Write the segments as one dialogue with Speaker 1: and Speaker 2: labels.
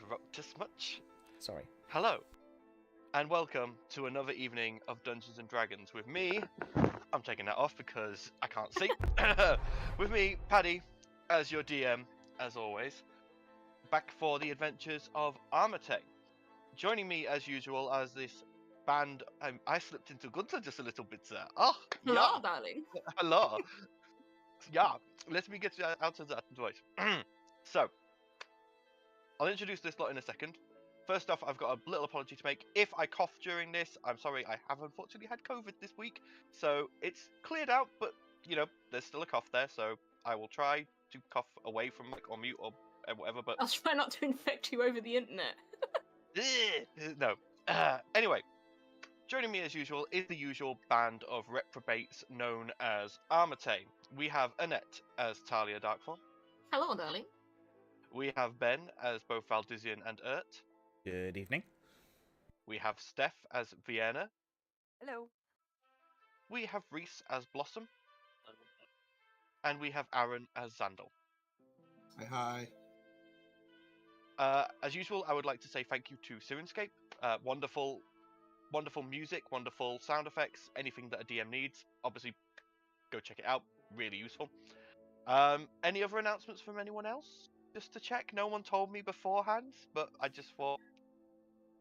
Speaker 1: interrupt us much.
Speaker 2: Sorry.
Speaker 1: Hello, and welcome to another evening of Dungeons and Dragons with me. I'm taking that off because I can't see. With me, Paddy, as your DM, as always, back for the adventures of Armatae. Joining me as usual as this band. I slipped into Gunther just a little bit there. Oh,
Speaker 3: Hello,
Speaker 1: yeah.
Speaker 3: darling.
Speaker 1: Hello. Yeah, let me get out of that voice. So, I'll introduce this lot in a second. First off, I've got a little apology to make. If I cough during this, I'm sorry, I have unfortunately had COVID this week, so it's cleared out, but, you know, there's still a cough there, so I will try to cough away from mic or mute or whatever, but...
Speaker 3: I'll try not to infect you over the internet.
Speaker 1: No. Anyway, joining me as usual is the usual band of reprobates known as Armatae. We have Annette as Talia Darkform.
Speaker 3: Hello, darling. We
Speaker 1: have Ben as both Valdizian and Urt.
Speaker 2: Good evening.
Speaker 1: We have Steph as Vienna.
Speaker 4: Hello.
Speaker 1: We have Reese as Blossom. And we have Aaron as Zandal.
Speaker 5: Hi, hi.
Speaker 1: As usual, I would like to say thank you to Sirenscape. Wonderful music, wonderful sound effects, anything that a DM needs. Obviously, go check it out. Really useful. Any other announcements from anyone else? Just to check. No one told me beforehand, but I just thought,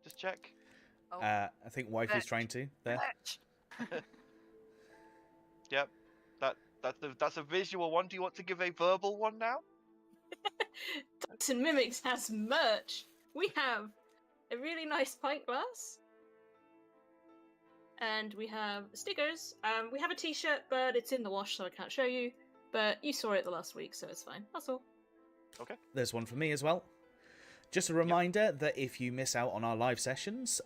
Speaker 1: just check.
Speaker 4: Oh,
Speaker 2: I think wife is trying to there.
Speaker 1: Yep. That's a visual one. Do you want to give a verbal one now?
Speaker 3: Dyson Mimics has merch. We have a really nice pint glass. And we have stickers. We have a t-shirt, but it's in the wash, so I can't show you. But you saw it the last week, so it's fine. That's all.
Speaker 1: Okay.
Speaker 2: There's one for me as well. Just a reminder that if you miss out on our live sessions,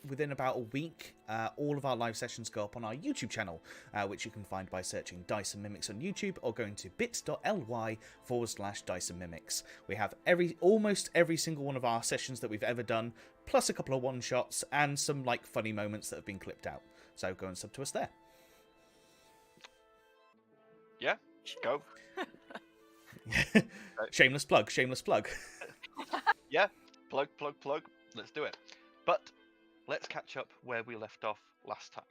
Speaker 2: within about a week, all of our live sessions go up on our YouTube channel, which you can find by searching Dyson Mimics on YouTube or going to bit.ly/Dyson Mimics. We have almost every single one of our sessions that we've ever done, plus a couple of one-shots and some like funny moments that have been clipped out. So go and sub to us there.
Speaker 1: Yeah, go.
Speaker 2: Shameless plug, shameless plug.
Speaker 1: Yeah, plug. Let's do it. But let's catch up where we left off last time.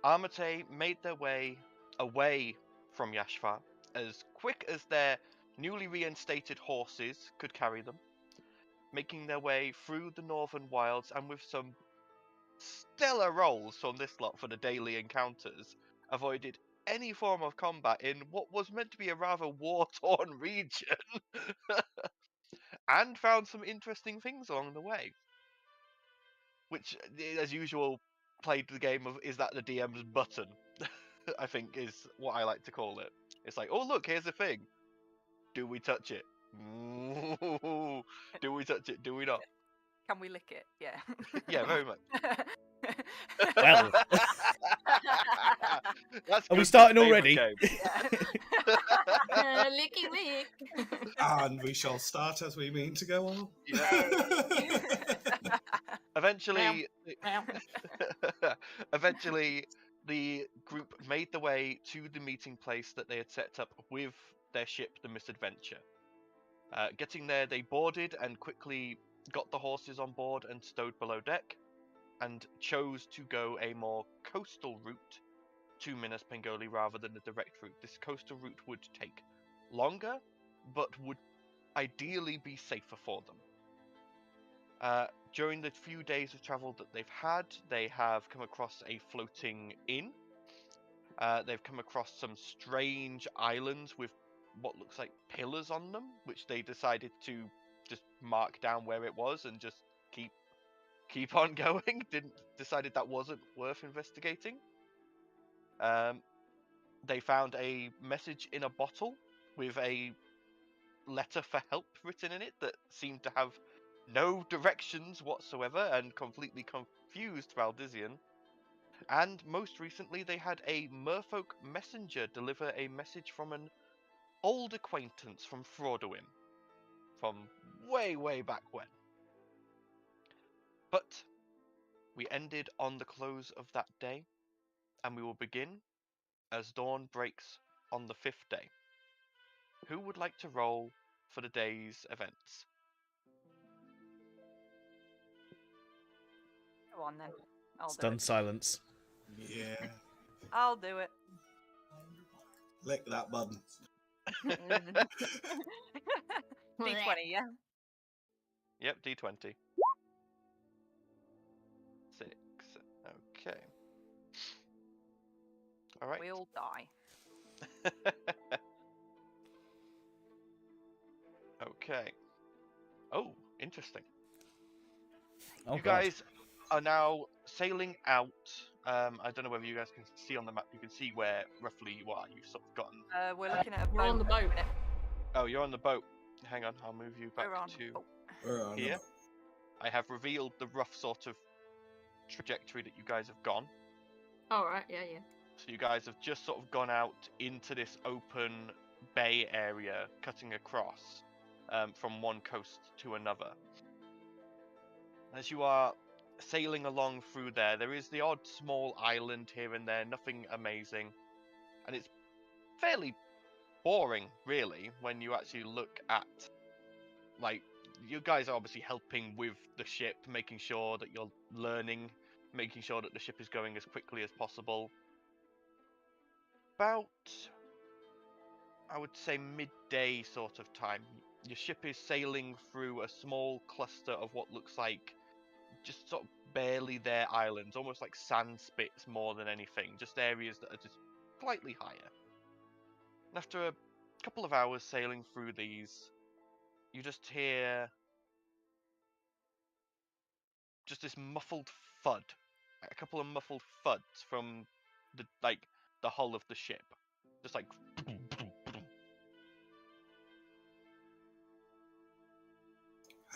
Speaker 1: Armatae made their way away from Yashvar as quick as their newly reinstated horses could carry them, making their way through the northern wilds and with some stellar rolls from this lot for the daily encounters, avoided any form of combat in what was meant to be a rather war-torn region, and found some interesting things along the way. Which, as usual, played the game of, is that the DM's button? I think is what I like to call it. It's like, oh look, here's a thing. Do we touch it? Ooh, do we touch it? Do we not?
Speaker 4: Can we lick it? Yeah.
Speaker 1: Yeah, very much.
Speaker 2: Well,
Speaker 1: That's
Speaker 2: are we
Speaker 1: Gunther's
Speaker 2: starting
Speaker 1: favourite
Speaker 2: already?
Speaker 1: game.
Speaker 3: Licky lick.
Speaker 5: And we shall start as we mean to go on.
Speaker 1: Yeah. Eventually, eventually, the group made their way to the meeting place that they had set up with their ship, the Misadventure. Getting there, they boarded and quickly got the horses on board and stowed below deck, and chose to go a more coastal route to Minas Pengoli rather than a direct route. This coastal route would take longer, but would ideally be safer for them. During the few days of travel that they've had, they have come across a floating inn. They've come across some strange islands with what looks like pillars on them, which they decided to just mark down where it was and just keep on going. Decided that wasn't worth investigating. They found a message in a bottle with a letter for help written in it that seemed to have no directions whatsoever and completely confused Valdizian. And most recently, they had a merfolk messenger deliver a message from an old acquaintance from Frauduin, from way back when. But we ended on the close of that day, and we will begin as dawn breaks on the 5th day. Who would like to roll for the day's events?
Speaker 4: Go on then. I'll do
Speaker 2: Stunned
Speaker 4: it.
Speaker 2: silence.
Speaker 5: Yeah.
Speaker 4: I'll do it.
Speaker 5: Lick that button.
Speaker 4: D20, yeah.
Speaker 1: Yep, D20. 6. Okay. All right.
Speaker 4: We all die.
Speaker 1: Okay. Oh, interesting.
Speaker 2: Oh,
Speaker 1: You
Speaker 2: God.
Speaker 1: guys are now sailing out. I don't know whether you guys can see on the map. You can see where roughly you are. You've sort of gotten.
Speaker 4: We're looking at a boat.
Speaker 3: We're on the
Speaker 4: at
Speaker 3: boat.
Speaker 4: minute.
Speaker 1: Oh, you're on the boat. Hang on, I'll move you back
Speaker 4: We're on
Speaker 1: to
Speaker 4: the boat.
Speaker 5: We're on the
Speaker 1: here.
Speaker 5: boat.
Speaker 1: I have revealed the rough sort of trajectory that you guys have gone.
Speaker 3: All right. Yeah.
Speaker 1: So you guys have just sort of gone out into this open bay area, cutting across from one coast to another. As you are sailing along through there is the odd small island here and there, nothing amazing. And it's fairly boring, really, when you actually look at, like, you guys are obviously helping with the ship, making sure that you're learning, making sure that the ship is going as quickly as possible. About, I would say, midday sort of time, your ship is sailing through a small cluster of what looks like just sort of barely there islands, almost like sand spits more than anything, just areas that are just slightly higher. And after a couple of hours sailing through these, you just hear just this muffled thud, a couple of muffled thuds from the hull of the ship, just like.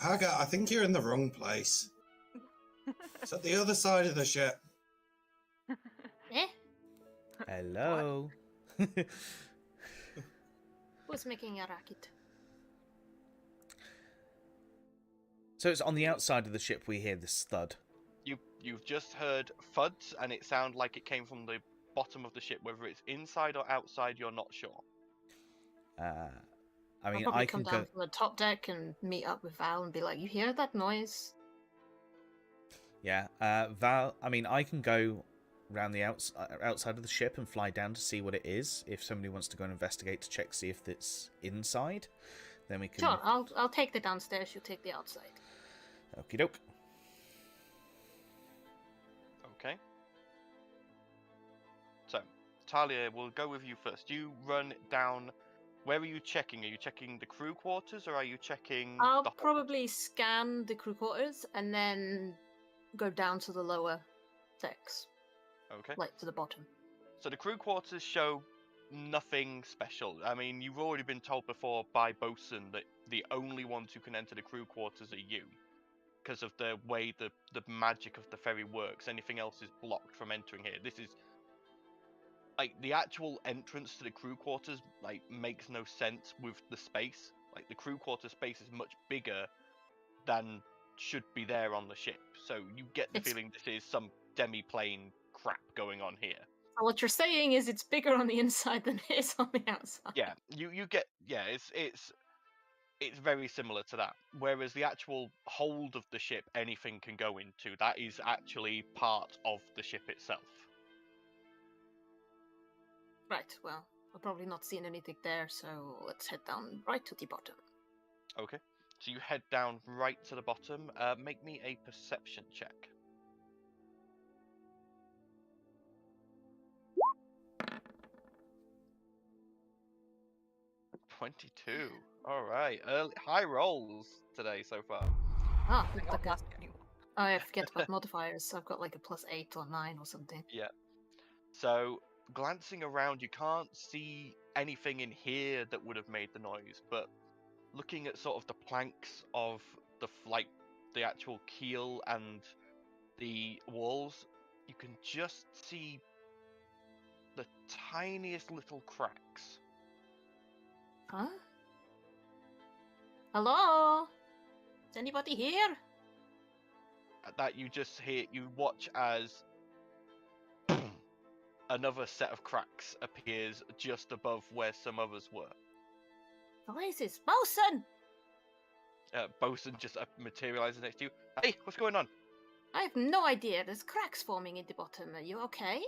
Speaker 5: Haga, I think you're in the wrong place. It's at the other side of the ship.
Speaker 3: Eh?
Speaker 2: Hello.
Speaker 3: Who's making a racket?
Speaker 2: So it's on the outside of the ship we hear this thud.
Speaker 1: You've just heard thuds, and it sounds like it came from the bottom of the ship. Whether it's inside or outside, you're not sure.
Speaker 2: I mean,
Speaker 3: I'll probably
Speaker 2: I can
Speaker 3: come down
Speaker 2: go.
Speaker 3: from the top deck and meet up with Val and be like, "You hear that noise?"
Speaker 2: Yeah, Val. I mean, I can go round the outside of the ship and fly down to see what it is. If somebody wants to go and investigate to check, see if it's inside, then we can.
Speaker 3: Sure, I'll take the downstairs. You take the outside.
Speaker 2: Okie doke.
Speaker 1: Okay. So, Talia, we'll go with you first. You run down. Where are you checking? Are you checking the crew quarters, or are you checking
Speaker 3: I'll
Speaker 1: the
Speaker 3: probably scan the crew quarters and then go down to the lower decks,
Speaker 1: Okay.
Speaker 3: like to the bottom.
Speaker 1: So the crew quarters show nothing special. I mean, you've already been told before by Bosun that the only ones who can enter the crew quarters are you, because of the way the magic of the ferry works. Anything else is blocked from entering here. This is like the actual entrance to the crew quarters like makes no sense with the space. Like the crew quarter space is much bigger than should be there on the ship. So you get the feeling this is some demi-plane crap going on here.
Speaker 3: So what you're saying is it's bigger on the inside than it is on the outside.
Speaker 1: Yeah, you get it's very similar to that. Whereas the actual hold of the ship, anything can go into. That is actually part of the ship itself.
Speaker 3: Right, well, I've probably not seen anything there, so let's head down right to the bottom.
Speaker 1: Okay, so you head down right to the bottom. Make me a perception check. 22. All right, high rolls today so far.
Speaker 3: Ah,
Speaker 4: I
Speaker 3: look
Speaker 4: got
Speaker 3: at that.
Speaker 4: last anyway.
Speaker 3: Oh, I forget about modifiers. I've got like a +8 or 9 or something.
Speaker 1: Yeah. So glancing around, you can't see anything in here that would have made the noise, but looking at sort of the planks of the actual keel and the walls, you can just see the tiniest little cracks.
Speaker 3: Huh? Hello? Is anybody here?
Speaker 1: That you just hear, you watch as another set of cracks appears just above where some others were.
Speaker 3: Who is this? Bosun!
Speaker 1: Bosun just materializes next to you. Hey, what's going on?
Speaker 3: I have no idea. There's cracks forming in the bottom. Are you okay?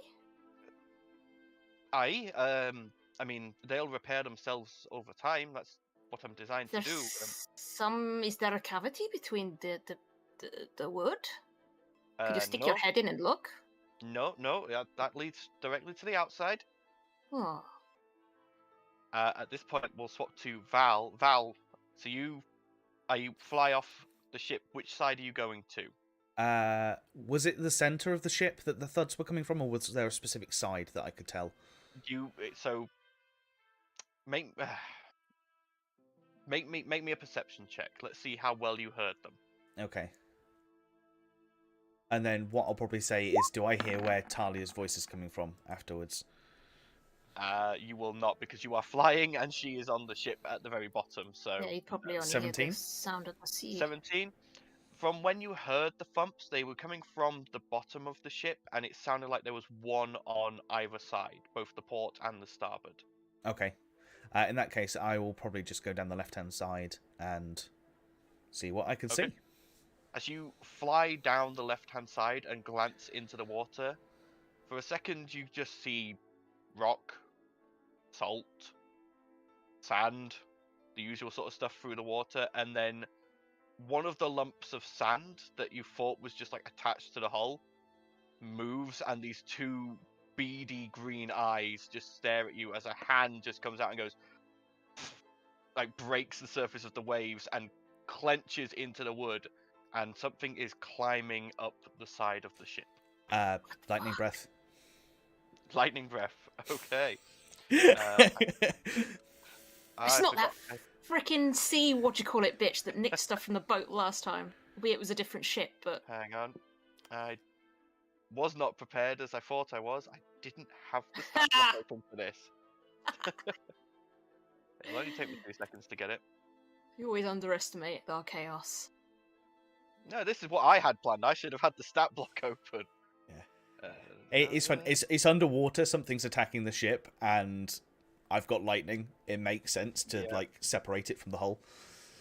Speaker 1: I mean, they'll repair themselves over time. That's what I'm designed to do.
Speaker 3: Is there a cavity between the wood? Could you stick
Speaker 1: no,
Speaker 3: your head in and look?
Speaker 1: No, that leads directly to the outside.
Speaker 3: Oh.
Speaker 1: At this point, we'll swap to Val. Val, so you fly off the ship. Which side are you going to?
Speaker 2: Was it the center of the ship that the thuds were coming from, or was there a specific side that I could tell?
Speaker 1: Make me a perception check. Let's see how well you heard them.
Speaker 2: Okay. And then what I'll probably say is, do I hear where Talia's voice is coming from afterwards?
Speaker 1: You will not, because you are flying and she is on the ship at the very bottom. So
Speaker 3: Yeah, you probably only
Speaker 2: 17?
Speaker 3: hear the sound of the sea.
Speaker 1: 17. From when you heard the thumps, they were coming from the bottom of the ship, and it sounded like there was one on either side, both the port and the starboard.
Speaker 2: Okay. In that case, I will probably just go down the left-hand side and see what I can see.
Speaker 1: As you fly down the left-hand side and glance into the water, for a second you just see rock, salt, sand, the usual sort of stuff through the water, and then one of the lumps of sand that you thought was just like attached to the hull moves, and these two beady green eyes just stare at you as a hand just comes out and goes, like breaks the surface of the waves and clenches into the wood, and something is climbing up the side of the ship.
Speaker 2: Lightning breath.
Speaker 1: Lightning breath. Okay.
Speaker 3: It's not that frickin' sea, bitch that nicked stuff from the boat last time. Albeit it was a different ship, but...
Speaker 1: Hang on. I was not prepared as I thought I was. I didn't have the stat block open for this. It'll only take me 2 seconds to get it.
Speaker 3: You always underestimate our chaos.
Speaker 1: No, this is what I had planned. I should have had the stat block open.
Speaker 2: Yeah. It's fun. It's underwater. Something's attacking the ship, and I've got lightning. It makes sense to like separate it from the hull.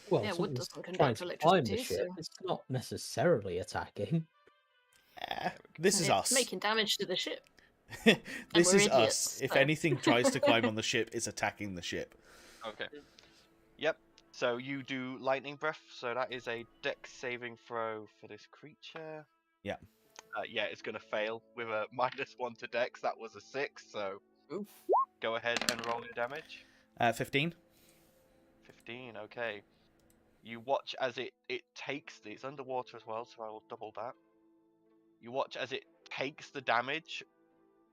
Speaker 6: Well,
Speaker 3: Yeah, wood
Speaker 6: something's
Speaker 3: doesn't
Speaker 6: trying
Speaker 3: conduct
Speaker 6: to climb the
Speaker 3: electricity,
Speaker 6: ship.
Speaker 3: so...
Speaker 6: It's not necessarily attacking.
Speaker 2: This is
Speaker 3: It's
Speaker 2: us.
Speaker 3: making damage to the ship.
Speaker 2: This
Speaker 3: we're
Speaker 2: is
Speaker 3: idiots,
Speaker 2: us. If
Speaker 3: so.
Speaker 2: anything tries to climb on the ship, it's attacking the ship.
Speaker 1: Okay. Yep. So you do lightning breath. So that is a dex saving throw for this creature.
Speaker 2: Yeah.
Speaker 1: Yeah, it's gonna fail with a -1 to dex. That was a 6. So go ahead and roll your damage.
Speaker 2: 15.
Speaker 1: 15. Okay. You watch as it takes. It's underwater as well, so I will double that. You watch as it takes the damage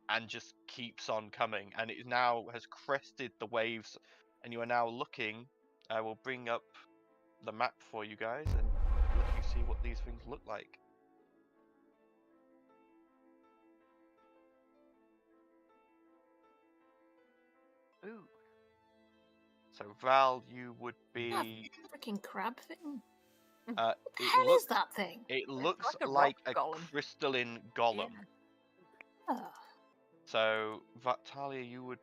Speaker 1: and just keeps on coming, and it now has crested the waves, and you are now looking. I will bring up the map for you guys and let you see what these things look like. Ooh. So Val, you would be.
Speaker 3: That freaking crab thing.
Speaker 1: What
Speaker 3: What the hell is that thing?
Speaker 1: It looks
Speaker 4: like a
Speaker 1: like
Speaker 4: rock
Speaker 1: a
Speaker 4: golem.
Speaker 1: crystalline golem.
Speaker 3: Oh.
Speaker 1: So Talia, you would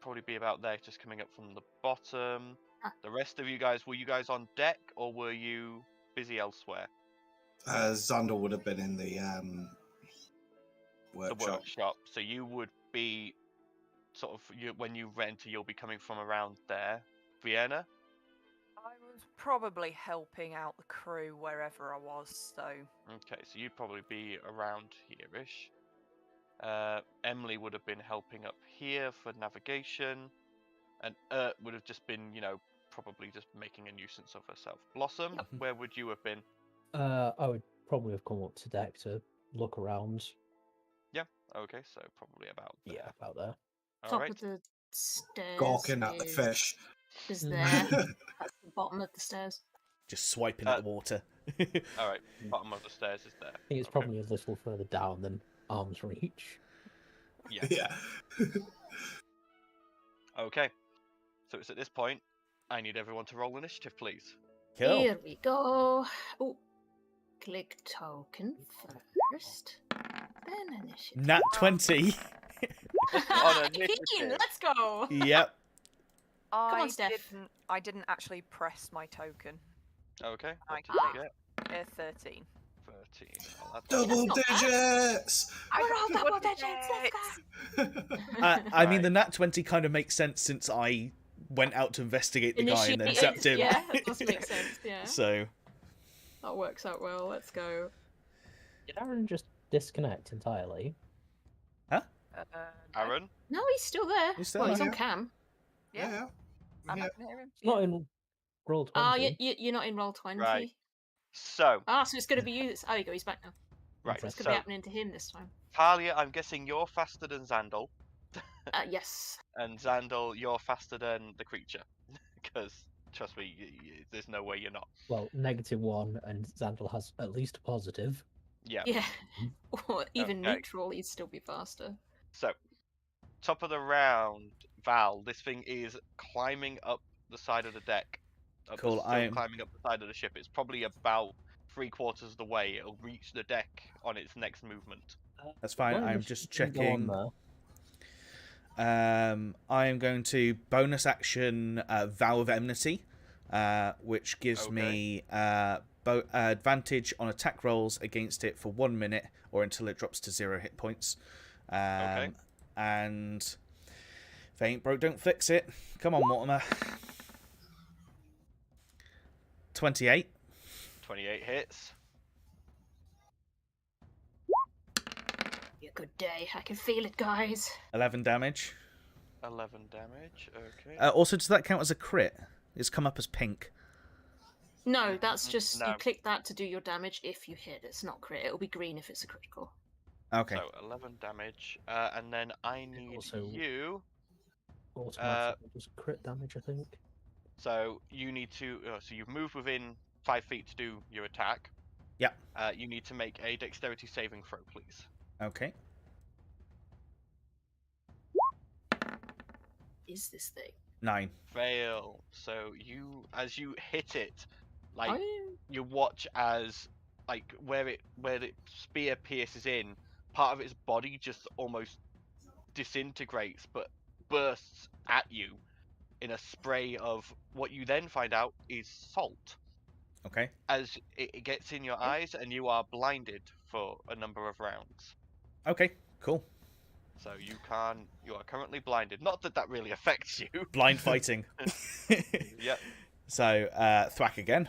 Speaker 1: probably be about there, just coming up from the bottom. The rest of you guys, were you guys on deck or were you busy elsewhere?
Speaker 5: Xander would have been in the workshop.
Speaker 1: The workshop. So you would be sort of when you enter, you'll be coming from around there. Vienna.
Speaker 4: I was probably helping out the crew wherever I was, so...
Speaker 1: Okay, so you'd probably be around here-ish. Emily would have been helping up here for navigation. And would have just been, probably just making a nuisance of herself. Blossom, where would you have been?
Speaker 6: I would probably have come up to deck to look around.
Speaker 1: Yeah, okay, so probably about there.
Speaker 6: Yeah, about there.
Speaker 3: Top
Speaker 1: Alright.
Speaker 3: of the stairs.
Speaker 5: Gawking at the fish.
Speaker 3: Is there at the bottom of the stairs.
Speaker 2: Just swiping at the water.
Speaker 1: Alright, bottom of the stairs is there.
Speaker 6: I think it's probably a little further down than arm's reach.
Speaker 1: Yeah.
Speaker 5: Yeah.
Speaker 1: Okay. So it's at this point, I need everyone to roll initiative, please.
Speaker 2: Cool.
Speaker 3: Here we go. Oh, click token first. Then initiative.
Speaker 2: Nat 20.
Speaker 1: On
Speaker 3: Keen,
Speaker 1: initiative.
Speaker 3: let's go.
Speaker 2: Yep.
Speaker 3: on, Steph.
Speaker 4: I didn't actually press my token.
Speaker 1: Okay.
Speaker 4: I
Speaker 1: What did you
Speaker 4: clicked
Speaker 1: get?
Speaker 4: 13.
Speaker 1: 13. Oh, that's
Speaker 5: Double
Speaker 3: not bad.
Speaker 5: digits!
Speaker 3: We're all double
Speaker 4: Double
Speaker 3: digits. Let's go.
Speaker 2: I mean,
Speaker 1: Right.
Speaker 2: the nat 20 kind of makes sense since I went out to investigate the guy and then
Speaker 3: Initiated,
Speaker 2: zapped him.
Speaker 3: yeah, it does make sense. Yeah,
Speaker 2: So,
Speaker 3: that works out well. Let's go.
Speaker 6: Did Aaron just disconnect entirely?
Speaker 1: Aaron?
Speaker 3: No, he's still there.
Speaker 2: He's still
Speaker 3: well, he's
Speaker 5: there.
Speaker 3: on cam.
Speaker 4: Yeah,
Speaker 5: Yeah.
Speaker 4: I can hear him.
Speaker 6: Not in roll 20.
Speaker 3: Ah, you're not in roll 20.
Speaker 1: Right. So,
Speaker 3: Ah, so it's going to be you. That's... Oh, you go. He's back now.
Speaker 1: right.
Speaker 3: So it's going to
Speaker 1: So,
Speaker 3: be happening to him this time.
Speaker 1: Talia, I'm guessing you're faster than Xandal.
Speaker 3: Yes.
Speaker 1: And Xandal, you're faster than the creature. Because, trust me, there's no way you're not.
Speaker 6: Well, -1, and Xandal has at least a positive.
Speaker 1: Yeah.
Speaker 3: Yeah. Or even
Speaker 1: Okay.
Speaker 3: neutral, he'd still be faster.
Speaker 1: So, top of the round, Val, this thing is climbing up the side of the deck.
Speaker 2: Cool,
Speaker 1: Still climbing up the side of the ship. It's probably about 3/4 of the way. It'll reach the deck on its next movement.
Speaker 2: that's fine.
Speaker 6: Why
Speaker 2: I'm
Speaker 6: does
Speaker 2: just
Speaker 6: she go on
Speaker 2: checking. I am going to bonus action Vow of Enmity, which gives me advantage on attack rolls against it for 1 minute or until it drops to 0 hit points.
Speaker 1: Okay.
Speaker 2: And if it ain't broke, don't fix it. Come on, Mortimer. 28.
Speaker 1: 28 hits.
Speaker 3: Be a good day. I can feel it, guys.
Speaker 2: 11 damage.
Speaker 1: 11 damage. Okay.
Speaker 2: Also, does that count as a crit? It's come up as pink.
Speaker 3: No, that's just you
Speaker 1: No.
Speaker 3: click that to do your damage if you hit. It's not crit. It'll be green if it's a critical.
Speaker 2: Okay.
Speaker 1: So 11 damage, and then I need
Speaker 6: also-
Speaker 1: you.
Speaker 6: Automatically does crit damage, I think.
Speaker 1: So you need to. So you've moved within 5 feet to do your attack.
Speaker 2: Yep.
Speaker 1: You need to make a dexterity saving throw, please.
Speaker 2: Okay.
Speaker 3: Is this thing?
Speaker 2: 9.
Speaker 1: Fail. So you, as you hit it, like
Speaker 3: Oh,
Speaker 1: you watch as like where the spear pierces in, part of its body just almost disintegrates, but bursts at you in a spray of what you then find out is salt.
Speaker 2: Okay.
Speaker 1: As it gets in your eyes, and you are blinded for a number of rounds.
Speaker 2: Okay. Cool.
Speaker 1: So you are currently blinded. Not that that really affects you.
Speaker 2: Blind fighting.
Speaker 1: Yep.
Speaker 2: So, thwack again.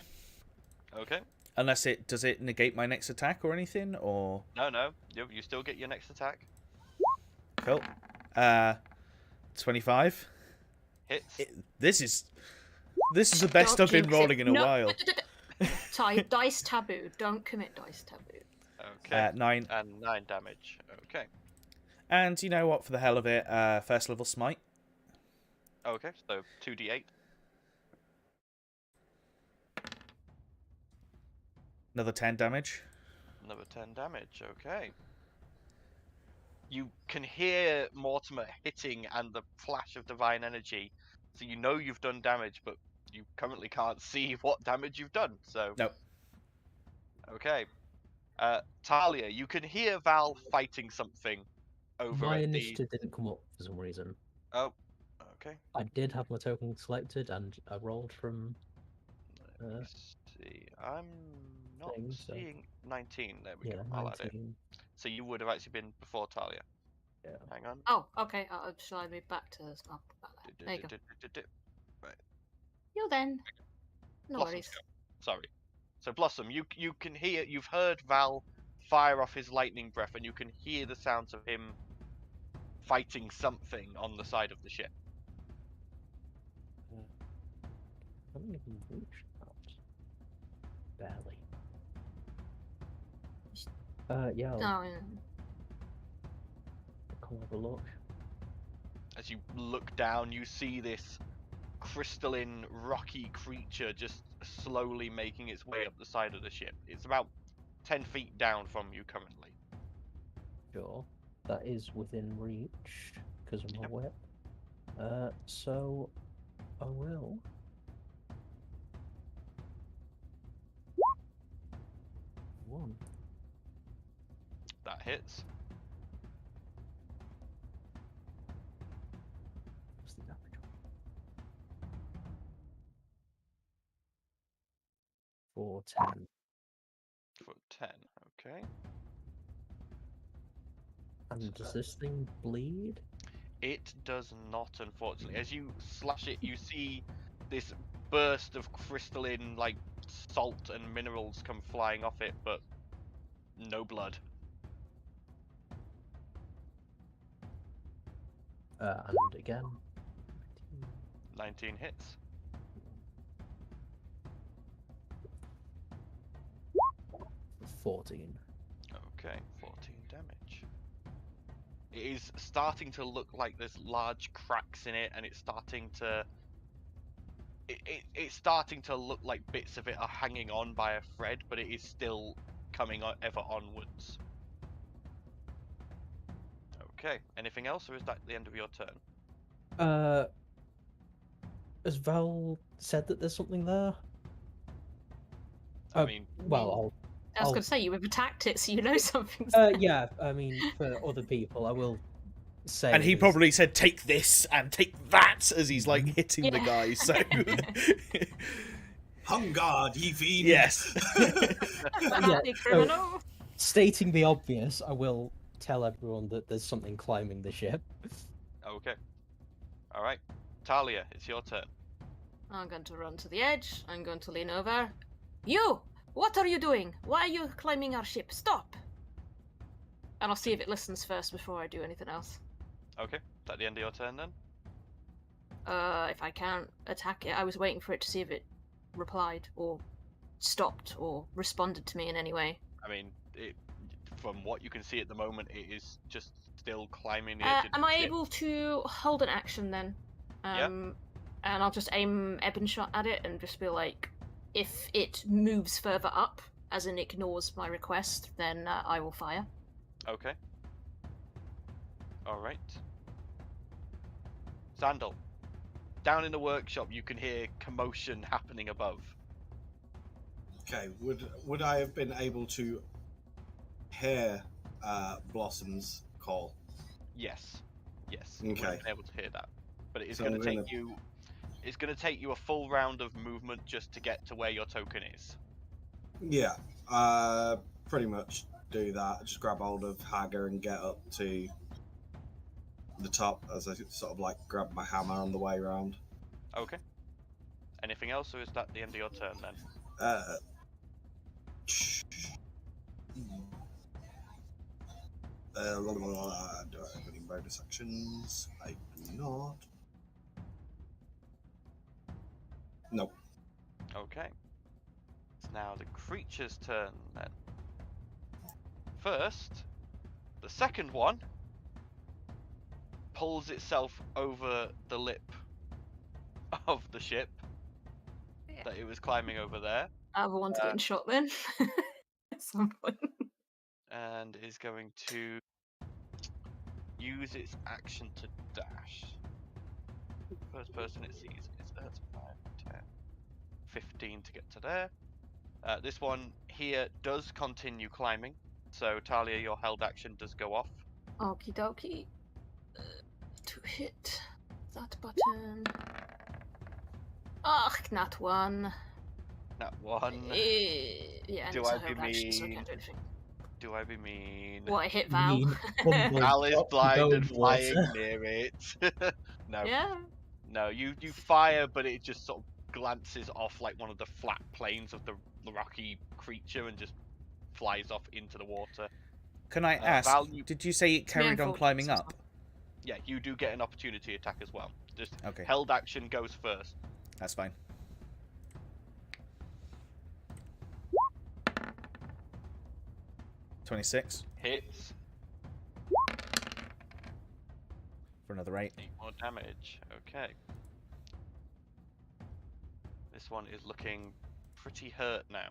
Speaker 1: Okay.
Speaker 2: Unless does it negate my next attack or anything, or...
Speaker 1: No. You still get your next attack.
Speaker 2: Cool. 25.
Speaker 1: Hits.
Speaker 2: This is the best
Speaker 3: don't
Speaker 2: I've been
Speaker 3: jinx it.
Speaker 2: rolling in a
Speaker 3: No.
Speaker 2: while.
Speaker 3: Dice taboo. Don't commit dice taboo.
Speaker 1: Okay.
Speaker 2: 9.
Speaker 1: And 9 damage. Okay.
Speaker 2: And you know what? For the hell of it, first level smite.
Speaker 1: Okay. So 2d8.
Speaker 2: Another 10 damage.
Speaker 1: Another 10 damage. Okay. You can hear Mortimer hitting and the flash of divine energy, so you know you've done damage, but you currently can't see what damage you've done. So.
Speaker 2: Nope.
Speaker 1: Okay. Talia, you can hear Val fighting something over
Speaker 6: My
Speaker 1: at the.
Speaker 6: initiative didn't come up for some reason.
Speaker 1: Oh. Okay.
Speaker 6: I did have my token selected, and I rolled from...
Speaker 1: Let's see. I'm not
Speaker 6: thing, so-
Speaker 1: seeing 19. There we
Speaker 6: Yeah,
Speaker 1: go. I'll add it.
Speaker 6: 19.
Speaker 1: So you would have actually been before Talia.
Speaker 6: Yeah.
Speaker 1: Hang on.
Speaker 3: Oh, okay. Shall I move back to this? Oh, back there. There you go.
Speaker 1: Right.
Speaker 3: You then. No
Speaker 1: Blossom's
Speaker 3: worries.
Speaker 1: go. Sorry. So Blossom, you can hear, you've heard Val fire off his lightning breath, and you can hear the sounds of him fighting something on the side of the ship.
Speaker 6: I haven't even reached that. Barely. Yeah,
Speaker 3: Oh,
Speaker 6: I'll
Speaker 3: yeah.
Speaker 6: come have a look.
Speaker 1: As you look down, you see this crystalline, rocky creature just slowly making its way up the side of the ship. It's about 10 feet down from you currently.
Speaker 6: Sure. That is within reach, because of my
Speaker 1: Yep.
Speaker 6: whip. So, I will... One.
Speaker 1: That hits.
Speaker 6: What's the damage on? 4, 10.
Speaker 1: For 10, okay.
Speaker 6: And does this thing bleed?
Speaker 1: It does not, unfortunately. As you slash it, you see this burst of crystalline, like, salt and minerals come flying off it, but no blood.
Speaker 6: And again.
Speaker 1: 19 hits.
Speaker 6: $14.
Speaker 1: Okay, 14 damage. It is starting to look like there's large cracks in it, and it's starting to... It's starting to look like bits of it are hanging on by a thread, but it is still coming ever onwards. Okay, anything else, or is that the end of your turn?
Speaker 6: Has Val said that there's something there?
Speaker 1: I mean...
Speaker 6: Well,
Speaker 3: I was going to say, you have attacked it, so you know something's
Speaker 6: yeah, I mean, for other people, I will say...
Speaker 2: And he
Speaker 6: there's-
Speaker 2: probably said, "Take this and take that," as he's like hitting the
Speaker 3: Yeah.
Speaker 2: guy. So
Speaker 5: Hung guard, ye fiend!
Speaker 2: yes.
Speaker 6: Yeah,
Speaker 3: You criminal.
Speaker 6: Stating the obvious, I will tell everyone that there's something climbing the ship.
Speaker 1: Okay. Alright. Talia, it's your turn.
Speaker 3: I'm going to run to the edge. I'm going to lean over. You! What are you doing? Why are you climbing our ship? Stop! And I'll see if it listens first before I do anything else.
Speaker 1: Okay, is that the end of your turn then?
Speaker 3: If I can't attack it, I was waiting for it to see if it replied or stopped or responded to me in any way.
Speaker 1: I mean, from what you can see at the moment, it is just still climbing the edge of the
Speaker 3: Am I
Speaker 1: ship.
Speaker 3: able to hold an action then?
Speaker 1: Yeah.
Speaker 3: And I'll just aim Ebon shot at it and just be like, if it moves further up, as in ignores my request, then I will fire.
Speaker 1: Okay. Alright. Sandal. Down in the workshop, you can hear commotion happening above.
Speaker 5: Okay, would I have been able to hear Blossom's call?
Speaker 1: Yes. Yes. You would
Speaker 5: Okay.
Speaker 1: have been able to hear that. But it is
Speaker 5: So
Speaker 1: going to
Speaker 5: I'm
Speaker 1: take you... It's going to take you a full round of movement just to get to where your token is.
Speaker 5: Yeah, pretty much do that. Just grab hold of Hager and get up to the top as I sort of like grab my hammer on the way round.
Speaker 1: Okay. Anything else, or is that the end of your turn then?
Speaker 5: Do I have any bonus actions? I do not. Nope.
Speaker 1: Okay. It's now the creature's turn then. First, the second one pulls itself over the lip of the ship that it was climbing over there,
Speaker 3: Other one's getting shot then. At some point.
Speaker 1: and is going to use its action to dash. First person it sees is 5, 10, 15 to get to there. This one here does continue climbing, so Talia, your held action does go off.
Speaker 3: Okie dokie. To hit that button. Ugh, not one.
Speaker 1: That one.
Speaker 3: Yeah, and
Speaker 1: Do
Speaker 3: it's
Speaker 1: I
Speaker 3: a held
Speaker 1: be
Speaker 3: action, so I
Speaker 1: mean?
Speaker 3: can't do anything.
Speaker 1: Do I be mean?
Speaker 3: What, I hit Val?
Speaker 6: Mean, humble,
Speaker 1: Val is
Speaker 6: drop the
Speaker 1: blind and
Speaker 6: bone water.
Speaker 1: flying near it. No.
Speaker 3: Yeah.
Speaker 1: No, you fire, but it just sort of glances off like one of the flat planes of the rocky creature and just flies off into the water.
Speaker 2: Can I ask?
Speaker 1: Val,
Speaker 2: Did you say it carried on
Speaker 3: unfortunate,
Speaker 2: climbing
Speaker 3: so it's
Speaker 2: up?
Speaker 1: Yeah, you do get an opportunity attack as well. Just
Speaker 2: Okay,
Speaker 1: held action goes first.
Speaker 2: that's fine. $26
Speaker 1: Hits,
Speaker 2: for another 8.
Speaker 1: 8 more damage. Okay. This one is looking pretty hurt now.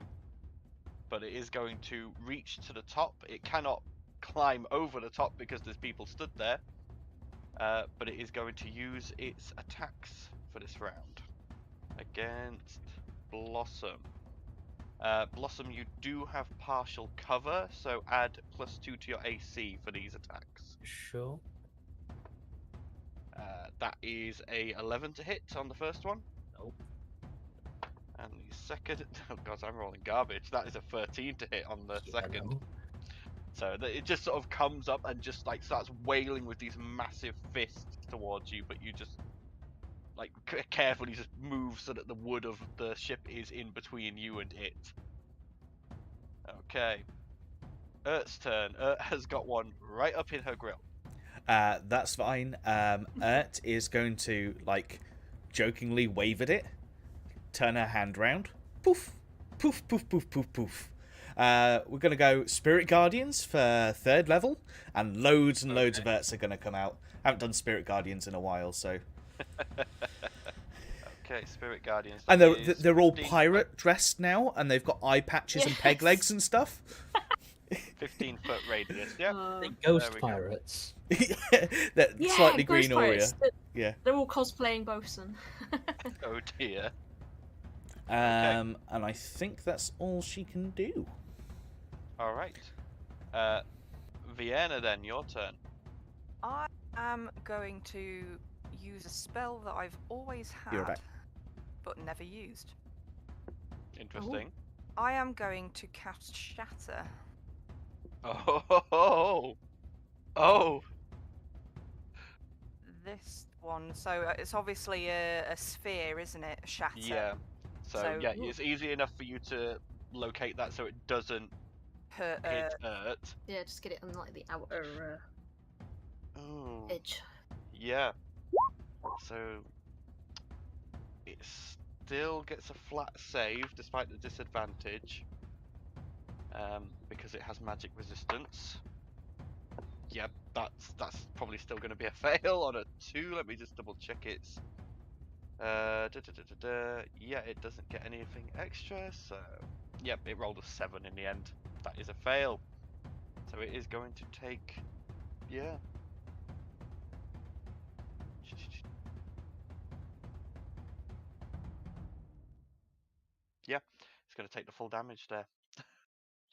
Speaker 1: But it is going to reach to the top. It cannot climb over the top because there's people stood there. But it is going to use its attacks for this round against Blossom. Blossom, you do have partial cover, so add +2 to your AC for these attacks.
Speaker 6: Sure.
Speaker 1: That is a 11 to hit on the first one.
Speaker 6: Nope.
Speaker 1: And the second, oh god, I'm rolling garbage. That is a 13 to hit on the second. So it just sort of comes up and just like starts wailing with these massive fists towards you, but you just like carefully just move so that the wood of the ship is in between you and it. Okay. Ert's turn. Ert has got one right up in her grill.
Speaker 2: That's fine. Ert is going to like jokingly wave at it, turn her hand round, poof, poof, poof, poof, poof, poof. We're going to go Spirit Guardians for 3rd level, and loads and loads of Erts are going to come out. I haven't done Spirit Guardians in a while, so...
Speaker 1: Okay, Spirit Guardians.
Speaker 2: And they're all pirate dressed now, and they've got eye patches and peg legs and stuff.
Speaker 1: 15-foot radius, yeah.
Speaker 6: Ghost pirates.
Speaker 2: That slightly green
Speaker 3: ghost pirates.
Speaker 2: Aura. Yeah.
Speaker 3: They're all cosplaying Bosun.
Speaker 1: Oh dear.
Speaker 2: And I think that's all she can do.
Speaker 1: Alright. Vienna then, your turn.
Speaker 4: I am going to use a spell that I've always
Speaker 2: You're
Speaker 4: had,
Speaker 2: back.
Speaker 4: but never used.
Speaker 1: Interesting.
Speaker 4: I am going to cast Shatter.
Speaker 1: Oh. Oh.
Speaker 4: This one, so it's obviously a sphere, isn't it? A shatter.
Speaker 1: Yeah. So
Speaker 4: So-
Speaker 1: yeah, it's easy enough for you to locate that so it doesn't
Speaker 4: Her,
Speaker 1: hit Ert.
Speaker 3: Yeah, just get it on like the outer
Speaker 1: Oh.
Speaker 3: edge.
Speaker 1: Yeah. So it still gets a flat save despite the disadvantage. Because it has magic resistance. Yep, that's probably still going to be a fail on a 2. Let me just double check it's. Yeah, it doesn't get anything extra, so yep, it rolled a 7 in the end. That is a fail. So it is going to take, yeah. Yeah, it's going to take the full damage there.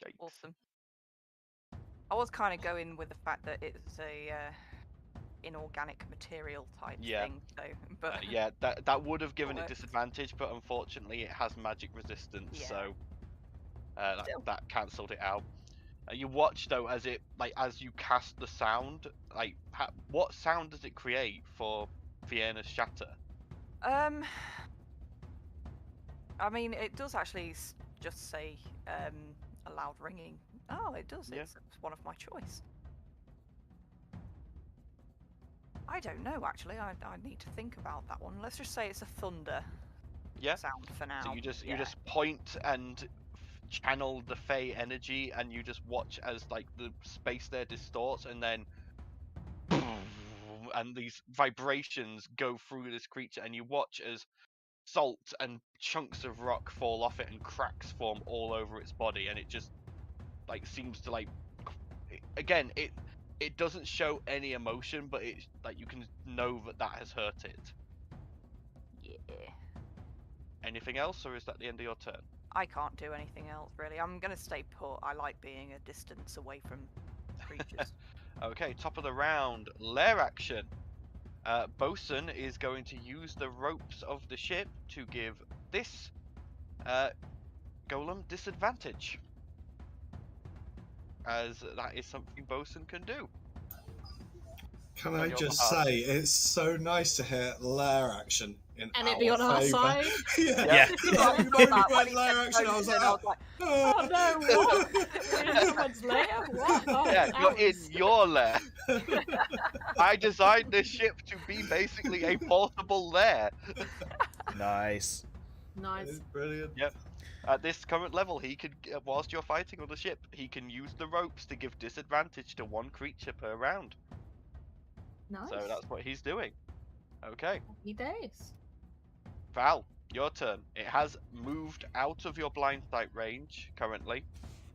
Speaker 1: Yikes.
Speaker 4: Awesome. I was kind of going with the fact that it's a inorganic material type
Speaker 1: Yeah.
Speaker 4: thing, so but
Speaker 1: Yeah, that would have given it
Speaker 4: works.
Speaker 1: disadvantage, but unfortunately it has magic resistance,
Speaker 4: Yeah.
Speaker 1: so
Speaker 4: Still.
Speaker 1: that cancelled it out. You watch though as it as you cast the sound, what sound does it create for Vienna's Shatter?
Speaker 4: I mean, it does actually just say a loud ringing. Oh, it does.
Speaker 1: Yeah.
Speaker 4: It's one of my choice. I don't know, actually. I need to think about that one. Let's just say it's a thunder
Speaker 1: Yeah.
Speaker 4: sound for now.
Speaker 1: So you
Speaker 4: Yeah.
Speaker 1: just point and channel the Fey energy, and you just watch as like the space there distorts, and then and these vibrations go through this creature, and you watch as salt and chunks of rock fall off it, and cracks form all over its body, and it just like seems to like again it doesn't show any emotion, but it's like you can know that has hurt it.
Speaker 4: Yeah.
Speaker 1: Anything else, or is that the end of your turn?
Speaker 4: I can't do anything else, really. I'm going to stay put. I like being a distance away from creatures.
Speaker 1: Okay, top of the round, lair action. Bosun is going to use the ropes of the ship to give this golem disadvantage, as that is something Bosun can do.
Speaker 5: Can
Speaker 1: On
Speaker 5: I
Speaker 1: your
Speaker 5: just
Speaker 1: behalf.
Speaker 5: say, it's so nice to hear lair action in
Speaker 3: And it be on our
Speaker 5: favour.
Speaker 3: side.
Speaker 5: Yeah.
Speaker 2: Yeah.
Speaker 5: You know,
Speaker 4: I
Speaker 5: you
Speaker 4: thought that
Speaker 5: went
Speaker 4: when he
Speaker 5: lair
Speaker 4: said
Speaker 5: action, I was
Speaker 4: Bosun,
Speaker 5: like,
Speaker 3: Oh no, what? We're in someone's lair? What? Oh,
Speaker 1: Yeah, you're in
Speaker 3: ouch.
Speaker 1: your lair. I designed this ship to be basically a portable lair.
Speaker 2: Nice.
Speaker 3: Nice.
Speaker 5: It's brilliant.
Speaker 1: Yep. At this current level, he could, whilst you're fighting on the ship, he can use the ropes to give disadvantage to one creature per round.
Speaker 3: Nice.
Speaker 1: So that's what he's doing. Okay,
Speaker 3: Happy days.
Speaker 1: Val, your turn. It has moved out of your blind sight range currently.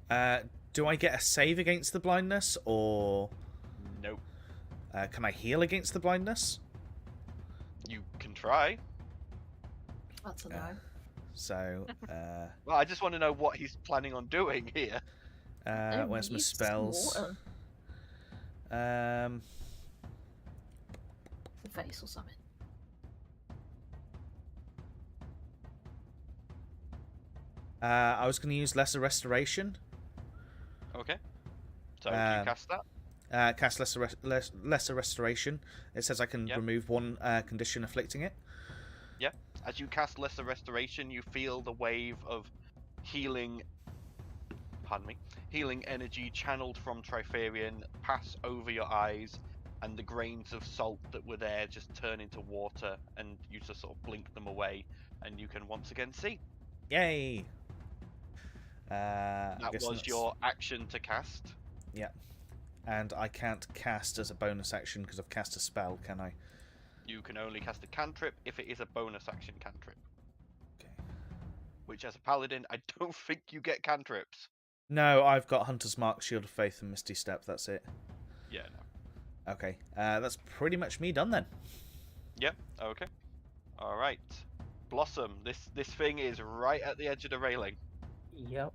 Speaker 2: Do I get a save against the blindness, or
Speaker 1: Nope.
Speaker 2: can I heal against the blindness?
Speaker 1: You can try.
Speaker 3: That's a no.
Speaker 2: So,
Speaker 1: Well, I just want to know what he's planning on doing here.
Speaker 3: Oh,
Speaker 2: where's my
Speaker 3: use some
Speaker 2: spells?
Speaker 3: water.
Speaker 2: Um,
Speaker 3: The face or something.
Speaker 2: I was going to use Lesser Restoration.
Speaker 1: Okay. So do you cast that?
Speaker 2: Cast Lesser Restoration. It says I can remove one condition afflicting it.
Speaker 1: Yeah. As you cast Lesser Restoration, you feel the wave of healing energy channeled from Trifarian pass over your eyes, and the grains of salt that were there just turn into water, and you just sort of blink them away, and you can once again see.
Speaker 2: Yay!
Speaker 1: That was your action to cast.
Speaker 2: Yeah. And I can't cast as a bonus action because I've cast a spell, can I?
Speaker 1: You can only cast a cantrip if it is a bonus action cantrip.
Speaker 2: Okay.
Speaker 1: Which, as a paladin, I don't think you get cantrips.
Speaker 2: No, I've got Hunter's Mark, Shield of Faith, and Misty Step. That's it.
Speaker 1: Yeah, no.
Speaker 2: Okay, that's pretty much me done then.
Speaker 1: Yep. Okay. All right. Blossom, this thing is right at the edge of the railing.
Speaker 6: Yep.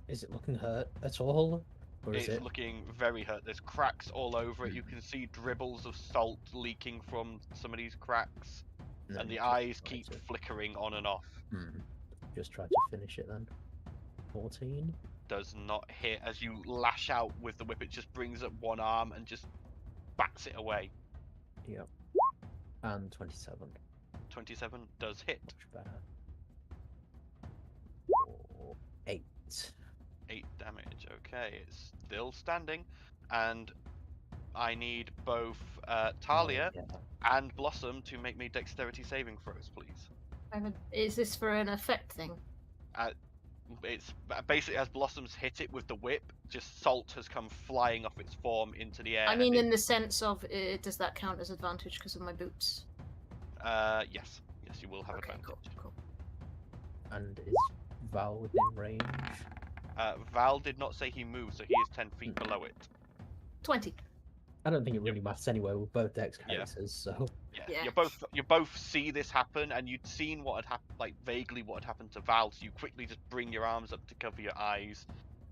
Speaker 6: Is it looking hurt at all? Or is
Speaker 1: It's
Speaker 6: it
Speaker 1: looking very hurt. There's cracks all over it. You can see dribbles of salt leaking from some of these cracks.
Speaker 6: No,
Speaker 1: And the
Speaker 6: just
Speaker 1: eyes
Speaker 6: try
Speaker 1: keep
Speaker 6: to-
Speaker 1: flickering on and off.
Speaker 6: Just try to finish it then. 14.
Speaker 1: Does not hit. As you lash out with the whip, it just brings up one arm and just bats it away.
Speaker 6: Yep. And 27.
Speaker 1: 27 does hit.
Speaker 6: Much better. 8.
Speaker 1: 8 damage. Okay, it's still standing. And I need both Talia and Blossom to make me dexterity saving throws, please.
Speaker 3: Is this for an effect thing?
Speaker 1: It's basically, as Blossom's hit it with the whip, just salt has come flying off its form into the air.
Speaker 3: I mean, in the sense of, does that count as advantage because of my boots?
Speaker 1: Yes. Yes, you will have
Speaker 3: Okay,
Speaker 1: advantage.
Speaker 3: cool.
Speaker 6: And is Val within range?
Speaker 1: Val did not say he moved, so he is 10 feet below it.
Speaker 3: 20.
Speaker 6: I don't think it really matters anyway. We're both dex characters, so.
Speaker 1: Yeah.
Speaker 3: Yeah.
Speaker 1: You both see this happen, and you'd seen what had happened, like vaguely what had happened to Val. So you quickly just bring your arms up to cover your eyes,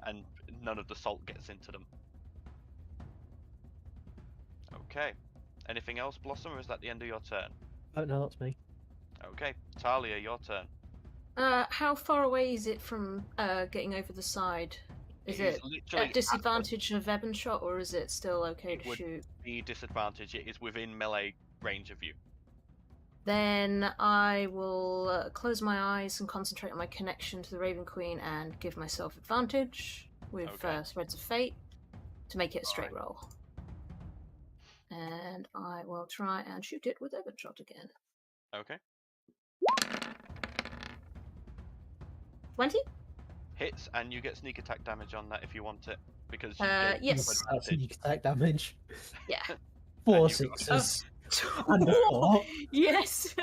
Speaker 1: and none of the salt gets into them. Okay. Anything else, Blossom, or is that the end of your turn?
Speaker 6: Oh no, that's me.
Speaker 1: Okay, Talia, your turn.
Speaker 3: How far away is it from getting over the side? Is it
Speaker 1: literally
Speaker 3: at disadvantage of Eben shot, or is it still okay to
Speaker 1: would
Speaker 3: shoot?
Speaker 1: the disadvantage? It is within melee range of you.
Speaker 3: Then I will close my eyes and concentrate on my connection to the Raven Queen and give myself advantage with
Speaker 1: Okay.
Speaker 3: Threads of Fate to make it a straight
Speaker 1: Alright.
Speaker 3: roll. And I will try and shoot it with Eben shot again.
Speaker 1: Okay.
Speaker 3: 20?
Speaker 1: Hits, and you get sneak attack damage on that if you want it, because you get
Speaker 3: yes.
Speaker 1: advantage.
Speaker 6: That's sneak attack damage.
Speaker 3: Yeah.
Speaker 6: 4
Speaker 1: you got-
Speaker 6: 6s. And a 4.
Speaker 3: Yes!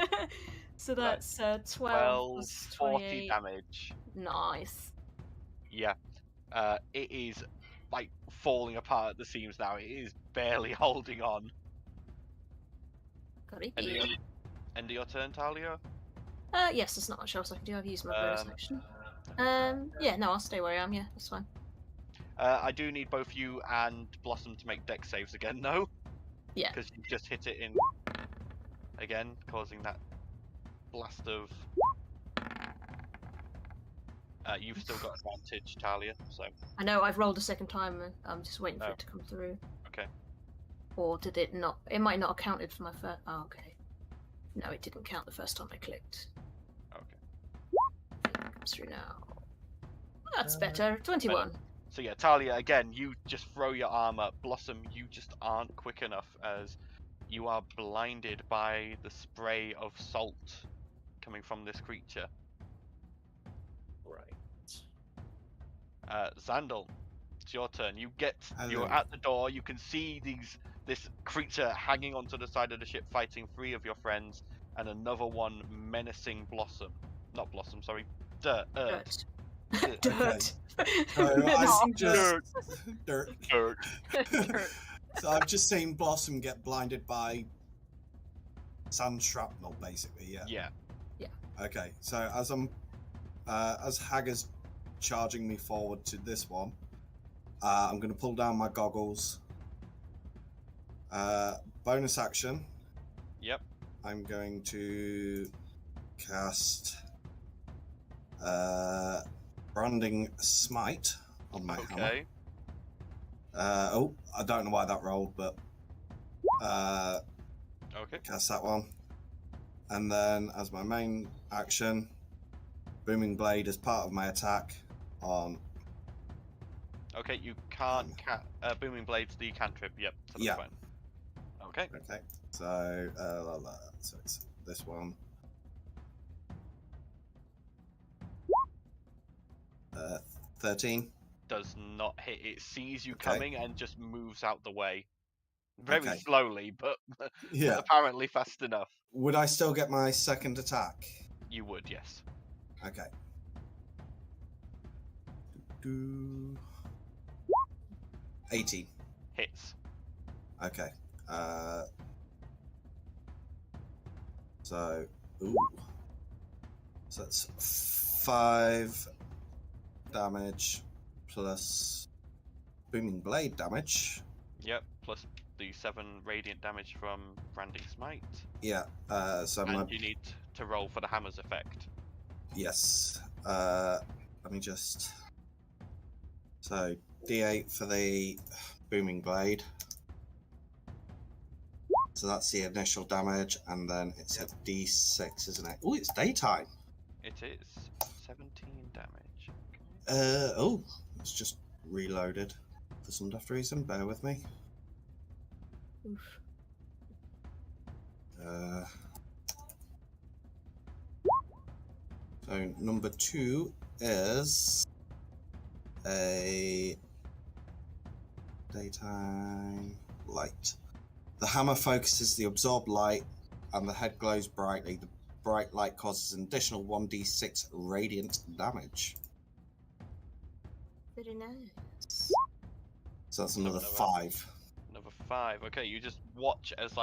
Speaker 3: So that's 12
Speaker 1: 12,
Speaker 3: plus
Speaker 1: 40
Speaker 3: 28.
Speaker 1: damage.
Speaker 3: Nice.
Speaker 1: Yeah. It is like falling apart at the seams now. It is barely holding on.
Speaker 3: Creepy.
Speaker 1: End of your turn, Talia?
Speaker 3: Yes, there's not much else I can do. I've used my bonus action. Yeah, no, I'll stay where I am. Yeah, that's fine.
Speaker 1: I do need both you and Blossom to make dex saves again, though.
Speaker 3: Yeah.
Speaker 1: Because you just hit it in again, causing that blast of. You've still got advantage, Talia. So.
Speaker 3: I know I've rolled a second time and I'm just waiting for
Speaker 1: Oh.
Speaker 3: it to come through.
Speaker 1: Okay.
Speaker 3: Or did it not? It might not have counted for my first. Oh, okay. No, it didn't count the first time I clicked.
Speaker 1: Okay.
Speaker 3: It comes through now. That's better. 21.
Speaker 1: So yeah, Talia, again, you just throw your arm up. Blossom, you just aren't quick enough as you are blinded by the spray of salt coming from this creature.
Speaker 6: Right.
Speaker 1: Xandal, it's your turn. You're
Speaker 5: Hello.
Speaker 1: at the door. You can see this creature hanging onto the side of the ship, fighting 3 of your friends, and another one menacing Blossom. Not Blossom, sorry. Dirt.
Speaker 3: Dirt.
Speaker 1: Dirt.
Speaker 3: Dirt.
Speaker 5: So I
Speaker 3: Menacing
Speaker 5: just
Speaker 1: Dirt.
Speaker 5: dirt.
Speaker 1: Dirt.
Speaker 5: So I've just seen Blossom get blinded by sand shrapnel, basically. Yeah.
Speaker 1: Yeah.
Speaker 5: Okay. So as Hager's charging me forward to this one, I'm going to pull down my goggles. Bonus action.
Speaker 1: Yep.
Speaker 5: I'm going to cast Branding Smite on my hammer.
Speaker 1: Okay.
Speaker 5: Oh, I don't know why that rolled, but
Speaker 1: Okay.
Speaker 5: cast that one. And then as my main action, Booming Blade as part of my attack on...
Speaker 1: Okay, you can't Booming Blade's the cantrip. Yep. So that's
Speaker 5: Yeah.
Speaker 1: fine. Okay.
Speaker 5: Okay, so, so it's this one. 13.
Speaker 1: Does not hit. It sees you
Speaker 5: Okay.
Speaker 1: coming and just moves out the way. Very
Speaker 5: Okay.
Speaker 1: slowly, but
Speaker 5: Yeah.
Speaker 1: apparently fast enough.
Speaker 5: Would I still get my second attack?
Speaker 1: You would, yes.
Speaker 5: Okay. 18.
Speaker 1: Hits.
Speaker 5: Okay. So, ooh. So that's 5 damage plus Booming Blade damage.
Speaker 1: Yep. Plus the 7 radiant damage from Branding Smite.
Speaker 5: Yeah. So
Speaker 1: And
Speaker 5: my...
Speaker 1: you need to roll for the hammer's effect.
Speaker 5: Yes. Let me just... So, D8 for the Booming Blade. So that's the initial damage, and then it's a D6, isn't it? Oh, it's daytime.
Speaker 1: It is 17 damage.
Speaker 5: Oh, it's just reloaded for some daft reason. Bear with me.
Speaker 3: Oof.
Speaker 5: So number 2 is a daytime light. The hammer focuses the absorbed light and the head glows brightly. The bright light causes an additional 1d6 radiant damage.
Speaker 3: Very nice.
Speaker 5: So that's another
Speaker 1: Another
Speaker 5: 5.
Speaker 1: Another 5. Okay, you just watch as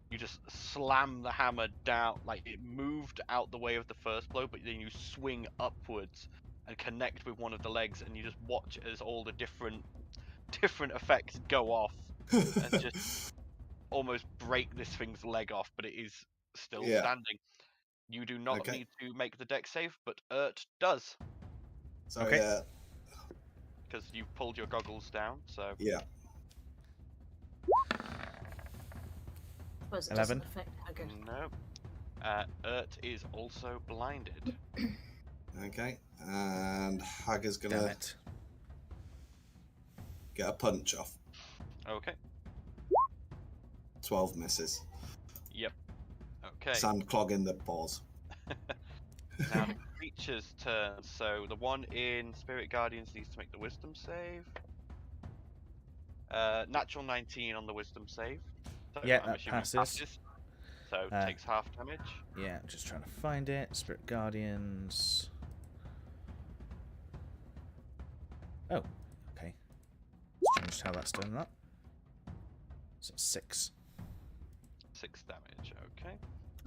Speaker 1: you just slam the hammer down. Like it moved out the way of the first blow, but then you swing upwards and connect with one of the legs, and you just watch as all the different effects go off and just almost break this thing's leg off, but it is still standing. You do not need to make the dex save, but Urt does.
Speaker 5: So
Speaker 2: Okay.
Speaker 1: Because you've pulled your goggles down, so...
Speaker 5: Yeah.
Speaker 3: Suppose it
Speaker 2: 11.
Speaker 3: doesn't affect Haggard.
Speaker 1: No. Urt is also blinded.
Speaker 5: Okay. And Hager's
Speaker 2: Damn
Speaker 5: gonna
Speaker 2: it.
Speaker 5: get a punch off.
Speaker 1: Okay.
Speaker 5: 12 misses.
Speaker 1: Yep. Okay.
Speaker 5: Sand clogging the pores.
Speaker 1: Now the creature's turn. So the one in Spirit Guardians needs to make the Wisdom save. Natural 19 on the Wisdom save. So
Speaker 2: Yeah,
Speaker 1: I'm
Speaker 2: that
Speaker 1: assuming
Speaker 2: passes.
Speaker 1: So takes half damage.
Speaker 2: Yeah, I'm just trying to find it. Spirit Guardians. Oh, okay. Let's change how that's done that. So 6.
Speaker 1: 6 damage. Okay.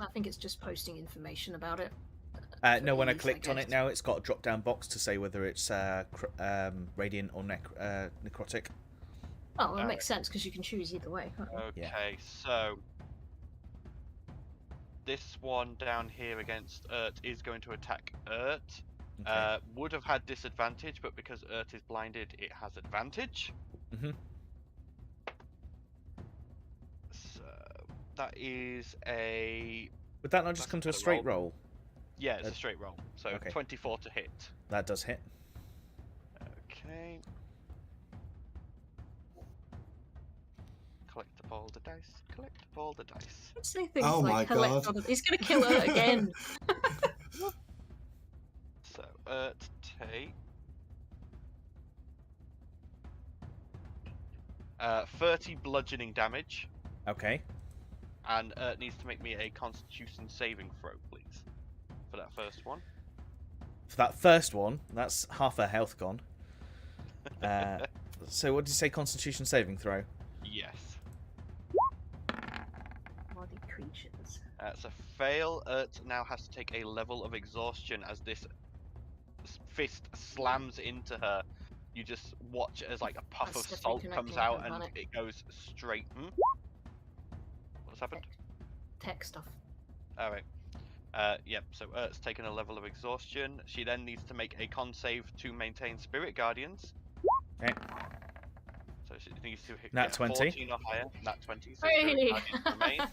Speaker 3: I think it's just posting information about it.
Speaker 2: No, when I
Speaker 3: Please, I
Speaker 2: clicked on it
Speaker 3: guess.
Speaker 2: now, it's got a drop-down box to say whether it's radiant or necrotic.
Speaker 3: Oh, well, it makes sense because you can choose either way. Can't you?
Speaker 1: Okay. So this one down here against Urt is going to attack Urt.
Speaker 2: Okay.
Speaker 1: Would have had disadvantage, but because Urt is blinded, it has advantage.
Speaker 2: Mhm.
Speaker 1: So that is a...
Speaker 2: Would that not just
Speaker 1: That's
Speaker 2: come to a
Speaker 1: the
Speaker 2: straight
Speaker 1: roll.
Speaker 2: roll?
Speaker 1: Yeah, it's a straight roll. So
Speaker 2: Okay.
Speaker 1: 24 to hit.
Speaker 2: That does hit.
Speaker 1: Okay. Collect up all the dice. Collect up all the dice.
Speaker 3: Don't say things
Speaker 5: Oh my
Speaker 3: like collect
Speaker 5: God.
Speaker 3: other... He's gonna kill her again.
Speaker 1: So Urt take 30 bludgeoning damage,
Speaker 2: Okay.
Speaker 1: and Urt needs to make me a Constitution saving throw, please, for that first one.
Speaker 2: For that first one, that's half her health gone. So what did you say, Constitution saving throw?
Speaker 1: Yes.
Speaker 3: Bloody creatures.
Speaker 1: It's a fail. Urt now has to take a level of exhaustion as this fist slams into her. You just watch as like a puff
Speaker 3: That's
Speaker 1: of salt
Speaker 3: definitely
Speaker 1: comes
Speaker 3: connecting
Speaker 1: out
Speaker 3: with
Speaker 1: and
Speaker 3: panic.
Speaker 1: it goes straight. What's happened?
Speaker 3: Tech stuff.
Speaker 1: Alright. Yep, so Ert's taken a level of exhaustion. She then needs to make a con save to maintain Spirit Guardians.
Speaker 2: Okay.
Speaker 1: So she needs to hit
Speaker 2: Nat 20.
Speaker 1: 14 or higher. Nat 20, so
Speaker 3: Hey!
Speaker 1: Spirit Guardians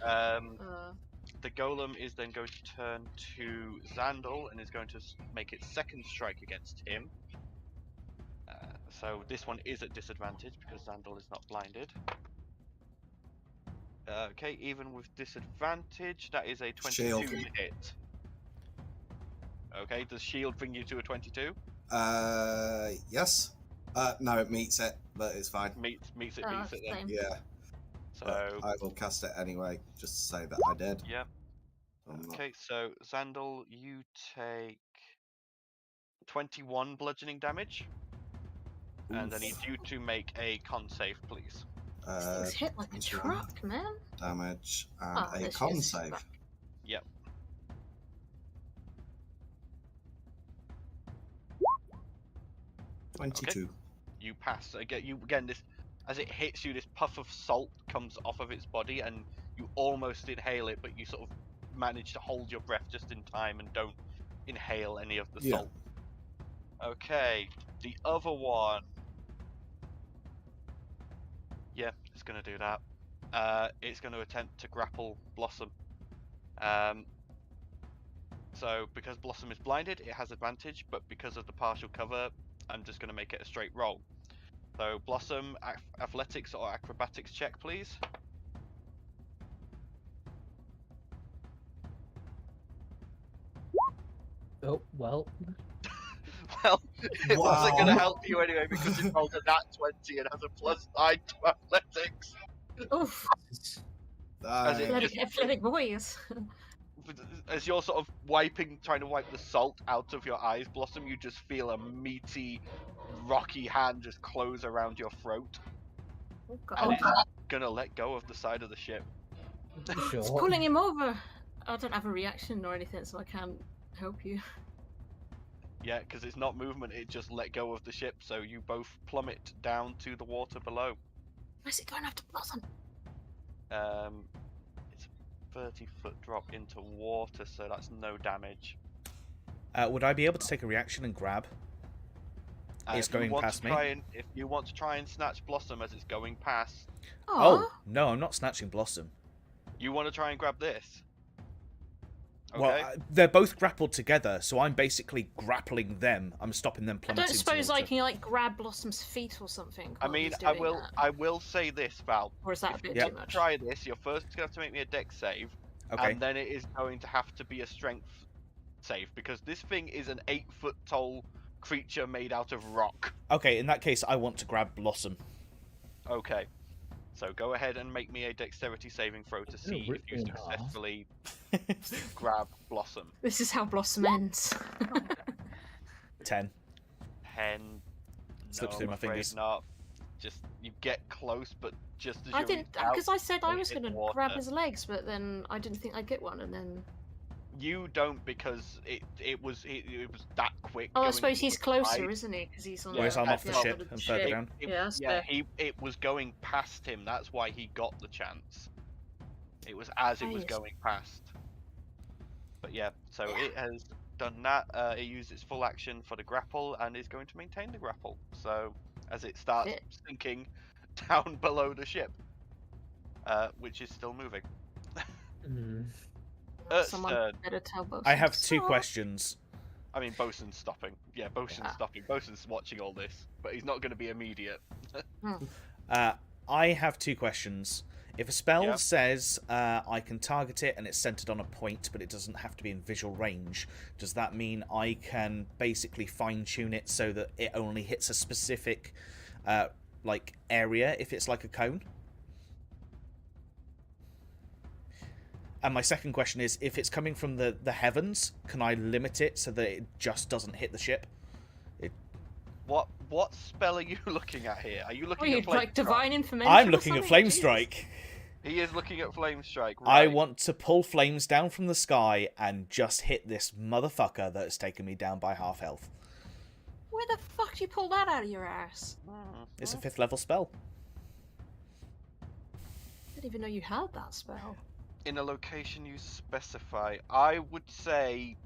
Speaker 1: remain. The Golem is then going to turn to Xandal and is going to make its second strike against him. So this one is at disadvantage because Xandal is not blinded. Okay, even with disadvantage, that is a 22
Speaker 5: Shield.
Speaker 1: hit. Okay, does shield bring you to a 22?
Speaker 5: Yes. No, it meets it, but it's fine.
Speaker 1: Meets it, beats it then.
Speaker 3: Same.
Speaker 5: Yeah.
Speaker 1: So,
Speaker 5: But I will cast it anyway, just to say that I did.
Speaker 1: yeah.
Speaker 5: I'm not-
Speaker 1: Okay, so Xandal, you take 21 bludgeoning damage. And I
Speaker 5: Oof.
Speaker 1: need you to make a con save, please.
Speaker 3: These things hit like a
Speaker 5: 21
Speaker 3: truck, man.
Speaker 5: damage and
Speaker 3: Oh,
Speaker 5: a
Speaker 3: this
Speaker 5: con
Speaker 3: is
Speaker 5: save.
Speaker 3: fuck.
Speaker 1: Yep.
Speaker 5: Okay. 22.
Speaker 1: You pass. Again, this as it hits you, this puff of salt comes off of its body, and you almost inhale it, but you sort of manage to hold your breath just in time and don't inhale any of the
Speaker 5: Yeah.
Speaker 1: salt. Okay, the other one. Yeah, it's going to do that. It's going to attempt to grapple Blossom. So because Blossom is blinded, it has advantage, but because of the partial cover, I'm just going to make it a straight roll. So Blossom, athletics or acrobatics check, please.
Speaker 6: Oh, well.
Speaker 1: Well, it wasn't going to
Speaker 5: Wow.
Speaker 1: help you anyway because it rolled a nat 20 and has a +9 to athletics.
Speaker 3: Oof.
Speaker 1: As it
Speaker 5: Uh,
Speaker 1: just-
Speaker 3: Athletic boys.
Speaker 1: As you're sort of trying to wipe the salt out of your eyes, Blossom, you just feel a meaty, rocky hand just close around your throat,
Speaker 3: Oh,
Speaker 1: and
Speaker 3: God.
Speaker 1: it's gonna let go of the side of the ship.
Speaker 3: It's
Speaker 6: Sure.
Speaker 3: pulling him over. I don't have a reaction or anything, so I can't help you.
Speaker 1: Yeah, because it's not movement; it just let go of the ship, so you both plummet down to the water below.
Speaker 3: Where's it going after Blossom?
Speaker 1: It's a 30-foot drop into water, so that's no damage.
Speaker 2: Would I be able to take a reaction and grab? It's
Speaker 1: If you
Speaker 2: going
Speaker 1: want
Speaker 2: past
Speaker 1: to
Speaker 2: me.
Speaker 1: if you want to try and snatch Blossom as it's going past,
Speaker 2: Oh, no, I'm not snatching Blossom.
Speaker 1: you want to try and grab this. Okay.
Speaker 2: Well, they're both grappled together, so I'm basically grappling them. I'm stopping them
Speaker 3: I
Speaker 2: plummeting.
Speaker 3: don't suppose
Speaker 2: to
Speaker 3: I
Speaker 2: water.
Speaker 3: can like grab Blossom's feet or something.
Speaker 1: I
Speaker 3: while
Speaker 1: mean,
Speaker 3: he's doing that?
Speaker 1: I will say this, Val.
Speaker 3: Or is that a
Speaker 1: If
Speaker 3: bit
Speaker 1: you
Speaker 3: too
Speaker 1: want to
Speaker 3: much?
Speaker 1: try this, you're first going to have to make me a dex save,
Speaker 2: Okay.
Speaker 1: and then it is going to have to be a strength save because this thing is an 8-foot tall creature made out of rock.
Speaker 2: Okay, in that case, I want to grab Blossom.
Speaker 1: Okay, so go ahead and make me a dexterity saving throw to see
Speaker 6: rip
Speaker 1: if you
Speaker 6: me in half.
Speaker 1: successfully grab Blossom.
Speaker 3: This is how Blossom ends.
Speaker 2: 10.
Speaker 1: 10.
Speaker 2: Slips
Speaker 1: No,
Speaker 2: through
Speaker 1: I'm
Speaker 2: my
Speaker 1: afraid
Speaker 2: fingers.
Speaker 1: Not. Just you get close, but just as
Speaker 3: I
Speaker 1: you
Speaker 3: didn't,
Speaker 1: reach out,
Speaker 3: because I said I
Speaker 1: you
Speaker 3: was
Speaker 1: hit
Speaker 3: going to
Speaker 1: water.
Speaker 3: grab his legs, but then I didn't think I'd get one, and then.
Speaker 1: You don't because it was that quick.
Speaker 3: Oh, I
Speaker 1: going
Speaker 3: suppose he's
Speaker 1: towards the
Speaker 3: closer,
Speaker 1: side.
Speaker 3: isn't he? Because he's on.
Speaker 2: Whereas
Speaker 1: Yeah,
Speaker 2: I'm off the
Speaker 1: well,
Speaker 2: ship and further down.
Speaker 3: Yeah, that's
Speaker 1: Yeah,
Speaker 3: fair.
Speaker 1: it was going past him. That's why he got the chance. It was as it was
Speaker 3: Nice.
Speaker 1: going past. But yeah, so
Speaker 3: Yeah.
Speaker 1: it has done that. It used its full action for the grapple and is going to maintain the grapple. So as it starts
Speaker 3: It-
Speaker 1: sinking down below the ship, which is still moving.
Speaker 6: Mm.
Speaker 3: Someone
Speaker 1: Turn.
Speaker 3: better tell both.
Speaker 2: I have 2 questions.
Speaker 1: I mean, Bosun's stopping. Yeah, Bosun's
Speaker 3: Yeah.
Speaker 1: stopping. Bosun's watching all this, but he's not going to be immediate.
Speaker 2: I have 2 questions. If a spell
Speaker 1: Yeah.
Speaker 2: says I can target it and it's centered on a point, but it doesn't have to be in visual range, does that mean I can basically fine-tune it so that it only hits a specific like area if it's like a cone? And my second question is, if it's coming from the heavens, can I limit it so that it just doesn't hit the ship?
Speaker 1: What spell are you looking at here? Are you
Speaker 3: Are
Speaker 1: looking
Speaker 3: you
Speaker 1: at Flame
Speaker 3: like
Speaker 1: Strike?
Speaker 3: divine information?
Speaker 2: I'm
Speaker 3: or
Speaker 2: looking at
Speaker 3: something?
Speaker 2: Flame
Speaker 3: Jesus.
Speaker 2: Strike.
Speaker 1: He is looking at Flame Strike.
Speaker 2: I
Speaker 1: Right.
Speaker 2: want to pull flames down from the sky and just hit this motherfucker that has taken me down by half health.
Speaker 3: Where the fuck do you pull that out of your ass?
Speaker 2: It's a 5th level spell.
Speaker 3: I didn't even know you had that spell.
Speaker 1: In a location you specify, I would say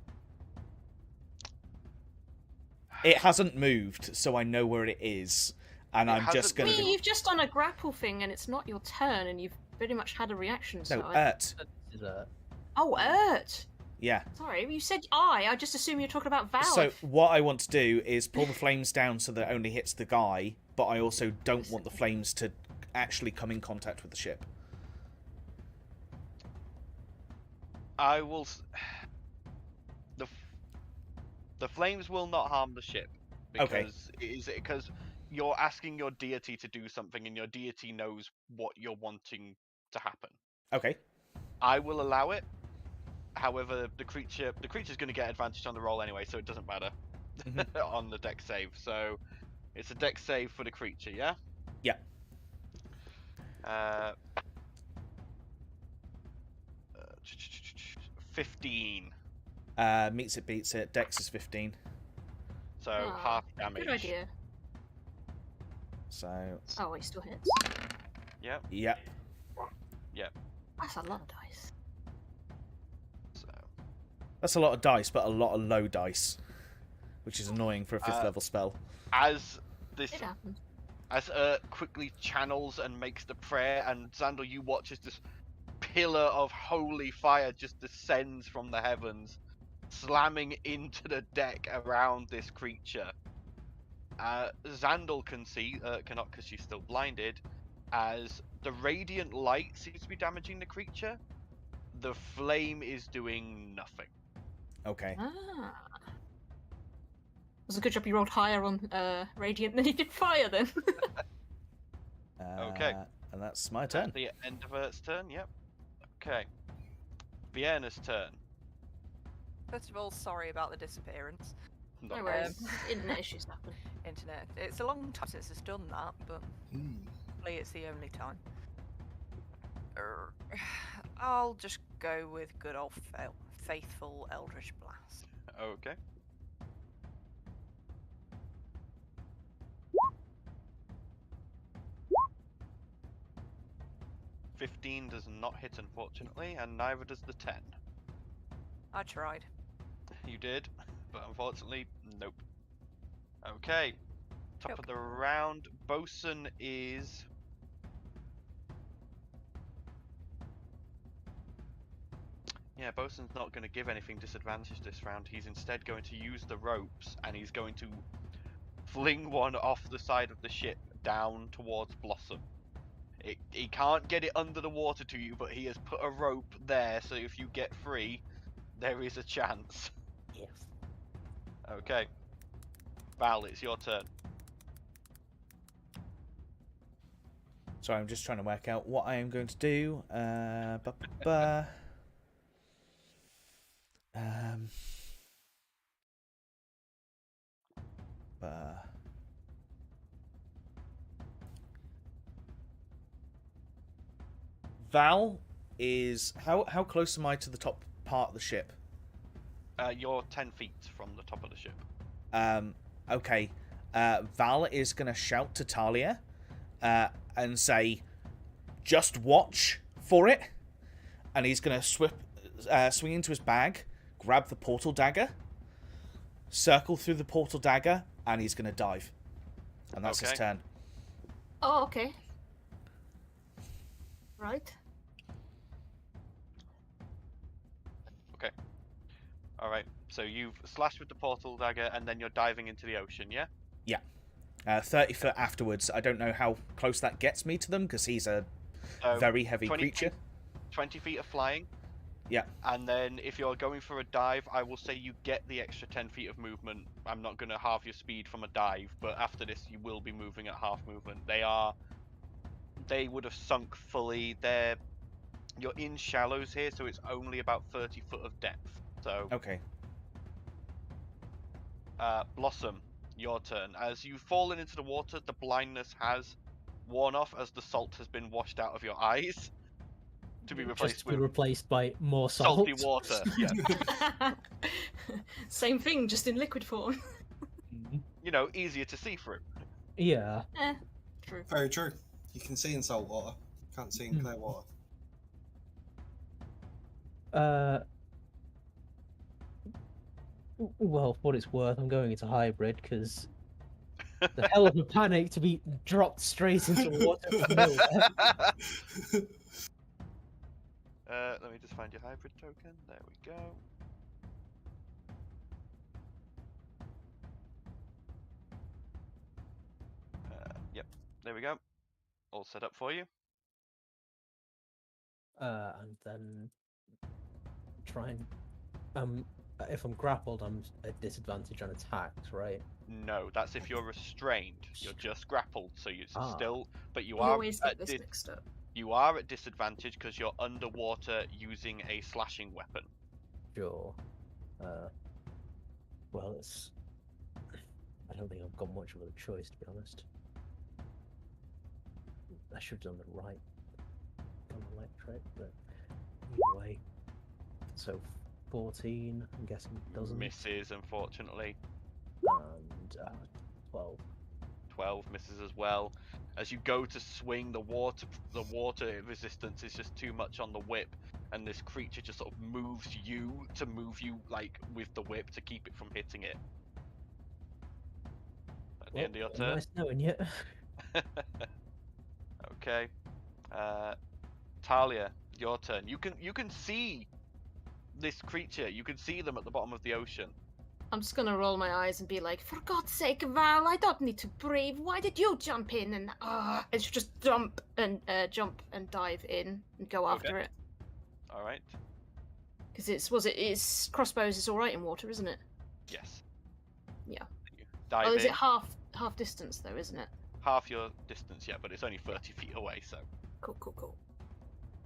Speaker 2: It hasn't moved, so I know where it is, and
Speaker 1: It
Speaker 2: I'm just
Speaker 1: hasn't
Speaker 2: going to
Speaker 3: Me,
Speaker 2: be...
Speaker 3: you've just done a grapple thing and it's not your turn and you've pretty much had a reaction,
Speaker 2: No,
Speaker 3: so...
Speaker 2: Ert.
Speaker 6: Is that
Speaker 3: Oh, Ert!
Speaker 2: Yeah.
Speaker 3: Sorry, you said I just assumed you were talking about Val.
Speaker 2: So what I want to do is pull the flames down so that it only hits the guy, but I also don't want the flames to actually come in contact with the ship.
Speaker 1: I will. The flames will not harm the ship because because you're asking your deity to do something, and your deity knows what you're wanting to happen.
Speaker 2: Okay.
Speaker 1: I will allow it. However, the creature's going to get advantage on the roll anyway, so it doesn't matter on the dex save. So it's a dex save for the creature, yeah.
Speaker 2: Yeah.
Speaker 1: 15.
Speaker 2: Meets it, beats it. Dex is 15.
Speaker 1: So
Speaker 3: Ah,
Speaker 1: half damage.
Speaker 3: Good idea.
Speaker 2: So...
Speaker 3: Oh, he still hits.
Speaker 1: Yep.
Speaker 2: Yep.
Speaker 3: That's a lot of dice.
Speaker 1: So
Speaker 2: That's a lot of dice, but a lot of low dice, which is annoying for a 5th level spell.
Speaker 1: as this
Speaker 3: It happened.
Speaker 1: as quickly channels and makes the prayer, and Xandal, you watch as this pillar of holy fire just descends from the heavens, slamming into the deck around this creature. Xandal can see, cannot because she's still blinded, as the radiant light seems to be damaging the creature. The flame is doing nothing.
Speaker 2: Okay.
Speaker 3: Ah. It was a good job you rolled higher on Radiant than you did Fire then.
Speaker 1: Okay.
Speaker 2: And that's my turn.
Speaker 1: At the end of Ert's turn, yep. Okay. Vienna's turn.
Speaker 4: First of all, sorry about the disappearance.
Speaker 1: Not
Speaker 3: No worries. Internet issues happen.
Speaker 4: Internet. It's a long time since it's done that, but hopefully it's the only time. I'll just go with good old faithful Eldritch Blast.
Speaker 1: Okay. $15 does not hit, unfortunately, and neither does the 10.
Speaker 4: I tried.
Speaker 1: You did, but unfortunately, nope. Okay. Top
Speaker 4: Nope.
Speaker 1: of the round, Bosun is... Yeah, Bosun's not going to give anything disadvantage this round. He's instead going to use the ropes, and he's going to fling one off the side of the ship down towards Blossom. He can't get it under the water to you, but he has put a rope there, so if you get free, there is a chance.
Speaker 6: yes?
Speaker 1: Okay. Val, it's your turn.
Speaker 2: So I'm just trying to work out what I am going to do. Val is... How close am I to the top part of the ship?
Speaker 1: You're 10 feet from the top of the ship.
Speaker 2: Okay. Val is going to shout to Talia and say, just watch for it. And he's going to swing into his bag, grab the portal dagger, circle through the portal dagger, and he's going to dive. And that's his
Speaker 1: Okay.
Speaker 2: turn.
Speaker 3: Oh, okay. Right.
Speaker 1: Okay. Alright, so you've slashed with the portal dagger, and then you're diving into the ocean, yeah?
Speaker 2: 30 foot afterwards. I don't know how close that gets me to them, because he's a
Speaker 1: So,
Speaker 2: very heavy
Speaker 1: 20
Speaker 2: creature.
Speaker 1: 20 feet of flying.
Speaker 2: Yeah.
Speaker 1: And then if you're going for a dive, I will say you get the extra 10 feet of movement. I'm not going to halve your speed from a dive, but after this you will be moving at half movement. They would have sunk fully. You're in shallows here, so it's only about 30 foot of depth. So,
Speaker 2: Okay.
Speaker 1: Blossom, your turn. As you've fallen into the water, the blindness has worn off as the salt has been washed out of your eyes. To be replaced
Speaker 6: Just to be
Speaker 1: with
Speaker 6: replaced by more salt.
Speaker 1: salty water. Yeah.
Speaker 3: Same thing, just in liquid form.
Speaker 1: You know, easier to see through.
Speaker 6: Yeah.
Speaker 3: True.
Speaker 5: Very true. You can see in salt water. Can't see in clear water.
Speaker 6: Well, for what it's worth, I'm going into hybrid because the hell of a panic to be dropped straight into water from nowhere.
Speaker 1: Let me just find your hybrid token. There we go. Yep, there we go. All set up for you.
Speaker 6: And then try and if I'm grappled, I'm at disadvantage on attacks, right?
Speaker 1: No, that's if you're restrained. You're just grappled, so you're
Speaker 6: Ah.
Speaker 1: still, but you
Speaker 3: I
Speaker 1: are
Speaker 3: always get
Speaker 1: at
Speaker 3: this mixed up.
Speaker 1: you are at disadvantage because you're underwater using a slashing weapon.
Speaker 6: Sure. Well, it's. I don't think I've got much of a choice, to be honest. I should have done the right on electric, but either way. So 14, I'm guessing doesn't.
Speaker 1: Misses, unfortunately.
Speaker 6: And 12.
Speaker 1: 12 misses as well. As you go to swing, the water resistance is just too much on the whip, and this creature just sort of moves you to move you like with the whip to keep it from hitting it. At the end of your turn.
Speaker 6: Nice knowing you.
Speaker 1: Okay. Talia, your turn. You can see this creature. You can see them at the bottom of the ocean.
Speaker 3: I'm just gonna roll my eyes and be like, for God's sake, Val, I don't need to brave. Why did you jump in? And it's just jump and dive in and go after it.
Speaker 1: All right.
Speaker 3: Because it's crossbows is all right in water, isn't it?
Speaker 1: Yes.
Speaker 3: Yeah.
Speaker 1: Dive
Speaker 3: is
Speaker 1: in.
Speaker 3: it half distance though, isn't it?
Speaker 1: Half your distance, yeah, but it's only 30 feet away, so.
Speaker 3: Cool.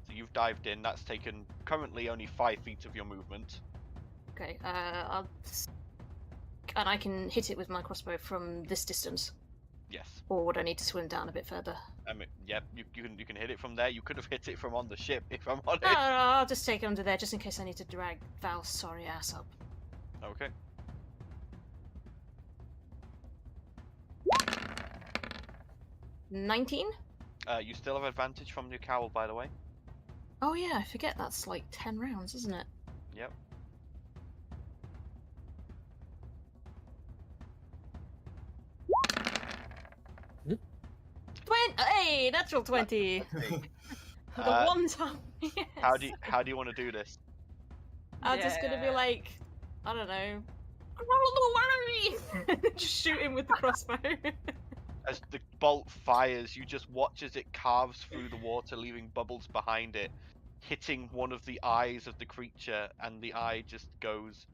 Speaker 1: So you've dived in. That's taken currently only 5 feet of your movement.
Speaker 3: Okay. And I can hit it with my crossbow from this distance.
Speaker 1: Yes.
Speaker 3: Or would I need to swim down a bit further?
Speaker 1: I mean, yeah, you can hit it from there. You could have hit it from on the ship, if I'm honest.
Speaker 3: No, I'll just take it under there, just in case I need to drag Val's sorry ass up.
Speaker 1: Okay.
Speaker 3: $19?
Speaker 1: You still have advantage from your cowl, by the way.
Speaker 3: Oh yeah, I forget that's like 10 rounds, isn't it?
Speaker 1: Yep.
Speaker 3: Hey, natural 20. The one time. Yes.
Speaker 1: How do you want to do this?
Speaker 3: I'm just gonna be like, I don't know. Just shoot him with the crossbow.
Speaker 1: As the bolt fires, you just watch as it carves through the water, leaving bubbles behind it, hitting one of the eyes of the creature, and the eye just goes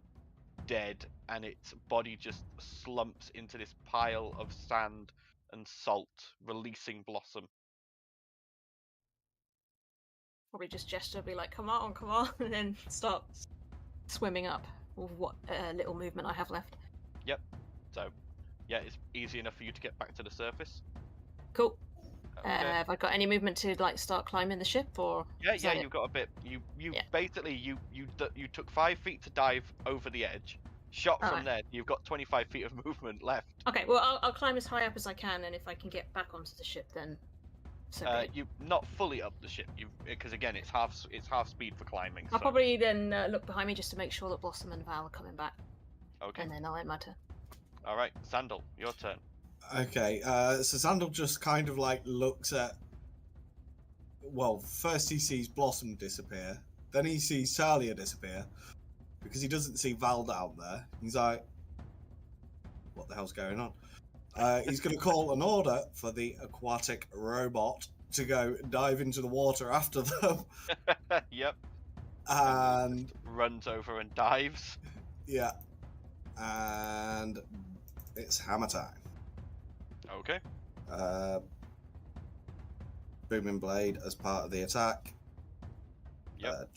Speaker 1: dead, and its body just slumps into this pile of sand and salt, releasing Blossom.
Speaker 3: Probably just gesture, be like, come on, and then start swimming up with what little movement I have left.
Speaker 1: Yep. So, yeah, it's easy enough for you to get back to the surface.
Speaker 3: Cool.
Speaker 1: Okay.
Speaker 3: Have I got any movement to like start climbing the ship, or?
Speaker 1: Yeah, you've got a bit. You basically you took 5 feet to dive over the edge. Shot from there. You've got 25 feet of movement left.
Speaker 3: Okay, well I'll climb as high up as I can, and if I can get back onto the ship, then. So
Speaker 1: you not fully up the ship, because again it's half speed for climbing.
Speaker 3: I'll probably then look behind me just to make sure that Blossom and Val are coming back.
Speaker 1: Okay.
Speaker 3: And then I'll end my turn.
Speaker 1: All right, Sandal, your turn.
Speaker 5: Okay, so Sandal just kind of like looks at. Well, first he sees Blossom disappear, then he sees Talia disappear, because he doesn't see Val down there. He's like, "What the hell's going on?" He's going to call an order for the aquatic robot to go dive into the water after them.
Speaker 1: Yep.
Speaker 5: And
Speaker 1: runs over and dives.
Speaker 5: Yeah. And it's hammer time.
Speaker 1: Okay.
Speaker 5: Booming blade as part of the attack.
Speaker 1: Yep.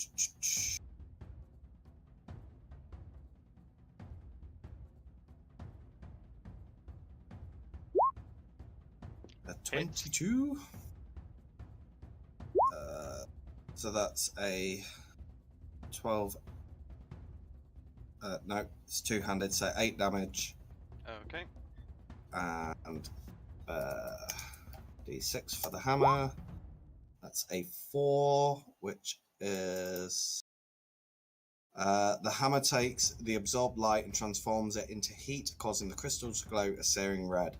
Speaker 5: 22. So that's a 12. No, it's two-handed, so 8 damage.
Speaker 1: Okay.
Speaker 5: And D6 for the hammer. That's a 4, which is The hammer takes the absorbed light and transforms it into heat, causing the crystal to glow a searing red.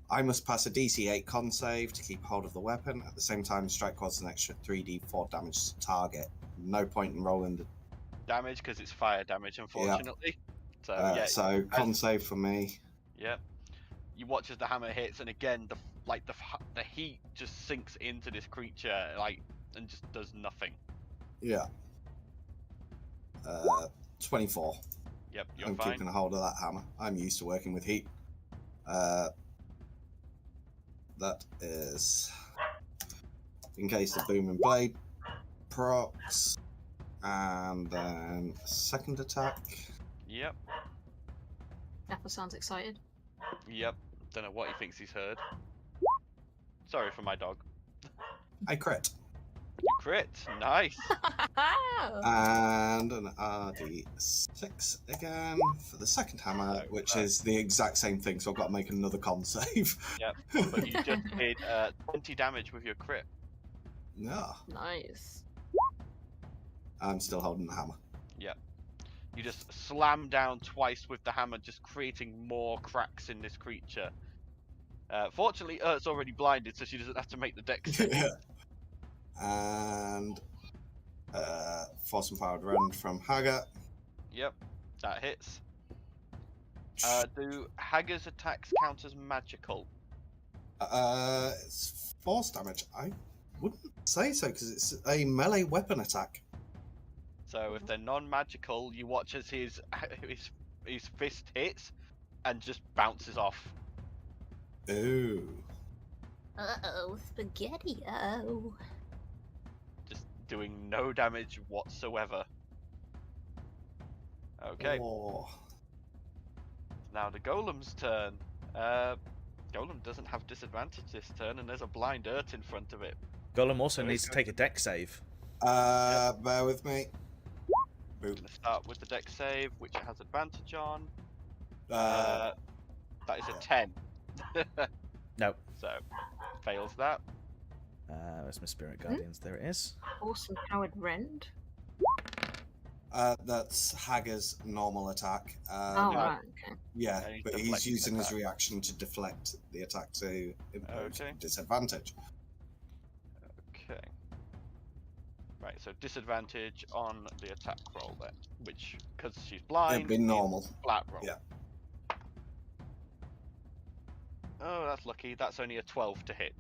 Speaker 5: I must pass a DC 8 con save to keep hold of the weapon. At the same time, the strike causes an extra 3d4 damage to target. No point in rolling the
Speaker 1: damage because it's fire damage, unfortunately.
Speaker 5: So con save for me.
Speaker 1: Yep. You watch as the hammer hits, and again, the heat just sinks into this creature, and just does nothing.
Speaker 5: Yeah. 24.
Speaker 1: Yep, you're
Speaker 5: I'm
Speaker 1: fine.
Speaker 5: keeping a hold of that hammer. I'm used to working with heat. That is in case the booming blade procs, and then second attack.
Speaker 1: Yep.
Speaker 3: Apple sounds excited.
Speaker 1: Yep. Don't know what he thinks he's heard. Sorry for my dog.
Speaker 5: I crit.
Speaker 1: Crit. Nice.
Speaker 5: And an RD6 again for the second hammer, which is the exact same thing, so I've got to make another con save.
Speaker 1: Yep. But you just did 20 damage with your crit.
Speaker 5: Yeah.
Speaker 3: Nice.
Speaker 5: I'm still holding the hammer.
Speaker 1: Yep. You just slam down twice with the hammer, just creating more cracks in this creature. Fortunately, Urt's already blinded, so she doesn't have to make the dex save.
Speaker 5: Yeah. And force and powered rend from Haggard.
Speaker 1: Yep, that hits. Do Haggard's attacks count as magical?
Speaker 5: It's force damage. I wouldn't say so because it's a melee weapon attack.
Speaker 1: So if they're non-magical, you watch as his fist hits and just bounces off.
Speaker 5: Ooh.
Speaker 3: Uh-oh, spaghetti-o.
Speaker 1: Just doing no damage whatsoever. Okay.
Speaker 5: Oh.
Speaker 1: Now the golem's turn. Golem doesn't have disadvantage this turn, and there's a blind Urt in front of it.
Speaker 2: Golem also needs to take a dex save.
Speaker 5: Bear with me.
Speaker 1: I'm gonna start with the dex save, which it has advantage on.
Speaker 5: Uh,
Speaker 1: That is a 10.
Speaker 2: No.
Speaker 1: So, fails that.
Speaker 2: Where's my Spirit Guardians? There it is.
Speaker 3: Awesome powered rend.
Speaker 5: That's Haggard's normal attack.
Speaker 3: Right, okay.
Speaker 5: Yeah,
Speaker 1: And he's
Speaker 5: but he's
Speaker 1: deflecting
Speaker 5: using his
Speaker 1: attack.
Speaker 5: reaction to deflect the attack to impose
Speaker 1: Okay.
Speaker 5: disadvantage.
Speaker 1: Okay. Right, so disadvantage on the attack roll then, which, because she's blind,
Speaker 5: It'd be normal.
Speaker 1: is flat roll.
Speaker 5: Yeah.
Speaker 1: Oh, that's lucky. That's only a 12 to hit.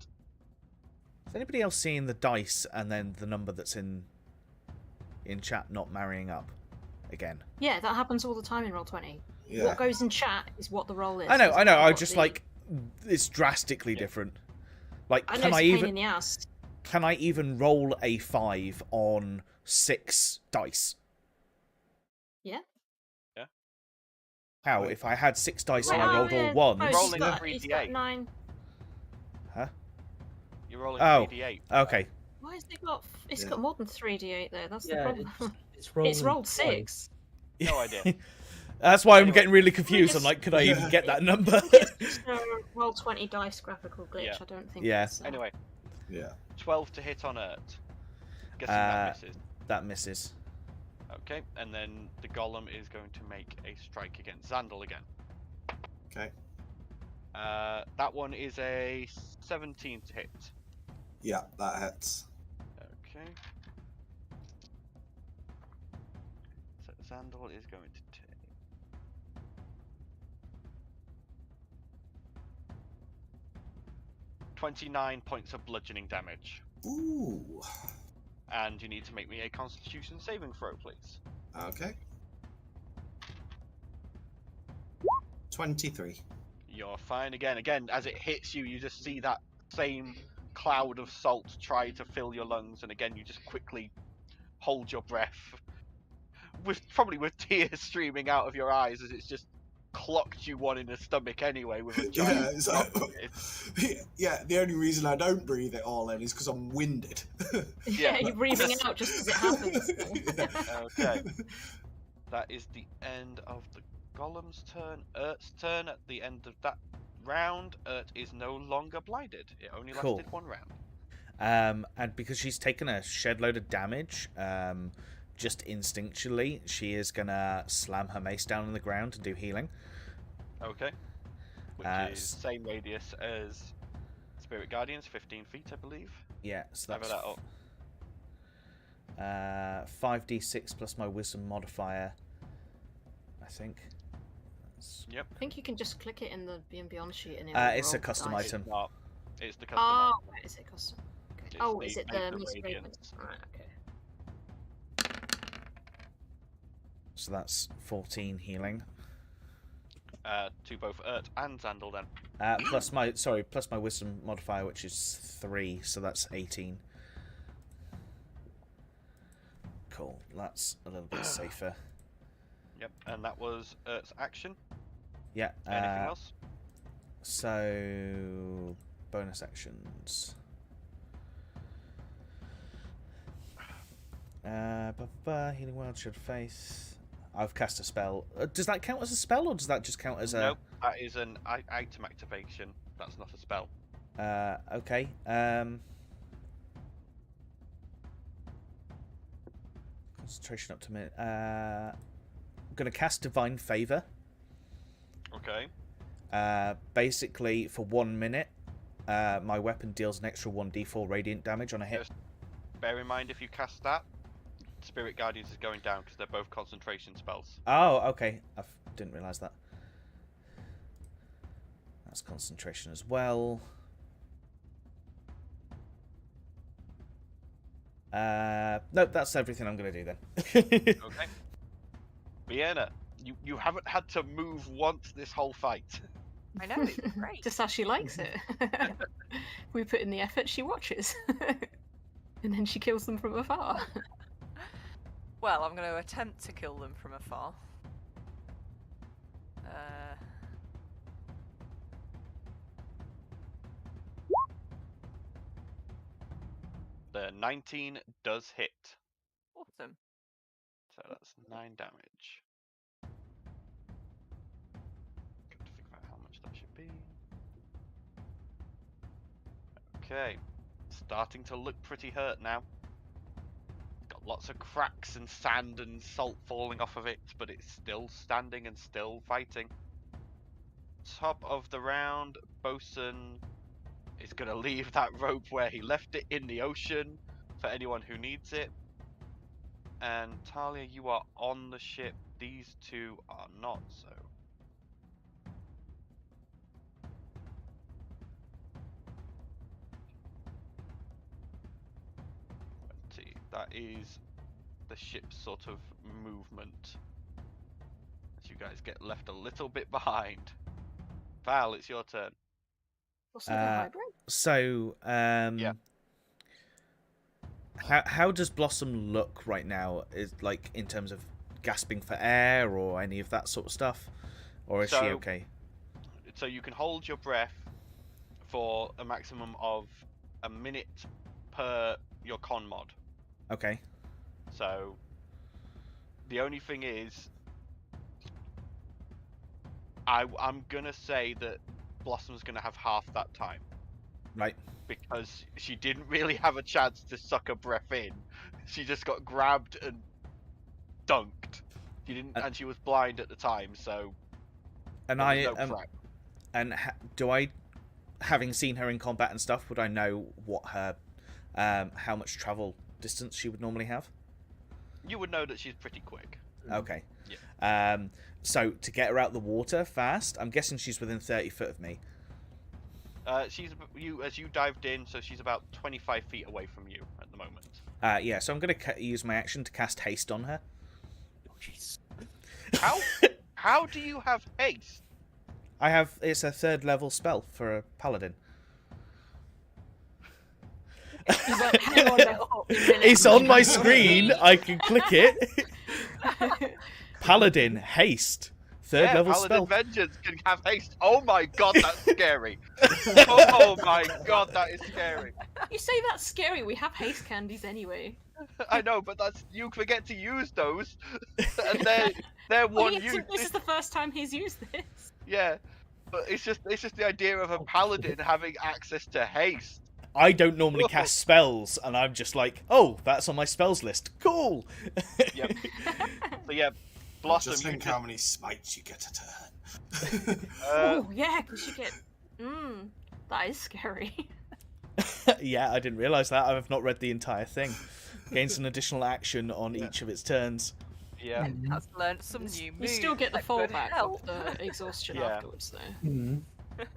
Speaker 2: Is anybody else seeing the dice and then the number that's in chat not marrying up again?
Speaker 3: Yeah, that happens all the time in Roll20.
Speaker 5: Yeah.
Speaker 3: What goes in chat is what the roll is.
Speaker 2: I know.
Speaker 3: It's
Speaker 2: I
Speaker 3: not
Speaker 2: just
Speaker 3: the-
Speaker 2: like it's drastically
Speaker 1: Yeah.
Speaker 2: different. Like,
Speaker 3: I know
Speaker 2: can
Speaker 3: it's
Speaker 2: I
Speaker 3: a pain
Speaker 2: even
Speaker 3: in the ass.
Speaker 2: can I even roll a 5 on 6 dice?
Speaker 3: Yeah.
Speaker 2: How? If I had 6 dice and
Speaker 3: Well,
Speaker 2: I rolled
Speaker 3: yeah,
Speaker 2: all ones?
Speaker 3: no,
Speaker 1: Rolling a
Speaker 3: he's
Speaker 1: 3d8.
Speaker 3: got 9.
Speaker 2: Huh?
Speaker 1: You're rolling
Speaker 2: Oh.
Speaker 1: 3d8.
Speaker 2: Okay.
Speaker 3: Why has it got? It's
Speaker 5: Yeah.
Speaker 3: got more than 3d8 there. That's the
Speaker 6: Yeah,
Speaker 3: problem.
Speaker 6: it's rolling
Speaker 3: It's rolled
Speaker 6: twice.
Speaker 3: 6.
Speaker 1: No idea.
Speaker 2: That's why I'm
Speaker 1: Anyway.
Speaker 2: getting really confused. I'm
Speaker 3: Just-
Speaker 2: like, could I even get that number?
Speaker 3: It's just a Roll20 dice graphical glitch.
Speaker 1: Yeah.
Speaker 3: I don't think.
Speaker 2: Yeah.
Speaker 3: It's,
Speaker 1: Anyway,
Speaker 5: Yeah.
Speaker 1: 12 to hit on Urt. Guessing that misses.
Speaker 2: That misses.
Speaker 1: Okay, and then the golem is going to make a strike against Xandal again.
Speaker 5: Okay.
Speaker 1: That one is a 17 to hit.
Speaker 5: Yeah, that hits.
Speaker 1: Okay. So Xandal is going to take 29 points of bludgeoning damage.
Speaker 5: Ooh.
Speaker 1: And you need to make me a Constitution saving throw, please.
Speaker 5: Okay. 23.
Speaker 1: You're fine again. Again, as it hits you, you just see that same cloud of salt try to fill your lungs, and again, you just quickly hold your breath, probably with tears streaming out of your eyes, as it's just clocked you one in the stomach anyway with a
Speaker 5: Yeah,
Speaker 1: giant.
Speaker 5: so, yeah, the only reason I don't breathe it all in is because I'm winded.
Speaker 3: yeah, you're breathing out just as it happens.
Speaker 1: Okay. That is the end of the golem's turn. Urt's turn at the end of that round. Urt is no longer blinded. It only lasted
Speaker 2: Cool.
Speaker 1: one round.
Speaker 2: And because she's taken a shed load of damage, just instinctually, she is gonna slam her mace down on the ground and do healing.
Speaker 1: Okay. Which is same radius as Spirit Guardians, 15 feet, I believe.
Speaker 2: Yeah, so
Speaker 1: Cover
Speaker 2: that's
Speaker 1: that up.
Speaker 2: 5d6 plus my wisdom modifier, I think.
Speaker 1: Yep.
Speaker 3: I think you can just click it in the Beyond sheet and
Speaker 2: it's a custom item.
Speaker 1: It's not. It's the custom
Speaker 3: Oh,
Speaker 1: item.
Speaker 3: right, is it custom? Okay.
Speaker 1: It's
Speaker 3: Oh,
Speaker 1: the
Speaker 3: is it
Speaker 1: Mace
Speaker 3: the
Speaker 1: of
Speaker 3: Miss
Speaker 1: Radiance.
Speaker 3: Radiance? Right, okay.
Speaker 2: So that's 14 healing.
Speaker 1: To both Urt and Zandal then.
Speaker 2: Plus my wisdom modifier, which is 3, so that's 18. Cool, that's a little bit safer.
Speaker 1: Yep, and that was Urt's action.
Speaker 2: Yeah.
Speaker 1: Anything else?
Speaker 2: So bonus actions. Healing World, Shed Faith. I've cast a spell. Does that count as a spell, or does that just count as a...
Speaker 1: Nope, that is an item activation. That's not a spell.
Speaker 2: Okay. Concentration up to a minute. I'm going to cast Divine Favor.
Speaker 1: Okay.
Speaker 2: Basically, for 1 minute, my weapon deals an extra 1d4 radiant damage on a hit.
Speaker 1: Just bear in mind, if you cast that, Spirit Guardians is going down because they're both concentration spells.
Speaker 2: Oh, okay. I didn't realise that. That's concentration as well. Nope, that's everything I'm going to do then.
Speaker 1: Okay. Vienna, you haven't had to move once this whole fight.
Speaker 4: I know, it's great.
Speaker 3: Just how she likes it. We put in the effort, she watches. And then she kills them from afar.
Speaker 4: Well, I'm going to attempt to kill them from afar.
Speaker 1: The 19 does hit.
Speaker 4: Awesome.
Speaker 1: So that's 9 damage. Got to figure out how much that should be. Okay. Starting to look pretty hurt now. Got lots of cracks and sand and salt falling off of it, but it's still standing and still fighting. Top of the round, Bosun is going to leave that rope where he left it in the ocean for anyone who needs it. And Talia, you are on the ship. These two are not, so. That is the ship's sort of movement. As you guys get left a little bit behind. Val, it's your turn.
Speaker 3: Also, the hybrid?
Speaker 2: So,
Speaker 1: Yeah.
Speaker 2: How does Blossom look right now? Is like in terms of gasping for air or any of that sort of stuff, or is she okay?
Speaker 1: So you can hold your breath for a maximum of a minute per your con mod.
Speaker 2: Okay.
Speaker 1: So the only thing is, I'm gonna say that Blossom's gonna have half that time.
Speaker 2: Right.
Speaker 1: Because she didn't really have a chance to suck her breath in. She just got grabbed and dunked. She didn't, and she was blind at the time, so.
Speaker 2: And do I, having seen her in combat and stuff, would I know what her, how much travel distance she would normally have?
Speaker 1: You would know that she's pretty quick.
Speaker 2: Okay.
Speaker 1: Yeah.
Speaker 2: So to get her out the water fast, I'm guessing she's within 30 foot of me.
Speaker 1: As you dived in, so she's about 25 feet away from you at the moment.
Speaker 2: Yeah, so I'm going to use my action to cast haste on her.
Speaker 6: Oh, jeez.
Speaker 1: How do you have haste?
Speaker 2: It's a 3rd level spell for a paladin. It's on my screen. I can click it. Paladin haste. 3rd level
Speaker 1: Paladin
Speaker 2: spell.
Speaker 1: Vengeance can have haste. Oh my god, that's scary. Oh my god, that is scary.
Speaker 3: You say that's scary. We have haste candies anyway.
Speaker 1: I know, but you forget to use those, and they're one use.
Speaker 3: This is the first time he's used this.
Speaker 1: Yeah, but it's just the idea of a paladin having access to haste.
Speaker 2: I don't normally cast spells, and I'm just like, oh, that's on my spells list. Cool.
Speaker 1: Yep. So yeah, Blossom.
Speaker 5: Just think
Speaker 1: you
Speaker 5: how many smites you get a turn.
Speaker 3: Oh, yeah, because you get... that is scary.
Speaker 2: Yeah, I didn't realise that. I've not read the entire thing. Gains an additional action on each of its turns.
Speaker 1: Yeah.
Speaker 4: Has learned some new moves.
Speaker 3: You still get the
Speaker 4: that could
Speaker 3: fallback
Speaker 4: help.
Speaker 3: of the exhaustion
Speaker 1: Yeah.
Speaker 3: afterwards, though.
Speaker 6: Hmm.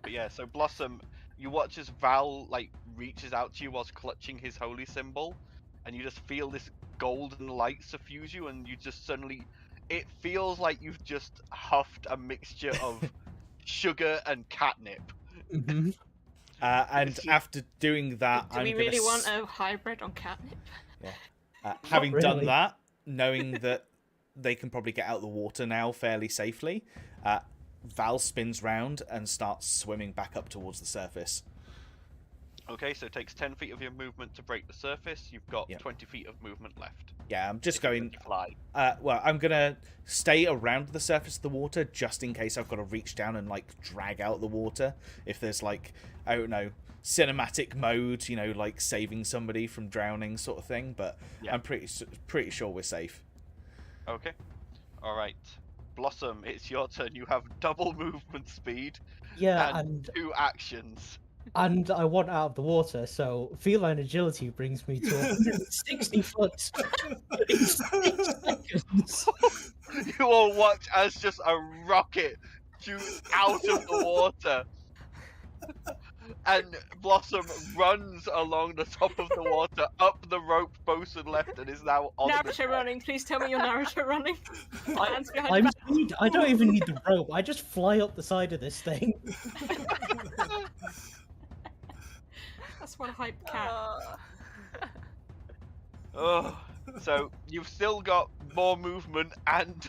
Speaker 1: But yeah, so Blossom, you watch as Val like reaches out to you whilst clutching his holy symbol, and you just feel this golden light suffuse you, and you just suddenly, it feels like you've just huffed a mixture of sugar and catnip.
Speaker 6: Hmm.
Speaker 2: And after doing that,
Speaker 3: Do
Speaker 2: I'm
Speaker 3: we
Speaker 2: gonna
Speaker 3: really want a hybrid on catnip?
Speaker 2: having done
Speaker 6: really.
Speaker 2: that, knowing that they can probably get out of the water now fairly safely, Val spins round and starts swimming back up towards the surface.
Speaker 1: Okay, so it takes 10 feet of your movement to break the surface. You've got
Speaker 2: Yep.
Speaker 1: 20 feet of movement left.
Speaker 2: Yeah, I'm just
Speaker 1: If you're
Speaker 2: going.
Speaker 1: going to fly.
Speaker 2: Well, I'm gonna stay around the surface of the water just in case I've got to reach down and like drag out the water. If there's like, I don't know, cinematic mode, you know, like saving somebody from drowning sort of thing. But
Speaker 1: Yeah.
Speaker 2: I'm pretty sure we're safe.
Speaker 1: Okay. All right. Blossom, it's your turn. You have double movement speed
Speaker 6: Yeah,
Speaker 1: and 2 actions.
Speaker 6: and I want out of the water, so feline agility brings me to 160 foot in 6 seconds.
Speaker 1: You will watch as just a rocket shoots out of the water. And Blossom runs along the top of the water, up the rope bosun left, and is now on the
Speaker 3: Naruto running. Please tell me you're Naruto running. My hands behind
Speaker 6: I'm
Speaker 3: your back.
Speaker 6: speed. I don't even need the rope. I just fly up the side of this thing.
Speaker 3: That's one hype cat.
Speaker 1: Oh, so you've still got more movement and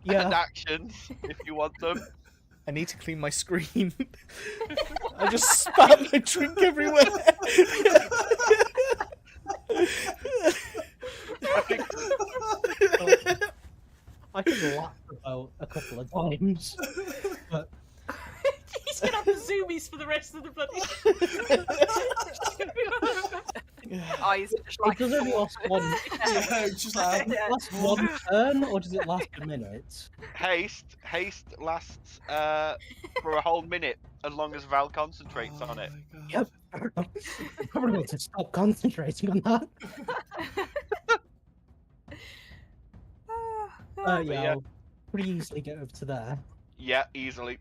Speaker 6: Yeah.
Speaker 1: actions if you want them.
Speaker 2: I need to clean my screen. I just spat my drink everywhere.
Speaker 6: I can laugh about a couple of times. But
Speaker 3: He's gonna have the zoomies for the rest of the bloody.
Speaker 4: Eyes are just
Speaker 6: it
Speaker 4: like
Speaker 6: does only last one.
Speaker 5: Yeah, it's just like,
Speaker 6: Does it last one turn, or does it last a minute?
Speaker 1: Haste lasts for a whole minute as long as Val concentrates on it.
Speaker 5: my God.
Speaker 6: Yep. I probably want to stop concentrating on that.
Speaker 1: yeah.
Speaker 6: Yeah, I'll pretty easily get over to there.
Speaker 1: Yeah, easily.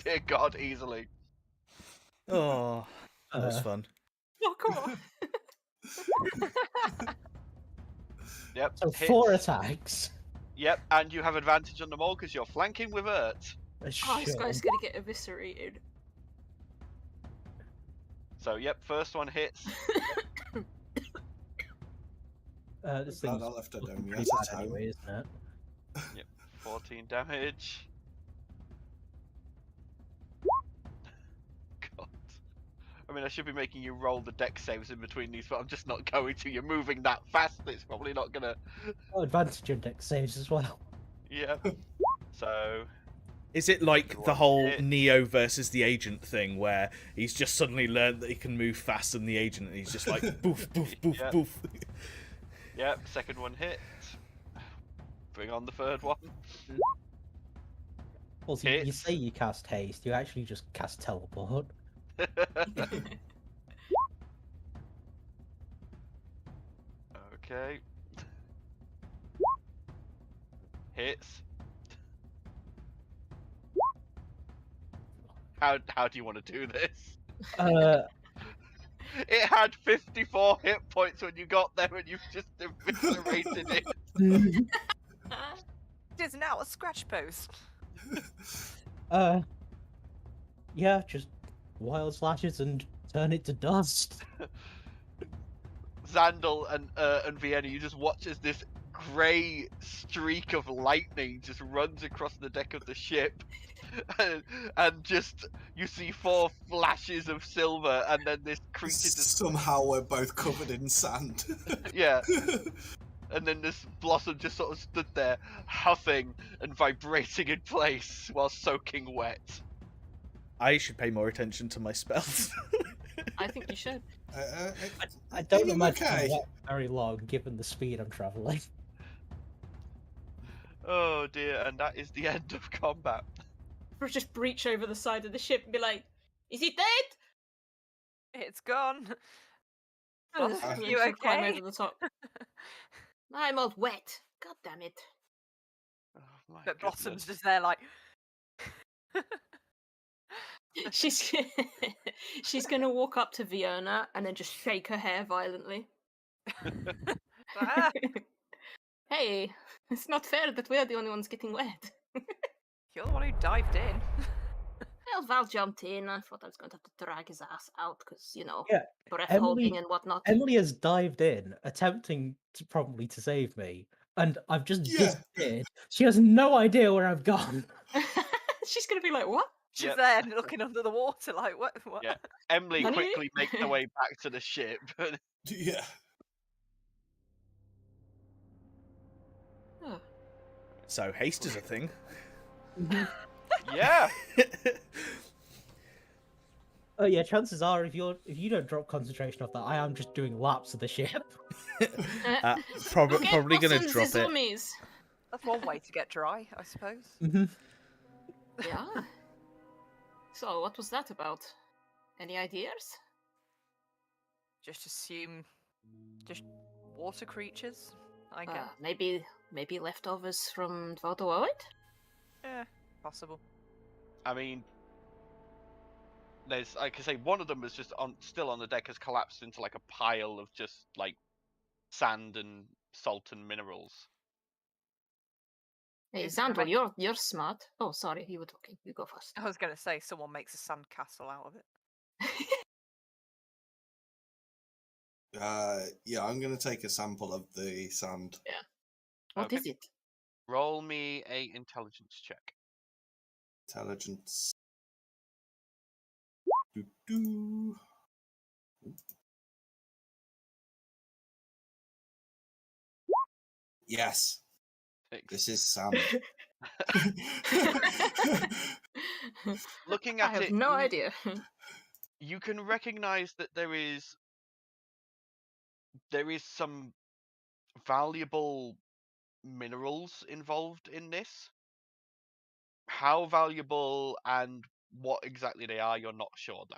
Speaker 1: Dear God, easily.
Speaker 2: Oh, that was fun.
Speaker 3: Oh, come on.
Speaker 1: Yep.
Speaker 6: So
Speaker 1: hits.
Speaker 6: 4 attacks.
Speaker 1: Yep, and you have advantage on them all because you're flanking with Urt.
Speaker 3: Oh, this
Speaker 6: Sure.
Speaker 3: guy's gonna get eviscerated.
Speaker 1: So, yep, first one hits.
Speaker 6: This
Speaker 5: Glad
Speaker 6: thing's
Speaker 5: I left her down
Speaker 6: pretty
Speaker 5: the
Speaker 6: bad
Speaker 5: time.
Speaker 6: anyway, isn't it?
Speaker 1: 14 damage. God. I mean, I should be making you roll the dex saves in between these, but I'm just not going to. You're moving that fast, it's probably not gonna.
Speaker 6: Oh, advantage index saves as well.
Speaker 1: Yeah. So,
Speaker 2: Is it like the
Speaker 1: One
Speaker 2: whole
Speaker 1: hit.
Speaker 2: Neo versus the agent thing where he's just suddenly learned that he can move faster than the agent and he's just like boof, boof, boof,
Speaker 1: Yeah.
Speaker 2: boof.
Speaker 1: yep, second one hit. Bring on the third one.
Speaker 6: Also, you
Speaker 1: Hits.
Speaker 6: say you cast haste, you actually just cast teleport.
Speaker 1: Okay. Hits. How do you want to do this? It had 54 hit points when you got there, and you've just eviscerated it.
Speaker 4: It is now a scratch post.
Speaker 6: Yeah, just wild slashes and turn it to dust.
Speaker 1: Xandal and Vienna, you just watch as this grey streak of lightning just runs across the deck of the ship, and just you see 4 flashes of silver, and then this creature just
Speaker 5: Somehow we're both covered in sand.
Speaker 1: yeah, and then this blossom just sort of stood there, huffing and vibrating in place while soaking wet.
Speaker 2: I should pay more attention to my spells.
Speaker 3: I think you should.
Speaker 6: I don't
Speaker 5: Feeling
Speaker 6: imagine
Speaker 5: okay.
Speaker 6: that very long, given the speed I'm traveling.
Speaker 1: Oh dear, and that is the end of combat.
Speaker 3: Or just breach over the side of the ship and be like, "Is he dead?"
Speaker 4: It's gone.
Speaker 3: Oh,
Speaker 4: Blossom,
Speaker 3: and then
Speaker 4: you
Speaker 3: she'll climb
Speaker 4: okay?
Speaker 3: over the top. I'm all wet. God damn it.
Speaker 1: Oh my
Speaker 4: But Blossom's
Speaker 1: goodness.
Speaker 4: just there like.
Speaker 3: She's she's gonna walk up to Fiona and then just shake her hair violently.
Speaker 4: Ah,
Speaker 3: Hey, it's not fair that we're the only ones getting wet.
Speaker 4: you're the one who dived in.
Speaker 3: Well, Val jumped in. I thought I was going to have to drag his ass out because, you know,
Speaker 6: Yeah,
Speaker 3: breath
Speaker 6: Emily-
Speaker 3: holding and whatnot.
Speaker 6: Emily has dived in, attempting to probably to save me, and I've just
Speaker 5: Yeah.
Speaker 6: disappeared. She has no idea where I've gone.
Speaker 3: She's gonna be like, "What?"
Speaker 4: She's
Speaker 1: Yep.
Speaker 4: there looking under the water like, what?
Speaker 1: Yeah. Emily
Speaker 3: Honey?
Speaker 1: quickly makes her way back to the ship.
Speaker 5: Yeah.
Speaker 3: Oh.
Speaker 2: So haste is a thing.
Speaker 1: Yeah.
Speaker 6: Oh yeah, chances are if you don't drop concentration off that, I am just doing laps of the ship.
Speaker 2: Probably
Speaker 3: Look at
Speaker 2: probably gonna
Speaker 3: Watson's
Speaker 2: drop it.
Speaker 3: zoomies.
Speaker 4: That's one way to get dry, I suppose.
Speaker 3: Yeah. So, what was that about? Any ideas?
Speaker 4: Just assume, just water creatures, I guess.
Speaker 3: Maybe leftovers from Dvoto Oid?
Speaker 4: Yeah, possible.
Speaker 1: I mean, there's, like I say, one of them is just still on the deck, has collapsed into like a pile of just like sand and salt and minerals.
Speaker 3: Hey,
Speaker 4: Is
Speaker 3: Zandal,
Speaker 4: Rebecca-
Speaker 3: you're smart. Oh, sorry, you were talking. You go first.
Speaker 4: I was going to say someone makes a sand castle out of it.
Speaker 5: Yeah, I'm gonna take a sample of the sand.
Speaker 3: What
Speaker 1: Okay.
Speaker 3: is it?
Speaker 1: Roll me a intelligence check.
Speaker 5: Intelligence. Doo-doo. Yes, this is sand.
Speaker 1: Looking
Speaker 3: I
Speaker 1: at
Speaker 3: have
Speaker 1: it,
Speaker 3: no idea.
Speaker 1: you can recognize that there is some valuable minerals involved in this. How valuable and what exactly they are, you're not sure though.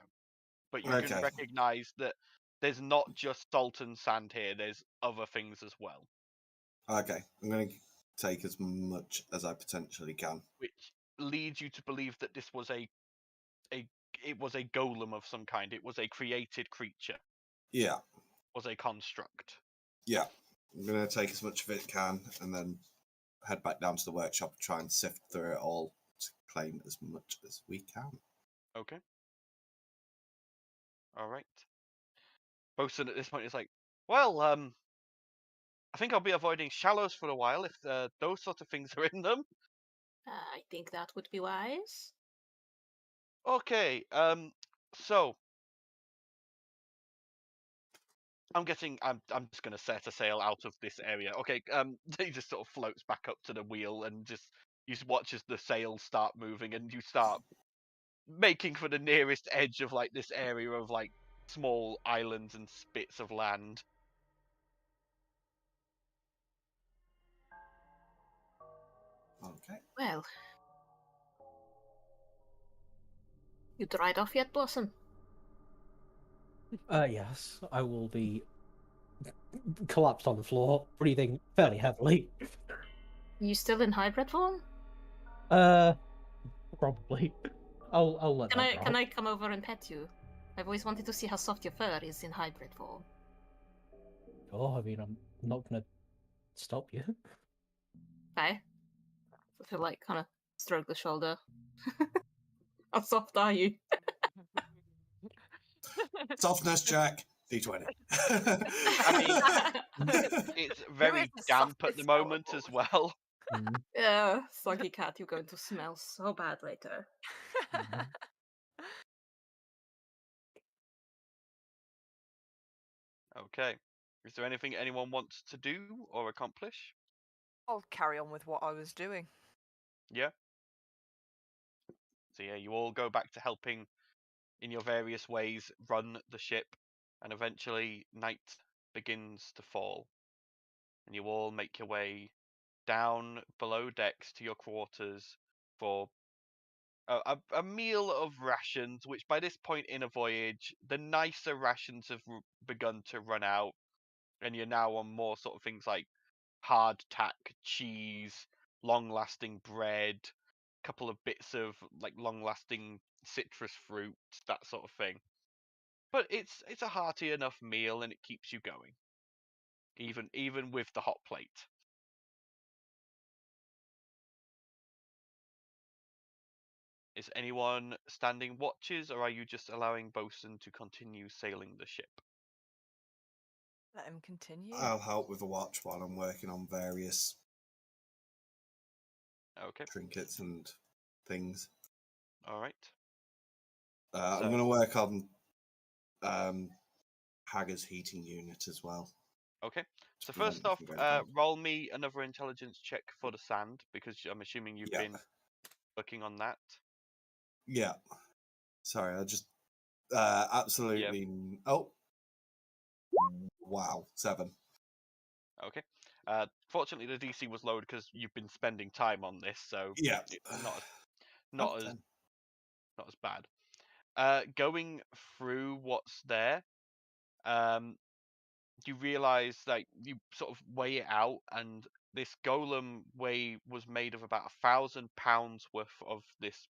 Speaker 1: But you can
Speaker 5: Okay.
Speaker 1: recognize that there's not just salt and sand here, there's other things as well.
Speaker 5: Okay, I'm going to take as much as I potentially can.
Speaker 1: Which leads you to believe that this was a golem of some kind. It was a created creature.
Speaker 5: Yeah,
Speaker 1: Was a construct.
Speaker 5: yeah. I'm going to take as much of it can and then head back down to the workshop and try and sift through it all to claim as much as we can.
Speaker 1: Okay. All right. Bosun at this point is like, well, I think I'll be avoiding shallows for a while if those sort of things are in them.
Speaker 3: I think that would be wise.
Speaker 1: Okay. So I'm just gonna set a sail out of this area. Okay. He just sort of floats back up to the wheel and you just watch as the sails start moving and you start making for the nearest edge of like this area of like small islands and spits of land.
Speaker 5: Okay.
Speaker 3: Well, you dried off yet, Blossom?
Speaker 6: Yes, I will be collapsed on the floor, breathing fairly heavily.
Speaker 3: You still in hybrid form?
Speaker 6: Probably. I'll let
Speaker 3: Can
Speaker 6: that
Speaker 3: I
Speaker 6: drop.
Speaker 3: can I come over and pet you? I've always wanted to see how soft your fur is in hybrid form.
Speaker 6: Oh, I mean, I'm not gonna stop you.
Speaker 3: Okay. I feel like kind of stroke the shoulder. How soft are you?
Speaker 5: Softness check, D20.
Speaker 1: It's very
Speaker 4: is the
Speaker 1: damp at
Speaker 4: softest
Speaker 1: the moment
Speaker 4: soul?
Speaker 1: as well.
Speaker 6: Mm,
Speaker 3: Yeah, soggy cat, you're going to smell so bad later.
Speaker 6: mhm.
Speaker 1: Okay. Is there anything anyone wants to do or accomplish?
Speaker 4: I'll carry on with what I was doing.
Speaker 1: Yeah. So yeah, you all go back to helping in your various ways, run the ship, and eventually night begins to fall, and you all make your way down below decks to your quarters for a meal of rations, which by this point in a voyage, the nicer rations have begun to run out, and you're now on more sort of things like hardtack cheese, long-lasting bread, a couple of bits of like long-lasting citrus fruit, that sort of thing. But it's a hearty enough meal, and it keeps you going, even with the hot plate. Is anyone standing watches, or are you just allowing Bosun to continue sailing the ship?
Speaker 4: Let him continue.
Speaker 5: I'll help with a watch while I'm working on various
Speaker 1: Okay,
Speaker 5: trinkets and things.
Speaker 1: all right.
Speaker 5: I'm
Speaker 1: So-
Speaker 5: going to work on Hager's heating unit as well.
Speaker 1: Okay.
Speaker 5: to
Speaker 1: So
Speaker 5: prevent
Speaker 1: first
Speaker 5: them
Speaker 1: off,
Speaker 5: from going bad.
Speaker 1: roll me another intelligence check for the sand, because I'm assuming you've
Speaker 5: Yeah.
Speaker 1: been working on that.
Speaker 5: Yeah. Sorry, I just absolutely. Oh, wow, 7.
Speaker 1: Okay. Fortunately, the DC was lowered because you've been spending time on this, so
Speaker 5: Yeah.
Speaker 1: it's not
Speaker 5: Oh,
Speaker 1: as
Speaker 5: 10.
Speaker 1: not as bad. Going through what's there, you realize like you sort of weigh it out, and this golem was made of about 1,000 pounds worth of this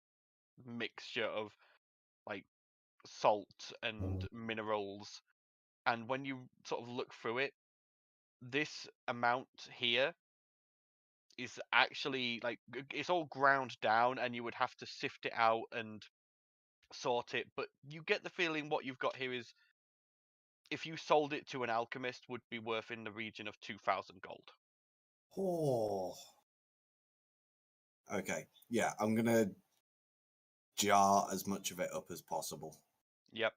Speaker 1: mixture of like salt and minerals. And when you sort of look through it, this amount here is actually like it's all ground down, and you would have to sift it out and sort it. But you get the feeling what you've got here is, if you sold it to an alchemist, would be worth in the region of 2,000 gold.
Speaker 5: Oh. Okay. Yeah, I'm gonna jar as much of it up as possible.
Speaker 1: Yep.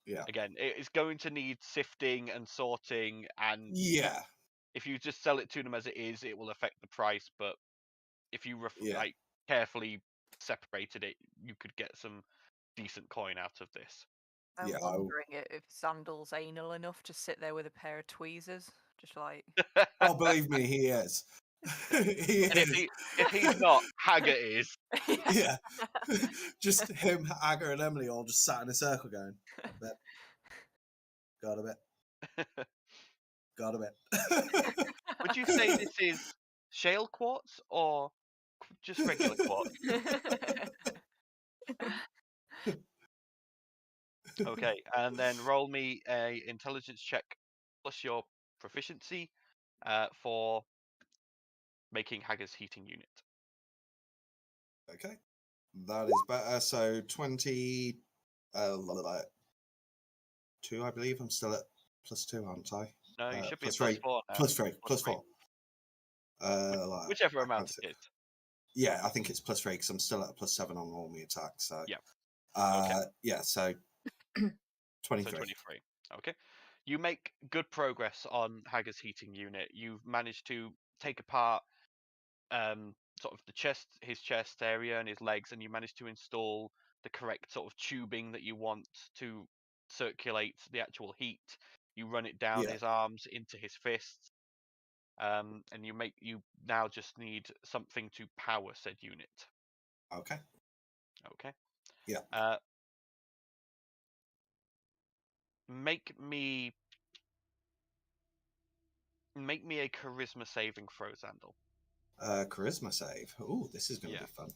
Speaker 5: Yeah.
Speaker 1: Again, it's going to need sifting and sorting, and
Speaker 5: Yeah.
Speaker 1: if you just sell it to them as it is, it will affect the price. But if you
Speaker 5: Yeah.
Speaker 1: like carefully separated it, you could get some decent coin out of this.
Speaker 4: I'm
Speaker 5: Yeah,
Speaker 4: wondering if Sandal's anal enough to sit there with a pair of tweezers, just like.
Speaker 5: Oh, believe me, he is. He
Speaker 1: And
Speaker 5: is.
Speaker 1: if he's not, Haggart is.
Speaker 5: Yeah. Just him, Agger, and Emily all just sat in a circle going, got a bit. Got a bit.
Speaker 1: Would you say this is shale quartz or just regular quartz? Okay, and then roll me a intelligence check plus your proficiency for making Haggar's heating unit.
Speaker 5: Okay. That is better. So 22, I believe. I'm still at +2, aren't I?
Speaker 1: No, you should be at
Speaker 5: +3.
Speaker 1: +4 now.
Speaker 5: +3.
Speaker 1: Plus
Speaker 5: +4.
Speaker 1: Whichever
Speaker 5: I
Speaker 1: amount
Speaker 5: can't
Speaker 1: it
Speaker 5: see.
Speaker 1: is.
Speaker 5: Yeah, I think it's +3 because I'm still at a +7 on all my attacks. So
Speaker 1: Yeah.
Speaker 5: Yeah, so 23.
Speaker 1: So 23. Okay. You make good progress on Haggar's heating unit. You've managed to take apart sort of his chest area and his legs, and you managed to install the correct sort of tubing that you want to circulate the actual heat. You run it down
Speaker 5: Yeah.
Speaker 1: his arms into his fists, and you now just need something to power said unit.
Speaker 5: Okay.
Speaker 1: Okay.
Speaker 5: Yeah.
Speaker 1: Make me a charisma saving throw, Xandal.
Speaker 5: Charisma save. Oh, this is going to be fun.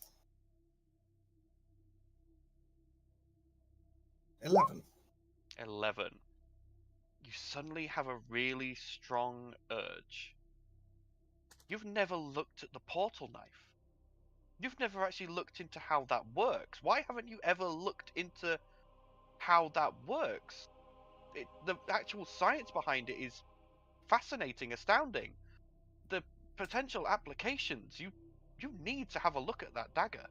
Speaker 5: 11.
Speaker 1: 11. You suddenly have a really strong urge. You've never looked at the portal knife. You've never actually looked into how that works. Why haven't you ever looked into how that works? The actual science behind it is fascinating, astounding. The potential applications, you need to have a look at that dagger.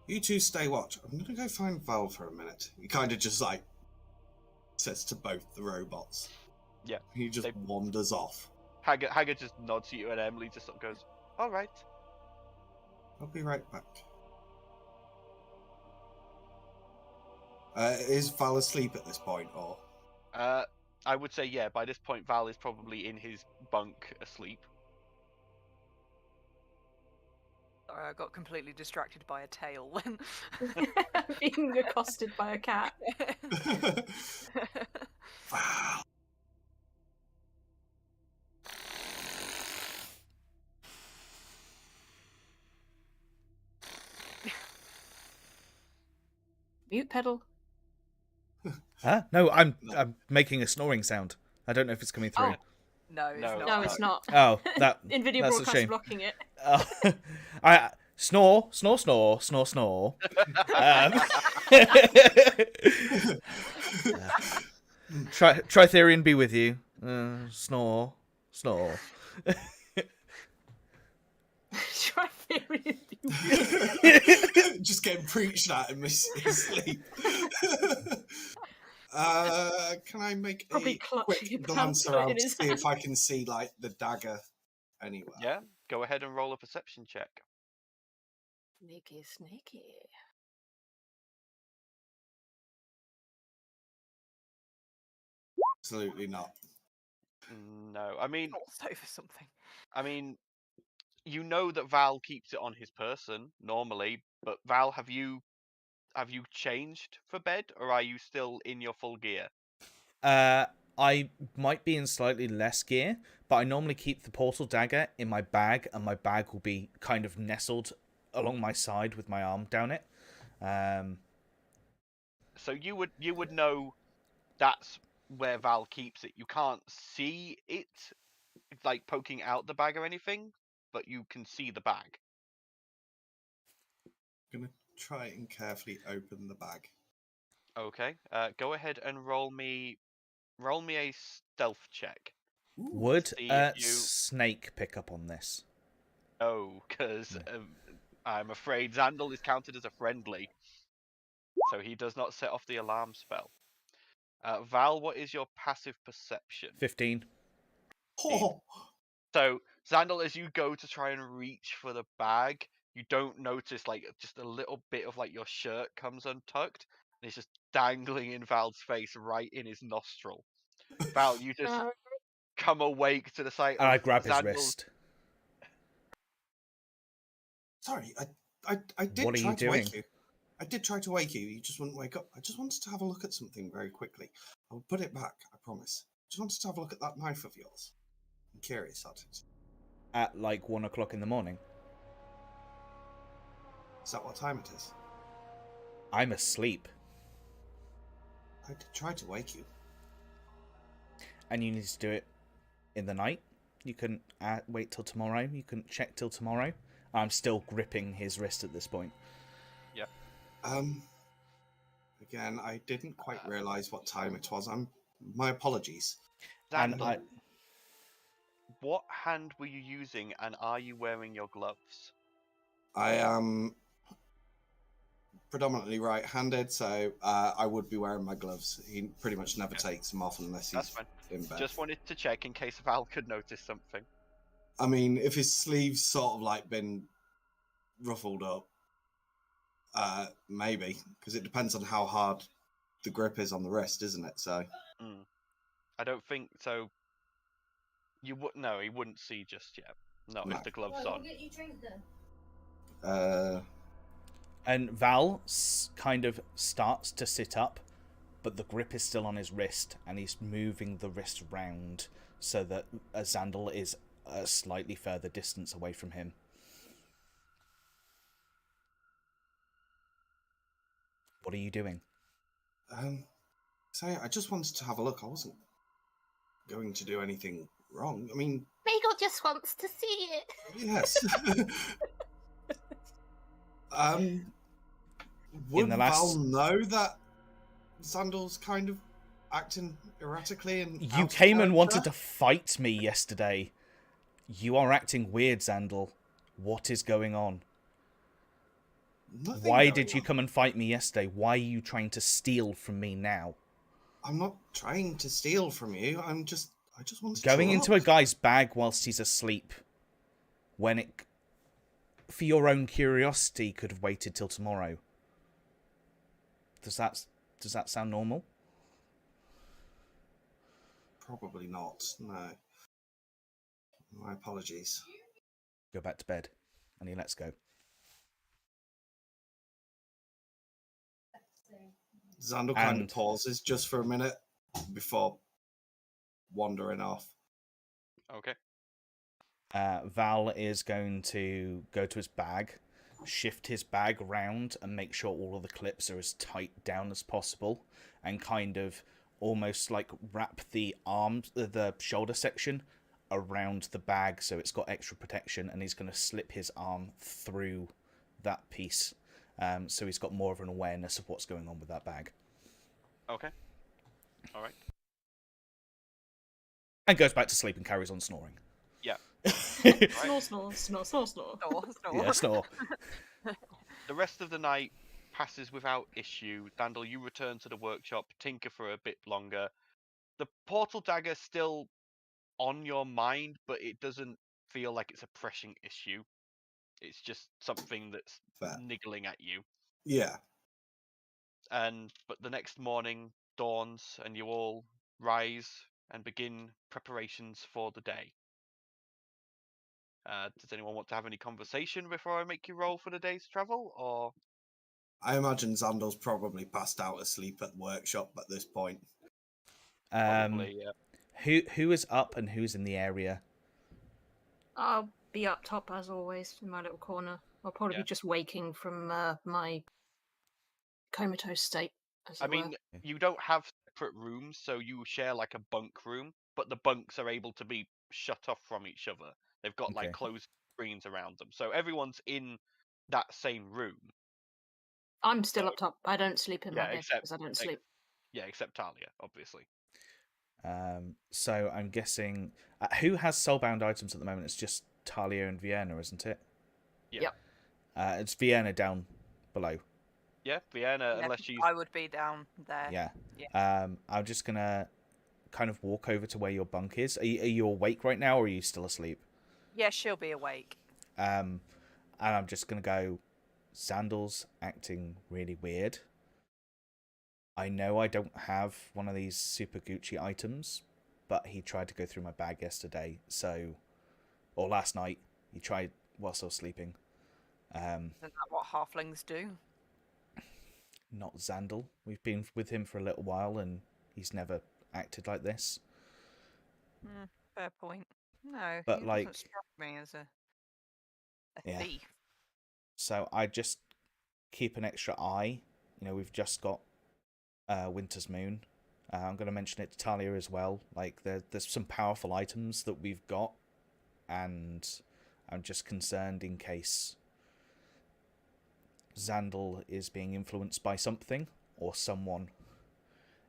Speaker 5: You two stay watch. I'm going to go find Val for a minute. He kind of just says to both the robots.
Speaker 1: Yeah.
Speaker 5: He just wanders off.
Speaker 1: Haggard just nods to you, and Emily just sort of goes, "All right."
Speaker 5: I'll be right back. Is Val asleep at this point, or?
Speaker 1: I would say yeah. By this point, Val is probably in his bunk asleep.
Speaker 4: Sorry, I got completely distracted by a tail then.
Speaker 3: Being accosted by a cat.
Speaker 5: Val.
Speaker 3: Mute pedal.
Speaker 2: Huh? No, I'm making a snoring sound. I don't know if it's coming through.
Speaker 4: No, it's
Speaker 1: No.
Speaker 4: not.
Speaker 3: No, it's not.
Speaker 2: Oh, that
Speaker 3: NVIDIA
Speaker 2: that's a
Speaker 3: broadcast
Speaker 2: shame.
Speaker 3: blocking it.
Speaker 2: I snore. Tritherian be with you. Snore.
Speaker 3: Tritherian.
Speaker 5: Just getting preached at in his sleep. Can I make
Speaker 3: Probably
Speaker 5: a
Speaker 3: clutching a
Speaker 5: quick glance
Speaker 3: pamphlet in
Speaker 5: around to
Speaker 3: his
Speaker 5: see if
Speaker 3: hand.
Speaker 5: I can see like the dagger anywhere?
Speaker 1: Yeah. Go ahead and roll a perception check.
Speaker 3: Sneaky, sneaky.
Speaker 5: Absolutely not.
Speaker 1: No, I mean,
Speaker 4: Also for something.
Speaker 1: you know that Val keeps it on his person normally, but Val, have you changed for bed, or are you still in your full gear?
Speaker 2: I might be in slightly less gear, but I normally keep the portal dagger in my bag, and my bag will be kind of nestled along my side with my arm down it.
Speaker 1: So you would know that's where Val keeps it. You can't see it like poking out the bag or anything, but you can see the bag.
Speaker 5: I'm gonna try and carefully open the bag.
Speaker 1: Okay. Go ahead and roll me a stealth check.
Speaker 2: Would
Speaker 1: See if you-
Speaker 2: Snake pick up on this?
Speaker 1: No, because I'm afraid Xandal is counted as a friendly, so he does not set off the alarm spell. Val, what is your passive perception?
Speaker 2: 15.
Speaker 5: Oh,
Speaker 1: So, Xandal, as you go to try and reach for the bag, you don't notice like just a little bit of like your shirt comes untucked, and it's just dangling in Val's face, right in his nostril. Val, you just come awake to the sight
Speaker 2: And I
Speaker 1: of
Speaker 2: grab his
Speaker 1: Xandal's-
Speaker 2: wrist.
Speaker 5: sorry. I did
Speaker 2: What are
Speaker 5: try
Speaker 2: you
Speaker 5: to
Speaker 2: doing?
Speaker 5: wake you. I did try to wake you. You just wouldn't wake up. I just wanted to have a look at something very quickly. I'll put it back. I promise. Just wanted to have a look at that knife of yours. I'm curious at it.
Speaker 2: At like 1 o'clock in the morning.
Speaker 5: Is that what time it is?
Speaker 2: I'm asleep.
Speaker 5: I did try to wake you.
Speaker 2: And you need to do it in the night. You can wait till tomorrow. You can check till tomorrow. I'm still gripping his wrist at this point.
Speaker 1: Yeah.
Speaker 5: Again, I didn't quite realise what time it was. My apologies.
Speaker 2: And
Speaker 1: Xandal, what hand were you using, and are you wearing your gloves?
Speaker 5: I am predominantly right-handed, so I would be wearing my gloves. He pretty much never takes them off unless
Speaker 1: That's
Speaker 5: he's
Speaker 1: fine.
Speaker 5: in bed.
Speaker 1: Just wanted to check in case Val could notice something.
Speaker 5: I mean, if his sleeves sort of like been ruffled up, maybe, because it depends on how hard the grip is on the wrist, isn't it? So
Speaker 1: I don't think so. You would no, he wouldn't see just yet. No,
Speaker 5: No.
Speaker 1: if the gloves
Speaker 7: Well,
Speaker 1: on.
Speaker 7: we'll get you drink then.
Speaker 2: And Val kind of starts to sit up, but the grip is still on his wrist, and he's moving the wrist round so that Xandal is a slightly further distance away from him. What are you doing?
Speaker 5: So I just wanted to have a look. I wasn't going to do anything wrong. I mean,
Speaker 3: Meagle just wants to see it.
Speaker 5: yes. Would
Speaker 2: the last-
Speaker 5: Val know that Xandal's kind of acting erratically and
Speaker 2: You came and wanted to fight me yesterday. You are acting weird, Xandal. What is going on? Why did you come and fight me yesterday? Why are you trying to steal from me now?
Speaker 5: I'm not trying to steal from you. I I just wanted
Speaker 2: Going
Speaker 5: to
Speaker 2: into a
Speaker 5: look.
Speaker 2: guy's bag whilst he's asleep, when it, for your own curiosity, could have waited till tomorrow. Does that sound normal?
Speaker 5: Probably not. No. My apologies.
Speaker 2: Go back to bed, and he lets go.
Speaker 5: Xandal kind
Speaker 2: And-
Speaker 5: of pauses just for a minute before wandering off.
Speaker 1: Okay.
Speaker 2: Val is going to go to his bag, shift his bag round, and make sure all of the clips are as tight down as possible, and kind of almost like wrap the arms, the shoulder section around the bag so it's got extra protection, and he's going to slip his arm through that piece, so he's got more of an awareness of what's going on with that bag.
Speaker 1: Okay. All right.
Speaker 2: And goes back to sleep and carries on snoring.
Speaker 1: Yeah.
Speaker 3: Snore, snore, snore, snore, snore.
Speaker 2: Yeah, snore.
Speaker 1: The rest of the night passes without issue. Dandel, you return to the workshop, tinker for a bit longer. The portal dagger still on your mind, but it doesn't feel like it's a pressing issue. It's just something that's
Speaker 5: Fair.
Speaker 1: niggling at you.
Speaker 5: Yeah.
Speaker 1: But the next morning dawns, and you all rise and begin preparations for the day. Does anyone want to have any conversation before I make you roll for the day's travel, or?
Speaker 5: I imagine Xandal's probably passed out asleep at the workshop at this point.
Speaker 1: Probably, yeah.
Speaker 2: Who is up and who's in the area?
Speaker 3: I'll be up top as always in my little corner. I'll probably
Speaker 1: Yeah.
Speaker 3: be just waking from my comatose state. As
Speaker 1: I
Speaker 3: it were.
Speaker 1: mean, you don't have separate rooms, so you share like a bunk room, but the bunks are able to be shut off from each other. They've got like
Speaker 2: Okay.
Speaker 1: closed screens around them, so everyone's in that same room.
Speaker 3: I'm still up top. I don't sleep in my
Speaker 1: Yeah,
Speaker 3: bed
Speaker 1: except-
Speaker 3: because I don't
Speaker 1: ex-
Speaker 3: sleep.
Speaker 1: Yeah, except Talia, obviously.
Speaker 2: So I'm guessing who has soulbound items at the moment? It's just Talia and Vienna, isn't it?
Speaker 1: Yeah.
Speaker 3: Yep.
Speaker 2: It's Vienna down below.
Speaker 1: Yeah, Vienna,
Speaker 4: Yeah,
Speaker 1: unless she's
Speaker 4: I would be down there.
Speaker 2: Yeah. I'm just gonna kind of walk over to where your bunk is. Are you awake right now, or are you still asleep?
Speaker 4: Yeah, she'll be awake.
Speaker 2: And I'm just gonna go. Xandal's acting really weird. I know I don't have one of these super Gucci items, but he tried to go through my bag yesterday, or last night. He tried whilst I was sleeping.
Speaker 4: Isn't that what halflings do?
Speaker 2: Not Xandal. We've been with him for a little while, and he's never acted like this.
Speaker 4: Fair point. No,
Speaker 2: But,
Speaker 4: he
Speaker 2: like-
Speaker 4: doesn't strike me as a
Speaker 2: Yeah.
Speaker 4: thief.
Speaker 2: So I just keep an extra eye. You know, we've just got Winter's Moon. I'm going to mention it to Talia as well. Like, there's some powerful items that we've got, and I'm just concerned in case Xandal is being influenced by something or someone,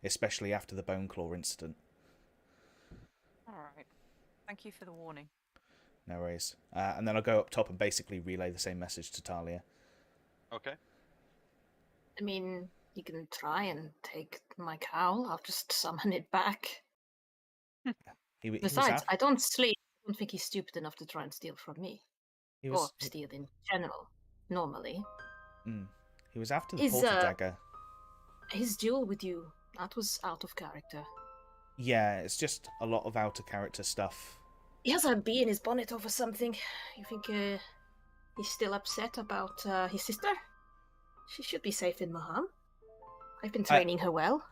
Speaker 2: especially after the Boneclaw incident.
Speaker 4: Alright. Thank you for the warning.
Speaker 2: No worries. And then I'll go up top and basically relay the same message to Talia.
Speaker 1: okay.
Speaker 3: I mean, you can try and take my cowl. I'll just summon it back.
Speaker 2: He was
Speaker 3: Besides,
Speaker 2: af-
Speaker 3: I don't sleep. I don't think he's stupid enough to try and steal from me.
Speaker 2: he
Speaker 3: Or
Speaker 2: was
Speaker 3: steal in general, normally.
Speaker 2: he was after the
Speaker 3: Is,
Speaker 2: portal dagger.
Speaker 3: His duel with you, that was out of character.
Speaker 2: Yeah, it's just a lot of outer character stuff.
Speaker 3: He has a bee in his bonnet over something. You think he's still upset about his sister? She should be safe in Maham. I've been training her well.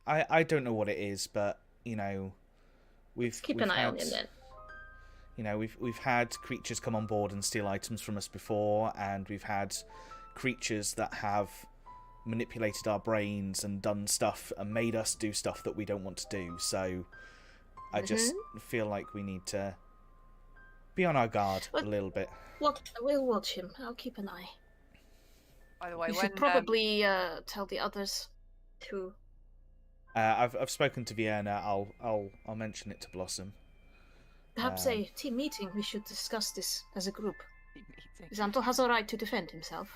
Speaker 2: I don't know what it is, but you know, we've
Speaker 3: Keep
Speaker 2: we've
Speaker 3: an eye on
Speaker 2: had-
Speaker 3: him then.
Speaker 2: You know, we've had creatures come on board and steal items from us before, and we've had creatures that have manipulated our brains and done stuff and made us do stuff that we don't want to do. So I just feel like we need to be on our guard a
Speaker 3: Well-
Speaker 2: little bit.
Speaker 3: We'll watch him. I'll keep an eye.
Speaker 4: By the way,
Speaker 3: You
Speaker 4: when
Speaker 3: should probably tell the others too.
Speaker 2: I've spoken to Vienna. I'll mention it to Blossom.
Speaker 3: Perhaps a team meeting. We should discuss this as a group.
Speaker 4: meeting.
Speaker 3: Xandal has a right to defend himself.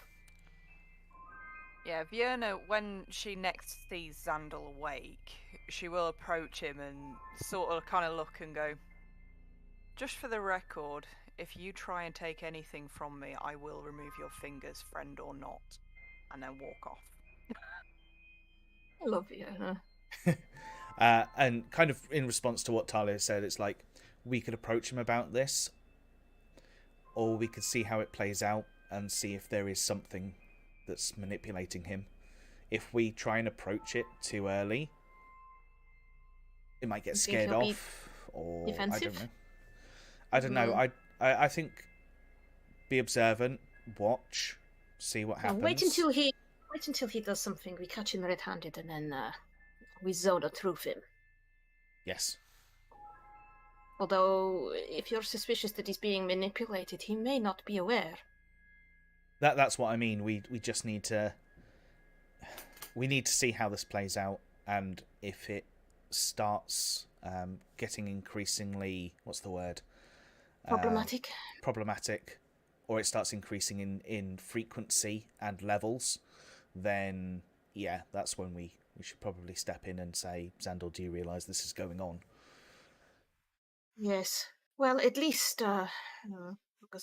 Speaker 4: Yeah, Vienna, when she next sees Xandal awake, she will approach him and sort of kind of look and go, "Just for the record, if you try and take anything from me, I will remove your fingers, friend or not," and then walk off.
Speaker 3: I love Vienna.
Speaker 2: And kind of in response to what Talia said, it's like we could approach him about this, or we could see how it plays out and see if there is something that's manipulating him. If we try and approach it too early, it might get
Speaker 3: You think
Speaker 2: scared
Speaker 3: he'll be
Speaker 2: off, or
Speaker 3: defensive?
Speaker 2: I don't know. I think be observant, watch, see what happens.
Speaker 3: Wait until he does something. We catch him red-handed, and then we Zoda through him.
Speaker 2: Yes.
Speaker 3: Although, if you're suspicious that he's being manipulated, he may not be aware.
Speaker 2: That's what I mean. We just need to. We need to see how this plays out, and if it starts getting increasingly, what's the word?
Speaker 3: Problematic.
Speaker 2: Problematic, or it starts increasing in frequency and levels, then yeah, that's when we should probably step in and say, Xandal, do you realise this is going on?
Speaker 3: Yes. Well, at least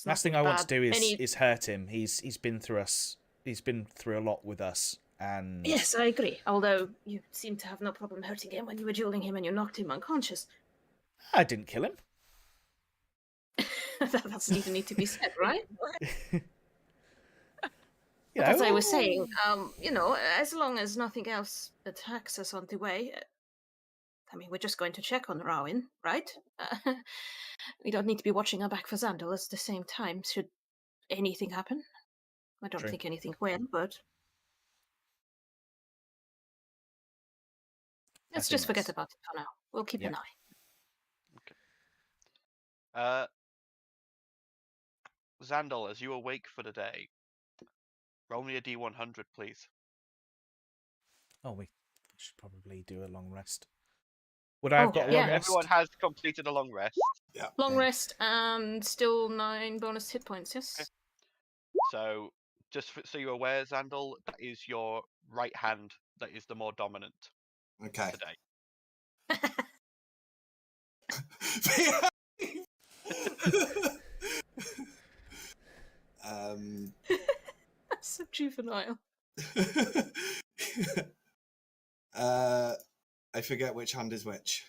Speaker 2: Last thing I want to do is hurt him. He's been through us. He's been through a lot with us, and
Speaker 3: yes, I agree. Although you seem to have no problem hurting him when you were dueling him and you knocked him unconscious.
Speaker 2: I didn't kill him.
Speaker 3: That doesn't even need to be said, right?
Speaker 2: You
Speaker 3: As
Speaker 2: know,
Speaker 3: I was saying, as long as nothing else attacks us on the way, I mean, we're just going to check on Rowan, right? We don't need to be watching our back for Xandal at the same time, should anything happen. I don't
Speaker 2: True.
Speaker 3: think anything will, but let's just forget about it for now. We'll keep an eye.
Speaker 1: Xandal, as you awake for the day, roll me a D100, please.
Speaker 2: Oh, we should probably do a long rest. Would I have got a long rest?
Speaker 1: Everyone has completed a long rest.
Speaker 5: Yeah.
Speaker 3: Long rest and still 9 bonus hit points, yes?
Speaker 1: Okay. So, just so you're aware, Xandal, that is your right hand that is the more dominant
Speaker 5: Okay.
Speaker 1: today.
Speaker 3: That's so juvenile.
Speaker 5: I forget which hand is which.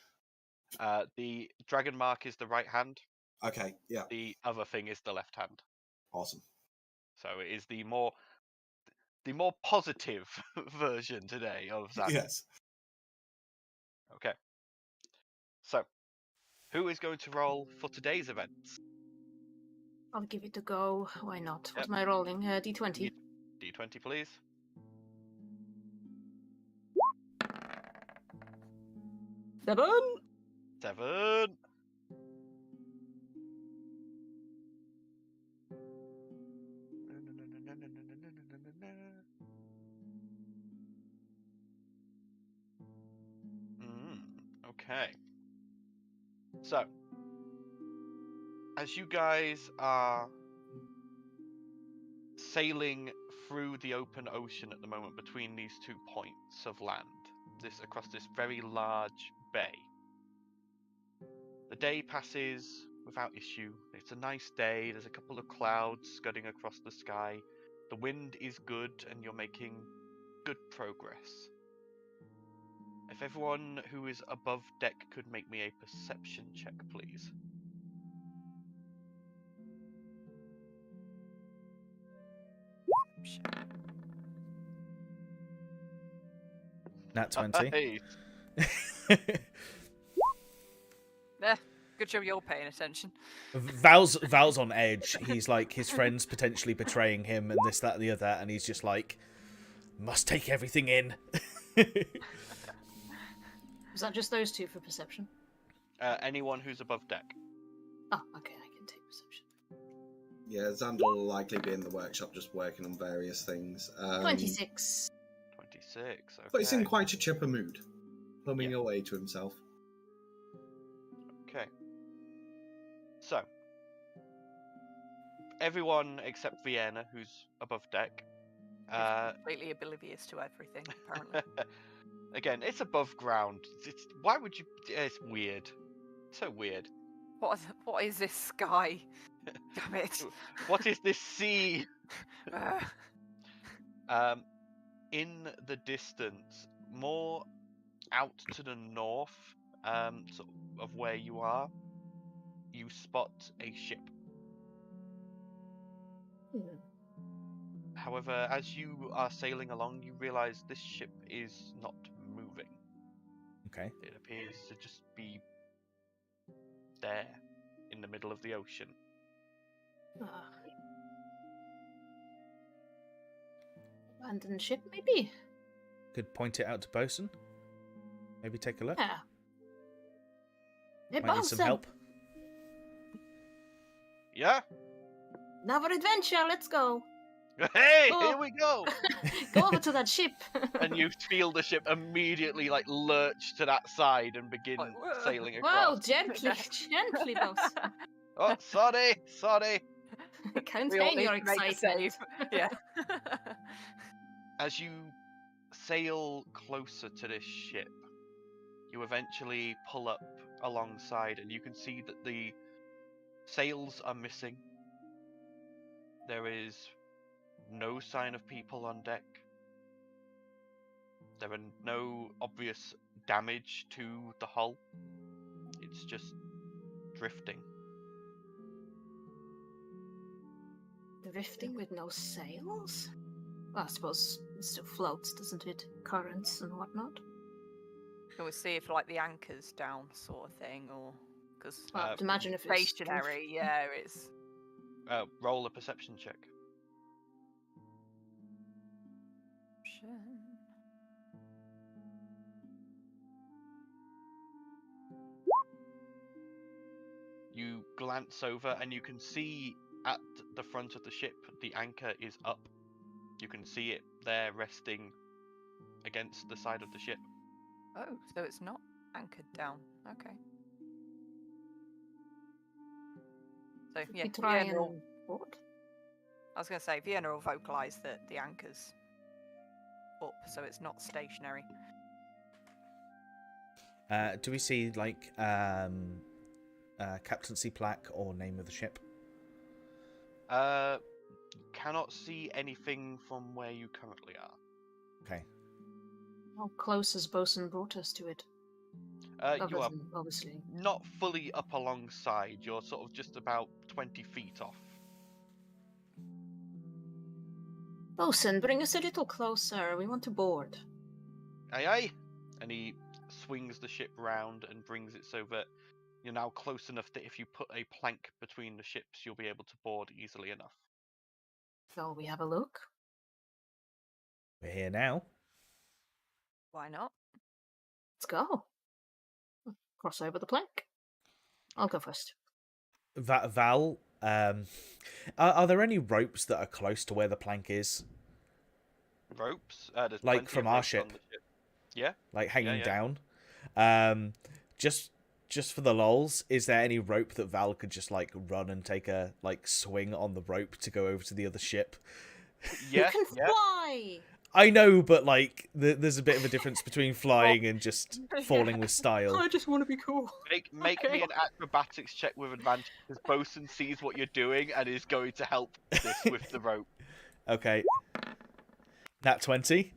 Speaker 1: The dragon mark is the right hand.
Speaker 5: Okay, yeah.
Speaker 1: The other thing is the left hand.
Speaker 5: Awesome.
Speaker 1: So it is the more positive version today of Xandal.
Speaker 5: Yes.
Speaker 1: Okay. So, who is going to roll for today's events?
Speaker 3: I'll give it a go. Why not? What am I rolling? D20.
Speaker 1: D20, please. Seven. Okay. So, as you guys are sailing through the open ocean at the moment between these 2 points of land, across this very large bay, the day passes without issue. It's a nice day. There's a couple of clouds scudding across the sky. The wind is good, and you're making good progress. If everyone who is above deck could make me a perception check, please.
Speaker 2: Nat 20.
Speaker 1: Hey.
Speaker 4: Good job you're paying attention.
Speaker 2: Val's on edge. He's like, his friend's potentially betraying him and this, that, and the other, and he's just like, must take everything in.
Speaker 3: Was that just those two for perception?
Speaker 1: Anyone who's above deck.
Speaker 3: Oh, okay, I can take perception.
Speaker 5: Yeah, Xandal will likely be in the workshop just working on various things.
Speaker 3: 26.
Speaker 1: 26, okay.
Speaker 5: But he's in quite a chipper mood, humming away to himself.
Speaker 1: Okay. So, everyone except Vienna, who's above deck,
Speaker 4: Completely oblivious to everything, apparently.
Speaker 1: Again, it's above ground. Why would you? It's weird. So weird.
Speaker 4: What is this sky? Damn it.
Speaker 1: What is this sea?
Speaker 4: Ugh.
Speaker 1: In the distance, more out to the north, sort of where you are, you spot a ship.
Speaker 3: Hmm.
Speaker 1: However, as you are sailing along, you realize this ship is not moving.
Speaker 2: Okay.
Speaker 1: It appears to just be there in the middle of the ocean.
Speaker 3: Ah. Abandoned ship, maybe?
Speaker 2: Could point it out to Bosun. Maybe take a look.
Speaker 3: Yeah. Hey,
Speaker 2: Might need some
Speaker 3: Bosun,
Speaker 2: help.
Speaker 1: Yeah?
Speaker 3: another adventure, let's go.
Speaker 1: Hey,
Speaker 3: Oh.
Speaker 1: here we go!
Speaker 3: Go over to that ship.
Speaker 1: And you feel the ship immediately like lurch to that side and begin
Speaker 4: Like, whoa.
Speaker 1: sailing
Speaker 3: Whoa,
Speaker 1: across.
Speaker 3: gently, gently, Bosun.
Speaker 1: Oh, sorry.
Speaker 4: We all
Speaker 3: Contain
Speaker 4: need
Speaker 3: your
Speaker 4: to make a
Speaker 3: excitement.
Speaker 4: save. Yeah.
Speaker 1: As you sail closer to this ship, you eventually pull up alongside and you can see that the sails are missing. There is no sign of people on deck. There are no obvious damage to the hull. It's just drifting.
Speaker 3: Drifting with no sails? Well, I suppose it still floats, doesn't it? Currents and whatnot.
Speaker 4: Can we see if like the anchor's down, sort of thing, or because
Speaker 3: Well, I have to imagine if it's
Speaker 4: stationary? Yeah, it's.
Speaker 1: Roll a perception check. You glance over and you can see at the front of the ship the anchor is up. You can see it there resting against the side of the ship.
Speaker 4: Oh, so it's not anchored down. Okay. So yeah,
Speaker 3: We try
Speaker 4: Vienna will,
Speaker 3: and what?
Speaker 4: I was going to say Vienna will vocalise that the anchor's up, so it's not stationary.
Speaker 2: Do we see like captaincy plaque or name of the ship?
Speaker 1: Cannot see anything from where you currently are.
Speaker 2: Okay.
Speaker 3: How close has Bosun brought us to it?
Speaker 1: You
Speaker 3: Other
Speaker 1: are
Speaker 3: than, obviously.
Speaker 1: not fully up alongside. You're sort of just about 20 feet off.
Speaker 3: Bosun, bring us a little closer. We want to board.
Speaker 1: Aye aye. And he swings the ship round and brings it so that you're now close enough that if you put a plank between the ships, you'll be able to board easily enough.
Speaker 3: Shall we have a look?
Speaker 2: We're here now.
Speaker 4: Why not?
Speaker 3: Let's go. Cross over the plank. I'll go first.
Speaker 2: Val, are there any ropes that are close to where the plank is?
Speaker 1: Ropes? There's
Speaker 2: Like
Speaker 1: plenty
Speaker 2: from
Speaker 1: of
Speaker 2: our
Speaker 1: ropes
Speaker 2: ship?
Speaker 1: on the ship. Yeah?
Speaker 2: Like hanging
Speaker 1: yeah.
Speaker 2: down? Just for the lols, is there any rope that Val could just like run and take a like swing on the rope to go over to the other ship?
Speaker 1: Yeah,
Speaker 3: You can fly!
Speaker 2: I know, but like there's a bit of a difference between flying and just falling with style.
Speaker 3: I just want to be cool.
Speaker 1: Make
Speaker 3: Okay.
Speaker 1: me an acrobatics check with advantage, because Bosun sees what you're doing and is going to help this with the rope.
Speaker 2: Okay. Nat 20.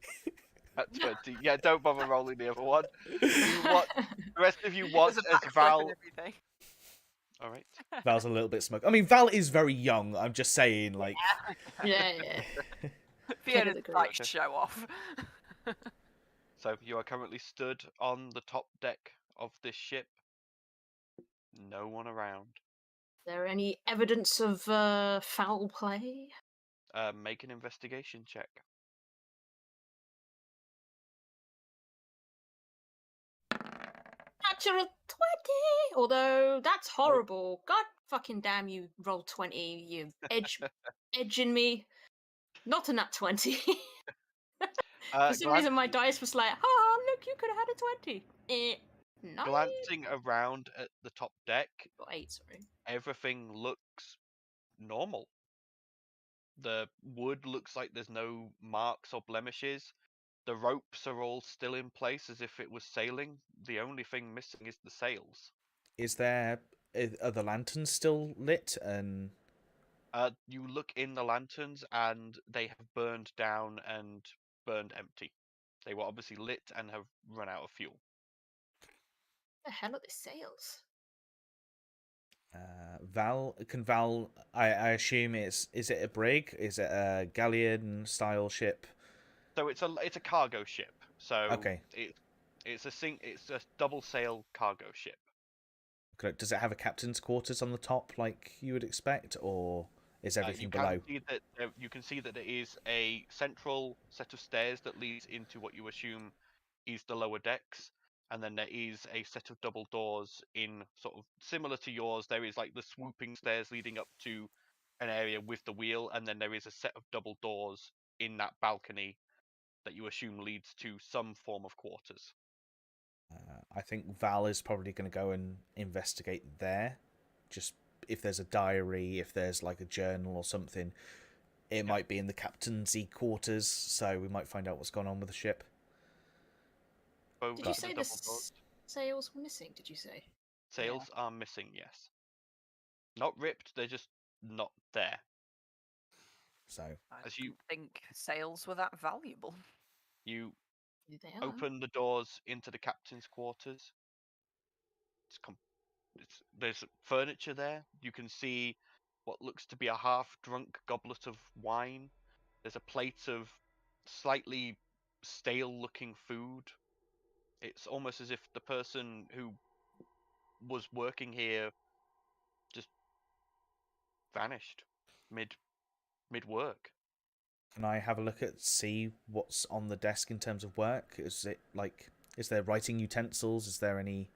Speaker 1: At 20. Yeah, don't bother rolling the other one. The rest of you want
Speaker 4: There's a
Speaker 1: as
Speaker 4: backflip
Speaker 1: Val.
Speaker 4: and everything.
Speaker 1: Alright.
Speaker 2: Val's a little bit smug. I mean, Val is very young. I'm just saying, like,
Speaker 3: Yeah.
Speaker 4: Vienna's
Speaker 3: the
Speaker 4: like
Speaker 1: group.
Speaker 4: show off.
Speaker 1: So you are currently stood on the top deck of this ship. No one around.
Speaker 3: Is there any evidence of foul play?
Speaker 1: Make an investigation check.
Speaker 3: Natural 20! Although, that's horrible. God fucking damn you, roll 20, you edging me. Not a nat 20. For some reason, my dice was like, oh, look, you could have had a 20. No.
Speaker 1: Glancing around at the top deck,
Speaker 3: Got 8, sorry.
Speaker 1: everything looks normal. The wood looks like there's no marks or blemishes. The ropes are all still in place as if it was sailing. The only thing missing is the sails.
Speaker 2: Are the lanterns still lit? And
Speaker 1: You look in the lanterns and they have burned down and burned empty. They were obviously lit and have run out of fuel.
Speaker 3: The hell are the sails?
Speaker 2: Val? I assume is it a brig? Is it a galleon style ship?
Speaker 1: So it's a cargo ship. So
Speaker 2: Okay.
Speaker 1: it's a double sail cargo ship.
Speaker 2: Does it have a captain's quarters on the top like you would expect, or is everything below?
Speaker 1: You can see that there is a central set of stairs that leads into what you assume is the lower decks, and then there is a set of double doors in sort of similar to yours. There is like the swooping stairs leading up to an area with the wheel, and then there is a set of double doors in that balcony that you assume leads to some form of quarters.
Speaker 2: I think Val is probably going to go and investigate there. Just if there's a diary, if there's like a journal or something, it might be in the captain's quarters, so we might find out what's going on with the ship.
Speaker 3: Did you say the sails were missing, did you say?
Speaker 1: Sails are missing, yes. Not ripped, they're just not there.
Speaker 2: So,
Speaker 4: I didn't think sails were that valuable.
Speaker 1: You open the doors into the captain's quarters. There's furniture there. You can see what looks to be a half-drunk goblet of wine. There's a plate of slightly stale-looking food. It's almost as if the person who was working here just vanished mid-work.
Speaker 2: Can I have a look see what's on the desk in terms of work? Is there writing utensils? Is there any?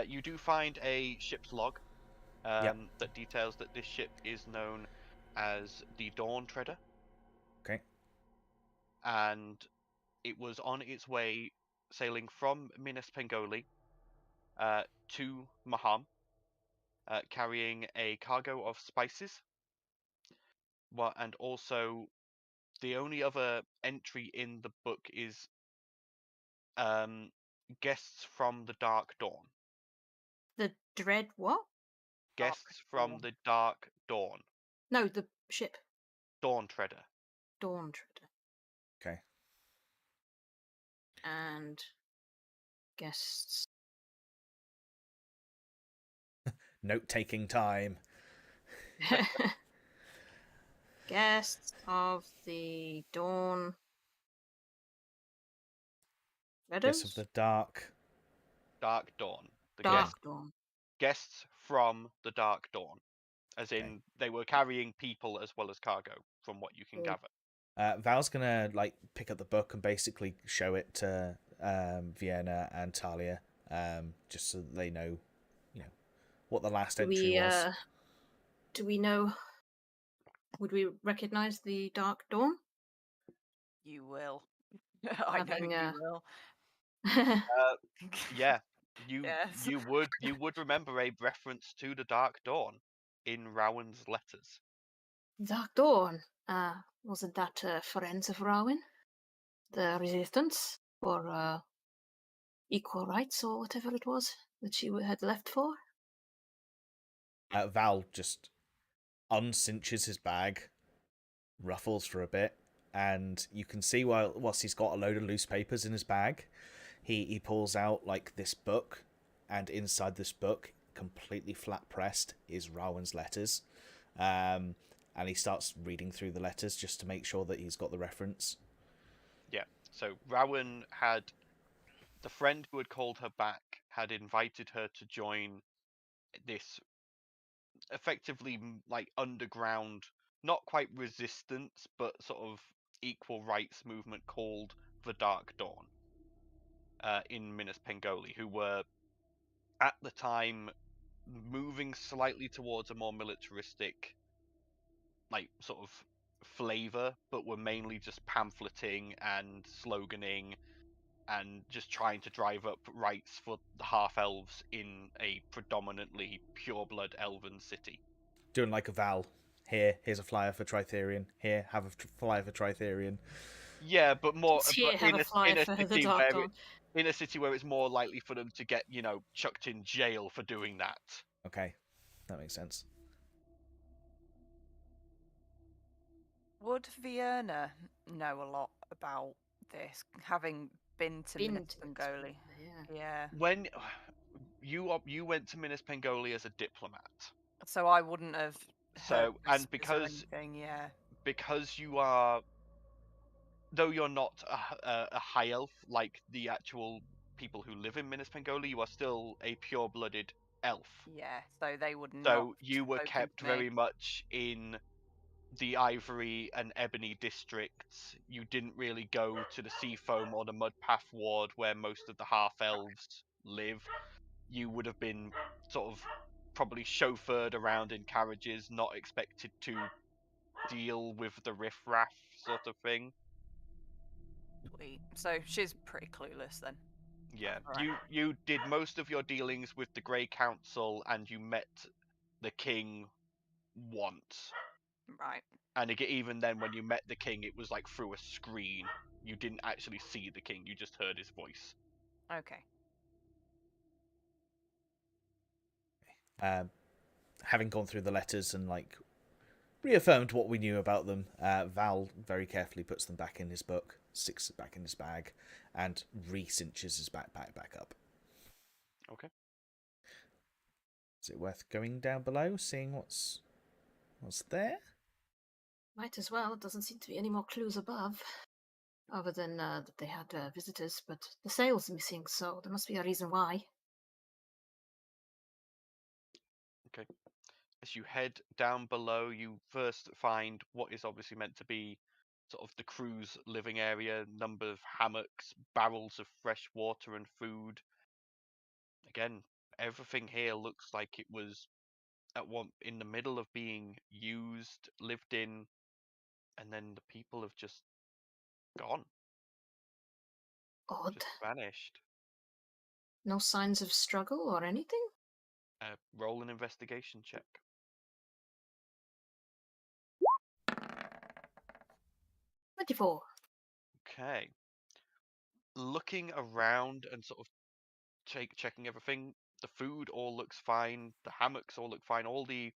Speaker 1: You do find a ship's log that details that this ship is known as the Dawn Treader.
Speaker 2: Okay.
Speaker 1: And it was on its way sailing from Minas Pengoli to Maham, carrying a cargo of spices. And also, the only other entry in the book is guests from the Dark Dawn.
Speaker 3: The Dread what?
Speaker 1: Guests from the Dark Dawn.
Speaker 3: No, the ship.
Speaker 1: Dawn Treader.
Speaker 3: Dawn Treader.
Speaker 2: Okay.
Speaker 3: And guests.
Speaker 2: Note-taking time.
Speaker 3: Guests of the Dawn.
Speaker 2: Guests of the Dark
Speaker 1: Dawn.
Speaker 3: Dawn.
Speaker 1: Guests from the Dark Dawn. As in, they were carrying people as well as cargo, from what you can gather.
Speaker 2: Val's gonna pick up the book and basically show it to Vienna and Talia, just so they know, what the last entry was.
Speaker 3: Do we know? Would we recognize the Dark Dawn?
Speaker 4: You will. I know you will.
Speaker 1: Yeah, you would remember a reference to the Dark Dawn in Rowan's letters.
Speaker 3: Dark Dawn. Wasn't that friends of Rowan? The resistance or equal rights or whatever it was that she had left for?
Speaker 2: Val just uncinches his bag, ruffles for a bit, and you can see whilst he's got a load of loose papers in his bag, he pulls out this book, and inside this book, completely flat pressed, is Rowan's letters, and he starts reading through the letters just to make sure that he's got the reference.
Speaker 1: Yeah, so Rowan had the friend who had called her back had invited her to join this effectively underground, not quite resistance, but sort of equal rights movement called the Dark Dawn in Minas Pengoli, who were at the time moving slightly towards a more militaristic sort of flavor, but were mainly just pamphleting and sloganing and just trying to drive up rights for the half-elves in a predominantly pure-blood elven city.
Speaker 2: Doing like a Val. Here's a flyer for Tritherian. Here, have a flyer for Tritherian.
Speaker 1: Yeah, but more
Speaker 3: Just here, have a flyer for the
Speaker 1: city
Speaker 3: Dark
Speaker 1: where
Speaker 3: Dawn.
Speaker 1: in a city where it's more likely for them to get, chucked in jail for doing that.
Speaker 2: Okay, that makes sense.
Speaker 4: Would Vienna know a lot about this, having been to Minas Pengoli?
Speaker 3: Yeah.
Speaker 4: Yeah.
Speaker 1: When you went to Minas Pengoli as a diplomat,
Speaker 4: So I wouldn't have heard
Speaker 1: so and
Speaker 4: whispers or anything, yeah.
Speaker 1: because you are, though you're not a high elf like the actual people who live in Minas Pengoli, you are still a pure-blooded elf.
Speaker 4: Yeah, so they would not.
Speaker 1: So you were
Speaker 4: spoken
Speaker 1: kept
Speaker 4: to me.
Speaker 1: very much in the Ivory and Ebony districts. You didn't really go to the Seafoam or the Mudpath ward where most of the half-elves live. You would have been sort of probably chauffeured around in carriages, not expected to deal with the riffraff sort of thing.
Speaker 4: Sweet. So she's pretty clueless then.
Speaker 1: Yeah,
Speaker 4: Alright.
Speaker 1: you did most of your dealings with the Grey Council, and you met the king once.
Speaker 4: Right.
Speaker 1: And even then, when you met the king, it was like through a screen. You didn't actually see the king; you just heard his voice.
Speaker 4: Okay.
Speaker 2: Having gone through the letters and reaffirmed what we knew about them, Val very carefully puts them back in his book, sticks it back in his bag, and re-cinches his backpack back up.
Speaker 1: Okay.
Speaker 2: Is it worth going down below, seeing what's there?
Speaker 3: Might as well. Doesn't seem to be any more clues above, other than that they had visitors. But the sail's missing, so there must be a reason why.
Speaker 1: Okay. As you head down below, you first find what is obviously meant to be sort of the crew's living area, number of hammocks, barrels of fresh water and food. Again, everything here looks like it was at one in the middle of being used, lived in, and then the people have just gone,
Speaker 3: Odd.
Speaker 1: just vanished.
Speaker 3: No signs of struggle or anything?
Speaker 1: Roll an investigation check.
Speaker 3: 24.
Speaker 1: Okay. Looking around and sort of checking everything, the food all looks fine, the hammocks all look fine, all the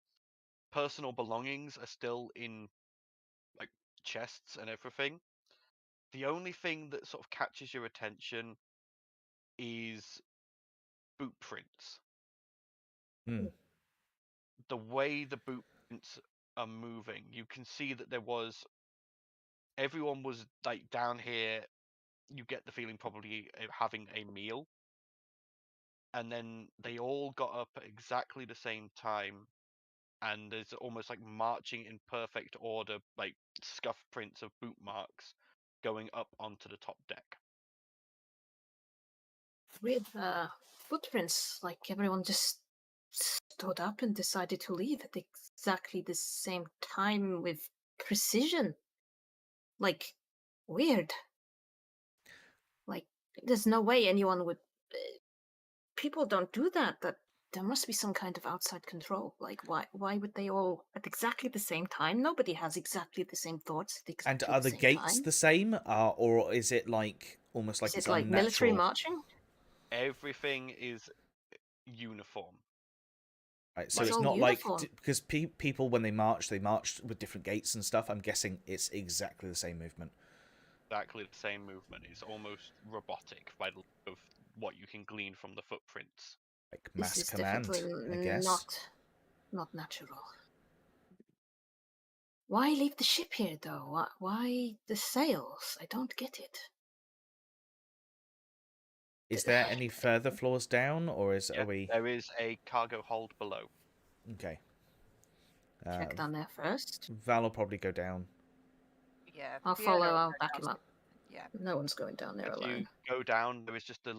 Speaker 1: personal belongings are still in like chests and everything. The only thing that sort of catches your attention is boot prints.
Speaker 2: Hmm.
Speaker 1: The way the boot prints are moving, you can see that everyone was like down here. You get the feeling probably having a meal, and then they all got up at exactly the same time, and there's almost like marching in perfect order, like scuff prints of boot marks going up onto the top deck.
Speaker 3: With footprints, like everyone just stood up and decided to leave at exactly the same time with precision. Like, weird. Like, there's no way anyone would. People don't do that. That there must be some kind of outside control. Like, why would they all at exactly the same time? Nobody has exactly the same thoughts at
Speaker 2: And
Speaker 3: exactly
Speaker 2: are
Speaker 3: the
Speaker 2: the
Speaker 3: same
Speaker 2: gates
Speaker 3: time.
Speaker 2: the same, or is it almost like
Speaker 3: Is
Speaker 2: it's
Speaker 3: it like
Speaker 2: unnatural?
Speaker 3: military marching?
Speaker 1: Everything is uniform.
Speaker 2: Right, so
Speaker 3: It's
Speaker 2: it's
Speaker 3: all
Speaker 2: not
Speaker 3: uniform.
Speaker 2: because people when they marched with different gaits and stuff. I'm guessing it's exactly the same movement.
Speaker 1: Exactly the same movement. It's almost robotic by the look of what you can glean from the footprints.
Speaker 2: Like
Speaker 3: This
Speaker 2: mass
Speaker 3: is
Speaker 2: command,
Speaker 3: definitely
Speaker 2: I guess.
Speaker 3: not natural. Why leave the ship here, though? Why the sails? I don't get it.
Speaker 2: Is there any further floors down, or are we
Speaker 1: There is a cargo hold below.
Speaker 2: okay?
Speaker 3: Check down there first.
Speaker 2: Val will probably go down.
Speaker 4: Yeah.
Speaker 3: I'll
Speaker 4: Vienna
Speaker 3: follow.
Speaker 4: will
Speaker 3: I'll
Speaker 4: go
Speaker 3: back him
Speaker 4: downstairs.
Speaker 3: up.
Speaker 4: Yeah.
Speaker 3: No one's going down there
Speaker 1: As
Speaker 3: alone.
Speaker 1: you go down, there is just a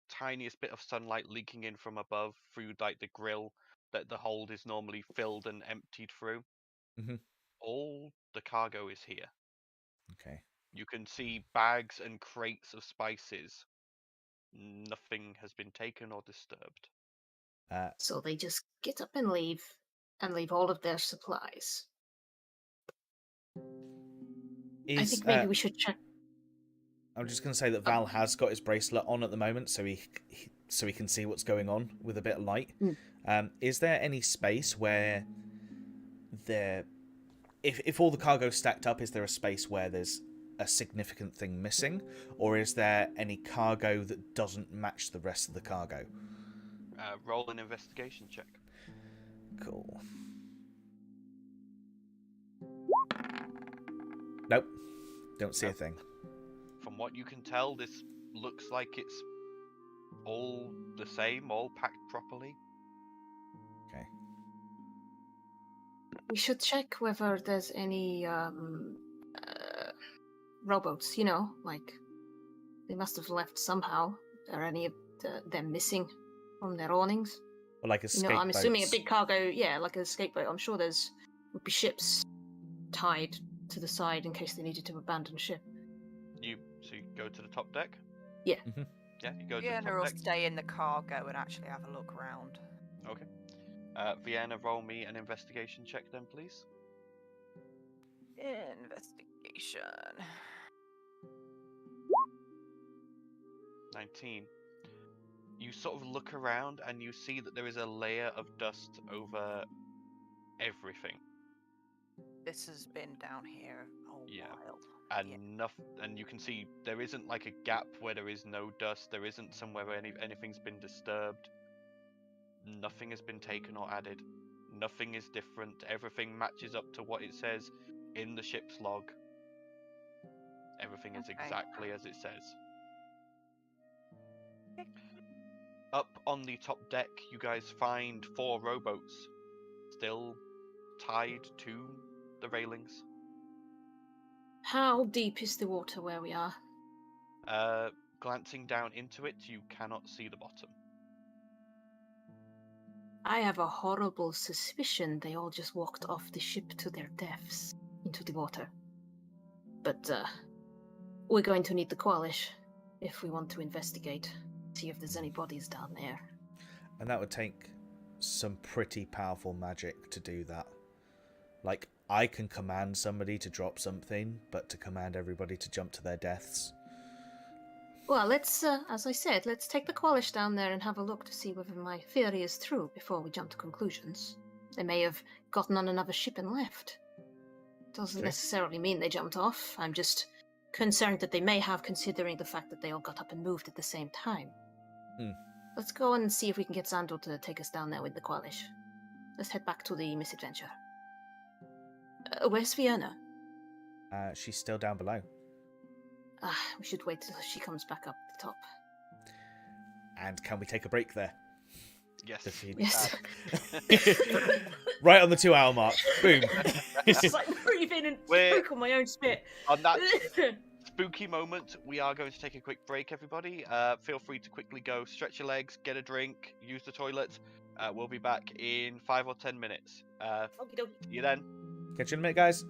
Speaker 1: tiniest bit of sunlight leaking in from above through like the grill that the hold is normally filled and emptied through.
Speaker 2: Mhm.
Speaker 1: All the cargo is here.
Speaker 2: Okay.
Speaker 1: You can see bags and crates of spices. Nothing has been taken or disturbed.
Speaker 3: So they just get up and leave all of their supplies. I think maybe we should check.
Speaker 2: I'm just going to say that Val has got his bracelet on at the moment, so he can see what's going on with a bit of light. Is there any space where if all the cargo's stacked up, is there a space where there's a significant thing missing, or is there any cargo that doesn't match the rest of the cargo?
Speaker 1: Roll an investigation check.
Speaker 2: Cool. Nope. Don't see a thing.
Speaker 1: From what you can tell, this looks like it's all the same, all packed properly.
Speaker 2: Okay.
Speaker 3: We should check whether there's any rowboats, you know, like they must have left somehow. Are any of them missing from their awnings?
Speaker 2: Or like escape
Speaker 3: You know, I'm assuming a
Speaker 2: boats.
Speaker 3: big cargo, yeah, like an escape boat. I'm sure would be ships tied to the side in case they needed to abandon ship.
Speaker 1: So you go to the top deck?
Speaker 3: Yeah.
Speaker 2: Mhm.
Speaker 1: Yeah, you go to
Speaker 4: Vienna
Speaker 1: the
Speaker 4: will
Speaker 1: top deck.
Speaker 4: stay in the cargo and actually have a look round.
Speaker 1: Okay. Vienna, roll me an investigation check then, please.
Speaker 4: Investigation.
Speaker 1: 19. You sort of look around and you see that there is a layer of dust over everything.
Speaker 4: This has been down here a while.
Speaker 1: And you can see there isn't like a gap where there is no dust. There isn't somewhere where anything's been disturbed. Nothing has been taken or added. Nothing is different. Everything matches up to what it says in the ship's log. Everything is exactly as it says. Up on the top deck, you guys find 4 rowboats still tied to the railings.
Speaker 3: How deep is the water where we are?
Speaker 1: Glancing down into it, you cannot see the bottom.
Speaker 3: I have a horrible suspicion they all just walked off the ship to their deaths into the water. But we're going to need the Qualish if we want to investigate, see if there's any bodies down there.
Speaker 2: And that would take some pretty powerful magic to do that. Like, I can command somebody to drop something, but to command everybody to jump to their deaths.
Speaker 3: Well, let's, as I said, let's take the Qualish down there and have a look to see whether my theory is true before we jump to conclusions. They may have gotten on another ship and left. Doesn't necessarily mean they jumped off. I'm just concerned that they may have, considering the fact that they all got up and moved at the same time. Let's go and see if we can get Xandor to take us down there with the Qualish. Let's head back to the misadventure. Where's Vienna?
Speaker 2: She's still down below.
Speaker 3: We should wait till she comes back up the top.
Speaker 2: And can we take a break there?
Speaker 1: Yes.
Speaker 3: Yes.
Speaker 2: Right on the 2-hour mark. Boom.
Speaker 3: Just like breathe in and choke on my own spit.
Speaker 1: On that spooky moment, we are going to take a quick break, everybody. Feel free to quickly go stretch your legs, get a drink, use the toilet. We'll be back in 5 or 10 minutes.
Speaker 3: Okie dokie.
Speaker 1: See you then.
Speaker 2: Catch you in a minute, guys.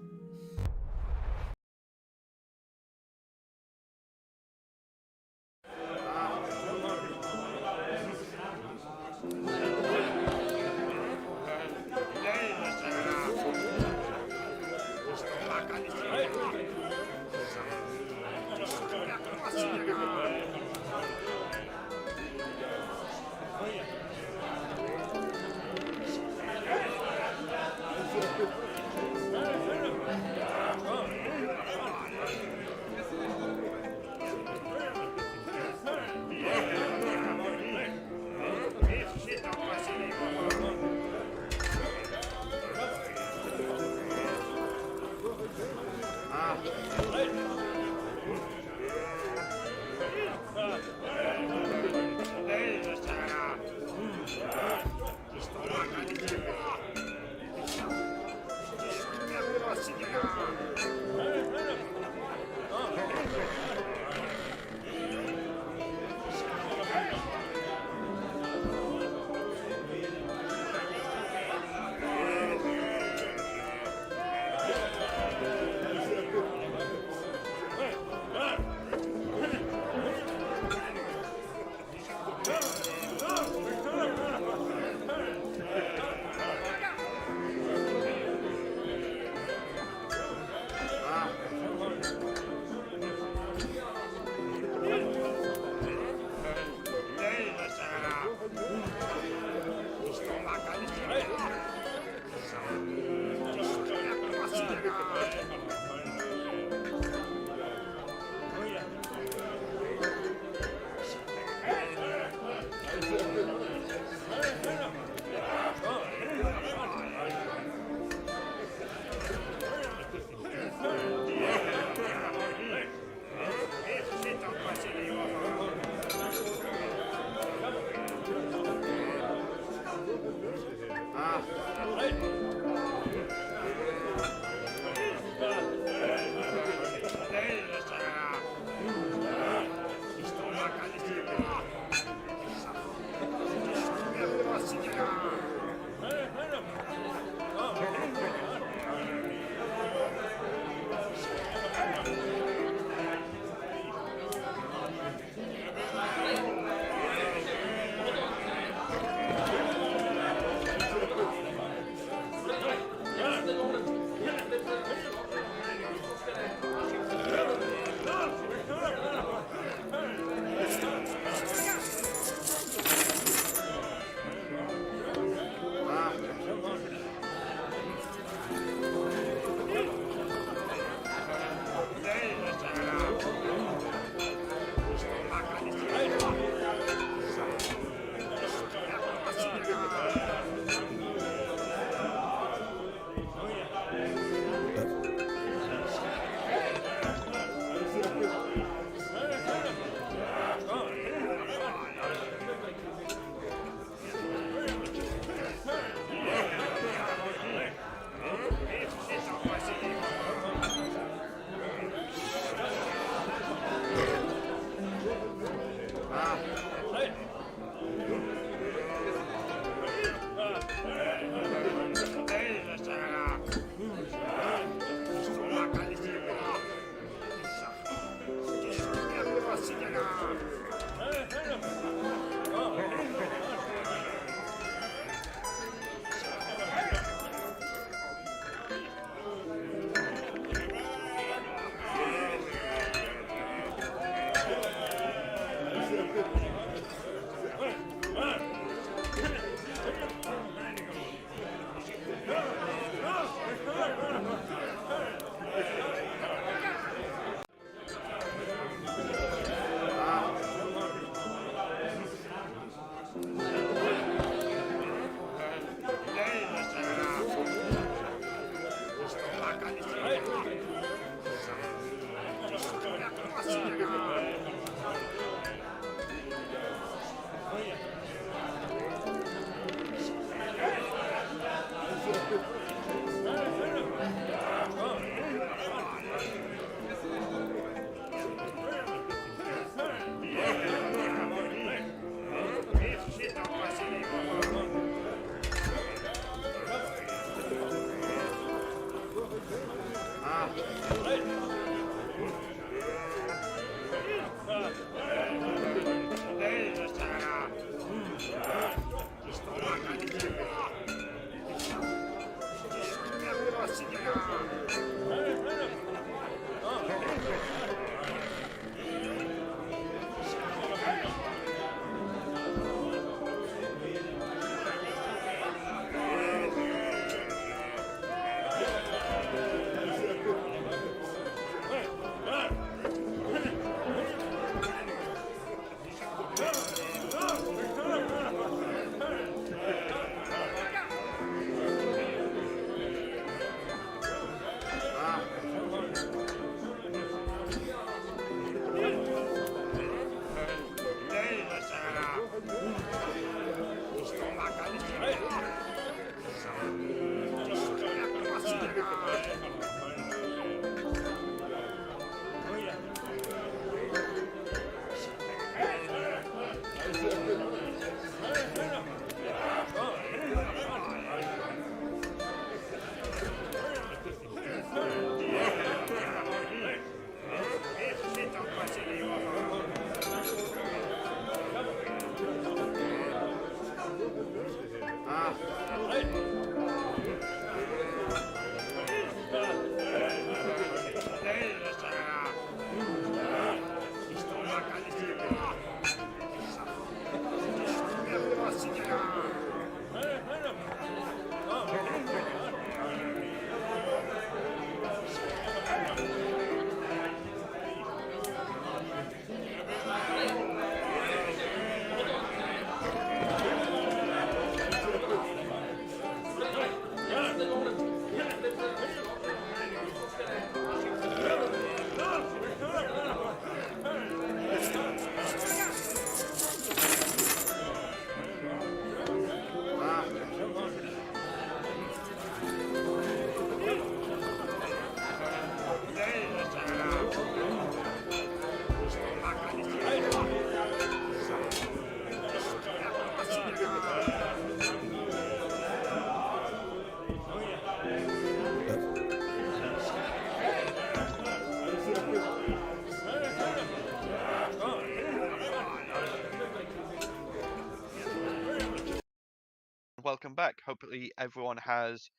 Speaker 1: welcome back. Hopefully everyone has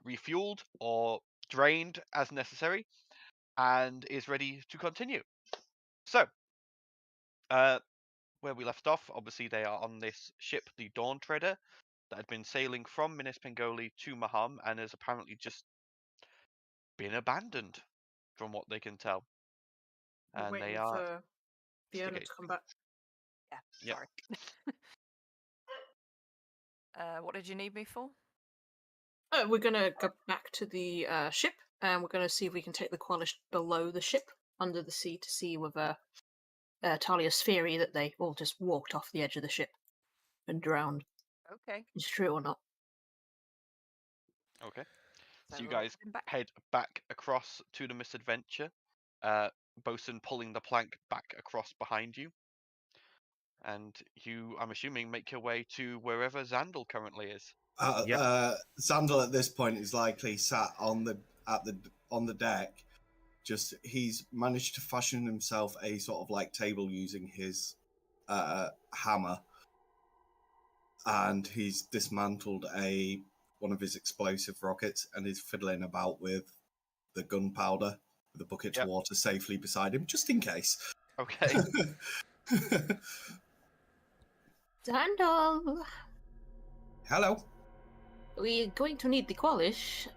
Speaker 1: refueled or drained as necessary and is ready to continue. So, where we left off, obviously they are on this ship, the Dawn Treader, that had been sailing from Minas Pengoli to Maham and has apparently just been abandoned, from what they can tell.
Speaker 3: We're
Speaker 1: And they
Speaker 3: waiting
Speaker 1: are
Speaker 3: for Fiona to
Speaker 1: instigating.
Speaker 3: come back.
Speaker 4: Yeah,
Speaker 1: Yep.
Speaker 4: sorry. What did you need me for?
Speaker 3: We're gonna go back to the ship, and we're gonna see if we can take the Qualish below the ship, under the sea, to see whether Talia's theory that they all just walked off the edge of the ship and drowned
Speaker 4: Okay.
Speaker 3: is true or not.
Speaker 1: Okay. So you
Speaker 4: we're
Speaker 1: guys
Speaker 4: heading back.
Speaker 1: head back across to the misadventure. Bosun pulling the plank back across behind you. And you, I'm assuming, make your way to wherever Xandal currently is.
Speaker 5: Xandal at this point is likely sat on the deck. Just he's managed to fashion himself a sort of like table using his hammer, and he's dismantled one of his explosive rockets and is fiddling about with the gunpowder with a bucket of water safely beside him, just in case.
Speaker 1: Okay.
Speaker 3: Xandal!
Speaker 5: Hello.
Speaker 3: We're going to need the Qualish.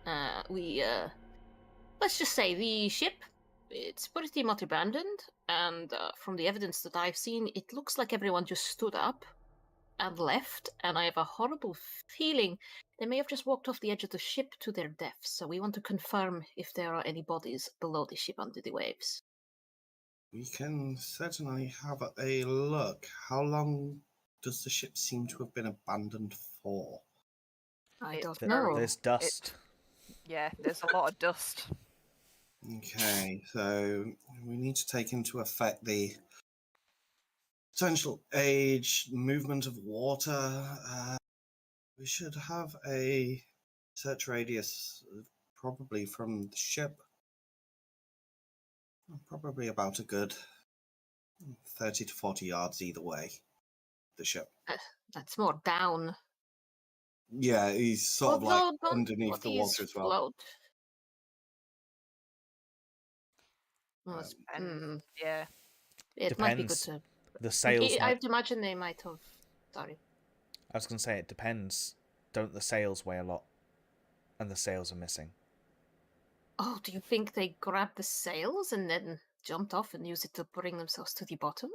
Speaker 3: Let's just say the ship, it's pretty much abandoned, and from the evidence that I've seen, it looks like everyone just stood up and left, and I have a horrible feeling they may have just walked off the edge of the ship to their deaths, so we want to confirm if there are any bodies below the ship under the waves.
Speaker 5: We can certainly have a look. How long does the ship seem to have been abandoned for?
Speaker 3: I don't
Speaker 4: It's
Speaker 3: know.
Speaker 2: There's dust.
Speaker 4: Yeah, there's a lot of dust.
Speaker 5: Okay, so we need to take into effect the potential age, movement of water. We should have a search radius probably from the ship. Probably about a good 30 to 40 yards either way, the ship.
Speaker 3: That's more down.
Speaker 5: Yeah, he's sort of like underneath the water as well.
Speaker 3: Float.
Speaker 4: Yeah.
Speaker 3: It might be good to...
Speaker 2: The sails
Speaker 3: I'd imagine they might have... Sorry.
Speaker 2: I was going to say, it depends. Don't the sails weigh a lot? And the sails are missing.
Speaker 3: Oh, do you think they grabbed the sails and then jumped off and used it to bring themselves to the bottom?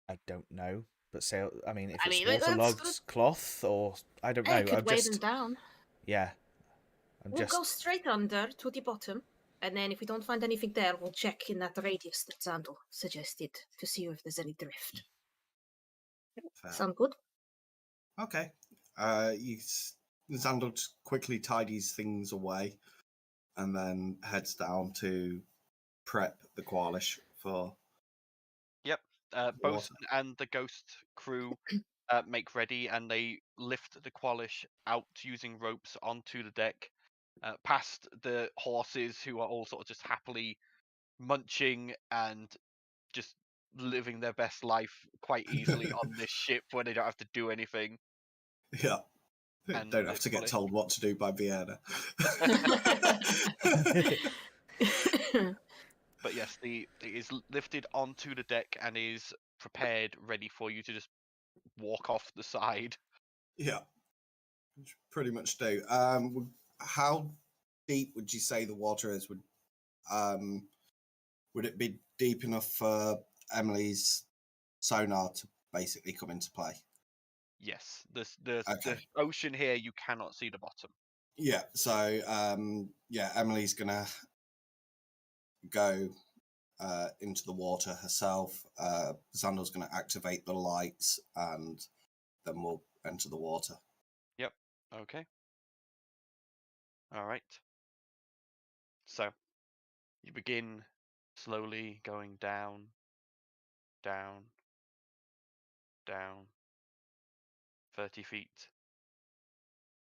Speaker 2: I don't know. But if it's
Speaker 3: that's
Speaker 2: waterlogged cloth, or... I don't know.
Speaker 3: It could weigh them down.
Speaker 2: Yeah.
Speaker 3: We'll go straight under to the bottom, and then if we don't find anything there, we'll check in that radius that Xandal suggested to see if there's any drift.
Speaker 5: Fair.
Speaker 3: Sound good?
Speaker 5: Okay. Xandal just quickly tidies things away and then heads down to prep the Qualish for...
Speaker 1: Yep. Bosun and the Ghost crew make ready, and they lift the Qualish out using ropes onto the deck, past the horses, who are all sort of just happily munching and just living their best life quite easily on this ship where they don't have to do anything.
Speaker 5: Yeah.
Speaker 1: And
Speaker 5: don't have to get told what to do by Vienna.
Speaker 1: But yes, it is lifted onto the deck and is prepared, ready for you to just walk off the side.
Speaker 5: Yeah, which pretty much do. How deep would you say the water is? Would it be deep enough for Emily's sonar to basically come into play?
Speaker 1: Yes, the ocean here, you cannot see the bottom.
Speaker 5: Yeah, so Emily's gonna go into the water herself. Xandal's gonna activate the lights, and then we'll enter the water.
Speaker 1: Yep. Okay. All right. So you begin slowly going down, down, down. 30 feet,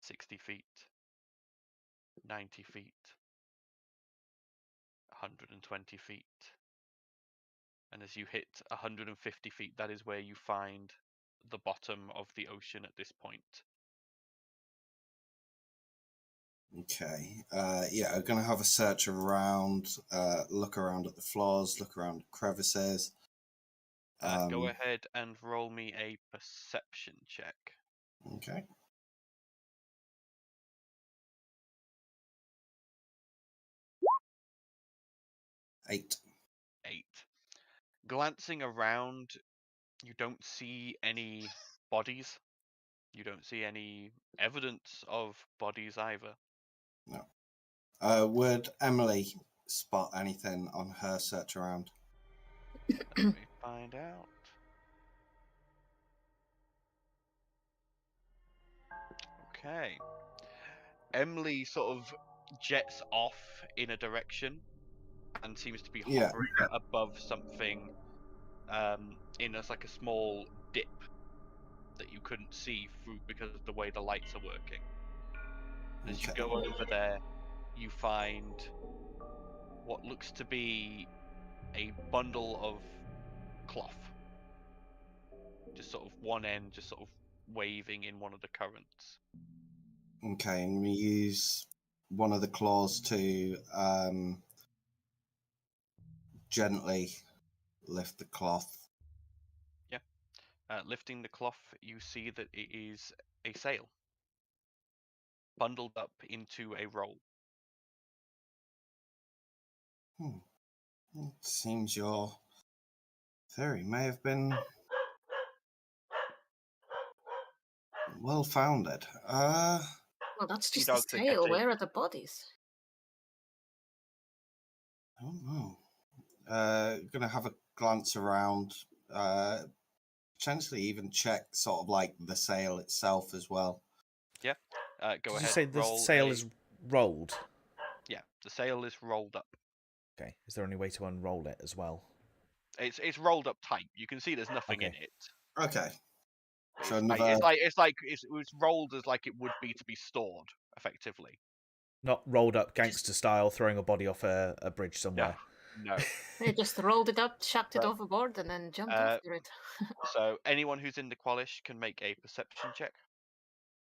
Speaker 1: 60 feet, 90 feet, 120 feet. And as you hit 150 feet, that is where you find the bottom of the ocean at this point.
Speaker 5: Okay. Yeah, I'm gonna have a search around, look around at the floors, look around at crevices.
Speaker 1: Go ahead and roll me a perception check.
Speaker 5: Okay. Eight.
Speaker 1: 8. Glancing around, you don't see any bodies. You don't see any evidence of bodies either.
Speaker 5: No. Would Emily spot anything on her search around?
Speaker 1: Let me find out. Okay. Emily sort of jets off in a direction and seems to be
Speaker 5: Yeah.
Speaker 1: hovering above something in like a small dip that you couldn't see through because of the way the lights are working. As you
Speaker 5: Okay.
Speaker 1: go over there, you find what looks to be a bundle of cloth. Just sort of one end just sort of waving in one of the currents.
Speaker 5: Okay, and we use one of the claws to gently lift the cloth.
Speaker 1: Yeah. Lifting the cloth, you see that it is a sail. Bundled up into a roll.
Speaker 5: It seems your theory may have been well founded.
Speaker 3: Well, that's
Speaker 1: Sea
Speaker 3: just the
Speaker 1: dogs are
Speaker 3: sail.
Speaker 1: getting-
Speaker 3: Where are the bodies?
Speaker 5: I don't know. Gonna have a glance around, potentially even check sort of like the sail itself as well.
Speaker 1: Yeah. Go
Speaker 2: Did
Speaker 1: ahead.
Speaker 2: you say the
Speaker 1: roll
Speaker 2: sail
Speaker 1: a-
Speaker 2: is rolled?
Speaker 1: Yeah, the sail is rolled up.
Speaker 2: Okay. Is there any way to unroll it as well?
Speaker 1: It's rolled up tight. You can see there's nothing in
Speaker 2: Okay.
Speaker 1: it.
Speaker 5: Okay. So
Speaker 1: It's
Speaker 5: another...
Speaker 1: it's rolled as like it would be to be stored effectively.
Speaker 2: Not rolled up gangster style, throwing a body off a bridge somewhere.
Speaker 1: No.
Speaker 3: They just rolled it up, chucked it
Speaker 5: Right.
Speaker 3: overboard, and then jumped
Speaker 1: Uh,
Speaker 3: after it.
Speaker 1: So anyone who's in the Qualish can make a perception check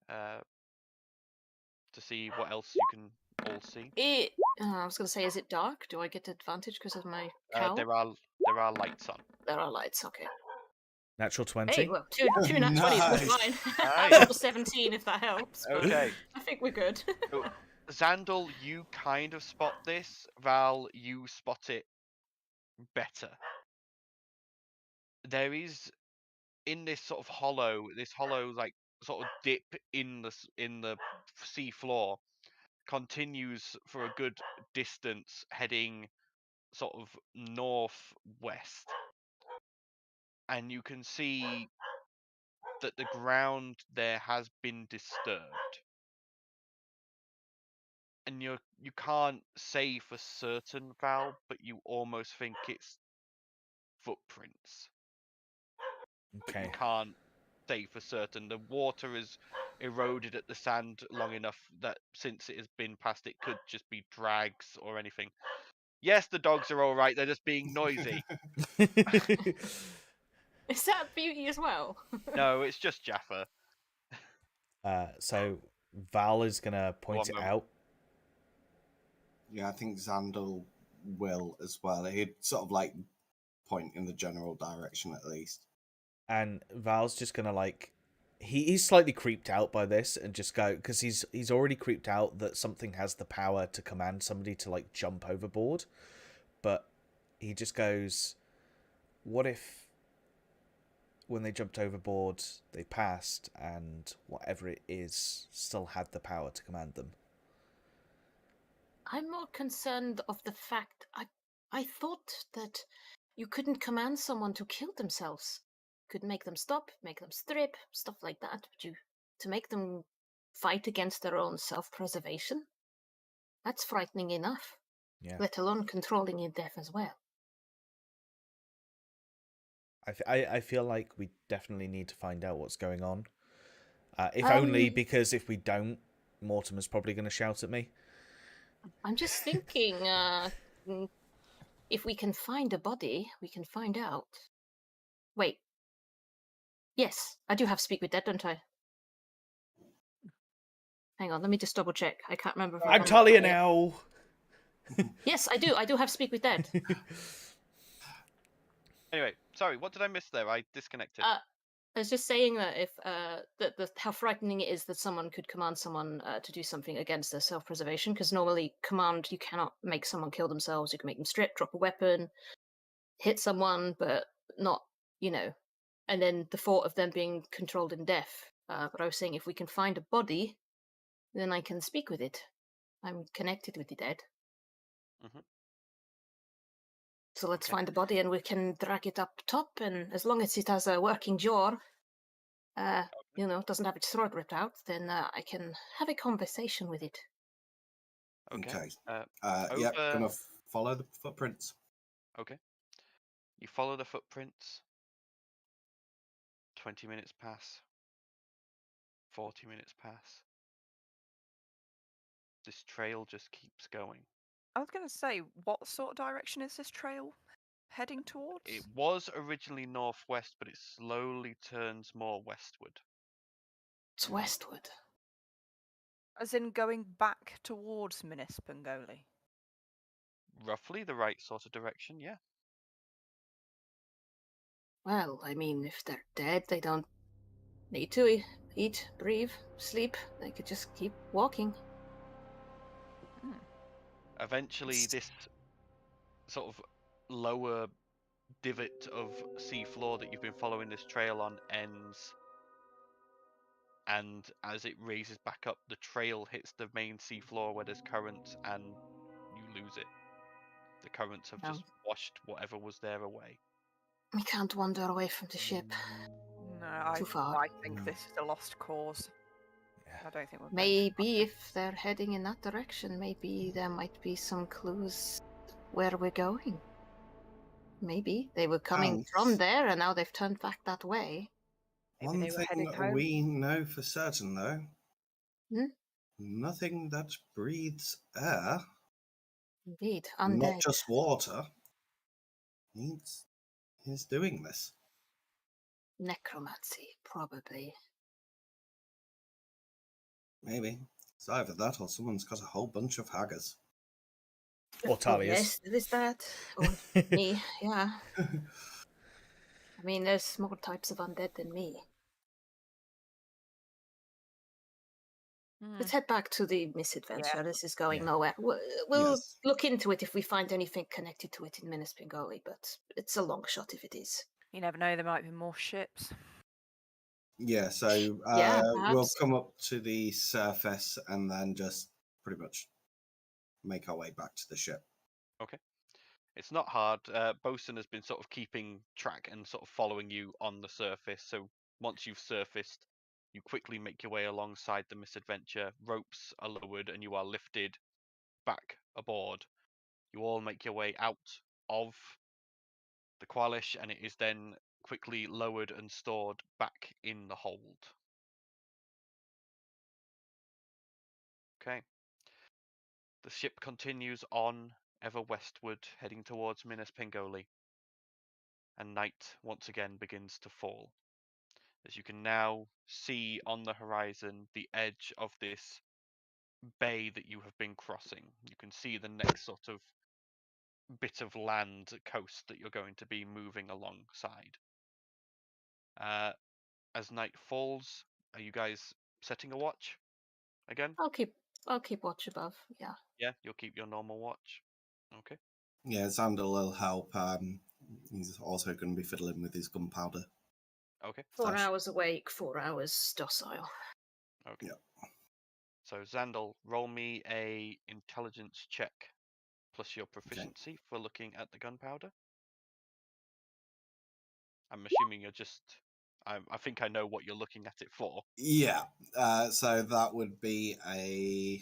Speaker 1: to see what else you can all see.
Speaker 3: I was going to say, is it dark? Do I get advantage because of my cowl?
Speaker 1: There are lights on.
Speaker 3: There are lights, okay.
Speaker 2: Natural 20.
Speaker 3: Hey, well, two nat 20s, we're
Speaker 5: Nice.
Speaker 3: fine.
Speaker 1: Nice.
Speaker 3: I rolled a 17 if that helps. but
Speaker 1: Okay.
Speaker 3: I think we're good.
Speaker 1: So, Xandal, you kind of spot this. Val, you spot it better. There is in this sort of hollow like sort of dip in the sea floor continues for a good distance, heading sort of northwest, and you can see that the ground there has been disturbed, and you can't say for certain, Val, but you almost think it's footprints. But
Speaker 2: Okay.
Speaker 1: you can't say for certain. The water has eroded at the sand long enough that since it has been past, it could just be drags or anything. Yes, the dogs are all right. They're just being noisy.
Speaker 3: Is that beauty as well?
Speaker 1: No, it's just Jaffa.
Speaker 2: So Val is gonna point it
Speaker 1: One
Speaker 2: out.
Speaker 5: Yeah, I think Xandal will as well. He'd sort of like point in the general direction at least.
Speaker 2: And Val's just gonna like he's slightly creeped out by this and just go because he's already creeped out that something has the power to command somebody to like jump overboard, but he just goes, what if when they jumped overboard they passed and whatever it is still had the power to command them?
Speaker 3: I'm more concerned of the fact I thought that you couldn't command someone to kill themselves. Could make them stop, make them strip, stuff like that. But to make them fight against their own self-preservation, that's frightening enough.
Speaker 2: Yeah.
Speaker 3: Let alone controlling your death as well.
Speaker 2: I feel like we definitely need to find out what's going on. If only because if we don't, Mortimer's probably going to shout at me.
Speaker 3: I'm just thinking, if we can find a body, we can find out. Wait. Yes, I do have Speak with Dead, don't I? Hang on, let me just double check. I can't remember. If I've
Speaker 2: I'm
Speaker 3: done
Speaker 2: Talia
Speaker 3: that yet.
Speaker 2: now.
Speaker 3: Yes, I do. I do have Speak with Dead.
Speaker 1: Anyway, sorry, what did I miss there? I disconnected.
Speaker 3: I was just saying that if how frightening it is that someone could command someone to do something against their self-preservation, because normally command you cannot make someone kill themselves. You can make them strip, drop a weapon, hit someone, but not, And then the thought of them being controlled in death. But I was saying if we can find a body, then I can speak with it. I'm connected with the dead.
Speaker 1: Mhm.
Speaker 3: So let's
Speaker 1: Okay.
Speaker 3: find the body and we can drag it up top. And as long as it has a working jaw, doesn't have its throat ripped out, then I can have a conversation with it.
Speaker 1: Okay.
Speaker 5: Yep, gonna follow the footprints.
Speaker 1: Okay. You follow the footprints. 20 minutes pass. 40 minutes pass. This trail just keeps going.
Speaker 4: I was going to say, what sort of direction is this trail heading towards?
Speaker 1: It was originally northwest, but it slowly turns more westward.
Speaker 3: It's westward.
Speaker 4: As in going back towards Minas Pangoli?
Speaker 1: Roughly the right sort of direction, yeah.
Speaker 3: Well, I mean, if they're dead, they don't need to eat, breathe, sleep. They could just keep walking.
Speaker 1: Eventually, this sort of lower divot of seafloor that you've been following this trail on ends. And as it raises back up, the trail hits the main seafloor where there's currents, and you lose it. The currents have just washed whatever was there away.
Speaker 3: We can't wander away from the ship.
Speaker 4: No,
Speaker 3: Too far.
Speaker 4: I think this is a lost cause. I don't think we're
Speaker 3: Maybe if they're heading in that direction, maybe there might be some clues where we're going. Maybe they were coming from there and now they've turned back that way.
Speaker 4: Maybe
Speaker 5: One
Speaker 4: they were heading
Speaker 5: thing
Speaker 4: home.
Speaker 5: we know for certain, though,
Speaker 3: Hmm?
Speaker 5: nothing that breathes air,
Speaker 3: Indeed,
Speaker 5: not
Speaker 3: undead.
Speaker 5: just water, is doing this.
Speaker 3: Necromancy, probably.
Speaker 5: Maybe. It's either that or someone's got a whole bunch of haggers.
Speaker 2: Or Talia's.
Speaker 3: Yes, there is that. Or me, yeah. I mean, there's more types of undead than me. Let's head back to the misadventure.
Speaker 4: Yeah.
Speaker 3: This is going
Speaker 2: Yeah.
Speaker 3: nowhere. We'll look into it if we find anything connected to it in Minas Pangoli, but it's a long shot if it is.
Speaker 4: You never know, there might be more ships.
Speaker 5: Yeah, so we'll come up to the surface and then just pretty much make our way back to the ship.
Speaker 1: Okay. It's not hard. Bosun has been sort of keeping track and sort of following you on the surface. So once you've surfaced, you quickly make your way alongside the misadventure. Ropes are lowered and you are lifted back aboard. You all make your way out of the Qualish, and it is then quickly lowered and stored back in the hold. Okay. The ship continues on ever westward, heading towards Minas Pangoli, and night once again begins to fall. As you can now see on the horizon the edge of this bay that you have been crossing. You can see the next sort of bit of land coast that you're going to be moving alongside. As night falls, are you guys setting a watch again?
Speaker 3: I'll keep watch above. Yeah.
Speaker 1: Yeah, you'll keep your normal watch. Okay.
Speaker 5: Yeah, Xandal will help. He's also going to be fiddling with his gunpowder.
Speaker 1: Okay.
Speaker 3: 4 hours awake, 4 hours docile.
Speaker 1: Okay.
Speaker 5: Yeah.
Speaker 1: So Xandal, roll me a intelligence check plus your proficiency for looking at the gunpowder. I'm assuming you're just. I think I know what you're looking at it for.
Speaker 5: Yeah. So that would be a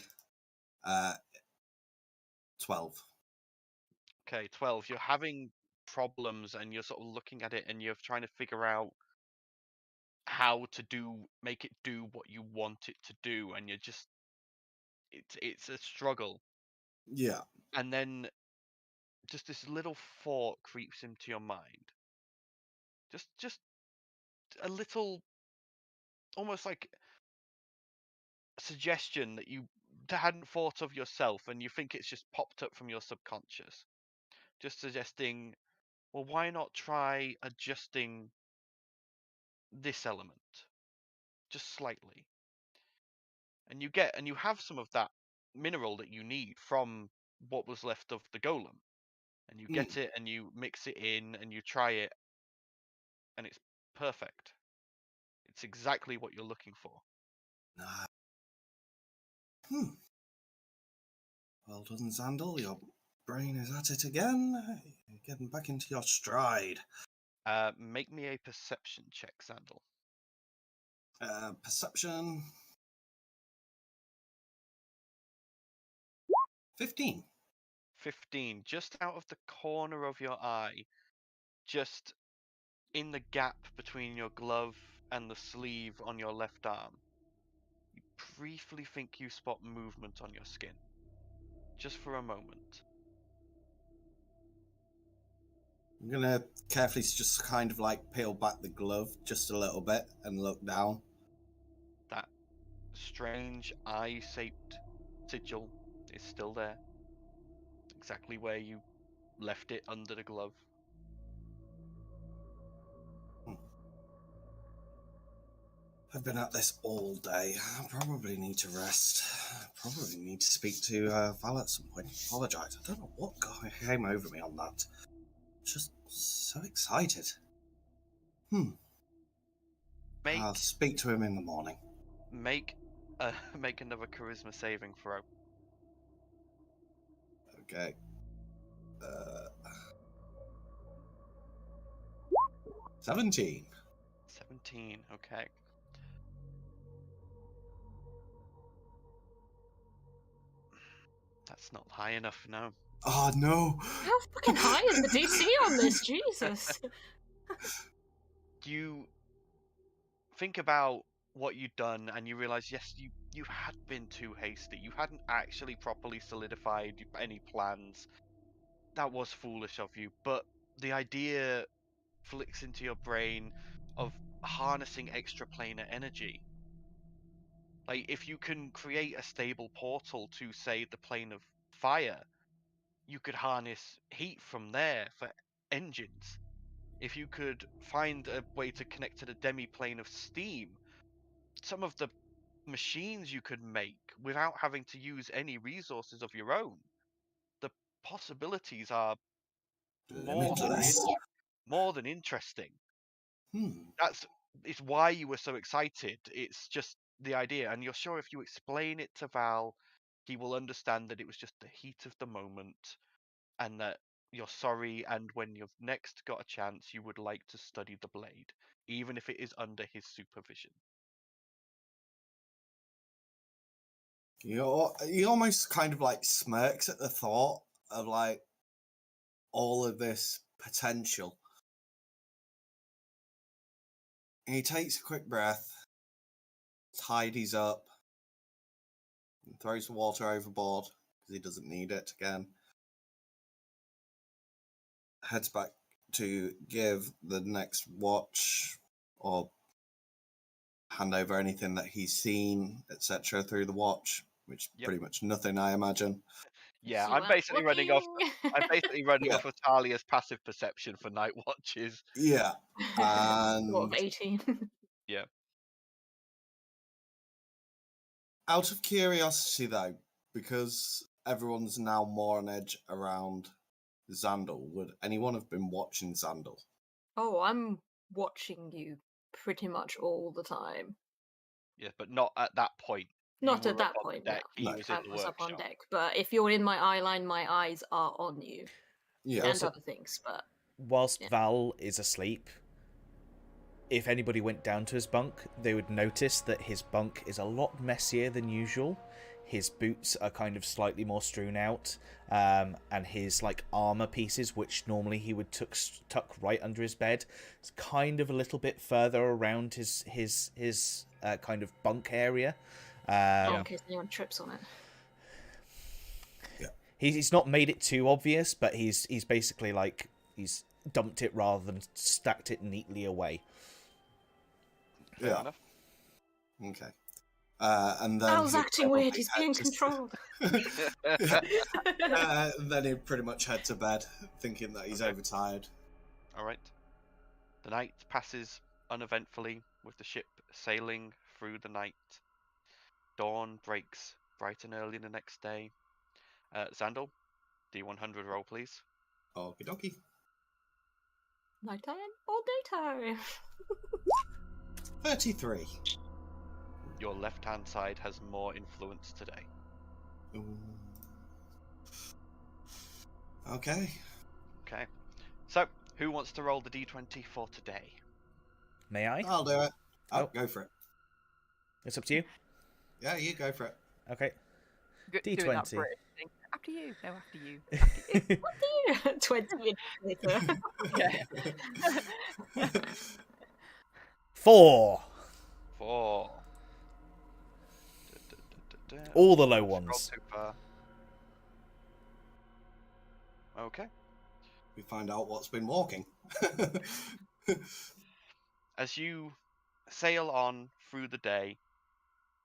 Speaker 5: 12.
Speaker 1: Okay, 12. You're having problems and you're sort of looking at it and you're trying to figure out how to make it do what you want it to do, and you're just it's a struggle.
Speaker 5: Yeah.
Speaker 1: And then just this little thought creeps into your mind. Just a little, almost like suggestion that you hadn't thought of yourself, and you think it's just popped up from your subconscious. Just suggesting, well, why not try adjusting this element just slightly? And you have some of that mineral that you need from what was left of the golem. And you get it and you mix it in and you try it, and it's perfect. It's exactly what you're looking for.
Speaker 5: Well done, Zandal. Your brain is at it again. You're getting back into your stride.
Speaker 1: Make me a perception check, Zandal.
Speaker 5: Perception. 15.
Speaker 1: 15, just out of the corner of your eye, just in the gap between your glove and the sleeve on your left arm. You briefly think you spot movement on your skin. Just for a moment.
Speaker 5: I'm gonna carefully just kind of like peel back the glove just a little bit and look down.
Speaker 1: That strange eye-shaped sigil is still there. Exactly where you left it under the glove.
Speaker 5: I've been at this all day. I probably need to rest. I probably need to speak to Val at some point. Apologise. I don't know what came over me on that. Just so excited. I'll speak to him in the morning.
Speaker 1: Make another charisma saving throw.
Speaker 5: Okay. 17.
Speaker 1: 17, okay. That's not high enough, no.
Speaker 5: Oh, no!
Speaker 3: How fucking high is the DC on this? Jesus!
Speaker 1: You think about what you'd done, and you realise, yes, you had been too hasty. You hadn't actually properly solidified any plans. That was foolish of you, but the idea flicks into your brain of harnessing extraplanar energy. Like, if you can create a stable portal to, say, the plane of fire, you could harness heat from there for engines. If you could find a way to connect to the demi-plane of steam, some of the machines you could make without having to use any resources of your own. The possibilities are more than interesting. It's why you were so excited. It's just the idea, and you're sure if you explain it to Val, he will understand that it was just the heat of the moment, and that you're sorry, and when you've next got a chance, you would like to study the blade, even if it is under his supervision.
Speaker 5: He almost kind of like smirks at the thought of like all of this potential. And he takes a quick breath, tidies up, and throws the water overboard because he doesn't need it again. Heads back to give the next watch or hand over anything that he's seen, etc., through the watch, which pretty much nothing, I imagine.
Speaker 1: Yeah, I'm basically running off of Talia's passive perception for night watches.
Speaker 5: Yeah. And
Speaker 3: What, 18?
Speaker 1: Yeah.
Speaker 5: Out of curiosity, though, because everyone's now more on edge around Zandal, would anyone have been watching Zandal?
Speaker 3: Oh, I'm watching you pretty much all the time.
Speaker 1: Yeah, but not at that point.
Speaker 3: Not at that point, no. I was up on deck. But if you're in my eye line, my eyes are on you.
Speaker 5: Yeah.
Speaker 3: And other things, but...
Speaker 2: Whilst Val is asleep, if anybody went down to his bunk, they would notice that his bunk is a lot messier than usual. His boots are kind of slightly more strewn out, and his like armor pieces, which normally he would tuck right under his bed, is kind of a little bit further around his kind of bunk area.
Speaker 3: in case anyone trips on it.
Speaker 5: Yeah.
Speaker 2: He's not made it too obvious, but he's basically like he's dumped it rather than stacked it neatly away.
Speaker 1: Fair enough.
Speaker 5: Okay. And then
Speaker 3: Al's
Speaker 5: he'd
Speaker 3: acting weird.
Speaker 5: probably
Speaker 3: He's
Speaker 5: head
Speaker 3: being
Speaker 5: to-
Speaker 3: controlled.
Speaker 5: Then he'd pretty much head to bed, thinking that he's
Speaker 1: Okay.
Speaker 5: overtired.
Speaker 1: All right. The night passes uneventfully, with the ship sailing through the night. Dawn breaks bright and early the next day. Xandal, D100 roll, please.
Speaker 5: Okie dokie.
Speaker 3: Nighttime or daytime?
Speaker 5: 33.
Speaker 1: Your left-hand side has more influence today.
Speaker 5: Ooh. Okay.
Speaker 1: Okay. So, who wants to roll the D20 for today?
Speaker 2: May I?
Speaker 5: I'll do it.
Speaker 2: Oh.
Speaker 5: Go for it.
Speaker 2: It's up to you.
Speaker 5: Yeah, you go for it.
Speaker 2: Okay.
Speaker 4: Doing that
Speaker 2: D20.
Speaker 4: British thing. After you. No, after you.
Speaker 3: 20 minutes later.
Speaker 4: Yeah.
Speaker 2: 4.
Speaker 1: 4.
Speaker 2: All the low
Speaker 1: Roll
Speaker 2: ones.
Speaker 1: too far. Okay.
Speaker 5: We find out what's been walking.
Speaker 1: As you sail on through the day,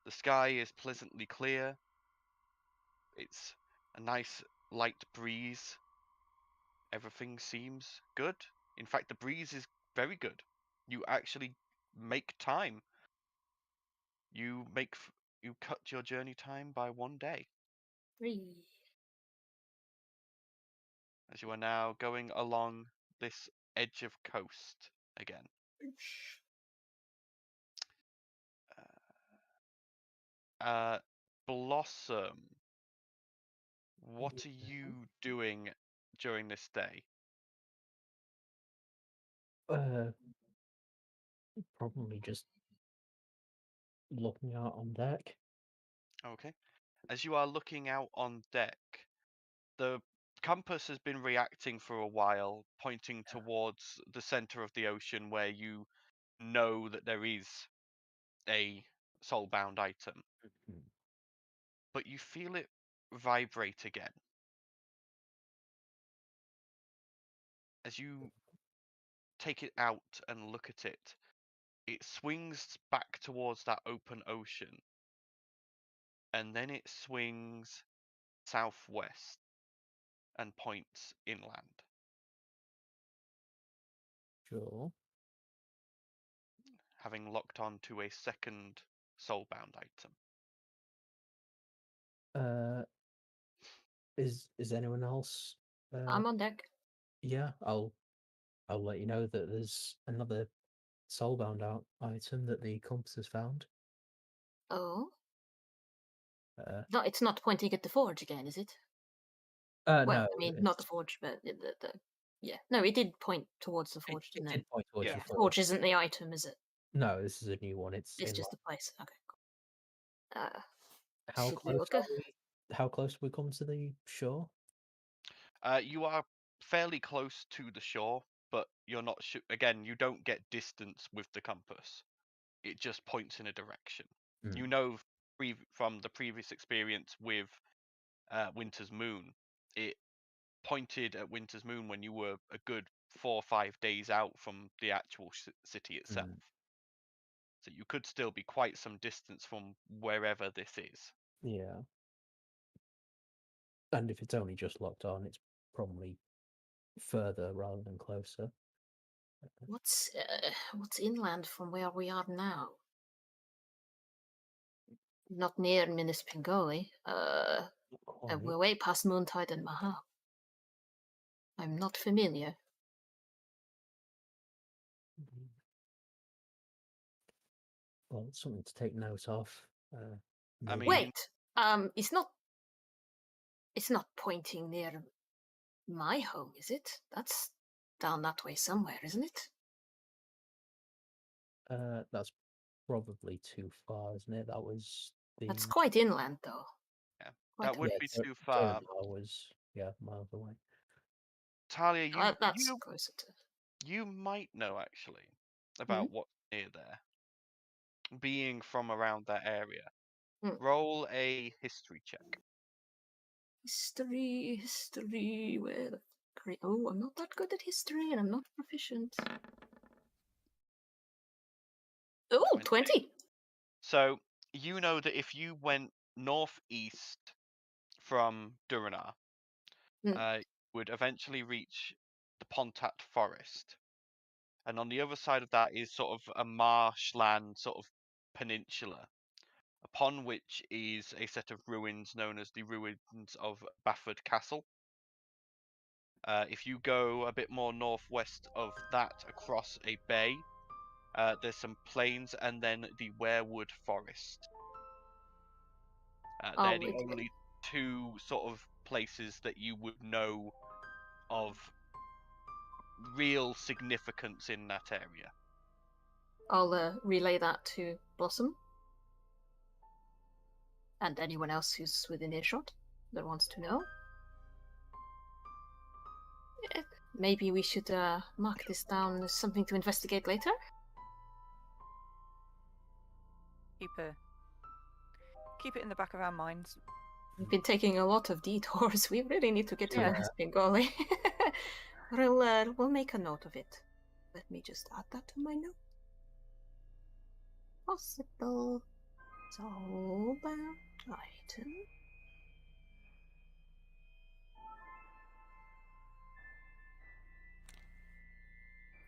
Speaker 1: the sky is pleasantly clear. It's a nice light breeze. Everything seems good. In fact, the breeze is very good. You actually make time. You cut your journey time by 1 day,
Speaker 3: 3.
Speaker 1: as you are now going along this edge of coast again. Blossom, what are you doing during this day?
Speaker 6: Probably just looking out on deck.
Speaker 1: Okay. As you are looking out on deck, the compass has been reacting for a while, pointing towards the center of the ocean where you know that there is a soulbound item.
Speaker 6: Mhm.
Speaker 1: But you feel it vibrate again. As you take it out and look at it, it swings back towards that open ocean. And then it swings southwest and points inland.
Speaker 6: Sure.
Speaker 1: Having locked on to a second soulbound item.
Speaker 6: Is anyone else?
Speaker 3: I'm on deck.
Speaker 6: Yeah, I'll let you know that there's another soulbound out item that the compass has found.
Speaker 3: Oh,
Speaker 6: Uh,
Speaker 3: no, it's not pointing at the forge again, is it? Well,
Speaker 6: no,
Speaker 3: I mean, not the forge, but the yeah. No, it did point towards the forge,
Speaker 6: it
Speaker 3: didn't
Speaker 6: did point towards
Speaker 1: Yeah.
Speaker 6: the
Speaker 3: The
Speaker 6: forge.
Speaker 3: forge isn't the item, is it?
Speaker 6: No, this is a new one. It's
Speaker 3: It's
Speaker 6: in
Speaker 3: just the place. Okay, cool.
Speaker 6: how
Speaker 3: should we
Speaker 6: close
Speaker 3: look
Speaker 6: are
Speaker 3: at-
Speaker 6: we? How close have we come to the shore?
Speaker 1: You are fairly close to the shore, but you're not sure. Again, you don't get distance with the compass. It just points in a direction.
Speaker 6: Hmm.
Speaker 1: You know from the previous experience with Winter's Moon, it pointed at Winter's Moon when you were a good 4 or 5 days out from the actual city itself. So you could still be quite some distance from wherever this is.
Speaker 6: Yeah. And if it's only just locked on, it's probably further rather than closer.
Speaker 3: What's inland from where we are now? Not near Minas Pingoli.
Speaker 6: Not quite.
Speaker 3: We're way past Moontide and Mahal. I'm not familiar.
Speaker 6: Mhm. Well, it's something to take note of.
Speaker 1: I
Speaker 6: Maybe-
Speaker 1: mean-
Speaker 3: Wait, it's not pointing near my home, is it? That's down that way somewhere, isn't it?
Speaker 6: that's probably too far, isn't it? That was the.
Speaker 3: That's quite inland, though.
Speaker 1: Yeah,
Speaker 3: Quite
Speaker 1: that would
Speaker 3: a
Speaker 1: be
Speaker 3: bit.
Speaker 1: too far.
Speaker 6: Was miles away.
Speaker 1: Talia,
Speaker 3: That's closer to.
Speaker 1: you might know actually about what's near there. Being from around that area. Roll a history check.
Speaker 3: History, where the oh, I'm not that good at history and I'm not proficient. Oh, 20.
Speaker 1: So you know that if you went northeast from Duranar,
Speaker 3: Mm.
Speaker 1: would eventually reach the Pontat Forest. And on the other side of that is sort of a marshland sort of peninsula, upon which is a set of ruins known as the ruins of Bafford Castle. If you go a bit more northwest of that across a bay, there's some plains and then the Werewood Forest. They're the only two sort of places that you would know of real significance in that area.
Speaker 3: I'll relay that to Blossom. And anyone else who's within earshot that wants to know. Maybe we should mark this down as something to investigate later.
Speaker 4: Keep it in the back of our minds.
Speaker 3: We've been taking a lot of detours. We really need to get to Bengali. We'll make a note of it. Let me just add that to my note. Possible soulbound item.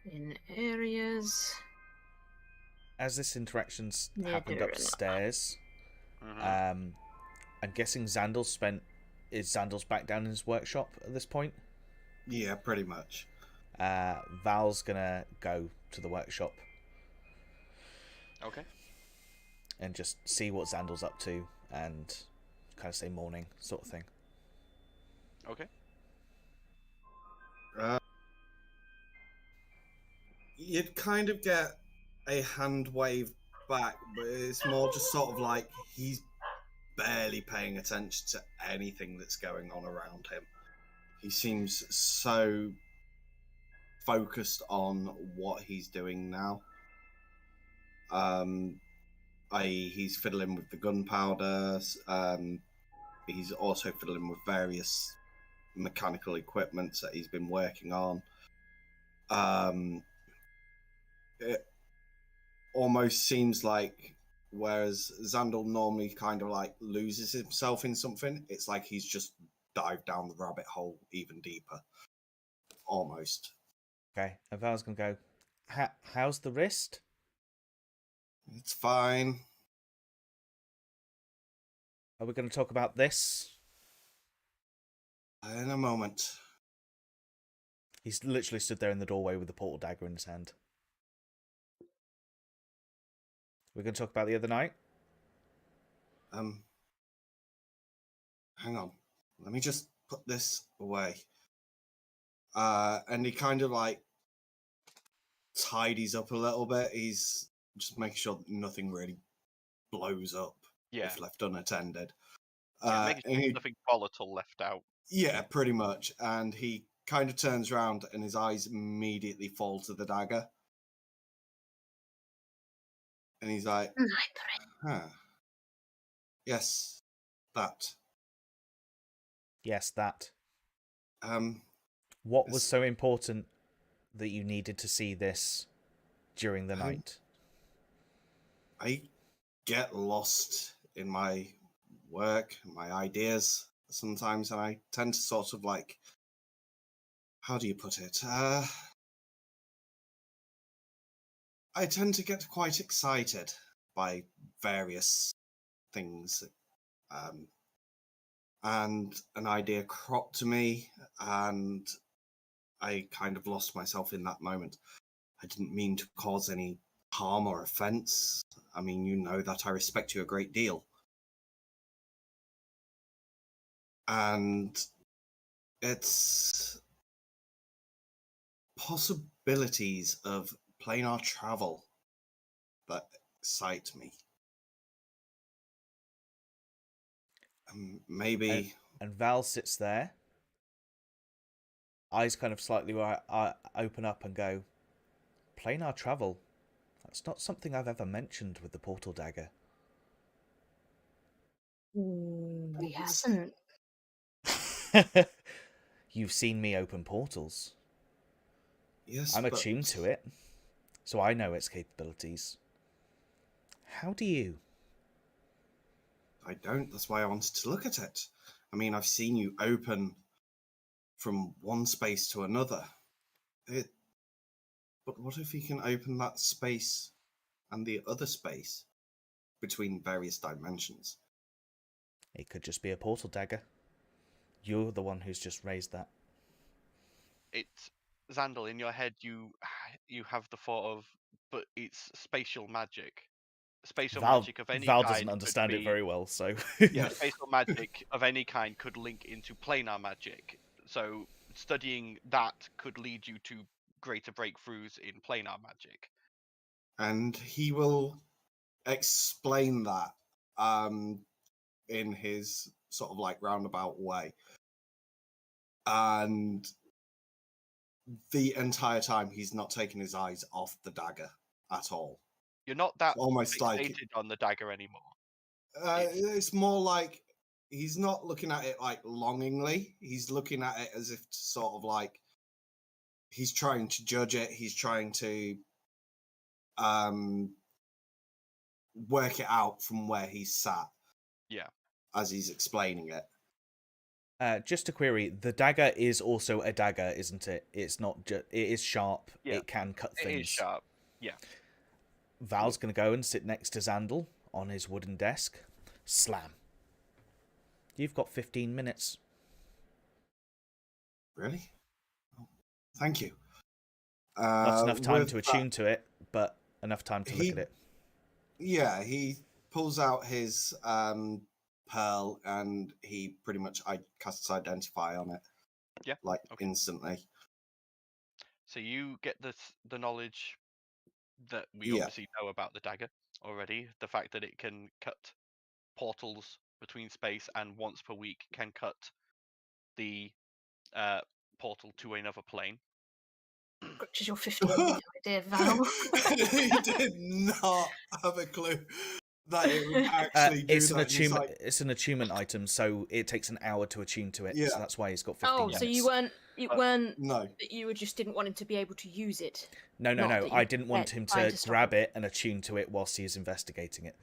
Speaker 3: In areas.
Speaker 2: As this interaction's
Speaker 3: Near
Speaker 2: happened
Speaker 3: Durana.
Speaker 2: upstairs,
Speaker 1: Mhm.
Speaker 2: I'm guessing is Xandal's back down in his workshop at this point?
Speaker 5: Yeah, pretty much.
Speaker 2: Val's gonna go to the workshop
Speaker 1: Okay.
Speaker 2: and just see what Xandal's up to and kind of say morning sort of thing.
Speaker 1: Okay.
Speaker 5: You'd kind of get a hand wave back, but it's more just sort of like he's barely paying attention to anything that's going on around him. He seems so focused on what he's doing now. I.e., he's fiddling with the gunpowder. He's also fiddling with various mechanical equipment that he's been working on. It almost seems like, whereas Xandal normally kind of like loses himself in something, it's like he's just dived down the rabbit hole even deeper. Almost.
Speaker 2: Okay, and Val's gonna go, how's the wrist?
Speaker 5: It's fine.
Speaker 2: Are we going to talk about this?
Speaker 5: In a moment.
Speaker 2: He's literally stood there in the doorway with the portal dagger in his hand. We're going to talk about the other night?
Speaker 5: Hang on. Let me just put this away. And he kind of like tidies up a little bit. He's just making sure that nothing really blows up if left unattended.
Speaker 1: Making sure nothing volatile left out.
Speaker 5: Yeah, pretty much. And he kind of turns around and his eyes immediately fall to the dagger. And he's like, huh. Yes, that.
Speaker 2: Yes, that.
Speaker 5: What
Speaker 2: was so important that you needed to see this during the night?
Speaker 5: I get lost in my work, my ideas sometimes, and I tend to sort of like, how do you put it? I tend to get quite excited by various things. And an idea cropped to me, and I kind of lost myself in that moment. I didn't mean to cause any harm or offense. I mean, you know that I respect you a great deal. And it's possibilities of planar travel that excite me. Maybe.
Speaker 2: And Val sits there, eyes kind of slightly open up and go, planar travel? That's not something I've ever mentioned with the portal dagger.
Speaker 3: We haven't.
Speaker 2: You've seen me open portals.
Speaker 5: Yes,
Speaker 2: I'm attuned to it, so I know its capabilities. How do you?
Speaker 5: I don't. That's why I wanted to look at it. I mean, I've seen you open from one space to another. But what if you can open that space and the other space between various dimensions?
Speaker 2: It could just be a portal dagger. You're the one who's just raised that.
Speaker 1: It's Xandal, in your head you have the thought of, but it's spatial magic. Spatial magic of any
Speaker 2: Val
Speaker 1: kind
Speaker 2: doesn't understand
Speaker 1: could
Speaker 2: it
Speaker 1: be-
Speaker 2: very well, so
Speaker 1: Yeah, spatial magic of any kind could link into planar magic. So studying that could lead you to greater breakthroughs in planar magic.
Speaker 5: And he will explain that in his sort of like roundabout way. And the entire time he's not taking his eyes off the dagger at all.
Speaker 1: You're not that
Speaker 5: Almost like
Speaker 1: fixated on the dagger anymore.
Speaker 5: it's more like he's not looking at it like longingly. He's looking at it as if to sort of like he's trying to judge it. He's trying to work it out from where he's sat.
Speaker 1: Yeah.
Speaker 5: As he's explaining it.
Speaker 2: just to query, the dagger is also a dagger, isn't it? It's not just. It is sharp.
Speaker 1: Yeah.
Speaker 2: It can cut things.
Speaker 1: It is sharp. Yeah.
Speaker 2: Val's going to go and sit next to Xandal on his wooden desk. Slam. You've got 15 minutes.
Speaker 5: Really? Oh, thank you.
Speaker 2: Not enough time
Speaker 5: with
Speaker 2: to attune to it, but enough time to look
Speaker 5: he-
Speaker 2: at it.
Speaker 5: Yeah, he pulls out his pearl and he pretty much casts Identify on it.
Speaker 1: Yeah,
Speaker 5: Like
Speaker 1: okay.
Speaker 5: instantly.
Speaker 1: So you get the knowledge that we
Speaker 5: Yeah.
Speaker 1: obviously know about the dagger already. The fact that it can cut portals between space and once per week can cut the portal to another plane.
Speaker 3: Which is your 15-minute idea, Val.
Speaker 5: He did not have a clue that it would actually do
Speaker 2: It's an
Speaker 5: that. He's
Speaker 2: attunement.
Speaker 5: like,
Speaker 2: It's an attunement item, so it takes an hour to attune to it.
Speaker 5: Yeah.
Speaker 2: So that's why he's got 15
Speaker 3: Oh,
Speaker 2: minutes.
Speaker 3: so you weren't
Speaker 5: no.
Speaker 3: that you just didn't want him to be able to use it.
Speaker 2: No.
Speaker 3: not that
Speaker 2: I
Speaker 3: you
Speaker 2: didn't want him
Speaker 3: tried
Speaker 2: to
Speaker 3: to stop
Speaker 2: grab it and attune to it whilst he is investigating it.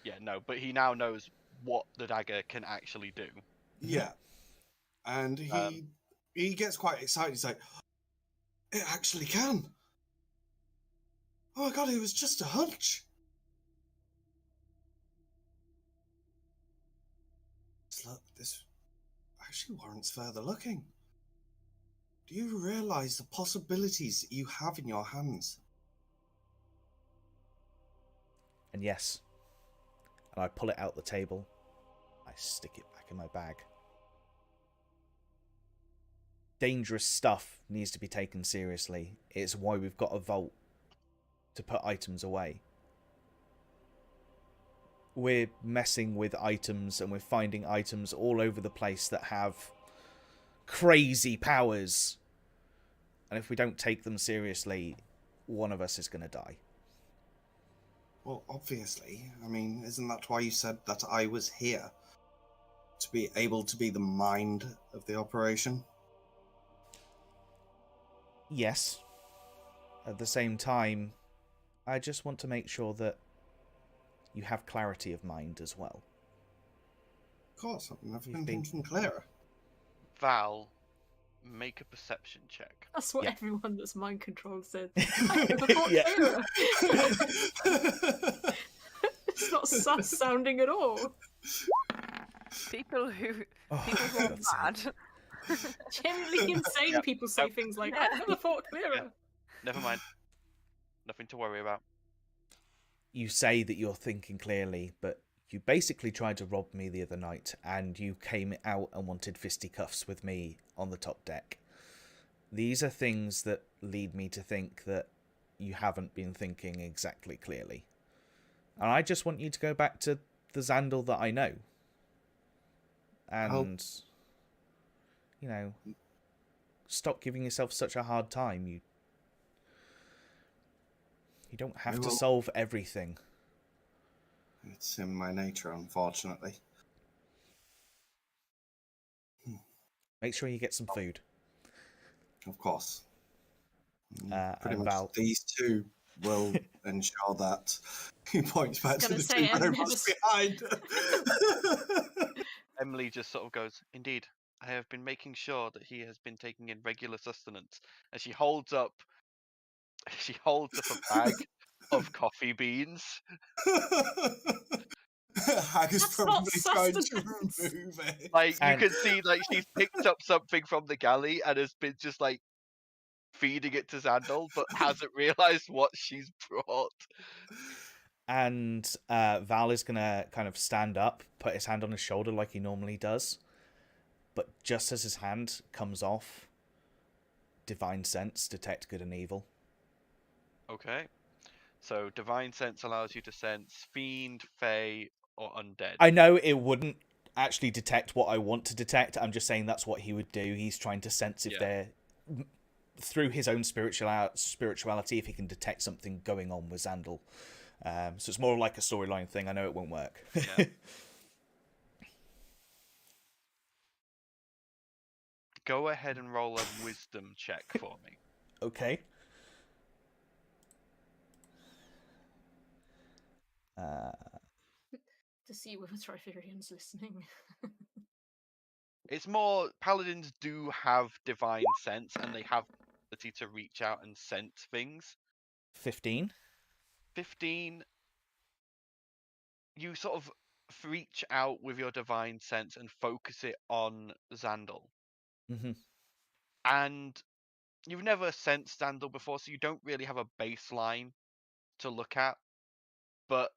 Speaker 1: Yeah, no, but he now knows what the dagger can actually do.
Speaker 5: Yeah. And he gets quite excited. He's like, it actually can. Oh my god, it was just a hunch. Look, this actually warrants further looking. Do you realize the possibilities that you have in your hands?
Speaker 2: And yes. And I pull it out the table. I stick it back in my bag. Dangerous stuff needs to be taken seriously. It's why we've got a vault to put items away. We're messing with items and we're finding items all over the place that have crazy powers. And if we don't take them seriously, one of us is going to die.
Speaker 5: Well, obviously. I mean, isn't that why you said that I was here? To be able to be the mind of the operation?
Speaker 2: Yes. At the same time, I just want to make sure that you have clarity of mind as well.
Speaker 5: Of course, I've never
Speaker 2: You've
Speaker 5: been
Speaker 2: been-
Speaker 5: thinking clearer.
Speaker 1: Val, make a perception check.
Speaker 3: That's what
Speaker 2: Yeah.
Speaker 3: everyone that's mind controlled said. I never thought
Speaker 5: Yeah.
Speaker 3: clearer. It's not sus sounding at all.
Speaker 4: People who
Speaker 2: Oh,
Speaker 4: people who
Speaker 2: for
Speaker 4: are
Speaker 2: God's sake.
Speaker 4: mad.
Speaker 3: Generally insane
Speaker 1: Yep.
Speaker 3: people say things like, I never thought clearer.
Speaker 1: Never mind. Nothing to worry about.
Speaker 2: You say that you're thinking clearly, but you basically tried to rob me the other night, and you came out and wanted fisticuffs with me on the top deck. These are things that lead me to think that you haven't been thinking exactly clearly. And I just want you to go back to the Xandal that I know. And, you know, stop giving yourself such a hard time. You don't have to
Speaker 5: will.
Speaker 2: solve everything.
Speaker 5: It's in my nature, unfortunately.
Speaker 2: Make sure you get some food.
Speaker 5: Of course.
Speaker 2: And
Speaker 5: Pretty much
Speaker 2: Val-
Speaker 5: these two will ensure that. He points back to
Speaker 3: Gonna
Speaker 5: the
Speaker 3: say,
Speaker 5: two
Speaker 3: I've
Speaker 5: robots behind.
Speaker 1: Emily just sort of goes, "Indeed, I have been making sure that he has been taking in regular sustenance." And she holds up a bag of coffee beans.
Speaker 5: Hag is
Speaker 3: That's not
Speaker 5: probably trying to
Speaker 3: sustenance.
Speaker 5: remove it.
Speaker 1: Like you
Speaker 2: And-
Speaker 1: can see, like she's picked up something from the galley and has been just like feeding it to Xandal, but hasn't realised what she's brought.
Speaker 2: And Val is gonna kind of stand up, put his hand on his shoulder like he normally does. But just as his hand comes off, Divine Sense, detect good and evil.
Speaker 1: Okay. So divine sense allows you to sense fiend, fae, or undead.
Speaker 2: I know it wouldn't actually detect what I want to detect. I'm just saying that's what he would do. He's trying to sense if they're, through his own spirituality, if he can detect something going on with Xandal. So it's more like a storyline thing. I know it won't work.
Speaker 1: Yeah. Go ahead and roll a wisdom check for me.
Speaker 2: Okay.
Speaker 3: To see whether Triferian's listening.
Speaker 1: It's more paladins do have divine sense, and they have the ability to reach out and sense things.
Speaker 2: 15.
Speaker 1: 15. You sort of reach out with your divine sense and focus it on Xandal.
Speaker 2: Mm-hmm.
Speaker 1: And you've never sensed Xandal before, so you don't really have a baseline to look at. But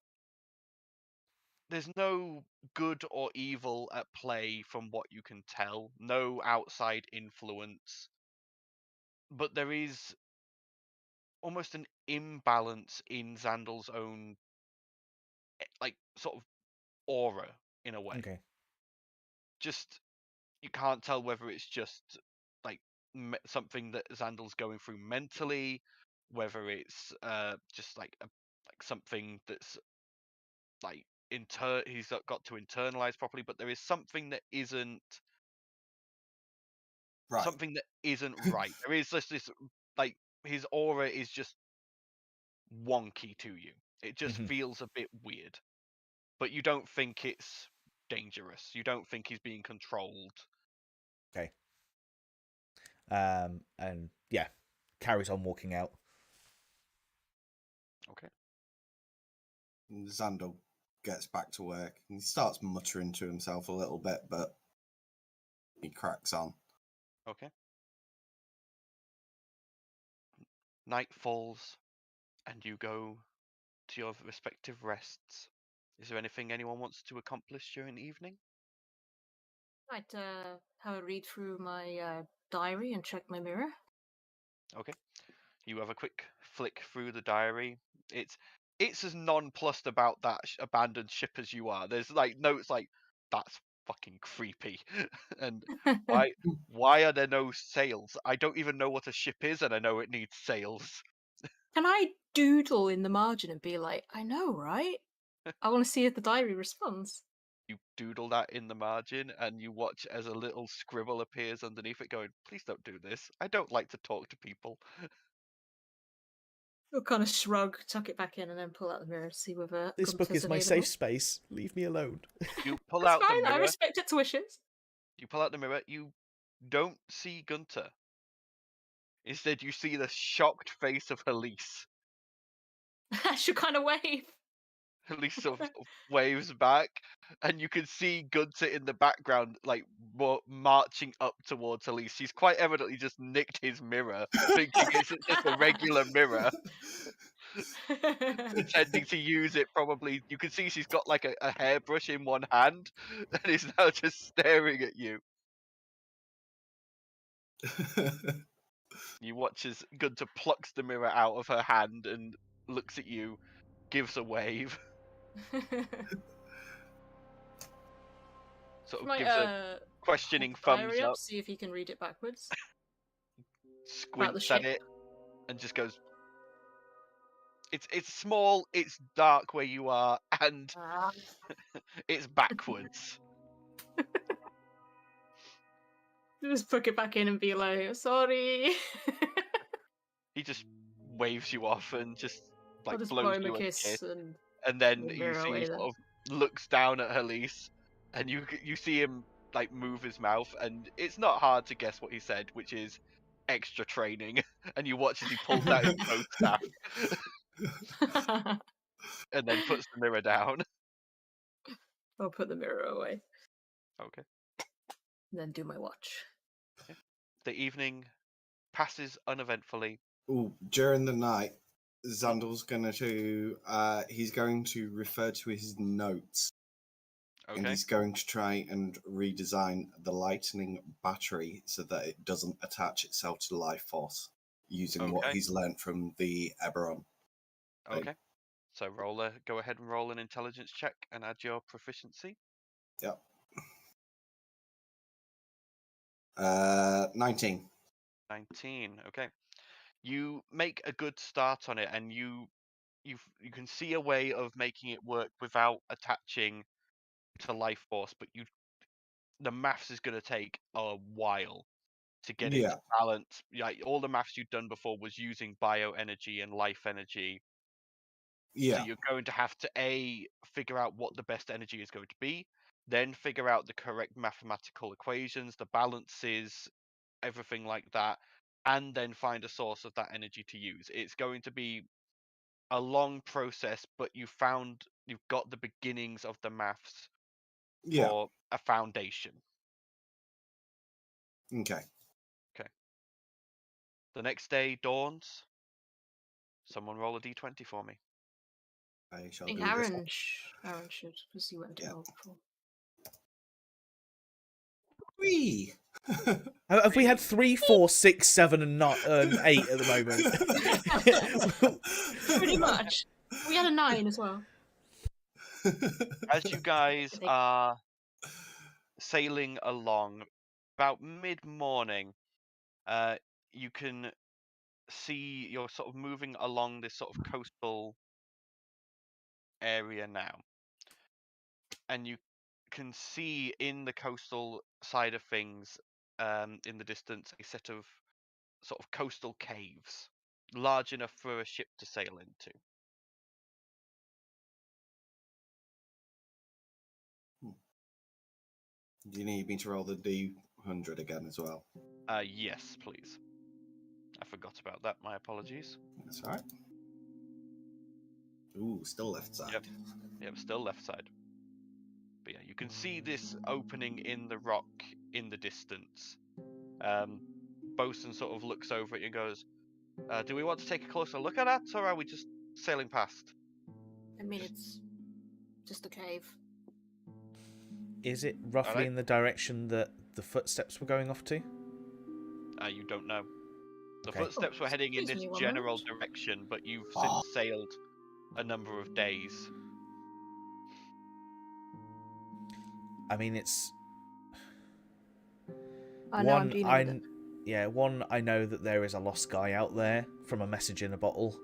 Speaker 1: there's no good or evil at play from what you can tell. No outside influence. But there is almost an imbalance in Xandal's own, like, sort of aura, in a way.
Speaker 2: Okay.
Speaker 1: Just, you can't tell whether it's just, like, something that Xandal's going through mentally, whether it's just, like, something that's, like, he's got to internalize properly, but there is something that isn't
Speaker 5: Right.
Speaker 1: something that isn't right. There is just this, like, his aura is just wonky to you. It just
Speaker 2: Mhm.
Speaker 1: feels a bit weird. But you don't think it's dangerous. You don't think he's being controlled.
Speaker 2: Okay. And yeah, carries on walking out.
Speaker 1: Okay.
Speaker 5: Xandal gets back to work and he starts muttering to himself a little bit, but he cracks on.
Speaker 1: Okay. Night falls, and you go to your respective rests. Is there anything anyone wants to accomplish during the evening?
Speaker 3: Might have a read through my diary and check my mirror.
Speaker 1: Okay. You have a quick flick through the diary. It's as nonplussed about that abandoned ship as you are. There's like notes like, "That's fucking creepy," and why are there no sails? I don't even know what a ship is, and I know it needs sails.
Speaker 3: Can I doodle in the margin and be like, I know, right? I want to see if the diary responds.
Speaker 1: You doodle that in the margin, and you watch as a little scribble appears underneath it, going, "Please don't do this. I don't like to talk to people."
Speaker 3: I'll kind of shrug, tuck it back in, and then pull out the mirror to see whether
Speaker 2: This book
Speaker 3: Gunther's
Speaker 2: is my
Speaker 3: available.
Speaker 2: safe space. Leave me alone.
Speaker 1: You pull
Speaker 3: That's
Speaker 1: out the
Speaker 3: fine, I
Speaker 1: mirror.
Speaker 3: respect its wishes.
Speaker 1: You pull out the mirror. You don't see Gunther. Instead, you see the shocked face of Elise.
Speaker 3: I should kind of wave.
Speaker 1: Elise sort of waves back, and you can see Gunther in the background, like marching up towards Elise. She's quite evidently just nicked his mirror, thinking it's just a regular mirror, intending to use it. Probably, you can see she's got like a hairbrush in one hand, and is now just staring at you. You watch as Gunther plucks the mirror out of her hand and looks at you, gives a wave, sort of
Speaker 3: Might,
Speaker 1: gives a questioning
Speaker 3: hold the
Speaker 1: thumbs
Speaker 3: diary
Speaker 1: up,
Speaker 3: see if he can read it backwards.
Speaker 1: squints
Speaker 3: ship.
Speaker 1: at it, and just goes, It's small, it's dark where you are, and
Speaker 3: Ah.
Speaker 1: it's backwards."
Speaker 3: Just put it back in and be like, sorry.
Speaker 1: He just waves you off and just like
Speaker 3: just
Speaker 1: blows
Speaker 3: blow him
Speaker 1: you
Speaker 3: a
Speaker 1: a
Speaker 3: kiss
Speaker 1: kiss,
Speaker 3: and
Speaker 1: and then
Speaker 3: we'll
Speaker 1: you
Speaker 3: mirror
Speaker 1: see
Speaker 3: away
Speaker 1: he
Speaker 3: then.
Speaker 1: sort of looks down at Elise, and you see him like move his mouth, and it's not hard to guess what he said, which is extra training. And you watch as he pulls out his bow staff and then puts the mirror down.
Speaker 3: I'll put the mirror away
Speaker 1: Okay.
Speaker 3: and then do my watch.
Speaker 1: The evening passes uneventfully.
Speaker 5: Ooh, during the night, Zandal's he's going to refer to his notes, and
Speaker 1: Okay.
Speaker 5: he's going to try and redesign the lightning battery so that it doesn't attach itself to the life force, using what
Speaker 1: Okay.
Speaker 5: he's learnt from the Eberron.
Speaker 1: Okay. So go ahead and roll an intelligence check and add your proficiency.
Speaker 5: Yep. 19.
Speaker 1: 19. Okay. You make a good start on it, and you can see a way of making it work without attaching to life force, but the maths is going to take a while to get it
Speaker 5: Yeah.
Speaker 1: to balance. Like all the maths you've done before was using bioenergy and life energy.
Speaker 5: Yeah.
Speaker 1: So you're going to have to figure out what the best energy is going to be, then figure out the correct mathematical equations, the balances, everything like that, and then find a source of that energy to use. It's going to be a long process, but you've got the beginnings of the maths
Speaker 5: Yeah.
Speaker 1: for a foundation.
Speaker 5: Okay.
Speaker 1: The next day dawns. Someone roll a d20 for me.
Speaker 5: I shall
Speaker 3: I think
Speaker 5: do this.
Speaker 3: Aaron should, because he went to
Speaker 5: Yeah.
Speaker 3: roll before.
Speaker 5: Whee!
Speaker 2: Have we had 3, 4, 6, 7, and 8 at the moment?
Speaker 3: Pretty much. We had a 9 as well.
Speaker 1: As you guys are sailing along, about mid-morning, you can see you're sort of moving along this sort of coastal area now, and you can see in the coastal side of things, in the distance, a set of sort of coastal caves, large enough for a ship to sail into.
Speaker 5: Do you need me to roll the D100 again as well?
Speaker 1: Yes, please. I forgot about that. My apologies.
Speaker 5: That's all right. Ooh, still left side.
Speaker 1: Yep, still left side. But yeah, you can see this opening in the rock in the distance. Bosun sort of looks over it and goes, do we want to take a closer look at that, or are we just sailing past?
Speaker 3: I mean, it's just a cave.
Speaker 2: Is it roughly
Speaker 1: Alright.
Speaker 2: in the direction that the footsteps were going off to?
Speaker 1: You don't know. The
Speaker 2: Okay.
Speaker 1: footsteps were heading in
Speaker 3: Excuse
Speaker 1: this
Speaker 3: me one
Speaker 1: general
Speaker 3: moment.
Speaker 1: direction, but you've since sailed a number of days.
Speaker 2: I mean, it's...
Speaker 3: I know I'm dealing with it.
Speaker 2: Yeah, I know that there is a lost guy out there from a message in a bottle.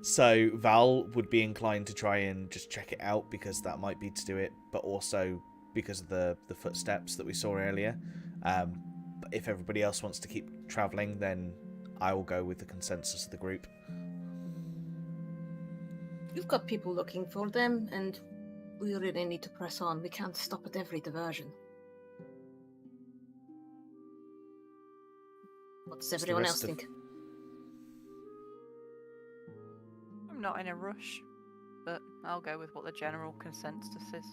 Speaker 2: So Val would be inclined to try and just check it out, because that might be to do it, but also because of the footsteps that we saw earlier. But if everybody else wants to keep travelling, then I will go with the consensus of the group.
Speaker 3: You've got people looking for them, and we really need to press on. We can't stop at every diversion. What does everyone else think?
Speaker 4: I'm not in a rush, but I'll go with what the general consensus is.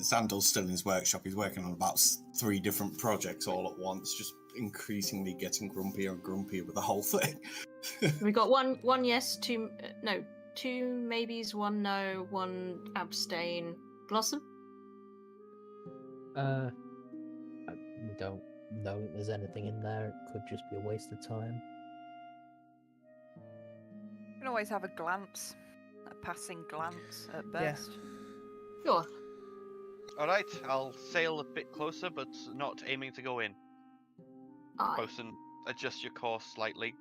Speaker 5: Sandal's still in his workshop. He's working on about 3 different projects all at once, just increasingly getting grumpier and grumpier with the whole thing.
Speaker 3: We got one yes, 2 no, 2 maybes, 1 no, 1 abstain. Blossom?
Speaker 6: We don't know if there's anything in there. It could just be a waste of time.
Speaker 4: You can always have a glance, a passing glance at best.
Speaker 3: Sure.
Speaker 1: Alright, I'll sail a bit closer, but not aiming to go in.
Speaker 3: Aye.
Speaker 1: Bosun, adjust your course slightly.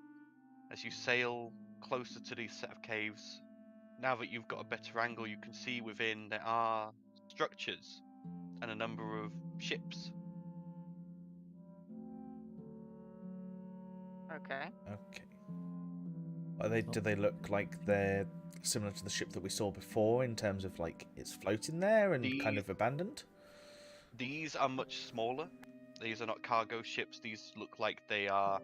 Speaker 1: As you sail closer to these set of caves, now that you've got a better angle, you can see within there are structures and a number of ships.
Speaker 4: Okay.
Speaker 2: Okay. Do they look like they're similar to the ship that we saw before in terms of like it's floating there and kind of abandoned?
Speaker 1: These are much smaller. These are not cargo ships. These look like they are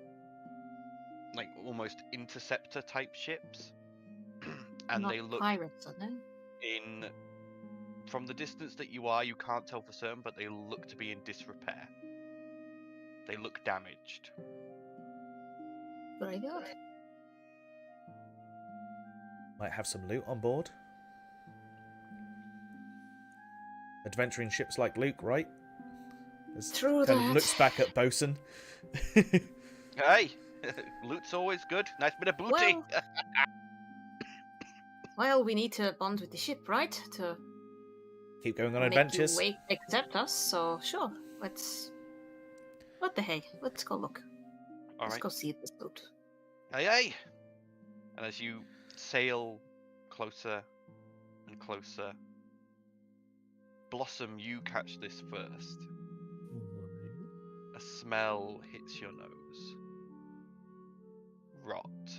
Speaker 1: like almost interceptor type ships. And
Speaker 3: Not
Speaker 1: they look
Speaker 3: pirates, are they?
Speaker 1: from the distance that you are, you can't tell for certain, but they look to be in disrepair. They look damaged.
Speaker 3: Very good.
Speaker 2: Might have some loot on board. Adventuring ships like Luke, right?
Speaker 3: True
Speaker 2: kind
Speaker 3: that.
Speaker 2: of looks back at Bosun.
Speaker 1: Hey, loot's always good. Nice bit of booty.
Speaker 3: Well, we need to bond with the ship, right? To
Speaker 2: Keep going on
Speaker 3: make
Speaker 2: adventures.
Speaker 3: you accept us. So sure, let's. What the hey? Let's go look.
Speaker 1: All
Speaker 3: Let's
Speaker 1: right.
Speaker 3: go see this boat.
Speaker 1: Hey. And as you sail closer and closer, Blossom, you catch this first. A smell hits your nose. Rot.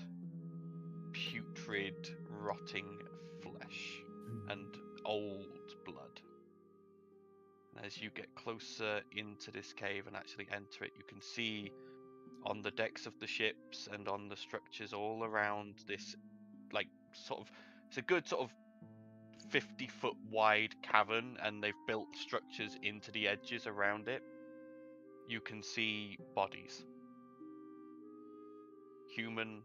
Speaker 1: Putrid, rotting flesh. And old blood. And as you get closer into this cave and actually enter it, you can see on the decks of the ships and on the structures all around this, like, sort of, it's a good sort of 50-foot wide cavern, and they've built structures into the edges around it. You can see bodies. Human,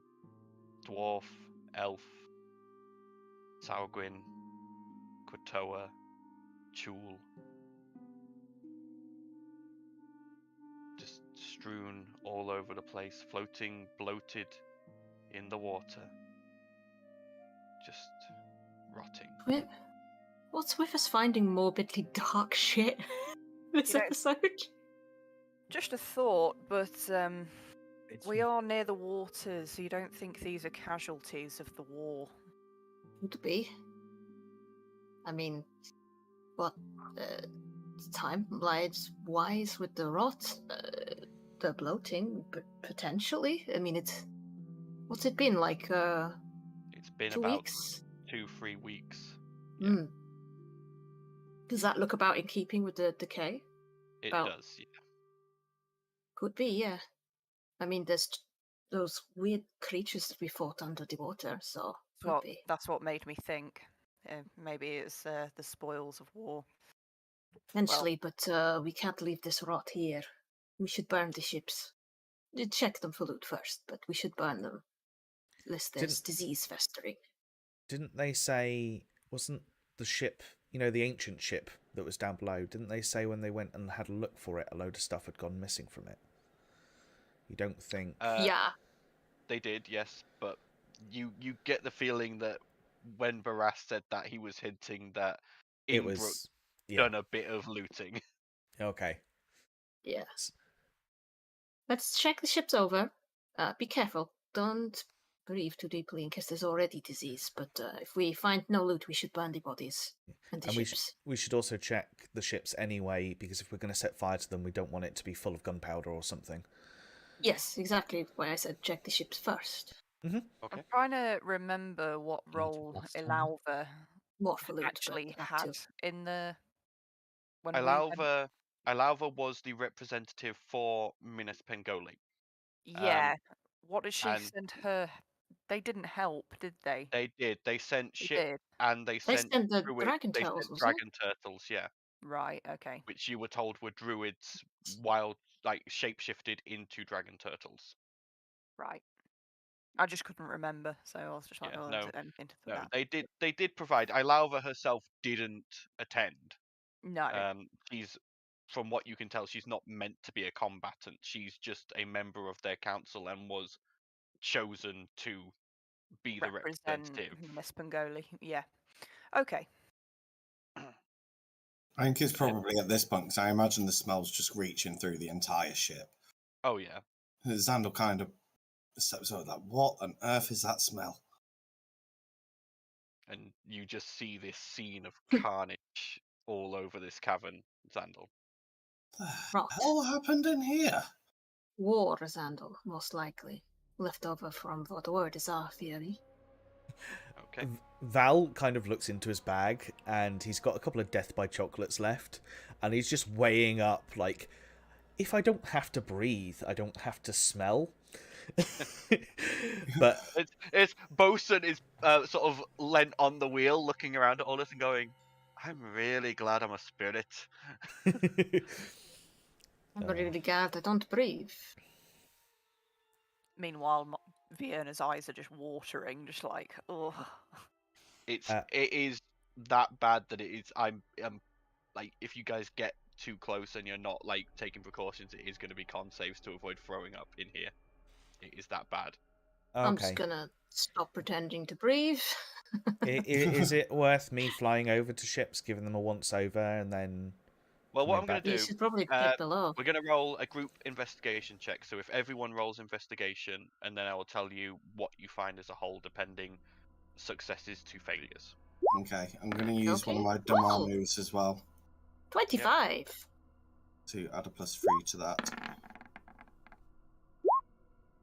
Speaker 1: dwarf, elf, Saugwin, Quatoa, Chul. Just strewn all over the place, floating, bloated in the water. Just rotting.
Speaker 3: What's with us finding morbidly dark shit this episode?
Speaker 4: Just a thought, but we are near the waters, so you don't think these are casualties of the war?
Speaker 3: Could be. I mean, what timeline-wise with the rot, the bloating, potentially. I mean, what's it been like?
Speaker 1: It's been
Speaker 3: 2
Speaker 1: about
Speaker 3: weeks.
Speaker 1: 2-3 weeks.
Speaker 3: Yeah. Does that look about in keeping with the decay?
Speaker 1: It does, yeah.
Speaker 3: Could be, yeah. I mean, there's those weird creatures that we fought under the water, so could be.
Speaker 4: That's what made me think. Maybe it's the spoils of war.
Speaker 3: Potentially, but we can't leave this rot here. We should burn the ships. Check them for loot first, but we should burn them. Lest there's disease festering.
Speaker 2: Didn't they say, wasn't the ship, the ancient ship that was down below, didn't they say when they went and had a look for it, a load of stuff had gone missing from it? You don't think...
Speaker 3: yeah.
Speaker 1: They did, yes, but you get the feeling that when Barras said that, he was hinting that Inbrook done a bit of looting.
Speaker 2: Okay.
Speaker 3: Yes. Let's check the ships over. Be careful. Don't breathe too deeply in case there's already disease. But if we find no loot, we should burn the bodies and the ships.
Speaker 2: We should also check the ships anyway, because if we're going to set fire to them, we don't want it to be full of gunpowder or something.
Speaker 3: Yes, exactly why I said check the ships first.
Speaker 2: Mm-hmm.
Speaker 1: Okay.
Speaker 4: I'm trying to remember what role Elauva actually had in the...
Speaker 1: Elauva was the representative for Minas Pengoli.
Speaker 4: Yeah. What did she send her? They didn't help, did they?
Speaker 1: They did. They sent ship and they sent
Speaker 3: the
Speaker 1: druid,
Speaker 3: dragon turtles.
Speaker 1: Dragon turtles, yeah.
Speaker 4: Right. Okay.
Speaker 1: Which you were told were druids, wild, like shapeshifted into dragon turtles.
Speaker 4: Right. I just couldn't remember, so I was just like, anything to that.
Speaker 1: They did provide. Elauva herself didn't attend.
Speaker 4: No.
Speaker 1: She's, from what you can tell, she's not meant to be a combatant. She's just a member of their council and was chosen to be the representative.
Speaker 4: Miss Pengoli, yeah. Okay.
Speaker 5: I think it's probably at this point, because I imagine the smell's just reaching through the entire ship.
Speaker 1: Oh, yeah.
Speaker 5: Xandal kind of steps over that. What on earth is that smell?
Speaker 1: And you just see this scene of carnage all over this cavern, Xandal.
Speaker 5: What the hell happened in here?
Speaker 3: War, Xandal, most likely. left over from what word is our theory.
Speaker 1: Okay.
Speaker 2: Val kind of looks into his bag, and he's got a couple of Death by Chocolates left, and he's just weighing up, like, if I don't have to breathe, I don't have to smell. But
Speaker 1: It's Bosun is sort of leant on the wheel, looking around at all this and going, "I'm really glad I'm a spirit."
Speaker 3: I'm really glad I don't breathe.
Speaker 4: Meanwhile, Vienna's eyes are just watering, just like, oh.
Speaker 1: It is that bad that it is. I'm like, if you guys get too close and you're not like taking precautions, it is going to be con saves to avoid throwing up in here. It is that bad.
Speaker 3: I'm just gonna stop pretending to breathe.
Speaker 2: Is it worth me flying over to ships, giving them a once over, and then?
Speaker 1: Well, what I'm
Speaker 2: coming
Speaker 1: going to
Speaker 3: You
Speaker 1: do,
Speaker 3: should probably check below.
Speaker 1: we're going to roll a group investigation check. So if everyone rolls investigation, and then I will tell you what you find as a whole, depending successes to failures.
Speaker 5: Okay, I'm going to use one of
Speaker 3: Okay.
Speaker 5: my Damar
Speaker 3: Whoa.
Speaker 5: moves as well
Speaker 3: 25.
Speaker 5: to add a +3 to that.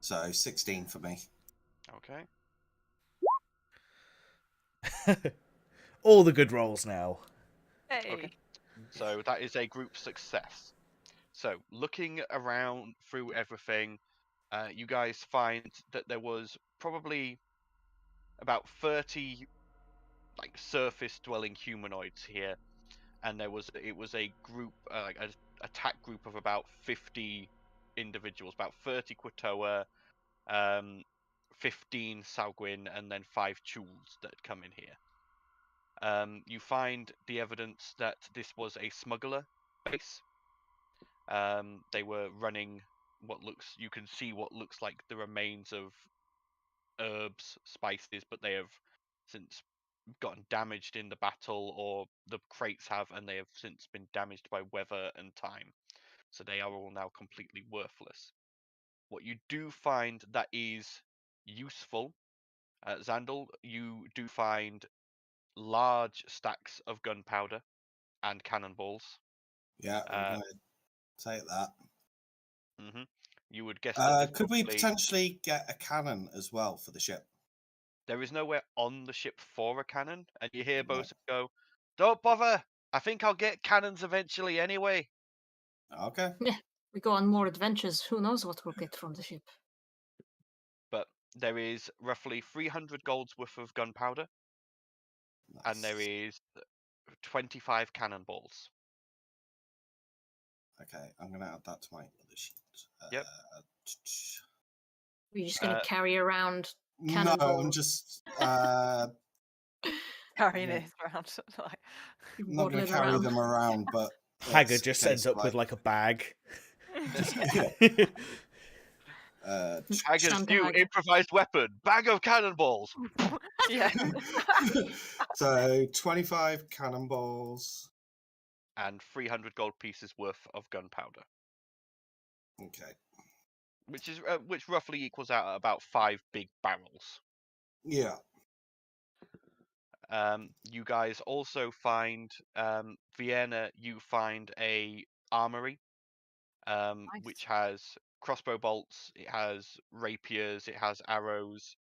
Speaker 5: So 16 for me.
Speaker 1: Okay.
Speaker 2: All the good rolls now.
Speaker 4: Hey.
Speaker 1: Okay. So that is a group success. So looking around through everything, you guys find that there was probably about 30 like surface dwelling humanoids here, and it was a group, like an attack group of about 50 individuals, about 30 Quatoa, 15 Sauguin, and then 5 Chuls that come in here. You find the evidence that this was a smuggler base. They were running you can see what looks like the remains of herbs, spices, but they have since gotten damaged in the battle, or the crates have, and they have since been damaged by weather and time. So they are all now completely worthless. What you do find that is useful, Xandal, you do find large stacks of gunpowder and cannonballs.
Speaker 5: Yeah, I'm going to take that.
Speaker 1: You would guess that
Speaker 5: could we
Speaker 1: probably...
Speaker 5: potentially get a cannon as well for the ship?
Speaker 1: There is nowhere on the ship for a cannon, and you hear Bosun go, "Don't bother! I think I'll get cannons eventually anyway."
Speaker 5: Okay.
Speaker 3: Yeah, we go on more adventures. Who knows what we'll get from the ship?
Speaker 1: But there is roughly 300 gold's worth of gunpowder, and there is 25 cannonballs.
Speaker 5: Okay, I'm going to add that to my other sheet.
Speaker 1: Yep.
Speaker 3: We're just going to carry around cannonballs.
Speaker 5: No, I'm just...
Speaker 4: Carrying it around. Like...
Speaker 5: I'm not going to carry them around, but...
Speaker 2: Haggard just ends up with like a bag.
Speaker 1: Haggard's new improvised weapon, bag of cannonballs.
Speaker 4: Yeah.
Speaker 5: So 25 cannonballs
Speaker 1: and 300 gold pieces worth of gunpowder.
Speaker 5: Okay.
Speaker 1: Which roughly equals out at about 5 big barrels.
Speaker 5: Yeah.
Speaker 1: You guys also find Vienna. You find a armory,
Speaker 3: Nice.
Speaker 1: which has crossbow bolts. It has rapiers. It has arrows,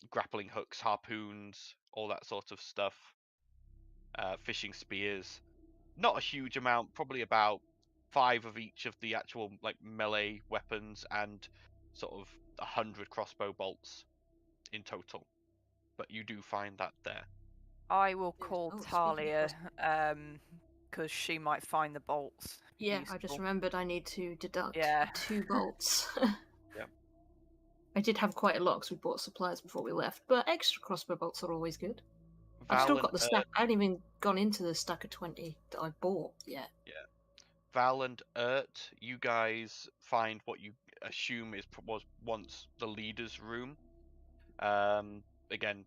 Speaker 1: grappling hooks, harpoons, all that sort of stuff. Fishing spears. Not a huge amount. Probably about 5 of each of the actual like melee weapons, and sort of 100 crossbow bolts in total. But you do find that there.
Speaker 4: I will call
Speaker 3: speaking of
Speaker 4: Talia, because she might find the bolts.
Speaker 3: Yeah,
Speaker 4: useful.
Speaker 3: I just remembered I need to deduct 2 bolts.
Speaker 1: Yeah.
Speaker 3: I did have quite a lot because we bought supplies before we left, but extra crossbow bolts are always good. I've still got the stack. I haven't even gone into the stack of 20 that I bought yet.
Speaker 1: Yeah. Val and Ert, you guys find what you assume was once the leader's room. Again,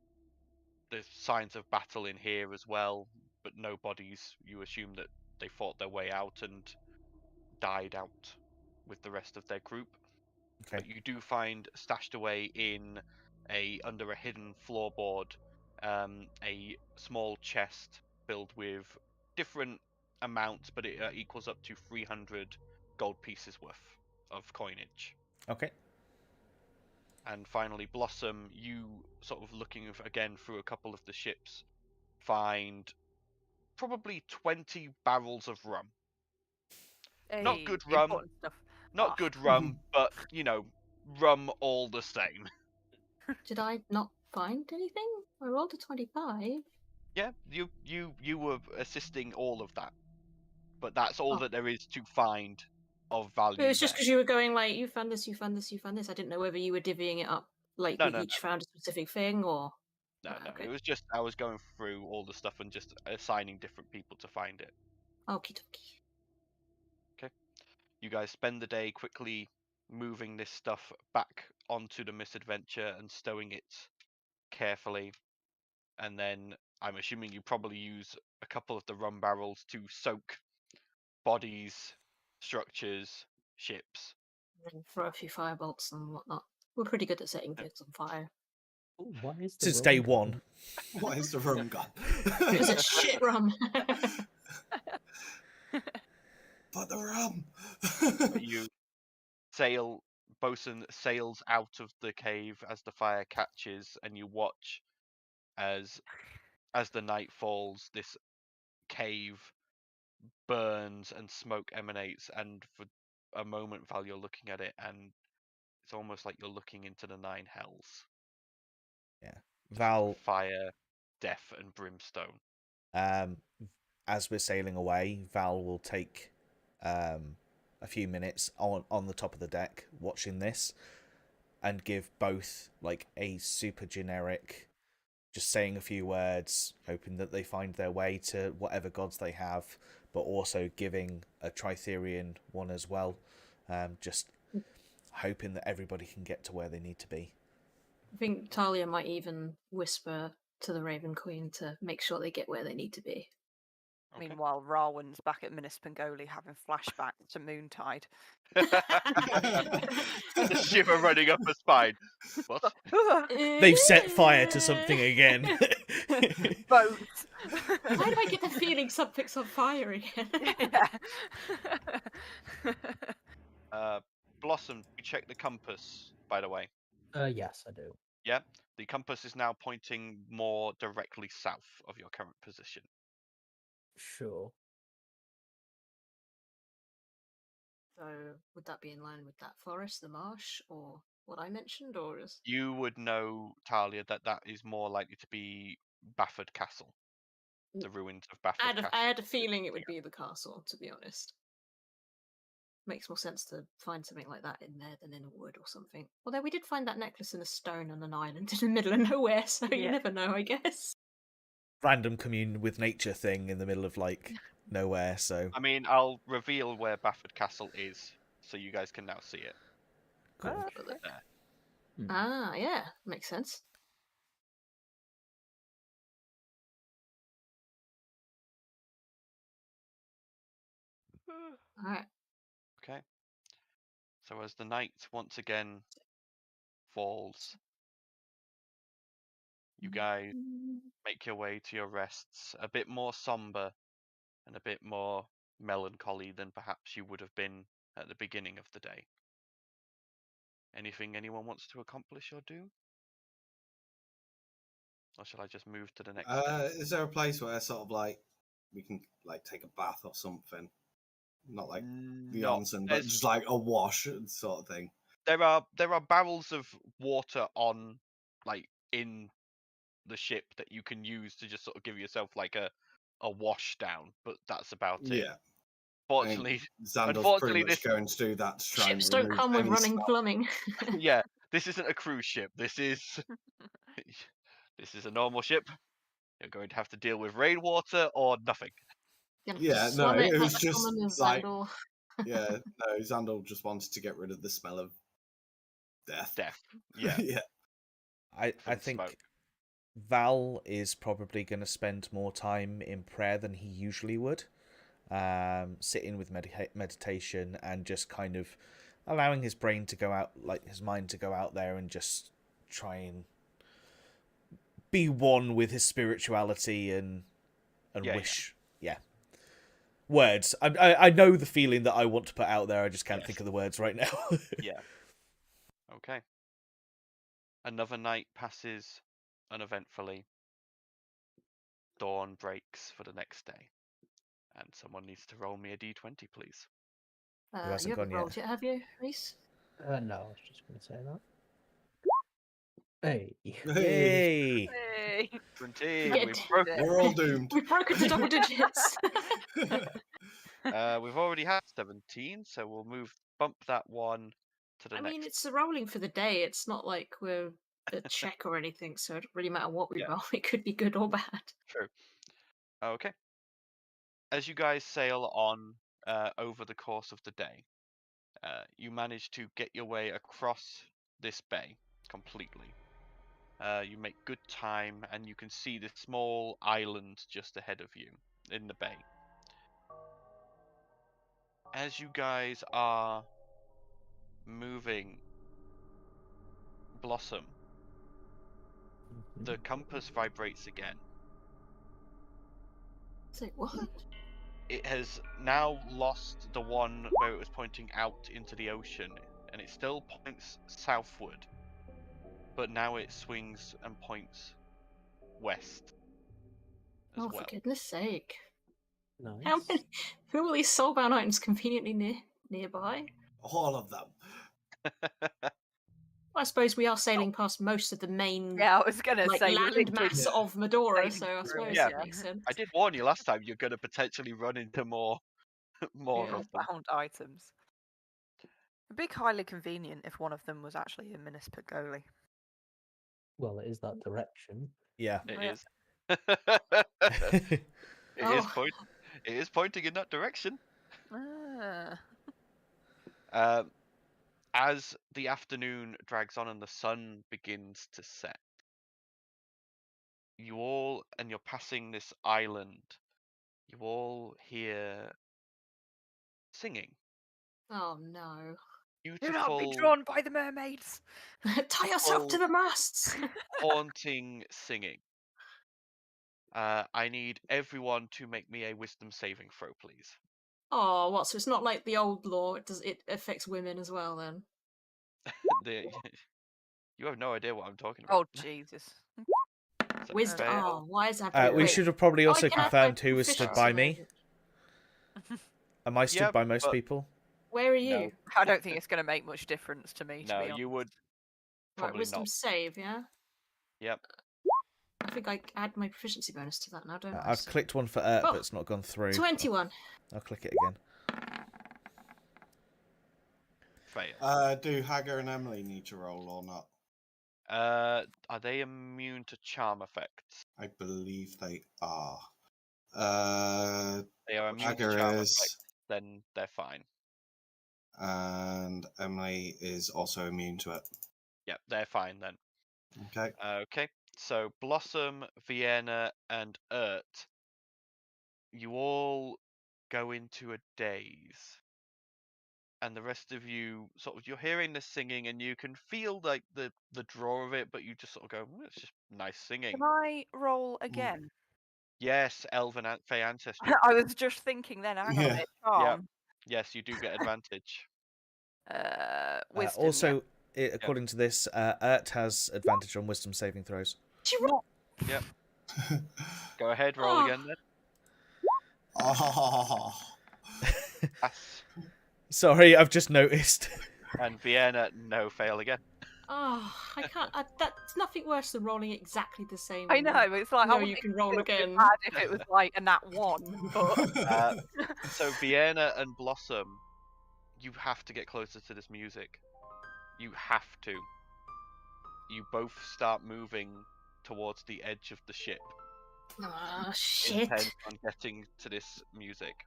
Speaker 1: there's signs of battle in here as well, but no bodies. You assume that they fought their way out and died out with the rest of their group.
Speaker 2: Okay.
Speaker 1: But you do find stashed away in under a hidden floorboard, a small chest filled with different amounts, but it equals up to 300 gold pieces worth of coinage.
Speaker 2: Okay.
Speaker 1: And finally, Blossom, you sort of looking again through a couple of the ships, find probably 20 barrels of rum. Not
Speaker 4: Hey,
Speaker 1: good rum,
Speaker 4: important stuff.
Speaker 1: not
Speaker 4: Ah.
Speaker 1: good rum, but rum all the same.
Speaker 3: Did I not find anything? I rolled a 25.
Speaker 1: Yeah, you were assisting all of that, but that's all
Speaker 3: Oh.
Speaker 1: that there is to find of value.
Speaker 3: It was just
Speaker 1: there.
Speaker 3: because you were going like, you found this, you found this, you found this. I didn't know whether you were divvying it up, like
Speaker 1: No,
Speaker 3: we each found a specific thing, or...
Speaker 1: No,
Speaker 3: Right,
Speaker 1: no.
Speaker 3: okay.
Speaker 1: It was just I was going through all the stuff and just assigning different people to find it.
Speaker 3: Okie dokie.
Speaker 1: You guys spend the day quickly moving this stuff back onto the misadventure and stowing it carefully. And then I'm assuming you probably use a couple of the rum barrels to soak bodies, structures, ships.
Speaker 3: And then throw a few firebolts and whatnot. We're pretty good at setting things on fire.
Speaker 6: Ooh, why is the
Speaker 2: Since
Speaker 6: rum
Speaker 2: day
Speaker 6: gone?
Speaker 2: one.
Speaker 5: Why is the rum gone?
Speaker 3: Because it's shit rum.
Speaker 5: But the rum.
Speaker 1: You bosun sails out of the cave as the fire catches, and you watch as the night falls, this cave burns and smoke emanates, and for a moment, Val, you're looking at it, and it's almost like you're looking into the nine hells.
Speaker 2: Yeah.
Speaker 1: Just
Speaker 2: Val,
Speaker 1: fire, death, and brimstone.
Speaker 2: as we're sailing away, Val will take a few minutes on the top of the deck watching this and give both like a super generic, just saying a few words, hoping that they find their way to whatever gods they have, but also giving a Tritherian one as well, just hoping that everybody can get to where they need to be.
Speaker 3: I think Talia might even whisper to the Raven Queen to make sure they get where they need to be.
Speaker 1: Okay.
Speaker 4: Meanwhile, Rawan's back at Minas Pangoli having flashbacks to Moontide.
Speaker 1: The shiver running up her spine. What?
Speaker 2: They've set fire to something again.
Speaker 4: Boats.
Speaker 3: Why do I get the feeling something's on fire again?
Speaker 1: Blossom, you check the compass, by the way.
Speaker 6: Yes, I do.
Speaker 1: Yeah, the compass is now pointing more directly south of your current position.
Speaker 6: Sure.
Speaker 3: So, would that be in line with that forest, the marsh, or what I mentioned, or is...
Speaker 1: You would know, Talia, that is more likely to be Bafford Castle. The ruins of Bafford Castle.
Speaker 3: I had a feeling it would be the castle, to be honest. Makes more sense to find something like that in there than in a wood or something. Although we did find that necklace in a stone on an island in the middle of nowhere, so you
Speaker 4: Yeah.
Speaker 3: never know, I guess.
Speaker 2: Random commune with nature thing in the middle of like nowhere, so
Speaker 1: I mean, I'll reveal where Bafford Castle is, so you guys can now see it.
Speaker 2: cool.
Speaker 6: Hmm.
Speaker 3: Ah, yeah, makes sense. Alright.
Speaker 1: Okay. So as the night once again falls, you guys make your way to your rests, a bit more somber and a bit more melancholy than perhaps you would have been at the beginning of the day. Anything anyone wants to accomplish or do? Or shall I just move to the next day?
Speaker 5: Is there a place where sort of like we can like take a bath or something? Not like the
Speaker 1: No,
Speaker 5: onsen, but
Speaker 1: there's-
Speaker 5: just like a wash sort of thing.
Speaker 1: There are barrels of water on, like, in the ship that you can use to just sort of give yourself like a wash down, but that's about it.
Speaker 5: Yeah.
Speaker 1: Fortunately,
Speaker 5: Xander's
Speaker 1: unfortunately,
Speaker 5: pretty much going to do that to try
Speaker 3: Ships
Speaker 5: and
Speaker 3: don't
Speaker 5: remove
Speaker 3: come with
Speaker 5: any
Speaker 3: running
Speaker 5: smell.
Speaker 3: plumbing.
Speaker 1: yeah, this isn't a cruise ship. This is this is a normal ship. You're going to have to deal with rainwater or nothing.
Speaker 3: Gonna
Speaker 5: Yeah,
Speaker 3: swam
Speaker 5: no,
Speaker 3: it
Speaker 5: it
Speaker 3: like
Speaker 5: was
Speaker 3: the
Speaker 5: just
Speaker 3: common as
Speaker 5: like-
Speaker 3: Xandor.
Speaker 5: Yeah, no, Xandor just wanted to get rid of the smell of death.
Speaker 1: Death. Yeah.
Speaker 5: Yeah.
Speaker 2: I
Speaker 1: From
Speaker 2: think
Speaker 1: smoke.
Speaker 2: Val is probably going to spend more time in prayer than he usually would, sitting with meditation and just kind of allowing his brain to go out, like his mind to go out there and just try and be one with his spirituality and
Speaker 1: Yeah,
Speaker 2: wish, words. I know the feeling that I want to put out there. I just can't
Speaker 1: Yes.
Speaker 2: think of the words right now.
Speaker 1: Yeah. Okay. Another night passes uneventfully. Dawn breaks for the next day. And someone needs to roll me a d20, please.
Speaker 2: hasn't
Speaker 3: You haven't
Speaker 2: gone yet?
Speaker 3: rolled yet, have you, Reese?
Speaker 6: No, I was just going to say that. Hey.
Speaker 2: Yay!
Speaker 4: Hey.
Speaker 1: 20.
Speaker 3: Get
Speaker 1: We've,
Speaker 3: it.
Speaker 1: broken,
Speaker 5: We're all doomed.
Speaker 3: We've broken to double digits.
Speaker 1: we've already had 17, so we'll bump that one to the
Speaker 3: I
Speaker 1: next.
Speaker 3: mean, it's a rolling for the day. It's not like we're a check or anything, so it doesn't really matter what we
Speaker 1: Yeah.
Speaker 3: roll. It could be good or bad.
Speaker 1: True. Okay. As you guys sail on over the course of the day, you manage to get your way across this bay completely. You make good time, and you can see this small island just ahead of you in the bay. As you guys are moving, Blossom, the compass vibrates again.
Speaker 3: Say what?
Speaker 1: It has now lost the one where it was pointing out into the ocean, and it still points southward, but now it swings and points west as
Speaker 3: Oh,
Speaker 1: well.
Speaker 3: for goodness sake!
Speaker 6: Nice.
Speaker 3: How many? Who are all these soulbound items conveniently nearby?
Speaker 5: All of them.
Speaker 3: I suppose we are sailing past most of the main
Speaker 4: Yeah, I was gonna
Speaker 3: like
Speaker 4: say
Speaker 3: land
Speaker 4: literally
Speaker 3: mass
Speaker 5: Yeah.
Speaker 3: of Medora,
Speaker 4: sailing
Speaker 3: so I
Speaker 4: through
Speaker 3: suppose
Speaker 4: it,
Speaker 1: Yeah.
Speaker 3: it makes sense.
Speaker 1: I did warn you last time you're going to potentially run into more
Speaker 3: Yeah.
Speaker 1: of them.
Speaker 4: bound items. It'd be highly convenient if one of them was actually a Minispagoli.
Speaker 6: Well, it is that direction.
Speaker 2: Yeah.
Speaker 1: It
Speaker 4: Yeah.
Speaker 1: is.
Speaker 3: Oh.
Speaker 1: It is pointing in that direction.
Speaker 4: Ah.
Speaker 1: As the afternoon drags on and the sun begins to set, and you're passing this island, you all hear singing.
Speaker 3: Oh no!
Speaker 4: Do not be
Speaker 1: Beautiful,
Speaker 4: drawn by the mermaids.
Speaker 3: Tie yourself to the masts.
Speaker 1: haunting singing. I need everyone to make me a wisdom saving throw, please.
Speaker 3: Oh, what? So it's not like the old law. It affects women as well then.
Speaker 1: You have no idea what I'm talking about.
Speaker 4: Oh Jesus.
Speaker 1: So
Speaker 3: Wisdom.
Speaker 1: fail.
Speaker 3: Oh, why is that?
Speaker 2: We
Speaker 3: Wait,
Speaker 2: should have probably
Speaker 3: I
Speaker 2: also
Speaker 3: can add my
Speaker 2: confirmed who was stood by
Speaker 3: proficiency
Speaker 2: me.
Speaker 3: then.
Speaker 2: Am I stood
Speaker 1: Yeah,
Speaker 2: by most
Speaker 1: but-
Speaker 2: people?
Speaker 3: Where are
Speaker 1: No.
Speaker 3: you?
Speaker 4: I don't think it's going to make much difference to me. To
Speaker 1: No,
Speaker 4: be honest.
Speaker 1: you would
Speaker 3: Right,
Speaker 1: probably
Speaker 3: wisdom
Speaker 1: not.
Speaker 3: save, yeah?
Speaker 1: Yep.
Speaker 3: I think I add my proficiency bonus to that now, don't I?
Speaker 2: I've
Speaker 3: So-
Speaker 2: clicked one for
Speaker 3: Oh,
Speaker 2: but it's not gone through.
Speaker 3: 21.
Speaker 2: I'll click it again.
Speaker 1: Fail.
Speaker 5: Do Hagar and Emily need to roll or not?
Speaker 1: Are they immune to charm effects?
Speaker 5: I believe they are.
Speaker 1: They are immune to
Speaker 5: Hagar
Speaker 1: charm
Speaker 5: is,
Speaker 1: effects, then they're fine.
Speaker 5: and Emily is also immune to it.
Speaker 1: Yep, they're fine then.
Speaker 5: Okay.
Speaker 1: Okay, so Blossom, Vienna, and Ert, you all go into a daze. And the rest of you, you're hearing this singing and you can feel like the draw of it, but you just sort of go, it's just nice singing.
Speaker 4: Can I roll again?
Speaker 1: Yes, Elven Fey Ancestry.
Speaker 4: I was just thinking then. Hang on a
Speaker 5: Yeah.
Speaker 4: minute. Charm.
Speaker 1: Yes, you do get advantage.
Speaker 4: Wisdom.
Speaker 2: Also, according to this, Ert has advantage on wisdom saving throws.
Speaker 1: Yep. Go ahead, roll
Speaker 3: Oh.
Speaker 1: again then.
Speaker 5: Oh.
Speaker 1: Pass.
Speaker 2: Sorry, I've just noticed.
Speaker 1: And Vienna, no, fail again.
Speaker 3: Oh, I can't. That's nothing worse than rolling exactly the same.
Speaker 4: I know. It's like
Speaker 3: No,
Speaker 4: I
Speaker 3: you can roll
Speaker 4: wouldn't feel
Speaker 3: again.
Speaker 4: bad if it was like a nat 1, but
Speaker 1: So Vienna and Blossom, you have to get closer to this music. You have to. You both start moving towards the edge of the ship.
Speaker 3: Oh, shit.
Speaker 1: Intent on getting to this music.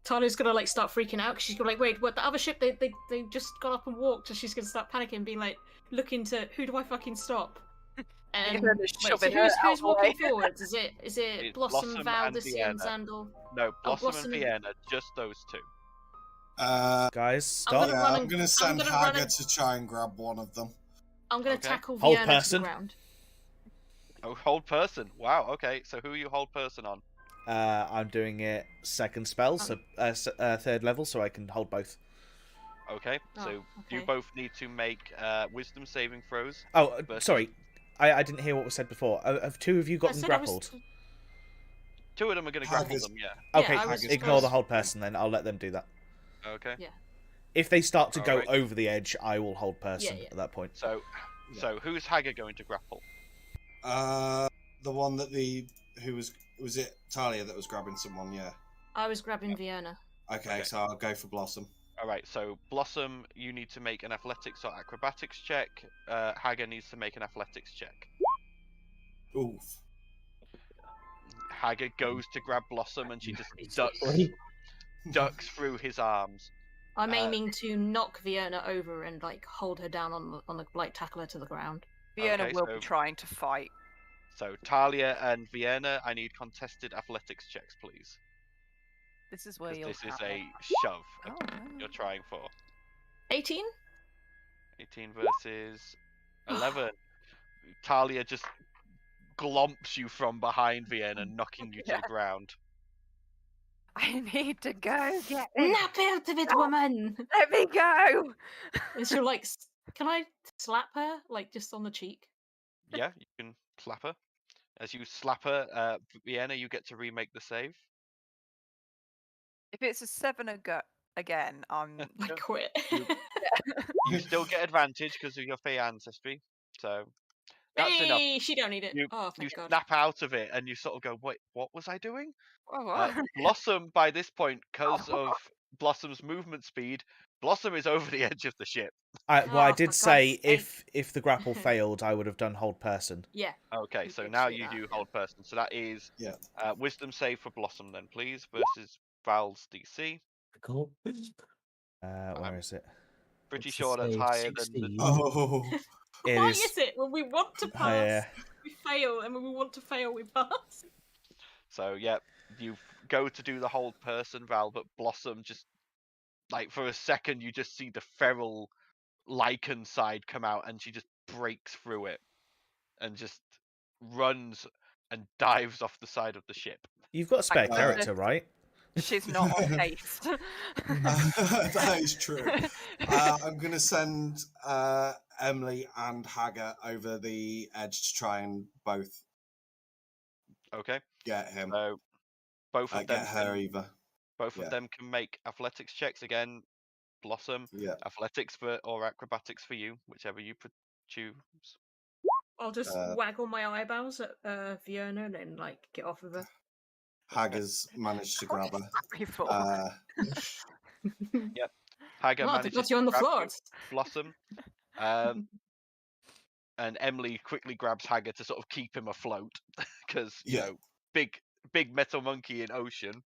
Speaker 3: Talia's gonna like start freaking out because she's gonna like, wait, what? The other ship? They just got up and walked, so she's gonna start panicking, being like, looking to who do I fucking stop? And
Speaker 4: gonna
Speaker 3: wait,
Speaker 4: shove
Speaker 3: so
Speaker 4: it out
Speaker 3: who's
Speaker 4: the
Speaker 3: walking
Speaker 4: way.
Speaker 3: forwards? Is it
Speaker 1: It's
Speaker 3: Blossom,
Speaker 1: Blossom
Speaker 3: Valdis,
Speaker 1: and
Speaker 3: and
Speaker 1: Vienna.
Speaker 3: Xandal?
Speaker 1: No, Blossom
Speaker 3: Blossom
Speaker 1: and
Speaker 3: and-
Speaker 1: Vienna, just those two.
Speaker 2: Guys,
Speaker 3: I'm
Speaker 2: stop.
Speaker 3: gonna run
Speaker 5: I'm
Speaker 3: and-
Speaker 5: gonna
Speaker 3: I'm
Speaker 5: send
Speaker 3: gonna run
Speaker 5: Hagar
Speaker 3: and-
Speaker 5: to try and grab one of them.
Speaker 3: I'm gonna
Speaker 1: Okay.
Speaker 3: tackle
Speaker 2: Hold
Speaker 3: Vienna to
Speaker 2: person.
Speaker 3: the ground.
Speaker 1: Oh, hold person. Wow, okay. So who are you hold person on?
Speaker 2: I'm doing it second spell, so third level, so I can hold both.
Speaker 1: Okay,
Speaker 3: Oh,
Speaker 1: so you
Speaker 3: okay.
Speaker 1: both need to make wisdom saving throws.
Speaker 2: Oh,
Speaker 1: versus-
Speaker 2: sorry. I didn't hear what was said before. Have two of you
Speaker 3: I
Speaker 2: gotten
Speaker 3: said I was-
Speaker 2: grappled?
Speaker 1: Two of them are going to grapple
Speaker 5: Haggis.
Speaker 1: them, yeah.
Speaker 3: Yeah,
Speaker 2: Okay,
Speaker 3: I was-
Speaker 2: ignore the
Speaker 3: I was-
Speaker 2: hold person then. I'll let them do that.
Speaker 1: Okay.
Speaker 3: Yeah.
Speaker 2: If they start to go
Speaker 1: Alright.
Speaker 2: over the edge, I will hold person
Speaker 3: Yeah.
Speaker 2: at that point.
Speaker 1: So, so who's Hager going to grapple?
Speaker 5: The one that was it Talia that was grabbing someone? Yeah.
Speaker 3: I was grabbing Vienna.
Speaker 5: Okay,
Speaker 1: Okay.
Speaker 5: so I'll go for Blossom.
Speaker 1: All right. So Blossom, you need to make an athletics or acrobatics check. Hager needs to make an athletics check.
Speaker 5: Oof.
Speaker 1: Hager goes to grab Blossom, and she just
Speaker 6: Basically.
Speaker 1: ducks through his arms.
Speaker 3: I'm aiming to knock Vienna over and like hold her down on the like tackle her to the ground.
Speaker 4: Vienna
Speaker 1: Okay,
Speaker 4: will
Speaker 1: so-
Speaker 4: be trying to fight.
Speaker 1: So Talia and Vienna, I need contested athletics checks, please.
Speaker 4: This is where
Speaker 1: 'Cause
Speaker 4: you'll.
Speaker 1: this is a shove
Speaker 4: Oh,
Speaker 1: you're trying for.
Speaker 3: 18?
Speaker 1: 18 versus 11. Talia just glomps you from behind Vienna, knocking you to
Speaker 4: Yeah.
Speaker 1: the ground.
Speaker 4: I need to go get it.
Speaker 3: Nap out of it, woman!
Speaker 4: Let me go.
Speaker 3: And she'll like, can I slap her like just on the cheek?
Speaker 1: Yeah, you can slap her. As you slap her, Vienna, you get to remake the save.
Speaker 4: If it's a 7 again, I'm.
Speaker 3: I quit.
Speaker 1: You still get advantage because of your Fey ancestry. So that's enough.
Speaker 3: Hey, she don't need it.
Speaker 1: You,
Speaker 3: Oh,
Speaker 1: you
Speaker 3: thank God.
Speaker 1: snap out of it and you sort of go, wait, what was I doing?
Speaker 4: Oh, what?
Speaker 1: Blossom, by this point, because of Blossom's movement speed, Blossom is over the edge of the ship.
Speaker 2: I
Speaker 3: Oh,
Speaker 2: did
Speaker 3: for
Speaker 2: say
Speaker 3: God's
Speaker 2: if the grapple failed, I would have done hold person.
Speaker 3: Yeah.
Speaker 1: Okay,
Speaker 3: You
Speaker 1: so
Speaker 3: did
Speaker 1: now
Speaker 3: say
Speaker 1: you
Speaker 3: that,
Speaker 1: do
Speaker 3: yeah.
Speaker 1: hold person. So that is
Speaker 5: Yeah.
Speaker 1: wisdom save for Blossom then, please, versus Val's DC.
Speaker 6: Cool.
Speaker 2: Where is it?
Speaker 1: Pretty
Speaker 6: What's the
Speaker 1: sure that's
Speaker 6: save?
Speaker 1: higher than the
Speaker 6: 16?
Speaker 5: Oh.
Speaker 2: It
Speaker 3: Why
Speaker 2: is-
Speaker 3: is it when we want to pass,
Speaker 2: yeah.
Speaker 3: we fail, and when we want to fail, we pass?
Speaker 1: So yeah, you go to do the hold person, Val, but Blossom just like for a second you just see the feral lichen side come out, and she just breaks through it and just runs and dives off the side of the ship.
Speaker 2: You've got a spare
Speaker 4: Thank
Speaker 2: character,
Speaker 4: goodness.
Speaker 2: right?
Speaker 4: She's not on pace.
Speaker 5: That is true. I'm going to send Emily and Hager over the edge to try and both
Speaker 1: Okay,
Speaker 5: get him.
Speaker 1: so both of them
Speaker 5: Get her
Speaker 1: can,
Speaker 5: either.
Speaker 1: both
Speaker 5: yeah.
Speaker 1: of them can make athletics checks again. Blossom,
Speaker 5: Yeah.
Speaker 1: athletics for or acrobatics for you, whichever you choose.
Speaker 3: I'll just waggle my eyebrows at Fiona and like get off of her.
Speaker 5: Hager's managed to grab her.
Speaker 4: Before.
Speaker 1: Hager
Speaker 3: Well, I
Speaker 1: manages
Speaker 3: got you on
Speaker 1: to
Speaker 3: the
Speaker 1: grab
Speaker 3: floor.
Speaker 1: Blossom, and Emily quickly grabs Hager to sort of keep him afloat because you
Speaker 5: Yeah.
Speaker 1: know big metal monkey in ocean.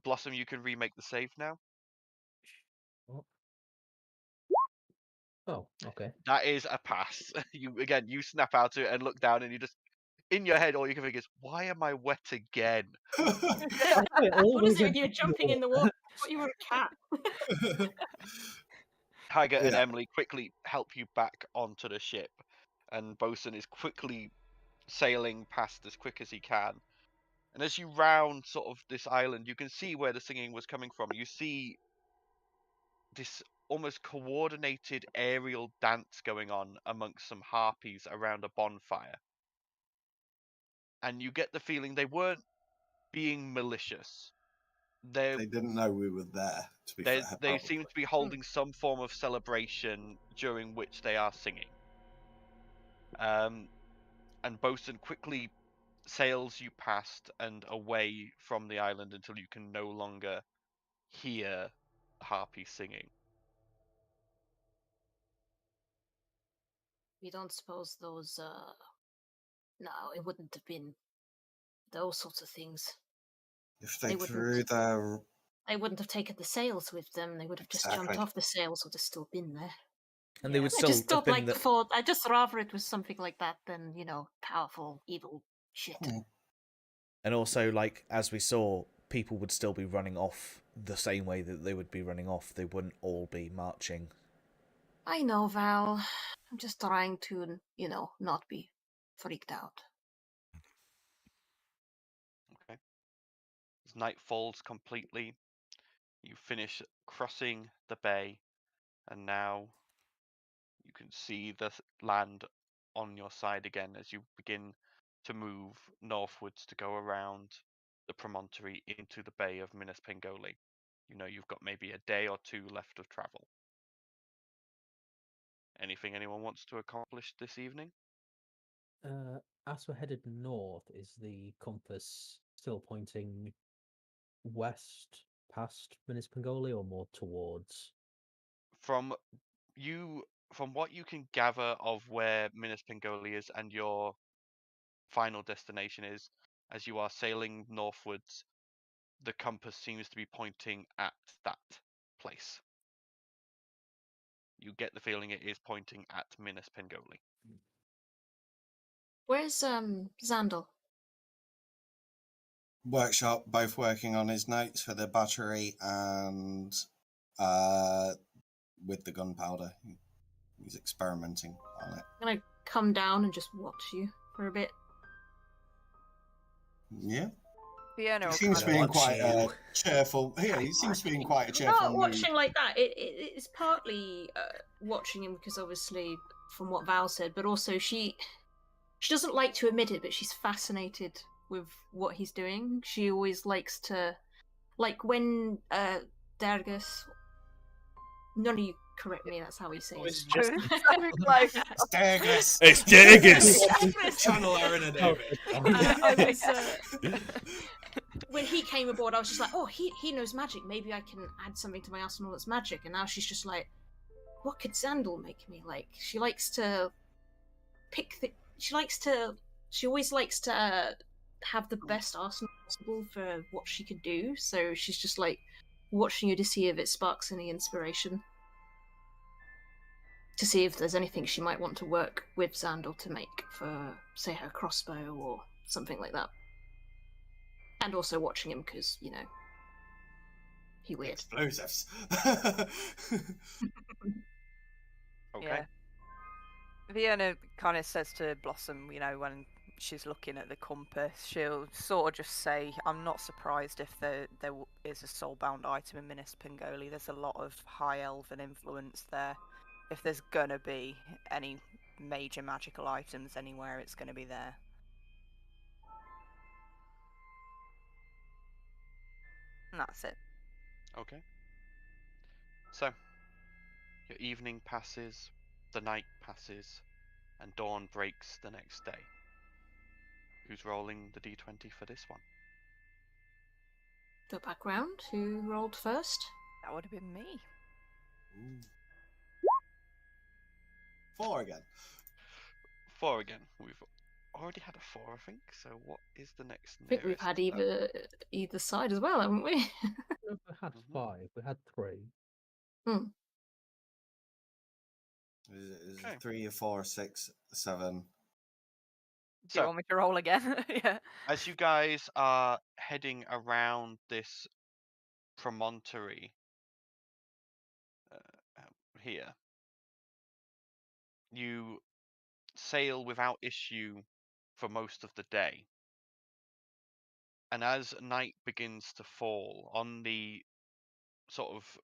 Speaker 1: Blossom, you can remake the save now.
Speaker 6: Oh, okay.
Speaker 1: That is a pass. You snap out to it and look down, and you just in your head all you can think is, why am I wet again?
Speaker 3: What is it when you're jumping in the water? I thought you were a cat.
Speaker 1: Hager and
Speaker 5: Yeah.
Speaker 1: Emily quickly help you back onto the ship, and Bosun is quickly sailing past as quick as he can. And as you round sort of this island, you can see where the singing was coming from. You see this almost coordinated aerial dance going on amongst some harpies around a bonfire. And you get the feeling they weren't being malicious.
Speaker 5: They didn't know we were there, to be fair.
Speaker 1: They seem to be holding some form of celebration during which they are singing. And Bosun quickly sails you past and away from the island until you can no longer hear harpy singing.
Speaker 3: We don't suppose those, no, it wouldn't have been those sorts of things.
Speaker 5: If
Speaker 3: they
Speaker 5: they
Speaker 3: wouldn't-
Speaker 5: threw their...
Speaker 3: They wouldn't have taken the sails with them. They would have just jumped
Speaker 5: Exactly.
Speaker 3: off the sails, would have still been there.
Speaker 2: And they would
Speaker 3: I
Speaker 2: still
Speaker 3: just
Speaker 2: have
Speaker 3: don't
Speaker 2: been
Speaker 3: like the thought. I just rather it was something like that than, you know, powerful, evil shit.
Speaker 2: And also, like, as we saw, people would still be running off the same way that they would be running off. They wouldn't all be marching.
Speaker 3: I know, Val. I'm just trying to, you know, not be freaked out.
Speaker 1: Okay. As night falls completely, You finish crossing the bay, and now you can see the land on your side again as you begin to move northwards to go around the promontory into the bay of Minas Pengoli. You know you've got maybe a day or two left of travel. Anything anyone wants to accomplish this evening?
Speaker 6: As we're headed north, is the compass still pointing west past Minas Pengoli or more towards?
Speaker 1: From what you can gather of where Minas Pengoli is and your final destination is, as you are sailing northwards, the compass seems to be pointing at that place. You get the feeling it is pointing at Minas Pengoli.
Speaker 3: Where's Xandal?
Speaker 5: Workshop, both working on his notes for the battery and with the gunpowder. He's experimenting on it.
Speaker 3: I'm gonna come down and just watch you for a bit.
Speaker 5: Yeah.
Speaker 4: Vienna
Speaker 5: He
Speaker 4: will
Speaker 5: seems to
Speaker 4: kind
Speaker 5: be
Speaker 4: of
Speaker 5: in quite a
Speaker 2: you.
Speaker 5: cheerful. Yeah, he seems to be in quite a
Speaker 3: Not
Speaker 5: cheerful mood.
Speaker 3: watching like that. It's partly watching him because obviously from what Val said, but also she doesn't like to admit it, but she's fascinated with what he's doing. She always likes to, like when Dargus. None of you correct me. That's how he says.
Speaker 8: It's
Speaker 3: it.
Speaker 8: just
Speaker 4: so close.
Speaker 5: Dagus.
Speaker 2: It's Dagus!
Speaker 5: Channel Aaron and David.
Speaker 3: I was, when he came aboard, I was just like, oh, he knows magic. Maybe I can add something to my arsenal that's magic. And now she's just like, what could Xandal make me like? She likes to pick the. She always likes to have the best arsenal possible for what she could do. So she's just like watching you to see if it sparks any inspiration. To see if there's anything she might want to work with Xandal to make for, say, her crossbow or something like that. And also watching him because, you know, he weird.
Speaker 5: Explosives.
Speaker 1: Okay.
Speaker 4: Yeah. Vienna kind of says to Blossom, you know, when she's looking at the compass, she'll sort of just say, I'm not surprised if there is a soulbound item in Minas Pengoli. There's a lot of high elven influence there. If there's gonna be any major magical items anywhere, it's gonna be there. And that's it.
Speaker 1: Okay. So, your evening passes, the night passes, and dawn breaks the next day. Who's rolling the d20 for this one?
Speaker 3: Go back round. Who rolled first?
Speaker 4: That would have been me.
Speaker 5: Ooh. 4 again.
Speaker 1: 4 again. We've already had a 4, I think. So what is the next?
Speaker 3: I think we've had
Speaker 1: nearest?
Speaker 3: either side as well, haven't we?
Speaker 6: We had
Speaker 1: Mhm.
Speaker 6: 5. We had 3.
Speaker 5: Is
Speaker 1: Okay.
Speaker 5: it 3 or 4 or 6, 7?
Speaker 4: Do you
Speaker 1: So,
Speaker 4: want me to roll again? Yeah.
Speaker 1: as you guys are heading around this promontory here, you sail without issue for most of the day. And as night begins to fall on the sort of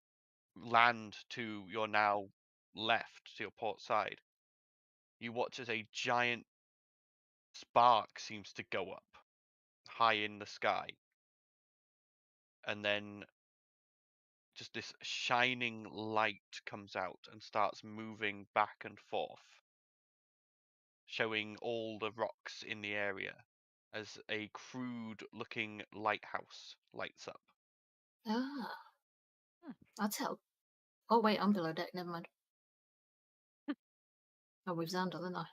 Speaker 1: land to your now left, to your port side, you watch as a giant spark seems to go up high in the sky. And then just this shining light comes out and starts moving back and forth, showing all the rocks in the area as a crude looking lighthouse lights up.
Speaker 3: Ah. That's help. Oh, wait, I'm below deck. Never mind. Oh, with Xandal, isn't I?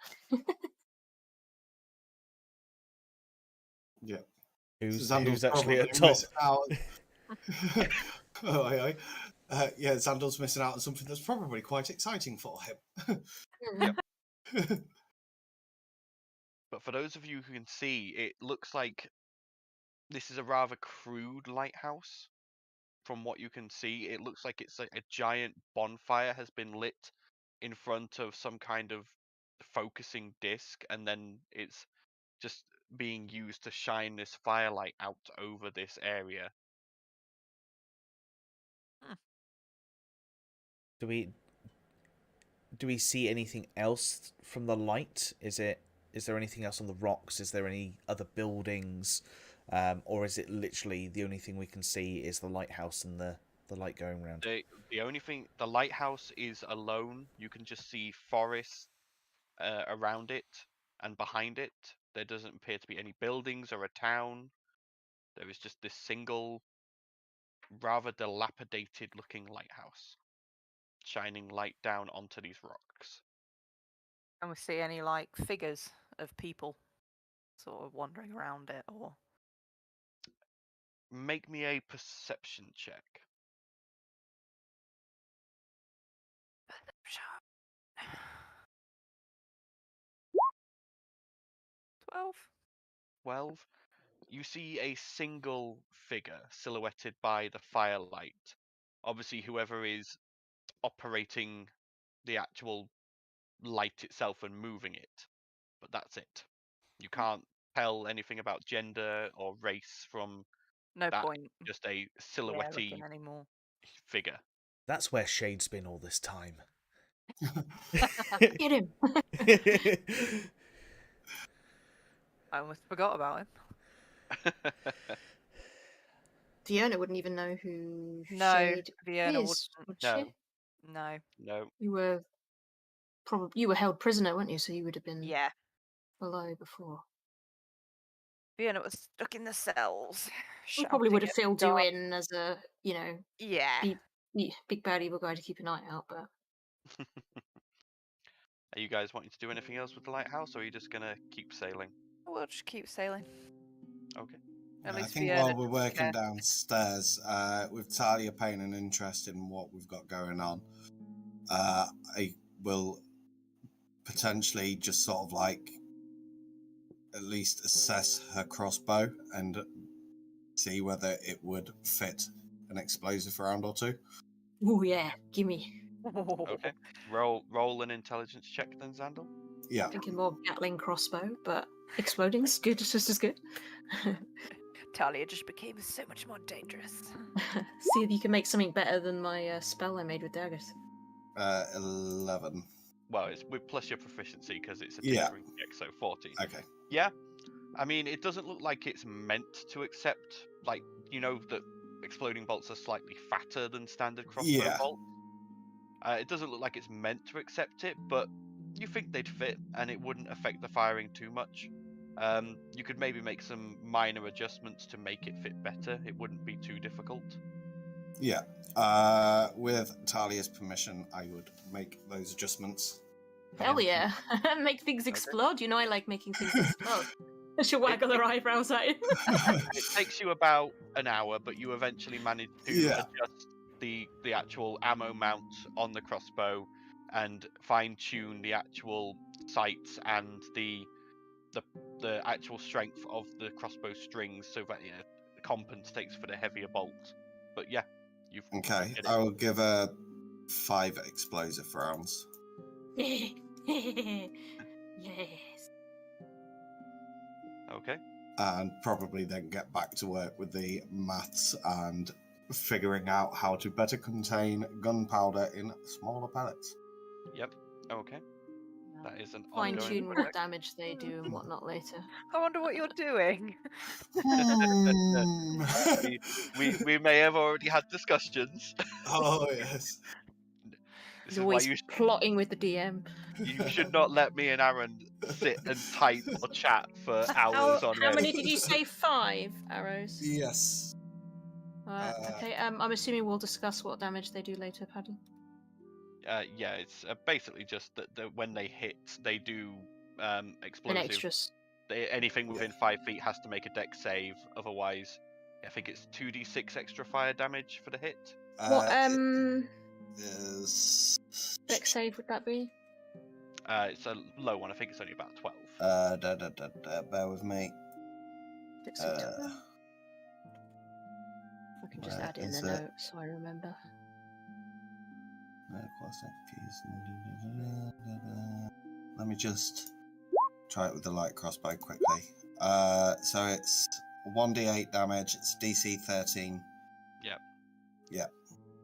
Speaker 5: Yeah.
Speaker 2: Who's
Speaker 5: Xandal's
Speaker 2: actually at
Speaker 5: probably
Speaker 2: top?
Speaker 5: missing out. Oh, aye, aye. Yeah, Xandal's missing out on something that's probably quite exciting for him.
Speaker 1: Yep. But for those of you who can see, it looks like this is a rather crude lighthouse. From what you can see, it looks like it's like a giant bonfire has been lit in front of some kind of focusing disc, and then it's just being used to shine this firelight out over this area.
Speaker 2: Do we see anything else from the light? Is there anything else on the rocks? Is there any other buildings? Or is it literally the only thing we can see is the lighthouse and the light going around?
Speaker 1: The only thing, the lighthouse is alone. You can just see forest around it and behind it. There doesn't appear to be any buildings or a town. There is just this single, rather dilapidated looking lighthouse, shining light down onto these rocks.
Speaker 4: Can we see any like figures of people sort of wandering around it, or?
Speaker 1: Make me a perception check.
Speaker 4: 12.
Speaker 1: 12. You see a single figure silhouetted by the firelight. Obviously, whoever is operating the actual light itself and moving it. But that's it. You can't tell anything about gender or race from
Speaker 4: No
Speaker 1: that.
Speaker 4: point.
Speaker 1: Just a
Speaker 4: Yeah,
Speaker 1: silhouette
Speaker 4: looking anymore.
Speaker 1: figure.
Speaker 2: That's where Shade's been all this time.
Speaker 3: Get him.
Speaker 4: I almost forgot about him.
Speaker 3: Fiona wouldn't even know who
Speaker 4: No,
Speaker 3: Shade
Speaker 4: Fiona
Speaker 3: is, would
Speaker 1: No.
Speaker 3: she?
Speaker 4: No.
Speaker 1: No.
Speaker 3: You were held prisoner, weren't you? So you would have been
Speaker 4: Yeah.
Speaker 3: below before.
Speaker 4: Fiona was stuck in the cells.
Speaker 3: We probably would have
Speaker 4: shouting
Speaker 3: filled
Speaker 4: at
Speaker 3: you
Speaker 4: God.
Speaker 3: in as a,
Speaker 4: Yeah.
Speaker 3: big bad evil guy to keep an eye out, but
Speaker 1: Are you guys wanting to do anything else with the lighthouse, or are you just gonna keep sailing?
Speaker 4: We'll just keep sailing.
Speaker 1: Okay.
Speaker 4: At
Speaker 5: I
Speaker 4: least
Speaker 5: think
Speaker 4: Fiona
Speaker 5: while we're
Speaker 4: doesn't
Speaker 5: working
Speaker 4: care.
Speaker 5: downstairs, with Talia paying an interest in what we've got going on, I will potentially just sort of like at least assess her crossbow and see whether it would fit an explosive round or two.
Speaker 3: oh yeah, gimme.
Speaker 1: Okay. Roll an intelligence check then, Xandal.
Speaker 5: Yeah.
Speaker 3: Thinking more Gatling crossbow, but exploding's good, just as good.
Speaker 4: Talia just became so much more dangerous.
Speaker 3: See if you can make something better than my spell I made with daggers.
Speaker 5: 11.
Speaker 1: Well, it's with plus your proficiency because it's a
Speaker 5: Yeah.
Speaker 1: tinkering check, so 14.
Speaker 5: Okay.
Speaker 1: Yeah. I mean, it doesn't look like it's meant to accept, like, that exploding bolts are slightly fatter than standard crossbow
Speaker 5: Yeah.
Speaker 1: bolts. It doesn't look like it's meant to accept it, but you think they'd fit and it wouldn't affect the firing too much. You could maybe make some minor adjustments to make it fit better. It wouldn't be too difficult.
Speaker 5: Yeah. With Talia's permission, I would make those adjustments.
Speaker 3: Hell yeah. Make things explode. You know I like making things explode. She'll waggle her eyebrows at it.
Speaker 1: It takes you about an hour, but you eventually manage to
Speaker 5: Yeah.
Speaker 1: adjust the actual ammo mount on the crossbow and fine-tune the actual sights and the actual strength of the crossbow strings so that it compensates for the heavier bolt. But yeah, you've
Speaker 5: Okay.
Speaker 1: did it.
Speaker 5: I will give her 5 explosive rounds.
Speaker 3: Yes.
Speaker 1: Okay.
Speaker 5: And probably then get back to work with the maths and figuring out how to better contain gunpowder in smaller pellets.
Speaker 1: Yep. Okay. That is an
Speaker 3: Fine
Speaker 1: ongoing
Speaker 3: tune what
Speaker 1: project.
Speaker 3: damage they do and whatnot later.
Speaker 4: I wonder what you're doing.
Speaker 1: we may have already had discussions.
Speaker 5: Oh, yes.
Speaker 1: This
Speaker 3: He's
Speaker 1: is why
Speaker 3: always
Speaker 1: you
Speaker 3: plotting with the DM.
Speaker 1: should not let me and Aaron sit and type or chat for hours on
Speaker 3: How
Speaker 1: end.
Speaker 3: many did you say? 5 arrows?
Speaker 5: Yes.
Speaker 3: Okay, I'm assuming we'll discuss what damage they do later, Paddy.
Speaker 1: Yeah, it's basically just that when they hit, they do
Speaker 3: An
Speaker 1: explosive.
Speaker 3: extras.
Speaker 1: Anything within 5 feet has to make a dex save. Otherwise, I think it's 2d6 extra fire damage for the hit.
Speaker 3: What
Speaker 5: It is...
Speaker 3: dex save would that be?
Speaker 1: It's a low one. I think it's only about 12.
Speaker 5: Bear with me.
Speaker 3: Dex save 12?
Speaker 5: Uh,
Speaker 3: I can just
Speaker 5: where
Speaker 3: add in
Speaker 5: is
Speaker 3: the
Speaker 5: it?
Speaker 3: note so I remember.
Speaker 5: Let me just try it with the light crossbow quickly. So it's 1d8 damage. It's DC 13.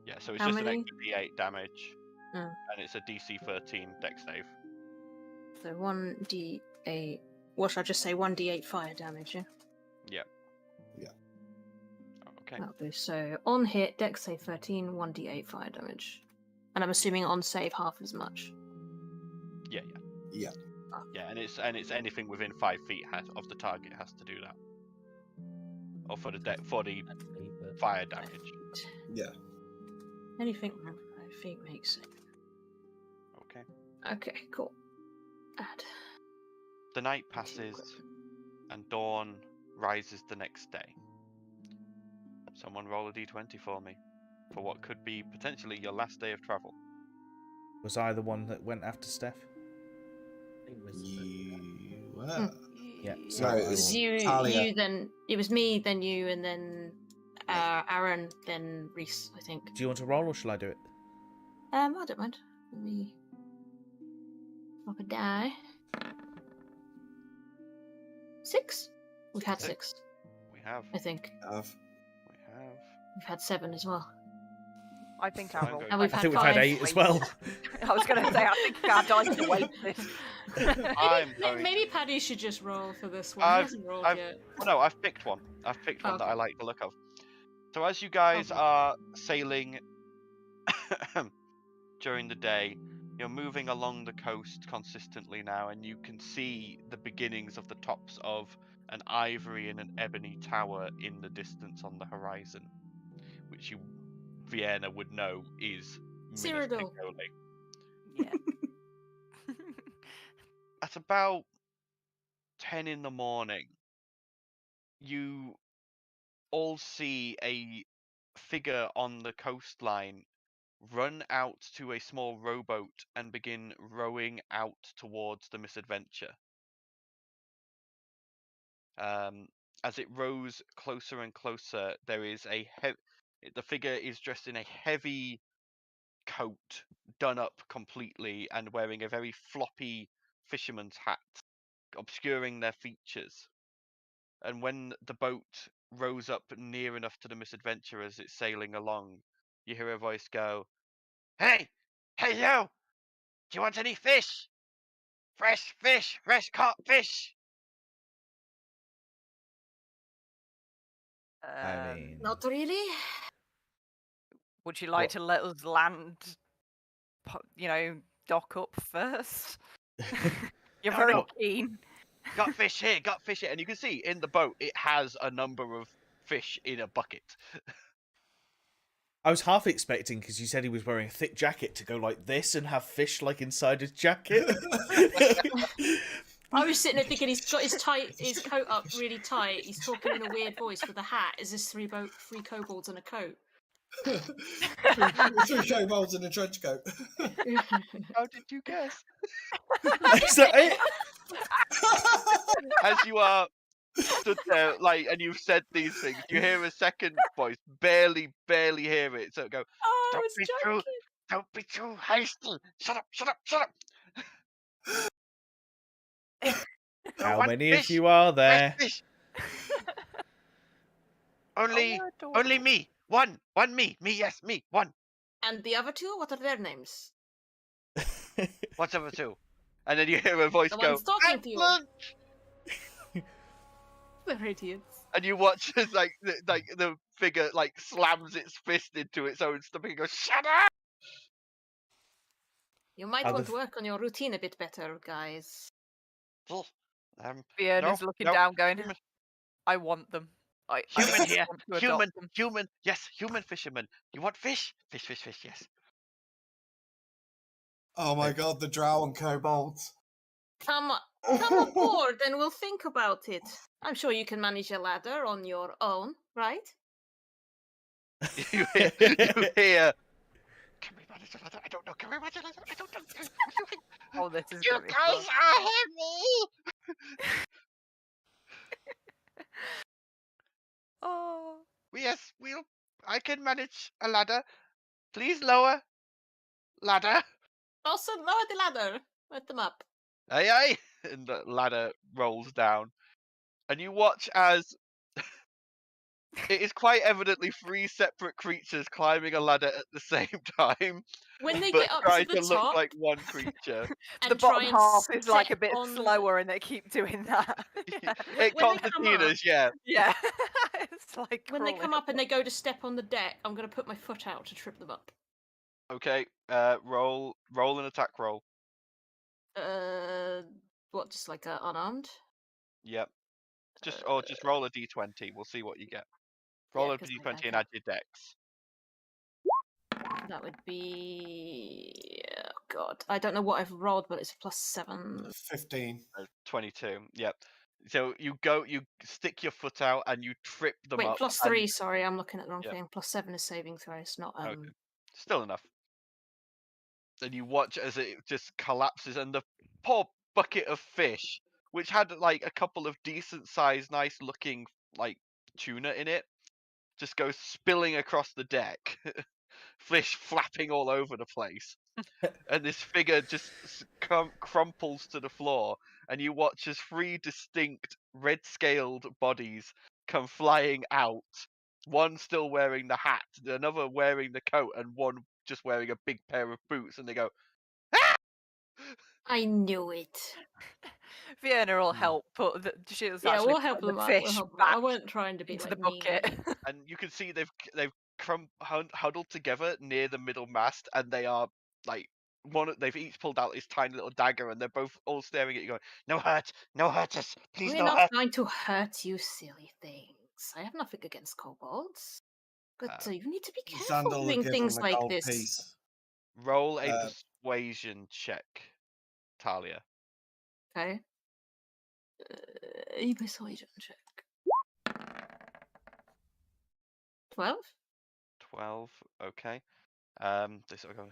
Speaker 1: Yeah, so it's
Speaker 3: How
Speaker 1: just
Speaker 3: many?
Speaker 1: an extra d8 damage.
Speaker 3: Oh.
Speaker 1: and it's a DC 13 Dex save.
Speaker 3: So 1d8. What should I just say? 1d8 fire damage, yeah?
Speaker 1: Yeah.
Speaker 5: Yeah.
Speaker 1: Okay.
Speaker 3: That'll do. So on hit, Dex save 13, 1d8 fire damage. And I'm assuming on save half as much.
Speaker 1: Yeah.
Speaker 5: Yeah.
Speaker 1: Yeah, and it's anything within 5 feet of the target has to do that. Or for the fire damage.
Speaker 5: Yeah.
Speaker 3: Anything around 5 feet makes it.
Speaker 1: Okay.
Speaker 3: Okay, cool. Add.
Speaker 1: The night passes, and dawn rises the next day. Someone roll a d20 for me, for what could be potentially your last day of travel.
Speaker 2: Was I the one that went after Steph?
Speaker 6: It was
Speaker 5: You were.
Speaker 2: Yeah.
Speaker 5: No,
Speaker 2: So
Speaker 5: it
Speaker 3: It was
Speaker 5: was
Speaker 3: you,
Speaker 5: Talia.
Speaker 3: then it was me, then you, and then Aaron, then Reese, I think.
Speaker 2: do you want to roll or shall I do it?
Speaker 3: I don't mind. Let me drop a die. 6? We've had 6,
Speaker 1: We have.
Speaker 3: I think.
Speaker 1: We have.
Speaker 3: We've had 7 as well.
Speaker 4: I think
Speaker 1: I'm
Speaker 4: I rolled.
Speaker 1: going-
Speaker 3: And we've
Speaker 2: I
Speaker 3: had
Speaker 2: think we've
Speaker 3: 5.
Speaker 2: had 8 as well.
Speaker 4: I was going to say, I think our dice are wasted.
Speaker 1: I'm going.
Speaker 3: Maybe Paddy should just roll for this one.
Speaker 1: I've-
Speaker 3: He hasn't rolled
Speaker 1: I've-
Speaker 3: yet.
Speaker 1: Oh, no, I've picked one. I've picked one that
Speaker 3: Okay.
Speaker 1: I like the look of. So as you guys
Speaker 3: Okay.
Speaker 1: are sailing during the day, you're moving along the coast consistently now, and you can see the beginnings of the tops of an ivory and an ebony tower in the distance on the horizon, which you, Vienna, would know is Minas
Speaker 3: Cyrodiil.
Speaker 1: Tirith.
Speaker 4: Yeah.
Speaker 1: At about 10 in the morning, you all see a figure on the coastline run out to a small rowboat and begin rowing out towards the misadventure. As it rows closer and closer, there is the figure is dressed in a heavy coat, done up completely, and wearing a very floppy fisherman's hat, obscuring their features. And when the boat rows up near enough to the misadventure as it's sailing along, you hear a voice go, "Hey! Hey, you! Do you want any fish? Fresh fish! Fresh caught fish!"
Speaker 2: I mean,
Speaker 3: Not really.
Speaker 4: Would you like
Speaker 2: What?
Speaker 4: to let us land, dock up first? You're
Speaker 1: No,
Speaker 4: very
Speaker 1: no.
Speaker 4: keen.
Speaker 1: Got fish here, got fish here. And you can see in the boat, it has a number of fish in a bucket.
Speaker 2: I was half expecting, because you said he was wearing a thick jacket, to go like this and have fish like inside his jacket.
Speaker 3: I was sitting there thinking he's got his coat up really tight. He's talking in a weird voice with a hat. Is this three kobolds and a coat?
Speaker 5: three kobolds in a trench coat.
Speaker 1: How did you guess?
Speaker 2: Is that it?
Speaker 1: As you are stood there, and you've said these things, you hear a second voice, barely hear it. So go,
Speaker 3: Oh, I
Speaker 1: Don't
Speaker 3: was
Speaker 1: be
Speaker 3: joking.
Speaker 1: don't be too hasty. Shut up.
Speaker 2: How
Speaker 1: One
Speaker 2: many
Speaker 1: fish,
Speaker 2: of you are
Speaker 1: fresh
Speaker 2: there?
Speaker 1: fish.
Speaker 4: Oh,
Speaker 1: Only me. One me. Me, yes, me. One.
Speaker 3: And the other two, what are their names?
Speaker 1: What's over two? And then you hear a voice
Speaker 3: The
Speaker 1: go,
Speaker 3: one's talking to you.
Speaker 1: "Excellent!"
Speaker 3: They're idiots.
Speaker 1: And you watch as the figure slams its fist into its own stomach and goes, "Shut up!"
Speaker 3: You might
Speaker 2: Are
Speaker 3: want
Speaker 2: the
Speaker 3: to work on your routine a bit better, guys.
Speaker 4: Fiona's
Speaker 1: no,
Speaker 4: looking
Speaker 1: no,
Speaker 4: down, going,
Speaker 1: human-
Speaker 4: I want them. I
Speaker 1: Human here.
Speaker 4: want to adopt them.
Speaker 1: Human. Yes, human fisherman. You want fish? Fish, yes.
Speaker 5: Oh my god, the drow and kobolds.
Speaker 3: Come aboard and we'll think about it. I'm sure you can manage a ladder on your own, right?
Speaker 1: You hear, "Can we manage a ladder? I don't know. Can we manage a ladder? I don't know.
Speaker 4: Oh, this is
Speaker 1: You
Speaker 4: gonna be
Speaker 1: guys
Speaker 4: fun.
Speaker 1: are heavy!"
Speaker 4: Oh.
Speaker 1: Yes, I can manage a ladder. Please lower. Ladder.
Speaker 3: Also, lower the ladder. Let them up.
Speaker 1: Aye. And the ladder rolls down. And you watch as It is quite evidently 3 separate creatures climbing a ladder at the same time,
Speaker 3: When they
Speaker 1: but
Speaker 3: get up
Speaker 1: try
Speaker 3: to the
Speaker 1: look
Speaker 3: top
Speaker 1: like one creature.
Speaker 3: and
Speaker 4: The bottom
Speaker 3: try and
Speaker 4: half is like a
Speaker 3: step
Speaker 4: bit
Speaker 3: on...
Speaker 4: slower, and they keep doing that. Yeah.
Speaker 1: It
Speaker 3: when they come up-
Speaker 1: concertinas, yeah.
Speaker 4: Yeah. It's like
Speaker 3: When they
Speaker 4: crawling
Speaker 3: come up and they go to step on the deck, I'm going to put my foot out to trip them up.
Speaker 1: Okay, roll an attack roll.
Speaker 3: What, just like unarmed?
Speaker 1: Yep. Just roll a d20. We'll see what you get. Roll
Speaker 3: Yeah,
Speaker 1: a
Speaker 3: 'cause I
Speaker 1: d20 and
Speaker 3: can't-
Speaker 1: add your dex.
Speaker 3: That would be... Oh God, I don't know what I've rolled, but it's a +7.
Speaker 5: 15.
Speaker 1: 22. Yep. So you stick your foot out and you trip them
Speaker 3: Wait,
Speaker 1: up.
Speaker 3: +3, sorry, I'm looking at the wrong
Speaker 1: Yep.
Speaker 3: thing. +7 is saving throw, it's not...
Speaker 1: Okay. Still enough. And you watch as it just collapses, and the poor bucket of fish, which had like a couple of decent sized, nice looking like tuna in it, just goes spilling across the deck. Fish flapping all over the place. And this figure just crumples to the floor, and you watch as 3 distinct red-scaled bodies come flying out. One still wearing the hat, another wearing the coat, and one just wearing a big pair of boots. And they go, "Ah!"
Speaker 3: I knew it.
Speaker 4: Vienna will help put the she'll
Speaker 3: Yeah,
Speaker 4: actually
Speaker 3: we'll help
Speaker 4: put
Speaker 3: them
Speaker 4: the
Speaker 3: out.
Speaker 4: fish
Speaker 3: We'll help them out. I
Speaker 4: back
Speaker 3: weren't trying to be
Speaker 4: into
Speaker 3: like
Speaker 4: the bucket.
Speaker 3: mean.
Speaker 1: And you can see they've huddled together near the middle mast, and they are like they've each pulled out this tiny little dagger, and they're both all staring at you, going, "No hurt us, please,
Speaker 3: We're
Speaker 1: no
Speaker 3: not
Speaker 1: hurt."
Speaker 3: trying to hurt you, silly things. I have nothing against kobolds. But you need to be careful
Speaker 5: Xandal will
Speaker 3: doing
Speaker 5: give
Speaker 3: things
Speaker 5: him a
Speaker 3: like
Speaker 5: gold
Speaker 3: this.
Speaker 5: piece.
Speaker 1: Roll a persuasion check, Talia.
Speaker 3: Okay. A persuasion check. 12?
Speaker 1: 12. Okay. They sort of go.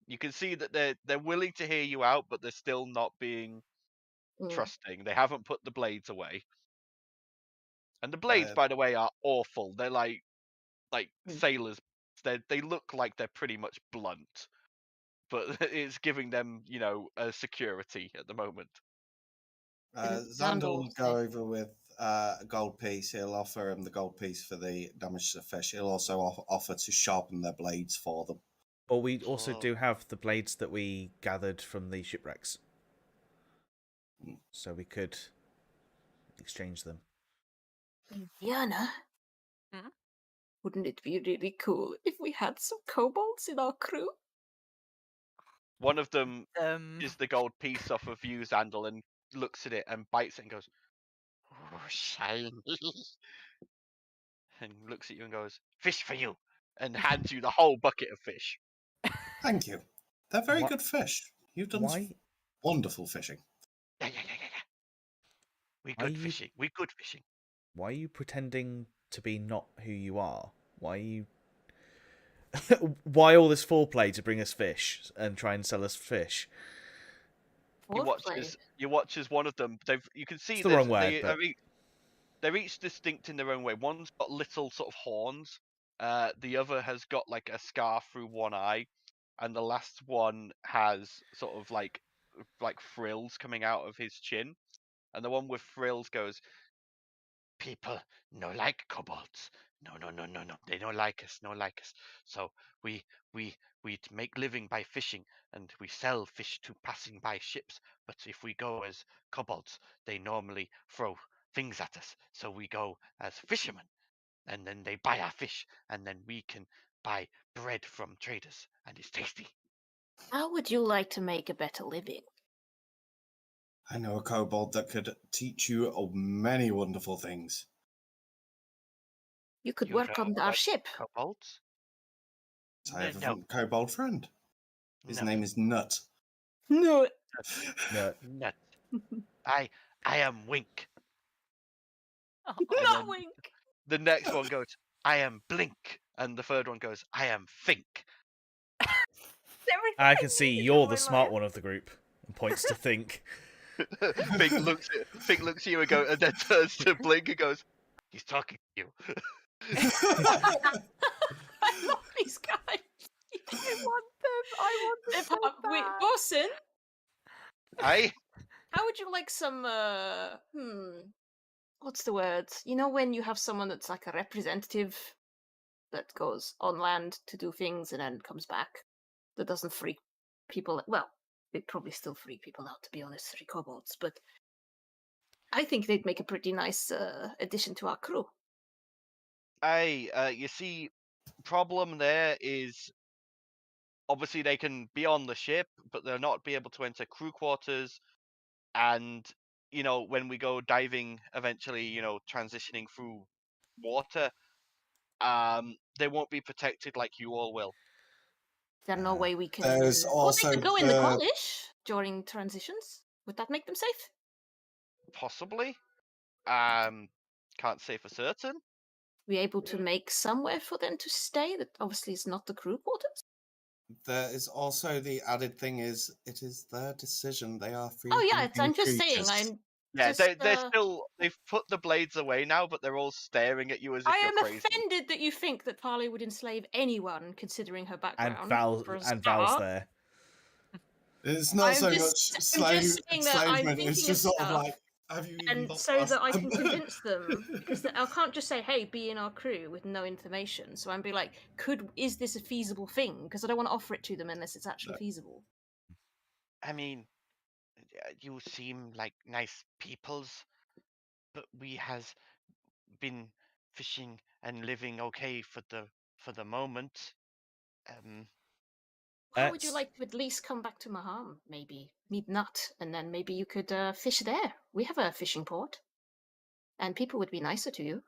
Speaker 1: You can see that they're willing to hear you out, but they're still not being trusting. They haven't put the blades away. And the blades, by the way, are awful. They're like sailors. They look like they're pretty much blunt, but it's giving them, a security at the moment.
Speaker 5: Xandal will go over with a gold piece. He'll offer him the gold piece for the damage to the fish. He'll also offer to sharpen their blades for them.
Speaker 2: Or we also do have the blades that we gathered from the shipwrecks. So we could exchange them.
Speaker 3: Diana, wouldn't it be really cool if we had some kobolds in our crew?
Speaker 1: One of them is the gold piece off of you, Xandal, and looks at it and bites it and goes, "Oh, shiny." And looks at you and goes, "Fish for you," and hands you the whole bucket of fish.
Speaker 5: Thank you. They're very good fish. You've done wonderful fishing.
Speaker 1: Yeah. We good fishing.
Speaker 2: Why are you pretending to be not who you are? Why are you... Why all this foreplay to bring us fish and try and sell us fish?
Speaker 1: You watch as one of them. You can see
Speaker 2: it's the wrong word, but...
Speaker 1: they're each distinct in their own way. One's got little sort of horns. The other has got like a scar through one eye, and the last one has sort of like frills coming out of his chin. And the one with frills goes, "People no like kobolds. No. They don't like us. No like us. So we make living by fishing, and we sell fish to passing by ships. But if we go as kobolds, they normally throw things at us. So we go as fishermen, and then they buy our fish, and then we can buy bread from traders, and it's tasty."
Speaker 3: How would you like to make a better living?
Speaker 5: I know a kobold that could teach you many wonderful things.
Speaker 3: You could work on our ship.
Speaker 1: Kobolds?
Speaker 5: I have a kobold friend. His name is Nut.
Speaker 3: No.
Speaker 1: Nut. I am Wink.
Speaker 3: Not Wink.
Speaker 1: The next one goes, "I am Blink," and the third one goes, "I am Think."
Speaker 2: I can see you're the smart one of the group, and points to Think.
Speaker 1: Think looks at you and then turns to Blink and goes, "He's talking to you."
Speaker 3: I love these guys.
Speaker 4: I want them so
Speaker 3: Wait,
Speaker 4: bad.
Speaker 3: what's the word? You know, when you have someone that's like a representative that goes on land to do things and then comes back, that doesn't freak people. Well, they'd probably still freak people out, to be honest, 3 kobolds, but I think they'd make a pretty nice addition to our crew.
Speaker 1: You see, problem there is obviously they can be on the ship, but they'll not be able to enter crew quarters. And when we go diving, eventually, transitioning through water, they won't be protected like you all will.
Speaker 3: There's no way we can.
Speaker 5: There's
Speaker 3: Or
Speaker 5: also
Speaker 3: they could go in the Cornish during transitions. Would that make them safe?
Speaker 1: Possibly. Can't say for certain.
Speaker 3: Be able to make somewhere for them to stay that obviously is not the crew quarters?
Speaker 5: There is also the added thing is it is their decision. They are free.
Speaker 3: Oh yeah,
Speaker 5: thinking
Speaker 3: I'm just
Speaker 5: creatures.
Speaker 3: saying.
Speaker 1: Yeah,
Speaker 3: Just,
Speaker 1: they've put the blades away now, but they're all staring at you as if
Speaker 3: I
Speaker 1: you're
Speaker 3: am
Speaker 1: crazy.
Speaker 3: offended that you think that Farley would enslave anyone, considering her background.
Speaker 2: And Val's there.
Speaker 5: It's not
Speaker 3: I'm
Speaker 5: so
Speaker 3: just-
Speaker 5: much
Speaker 3: I'm just saying that I'm
Speaker 5: enslavement. It's
Speaker 3: thinking
Speaker 5: just
Speaker 3: of
Speaker 5: sort of
Speaker 3: stuff,
Speaker 5: like, have you even
Speaker 3: and
Speaker 5: got
Speaker 3: so
Speaker 5: past
Speaker 3: that I
Speaker 5: them?
Speaker 3: can convince them, because I can't just say, "Hey, be in our crew" with no information. So I'm be like, is this a feasible thing? Because I don't want to offer it to them unless it's actually
Speaker 5: No.
Speaker 3: feasible.
Speaker 1: I mean, you seem like nice peoples, but we has been fishing and living okay for the moment.
Speaker 3: How would you like to at least come back to Maham? Maybe meet Nut, and then maybe you could fish there. We have a fishing port, and people would be nicer to you.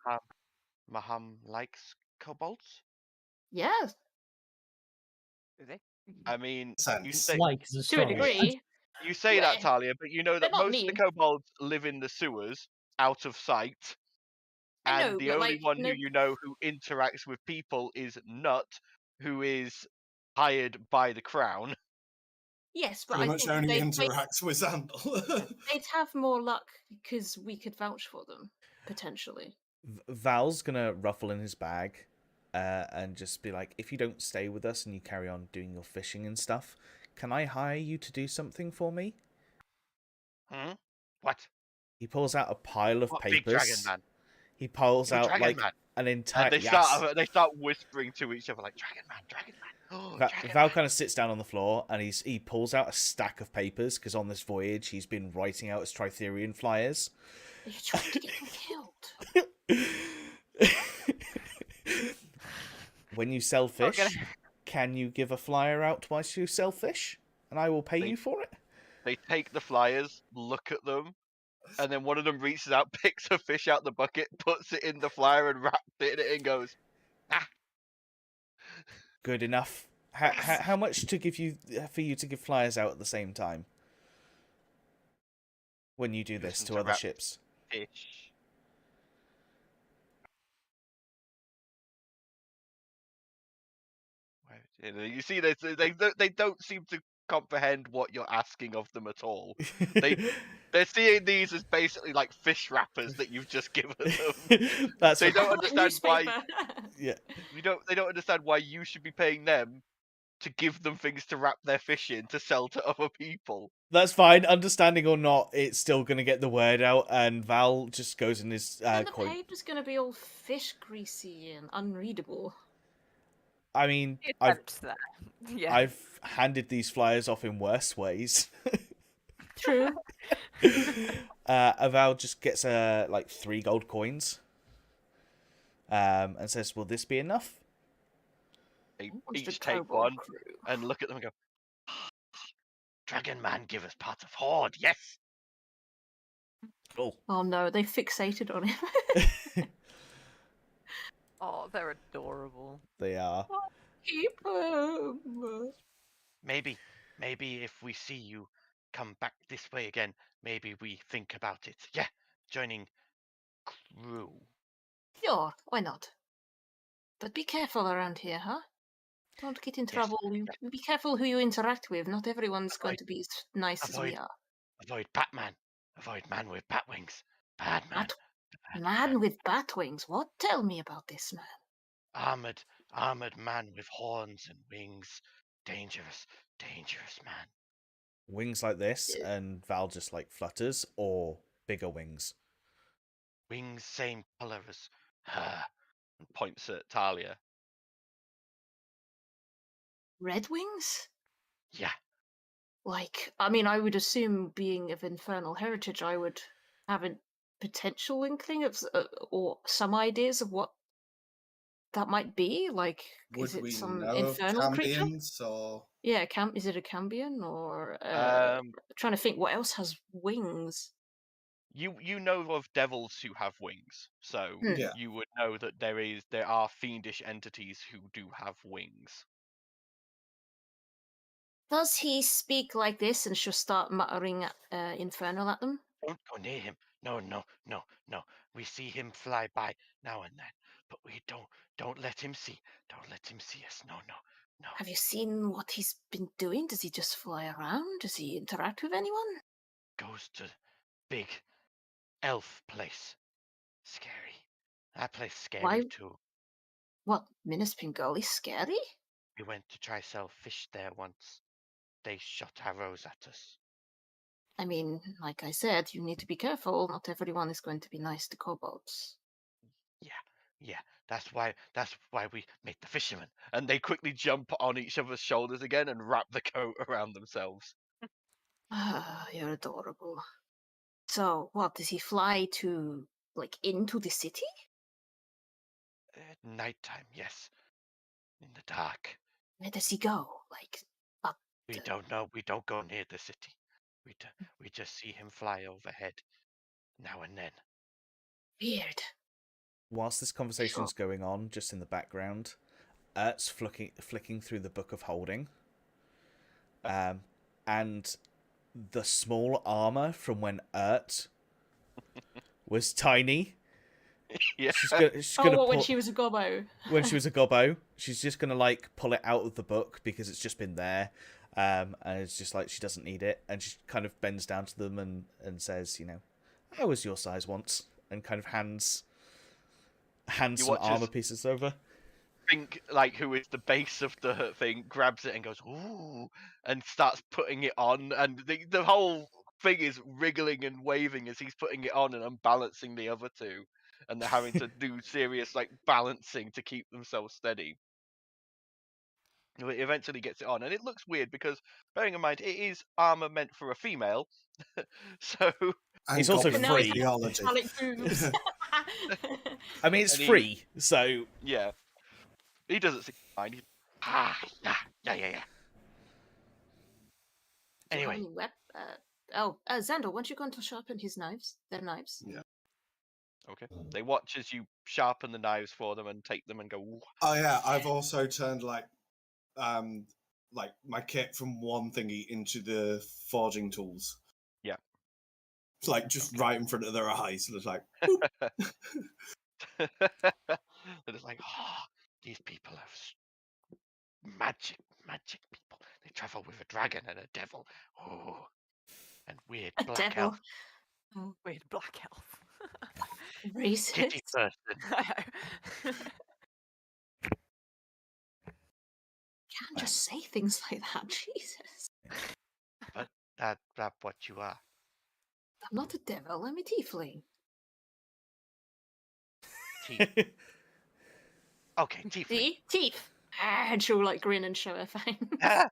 Speaker 1: Maham likes kobolds.
Speaker 3: Yes,
Speaker 4: Do they?
Speaker 1: I mean, you
Speaker 5: Sense.
Speaker 1: say
Speaker 6: Like is a
Speaker 3: to a
Speaker 6: strong word.
Speaker 3: degree.
Speaker 1: you say that,
Speaker 3: Well,
Speaker 1: Talia, but you know
Speaker 3: they're
Speaker 1: that
Speaker 3: not
Speaker 1: most of the
Speaker 3: mean.
Speaker 1: kobolds live in the sewers, out of sight.
Speaker 3: I
Speaker 1: And
Speaker 3: know,
Speaker 1: the
Speaker 3: but
Speaker 1: only
Speaker 3: like,
Speaker 1: one
Speaker 3: no,
Speaker 1: who you know who interacts with people is Nut, who is hired by the crown.
Speaker 3: yes, but
Speaker 5: Pretty
Speaker 3: I
Speaker 5: much
Speaker 3: think
Speaker 5: only
Speaker 3: they'd
Speaker 5: interacts with Xandal.
Speaker 3: have more luck because we could vouch for them potentially.
Speaker 2: Val's gonna ruffle in his bag and just be like, if you don't stay with us and you carry on doing your fishing and stuff, can I hire you to do something for me?
Speaker 1: What?
Speaker 2: He pulls out a pile of
Speaker 1: What
Speaker 2: papers.
Speaker 1: big dragon man?
Speaker 2: He pulls
Speaker 1: You
Speaker 2: out
Speaker 1: dragon
Speaker 2: like
Speaker 1: man.
Speaker 2: an entire.
Speaker 1: And they start whispering to each other like dragon man, dragon man. Oh, dragon
Speaker 2: Val
Speaker 1: man.
Speaker 2: kind of sits down on the floor and he pulls out a stack of papers because on this voyage he's been writing out his Tritherian flyers.
Speaker 3: Are you trying to get them killed?
Speaker 2: When you sell fish, can you give a flyer out whilst you sell fish? And I will pay you for it.
Speaker 1: They take the flyers, look at them, and then one of them reaches out, picks a fish out the bucket, puts it in the flyer and wraps it in it and goes, ah.
Speaker 2: Good enough. How much to give you for you to give flyers out at the same time? When you do this
Speaker 1: Listen
Speaker 2: to
Speaker 1: to
Speaker 2: other
Speaker 1: rap.
Speaker 2: ships.
Speaker 1: Fish. You see, they don't seem to comprehend what you're asking of them at all. They're seeing these as basically like fish wrappers that you've just given them.
Speaker 2: That's
Speaker 1: They
Speaker 2: what-
Speaker 1: don't understand why.
Speaker 3: Newspaper.
Speaker 2: Yeah.
Speaker 1: They don't understand why you should be paying them to give them things to wrap their fish in to sell to other people.
Speaker 2: That's fine. Understanding or not, it's still going to get the word out, and Val just goes in his
Speaker 3: And the
Speaker 2: coin.
Speaker 3: paper's gonna be all fish greasy and unreadable.
Speaker 2: I mean,
Speaker 4: It
Speaker 2: I've
Speaker 4: attempts that. Yeah.
Speaker 2: I've handed these flyers off in worse ways.
Speaker 3: True.
Speaker 2: Val just gets like 3 gold coins, and says, "Will this be enough?"
Speaker 1: They
Speaker 3: What's the
Speaker 1: each take
Speaker 3: kobold
Speaker 1: one
Speaker 3: crew?
Speaker 1: and look at them and go, Dragon Man, give us part of Horde, yes!
Speaker 2: Cool.
Speaker 3: Oh no, they fixated on him.
Speaker 4: Oh, they're adorable.
Speaker 2: They are.
Speaker 3: Keep him.
Speaker 1: Maybe if we see you come back this way again, maybe we think about it. Yeah, joining crew.
Speaker 3: Sure, why not? But be careful around here, huh? Don't get in
Speaker 1: Yes,
Speaker 3: trouble. You be careful who you interact with. Not everyone's going
Speaker 1: Avoid-
Speaker 3: to be as nice as we are.
Speaker 1: Avoid Batman. Avoid man with bat wings. Bad man.
Speaker 3: Man with bat wings. What? Tell me about this man.
Speaker 1: Armored man with horns and wings. Dangerous man.
Speaker 2: Wings like this, and Val just like flutters, or bigger wings.
Speaker 1: Wings same color as her. And points at Talia.
Speaker 3: Red wings?
Speaker 1: Yeah.
Speaker 3: Like, I mean, I would assume, being of infernal heritage, I would have a potential inkling of, or some ideas of what that might be. Like,
Speaker 5: Would
Speaker 3: is it
Speaker 5: we
Speaker 3: some
Speaker 5: know of
Speaker 3: infernal creature?
Speaker 5: Cambions or?
Speaker 3: Yeah, is it a Cambion, or
Speaker 1: Um,
Speaker 3: trying to think what else has wings?
Speaker 1: you know of devils who have wings, so
Speaker 3: Hmm.
Speaker 5: Yeah.
Speaker 1: you would know that there are fiendish entities who do have wings.
Speaker 3: Does he speak like this and she'll start muttering infernal at them?
Speaker 1: Don't go near him. No, no, no, no. We see him fly by now and then, but we don't let him see. Don't let him see us. No, no, no.
Speaker 3: Have you seen what he's been doing? Does he just fly around? Does he interact with anyone?
Speaker 1: Goes to big elf place. Scary. That place scary
Speaker 3: Why?
Speaker 1: too.
Speaker 3: What, Minas Pingoli scary?
Speaker 1: We went to try sell fish there once. They shot arrows at us.
Speaker 3: I mean, like I said, you need to be careful. Not everyone is going to be nice to kobolds.
Speaker 1: Yeah. That's why we made the fishermen. And they quickly jump on each other's shoulders again and wrap the coat around themselves.
Speaker 3: Ah, you're adorable. So, what, does he fly to, like, into the city?
Speaker 1: At nighttime, yes. In the dark.
Speaker 3: Where does he go? Like, up
Speaker 1: We
Speaker 3: the...
Speaker 1: don't know. We don't go near the city. We just see him fly overhead now and then.
Speaker 3: Weird.
Speaker 2: Whilst this conversation's going on, just in the background, Ert's flicking through the Book of Holding. And the small armor from when Ert was tiny.
Speaker 1: Yeah.
Speaker 2: She's gonna
Speaker 3: when she was a gobbo.
Speaker 2: when she was a gobbo, she's just gonna like pull it out of the book because it's just been there, and it's just like she doesn't need it, and she kind of bends down to them and says, "I was your size once," and kind of hands
Speaker 1: You
Speaker 2: some
Speaker 1: watch as
Speaker 2: armor pieces over.
Speaker 1: Fink, like, who is the base of the thing, grabs it and goes, ooh, and starts putting it on, and the whole thing is wriggling and waving as he's putting it on and unbalancing the other two, and they're having to do serious, like, balancing to keep themselves steady. But it eventually gets it on, and it looks weird because, bearing in mind, it is armor meant for a female, so...
Speaker 5: And
Speaker 2: It's also
Speaker 5: goblin
Speaker 2: free.
Speaker 5: theology.
Speaker 2: I mean, it's
Speaker 1: And
Speaker 2: free, so
Speaker 1: Yeah. He doesn't seem to mind. He's, yeah. Anyway.
Speaker 3: Xandor, weren't you going to sharpen their knives?
Speaker 5: Yeah.
Speaker 1: Okay. They watch as you sharpen the knives for them and take them and go, ooh.
Speaker 5: Oh yeah, I've also turned like my kit from one thingy into the forging tools.
Speaker 1: Yeah.
Speaker 5: It's like just right in front of their eyes. And it's like,
Speaker 1: And it's like, these people have magic people. They travel with a dragon and a devil. Oh, and weird
Speaker 3: A
Speaker 1: black
Speaker 3: devil.
Speaker 1: elf.
Speaker 4: Weird black elf.
Speaker 3: Racist.
Speaker 1: Kitty person.
Speaker 3: Can't just say things like that, Jesus.
Speaker 1: But that's what you are.
Speaker 3: I'm not a devil, I'm a tiefling.
Speaker 1: Teeth. Okay, tiefling.
Speaker 3: See? Teeth! And she'll like grin and show her fangs.
Speaker 1: Ah!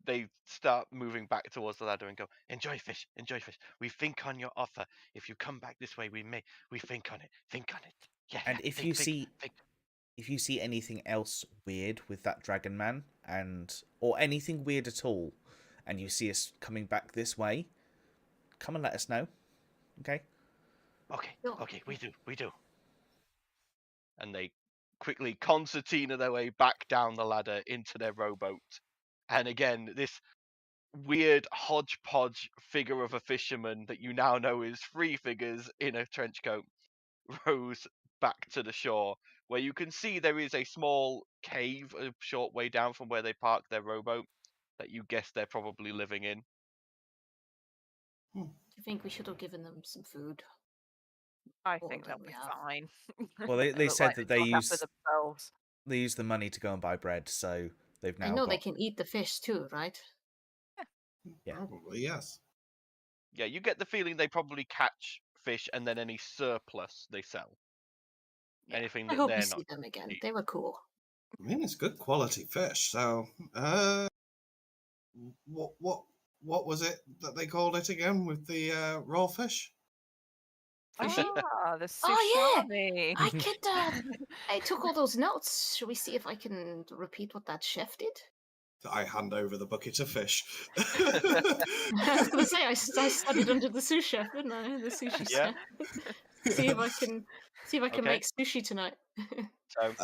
Speaker 1: They start moving back towards the ladder and go, enjoy fish. We think on your offer. If you come back this way, we think on it. Yeah.
Speaker 2: and
Speaker 1: yeah,
Speaker 2: if
Speaker 1: think,
Speaker 2: you
Speaker 1: think,
Speaker 2: see
Speaker 1: think.
Speaker 2: if you see anything else weird with that dragon man or anything weird at all, and you see us coming back this way, come and let us know. Okay?
Speaker 1: Okay, we do. And they quickly concertina their way back down the ladder into their rowboat. And again, this weird hodgepodge figure of a fisherman that you now know is three figures in a trench coat rows back to the shore, where you can see there is a small cave a short way down from where they park their rowboat that you guess they're probably living in.
Speaker 3: I think we should have given them some food.
Speaker 4: I
Speaker 3: More
Speaker 4: think
Speaker 3: than
Speaker 4: they'll
Speaker 3: we
Speaker 4: be
Speaker 3: have.
Speaker 4: fine.
Speaker 2: Well, they
Speaker 4: look
Speaker 2: said
Speaker 4: like
Speaker 2: that
Speaker 4: they
Speaker 2: they
Speaker 4: look after
Speaker 2: use
Speaker 4: themselves.
Speaker 2: they use the money to go and buy bread, so they've now
Speaker 3: I know
Speaker 2: got...
Speaker 3: they can eat the fish too, right?
Speaker 2: Yeah.
Speaker 5: probably yes.
Speaker 1: Yeah, you get the feeling they probably catch fish and then any surplus they sell.
Speaker 3: Yeah.
Speaker 1: Anything
Speaker 3: I
Speaker 1: that
Speaker 3: hope we
Speaker 1: they're
Speaker 3: see
Speaker 1: not.
Speaker 3: them again.
Speaker 1: eat.
Speaker 3: They were cool.
Speaker 5: I mean, it's good quality fish. So, what was it that they called it again with the raw fish?
Speaker 3: Fishy?
Speaker 4: Ah, the
Speaker 3: Oh,
Speaker 4: sushami.
Speaker 3: I could. I took all those notes. Shall we see if I can repeat what that chef did?
Speaker 5: I hand over the bucket of fish.
Speaker 3: I was gonna say I studied under the sous chef, didn't I? The sushi
Speaker 1: Yeah.
Speaker 3: chef. see if I can
Speaker 1: Okay.
Speaker 3: make sushi tonight.
Speaker 1: So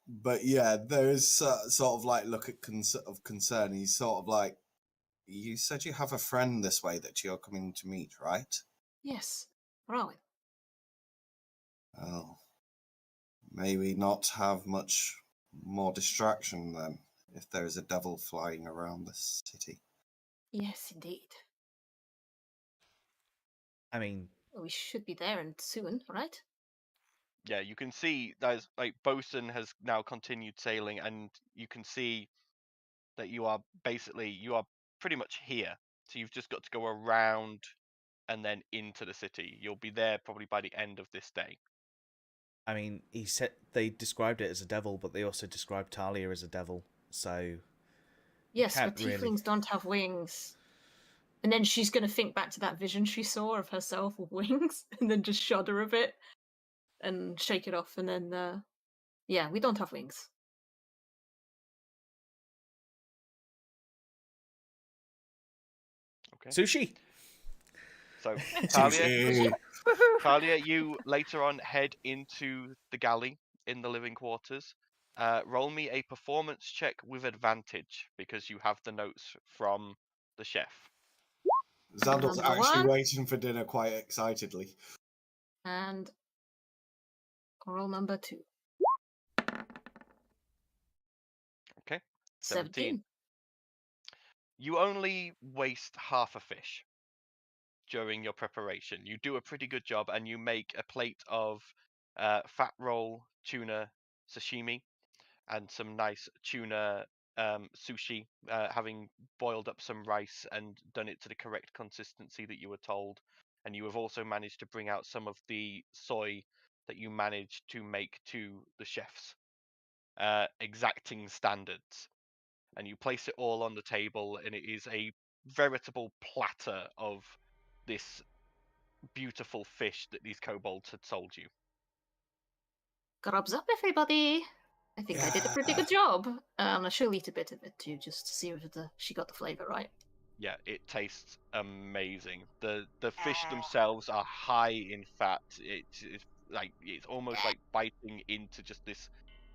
Speaker 5: But yeah, there is sort of like look at of concern. He's sort of like, you said you have a friend this way that you're coming to meet, right?
Speaker 3: Yes, Rowan.
Speaker 5: Oh, maybe not have much more distraction then, if there is a devil flying around the city.
Speaker 3: Yes, indeed.
Speaker 2: I mean,
Speaker 3: We should be there and soon, right?
Speaker 1: yeah, you can see there's like Bosun has now continued sailing, and you can see that you are pretty much here. So you've just got to go around and then into the city. You'll be there probably by the end of this day.
Speaker 2: I mean, he said they described it as a devil, but they also described Talia as a devil. So
Speaker 3: Yes,
Speaker 2: can't
Speaker 3: but
Speaker 2: really-
Speaker 3: tieflings don't have wings. And then she's going to think back to that vision she saw of herself with wings, and then just shudder a bit and shake it off. And then, yeah, we don't have wings.
Speaker 1: Okay.
Speaker 2: Sushi.
Speaker 1: So Talia,
Speaker 5: Sushi.
Speaker 1: Talia, you later on head into the galley in the living quarters. Roll me a performance check with advantage because you have the notes from the chef.
Speaker 5: Xandal's
Speaker 3: Number
Speaker 5: actually
Speaker 3: one.
Speaker 5: waiting for dinner quite excitedly.
Speaker 3: And roll number 2.
Speaker 1: Okay.
Speaker 3: 17.
Speaker 1: You only waste half a fish during your preparation. You do a pretty good job, and you make a plate of fat roll tuna sashimi and some nice tuna sushi, having boiled up some rice and done it to the correct consistency that you were told. And you have also managed to bring out some of the soy that you managed to make to the chef's exacting standards. And you place it all on the table, and it is a veritable platter of this beautiful fish that these kobolds had sold you.
Speaker 3: Grubs up, everybody. I think I did a pretty good job. I should eat a bit of it too, just to see if she got the flavor right.
Speaker 1: Yeah, it tastes amazing. The fish themselves are high in fat. It's almost like biting into just this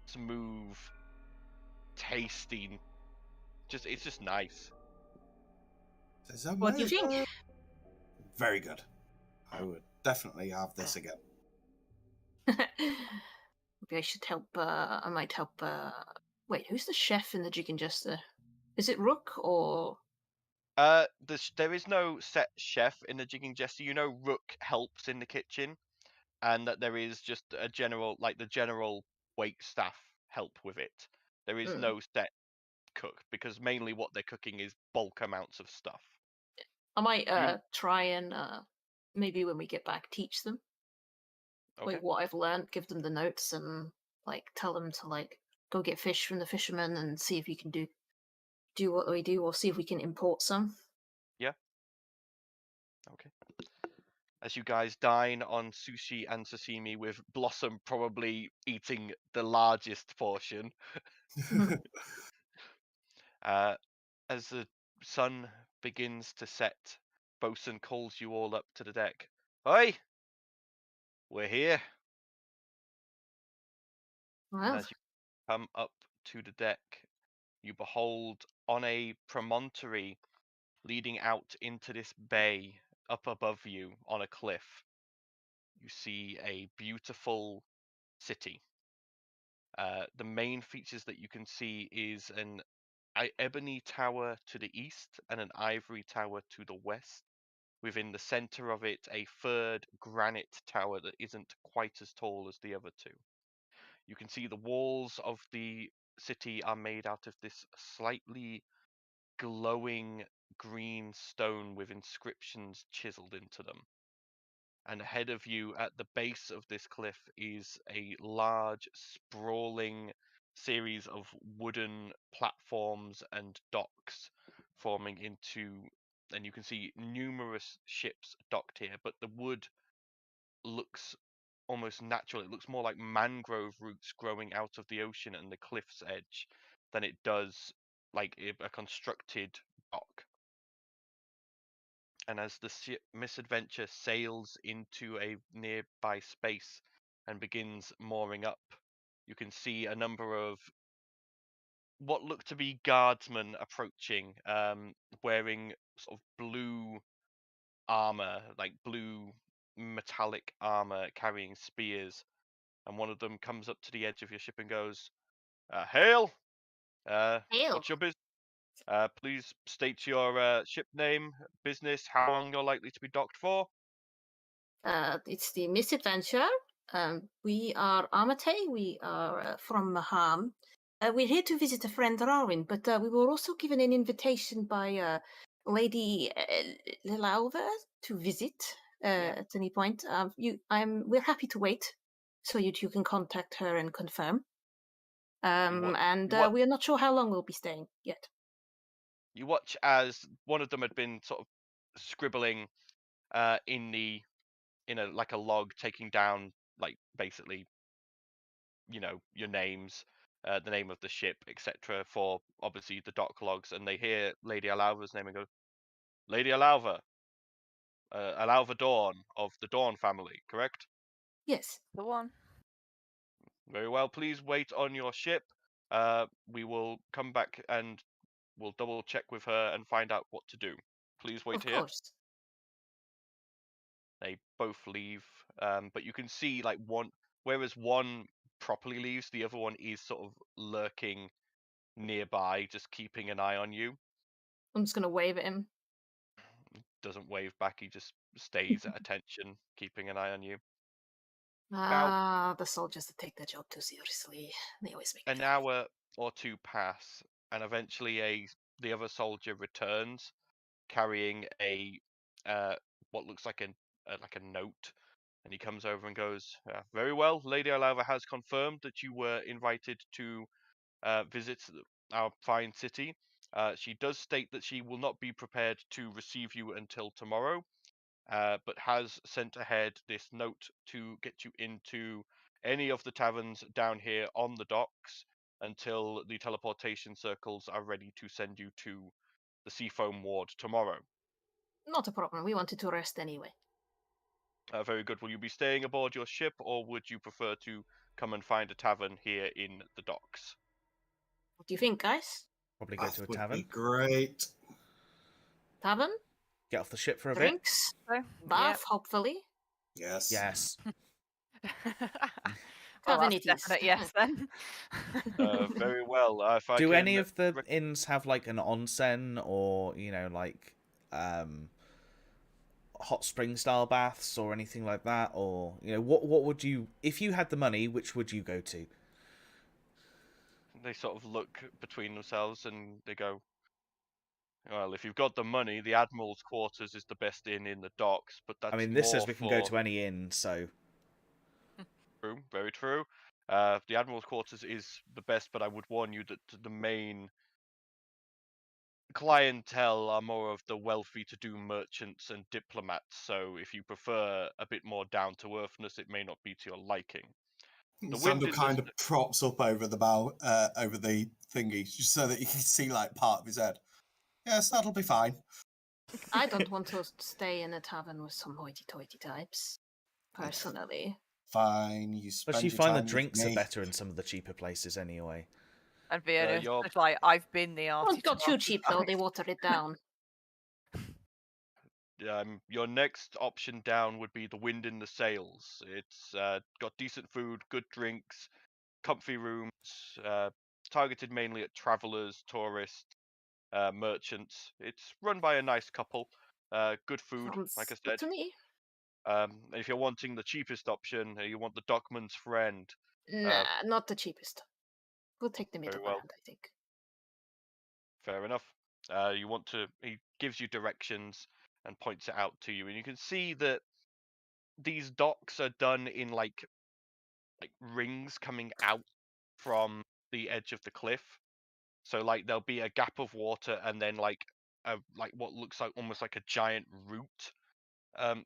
Speaker 1: smooth, tasting. It's just nice.
Speaker 3: What do you think?
Speaker 5: Very good. I would definitely have this again.
Speaker 3: Maybe I should help. I might help. Wait, who's the chef in the Jig and Jester? Is it Rook or?
Speaker 1: There is no set chef in the Jigging Jester. You know, Rook helps in the kitchen, and that there is just a general, like the general wait staff help with it. There is no set cook, because mainly what they're cooking is bulk amounts of stuff.
Speaker 3: I might try and maybe when we get back teach them like what I've learned, give them the notes, and like tell them to like go get fish from the fishermen and see if you can do what we do, or see if we can import some.
Speaker 1: Yeah. Okay. As you guys dine on sushi and sashimi, with Blossom probably eating the largest portion. As the sun begins to set, Bosun calls you all up to the deck. Oi! We're here.
Speaker 3: Well,
Speaker 1: And as you come up to the deck, you behold on a promontory leading out into this bay up above you on a cliff, you see a beautiful city. The main features that you can see is an ebony tower to the east and an ivory tower to the west. Within the center of it, a third granite tower that isn't quite as tall as the other two. You can see the walls of the city are made out of this slightly glowing green stone with inscriptions chiseled into them. And ahead of you at the base of this cliff is a large, sprawling series of wooden platforms and docks forming into, and you can see numerous ships docked here, but the wood looks almost natural. It looks more like mangrove roots growing out of the ocean and the cliff's edge than it does like a constructed dock. And as the ship Misadventure sails into a nearby space and begins mooring up, you can see a number of what look to be guardsmen approaching, wearing sort of blue armor, like blue metallic armor, carrying spears. And one of them comes up to the edge of your ship and goes, "Hail!
Speaker 3: Hail.
Speaker 1: What's your business? Please state your ship name, business, how long you're likely to be docked for."
Speaker 3: It's the Misadventure. We are Armatae. We are from Maham. We're here to visit a friend, Darwin, but we were also given an invitation by Lady Lilauver to visit at any point. We're happy to wait so you can contact her and confirm. We're not sure how long we'll be staying yet.
Speaker 1: You watch as one of them had been sort of scribbling in a like a log, taking down like basically, you know, your names, the name of the ship, etc. for obviously the dock logs, and they hear Lady Alauva's name and go, "Lady Alauva, Alauva Dawn of the Dawn family, correct?"
Speaker 3: Yes.
Speaker 4: The one.
Speaker 1: "Very well. Please wait on your ship. We will come back and we'll double check with her and find out what to do. Please wait
Speaker 3: Of
Speaker 1: here."
Speaker 3: course.
Speaker 1: They both leave, but you can see like whereas one properly leaves, the other one is sort of lurking nearby, just keeping an eye on you.
Speaker 3: I'm just gonna wave at him.
Speaker 1: Doesn't wave back, he just stays at attention, keeping an eye on you.
Speaker 3: The soldiers that take their job too seriously. They always make
Speaker 1: An hour or two pass, and eventually the other soldier returns, carrying a what looks like a note, and he comes over and goes, "Very well, Lady Alava has confirmed that you were invited to visit our fine city. She does state that she will not be prepared to receive you until tomorrow, but has sent ahead this note to get you into any of the taverns down here on the docks until the teleportation circles are ready to send you to the Seafoam Ward tomorrow."
Speaker 3: Not a problem. We wanted to rest anyway.
Speaker 1: Very good. Will you be staying aboard your ship, or would you prefer to come and find a tavern here in the docks?
Speaker 3: What do you think, guys?
Speaker 2: Probably go to a
Speaker 5: Would
Speaker 2: tavern.
Speaker 5: be great.
Speaker 3: Tavern?
Speaker 2: Get off the ship for a
Speaker 3: Drinks? Bath, hopefully.
Speaker 5: Yes.
Speaker 2: bit. Yes.
Speaker 4: Well,
Speaker 3: Tavern
Speaker 4: that's
Speaker 3: it is.
Speaker 4: definite yes then.
Speaker 1: Very well. If I
Speaker 2: Do
Speaker 1: can
Speaker 2: any of the inns have like an onsen or, you know, like hot spring style baths or anything like that? Or, you know, what would you, if you had the money, which would you go to?
Speaker 1: They sort of look between themselves and they go, "Well, if you've got the money, the Admiral's quarters is the best inn in the docks, but that's
Speaker 2: I mean, this
Speaker 1: more
Speaker 2: says we can go
Speaker 1: for..."
Speaker 2: to any inn, so...
Speaker 1: True, very true. The Admiral's quarters is the best, but I would warn you that the main clientele are more of the wealthy-to-do merchants and diplomats, so if you prefer a bit more down-to-earthness, it may not be to your liking. The wind
Speaker 5: Sandal
Speaker 1: in
Speaker 5: kind
Speaker 1: the...
Speaker 5: of props up over the bow, over the thingy, just so that you can see like part of his head. Yes, that'll be fine.
Speaker 3: I don't want to stay in a tavern with some hoity-toity types, personally.
Speaker 5: Fine, you spend
Speaker 2: But you
Speaker 5: your
Speaker 2: find the
Speaker 5: time with
Speaker 2: drinks are
Speaker 5: me.
Speaker 2: better in some of the cheaper places anyway.
Speaker 4: I'd be honest,
Speaker 1: you're-
Speaker 4: it's like I've been the
Speaker 3: Don't
Speaker 4: artist.
Speaker 3: go too cheap, though. They water it down.
Speaker 1: Your next option down would be the Wind in the Sails. It's got decent food, good drinks, comfy rooms, targeted mainly at travelers, tourists, merchants. It's run by a nice couple. Good food, like I
Speaker 3: Sounds good
Speaker 1: said.
Speaker 3: to me.
Speaker 1: If you're wanting the cheapest option, you want the Dockman's Friend.
Speaker 3: Nah, not the cheapest. We'll take the middle
Speaker 1: well.
Speaker 3: ground, I think.
Speaker 1: Fair enough. You want to... He gives you directions and points it out to you. And you can see that these docks are done in like rings coming out from the edge of the cliff. So like there'll be a gap of water and then like what looks like almost like a giant root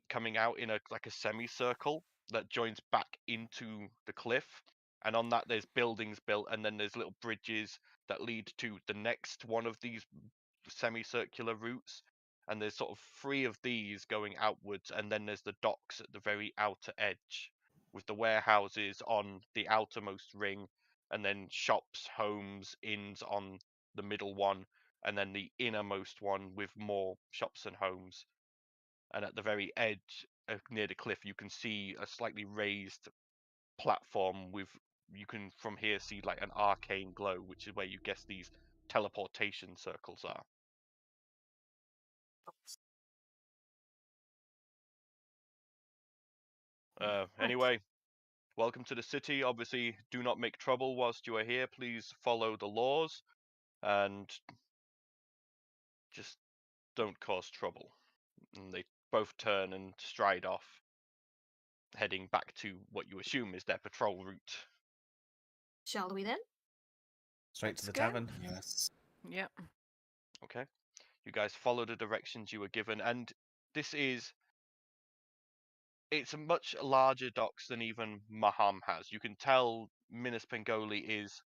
Speaker 1: coming out in a semicircle that joins back into the cliff. And on that there's buildings built, and then there's little bridges that lead to the next one of these semicircular routes. And there's sort of 3 of these going outwards, and then there's the docks at the very outer edge, with the warehouses on the outermost ring, and then shops, homes, inns on the middle one, and then the innermost one with more shops and homes. And at the very edge, near the cliff, you can see a slightly raised platform with, you can from here see like an arcane glow, which is where you guess these teleportation circles are. Anyway, welcome to the city. Obviously, do not make trouble whilst you are here. Please follow the laws and just don't cause trouble. And they both turn and stride off, heading back to what you assume is their patrol route.
Speaker 3: Shall we then?
Speaker 2: Straight to the
Speaker 4: Let's go.
Speaker 2: tavern.
Speaker 5: Yes.
Speaker 4: Yep.
Speaker 1: Okay. You guys follow the directions you were given, and it's a much larger docks than even Maham has. You can tell Minas Pengoli is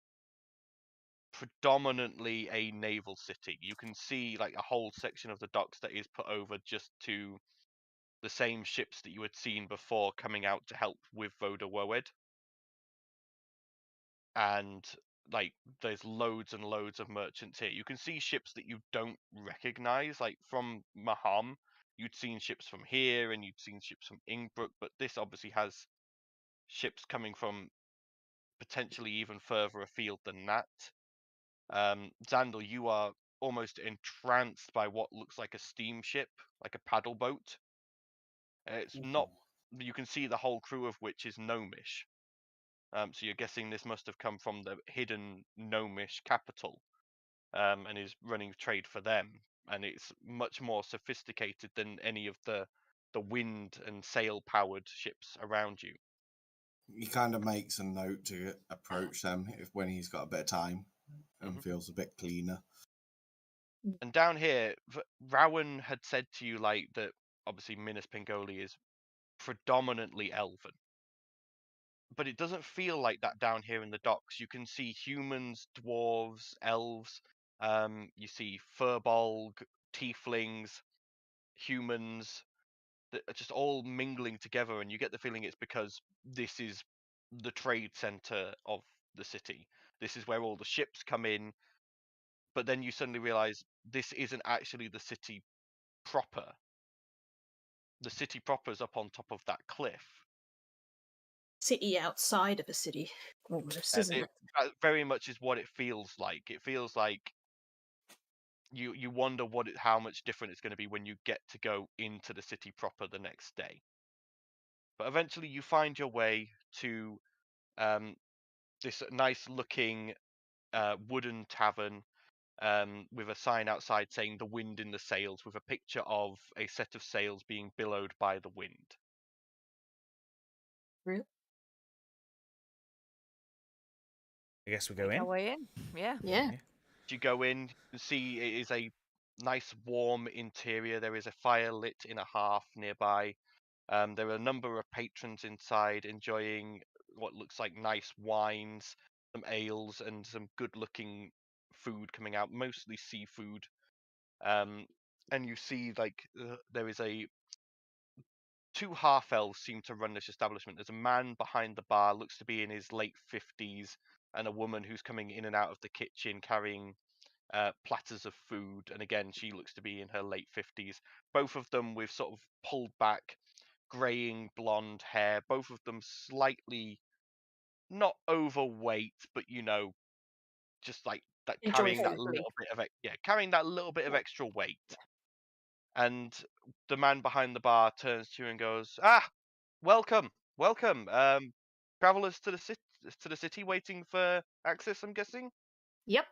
Speaker 1: predominantly a naval city. You can see like a whole section of the docks that is put over just to the same ships that you had seen before coming out to help with Voda Woed. And like there's loads and loads of merchants here. You can see ships that you don't recognize, like from Maham. You'd seen ships from here and you'd seen ships from Ingbrook, but this obviously has ships coming from potentially even further afield than that. Xandal, you are almost entranced by what looks like a steamship, like a paddle boat. It's not. You can see the whole crew of which is gnomish. So you're guessing this must have come from the hidden gnomish capital, and is running trade for them. And it's much more sophisticated than any of the wind and sail powered ships around you.
Speaker 5: He kind of makes a note to approach them when he's got a bit of time and feels a bit cleaner.
Speaker 1: And down here, Rowan had said to you like that obviously Minas Pengoli is predominantly elven. But it doesn't feel like that down here in the docks. You can see humans, dwarves, elves, you see furbolg, tieflings, humans, that are just all mingling together, and you get the feeling it's because this is the trade center of the city. This is where all the ships come in, but then you suddenly realize this isn't actually the city proper. The city proper is up on top of that cliff.
Speaker 3: City outside of a city, almost, isn't it?
Speaker 1: That very much is what it feels like. It feels like you wonder how much different it's going to be when you get to go into the city proper the next day. But eventually you find your way to this nice looking wooden tavern with a sign outside saying "The Wind in the Sails," with a picture of a set of sails being billowed by the wind.
Speaker 3: Really?
Speaker 2: I guess we go
Speaker 4: Make
Speaker 2: in.
Speaker 4: our way in. Yeah.
Speaker 3: Yeah.
Speaker 1: You go in, you see it is a nice warm interior. There is a fire lit in a hearth nearby. There are a number of patrons inside enjoying what looks like nice wines, some ales, and some good-looking food coming out, mostly seafood. And you see like there is two half-elves seem to run this establishment. There's a man behind the bar, looks to be in his late 50s, and a woman who's coming in and out of the kitchen carrying platters of food. And again, she looks to be in her late 50s. Both of them with sort of pulled back, graying blonde hair. Both of them slightly not overweight, but just like that, carrying that little bit of carrying that little bit of extra weight. And the man behind the bar turns to you and goes, "Ah, welcome. Travelers to the city waiting for access, I'm guessing."
Speaker 3: Yep.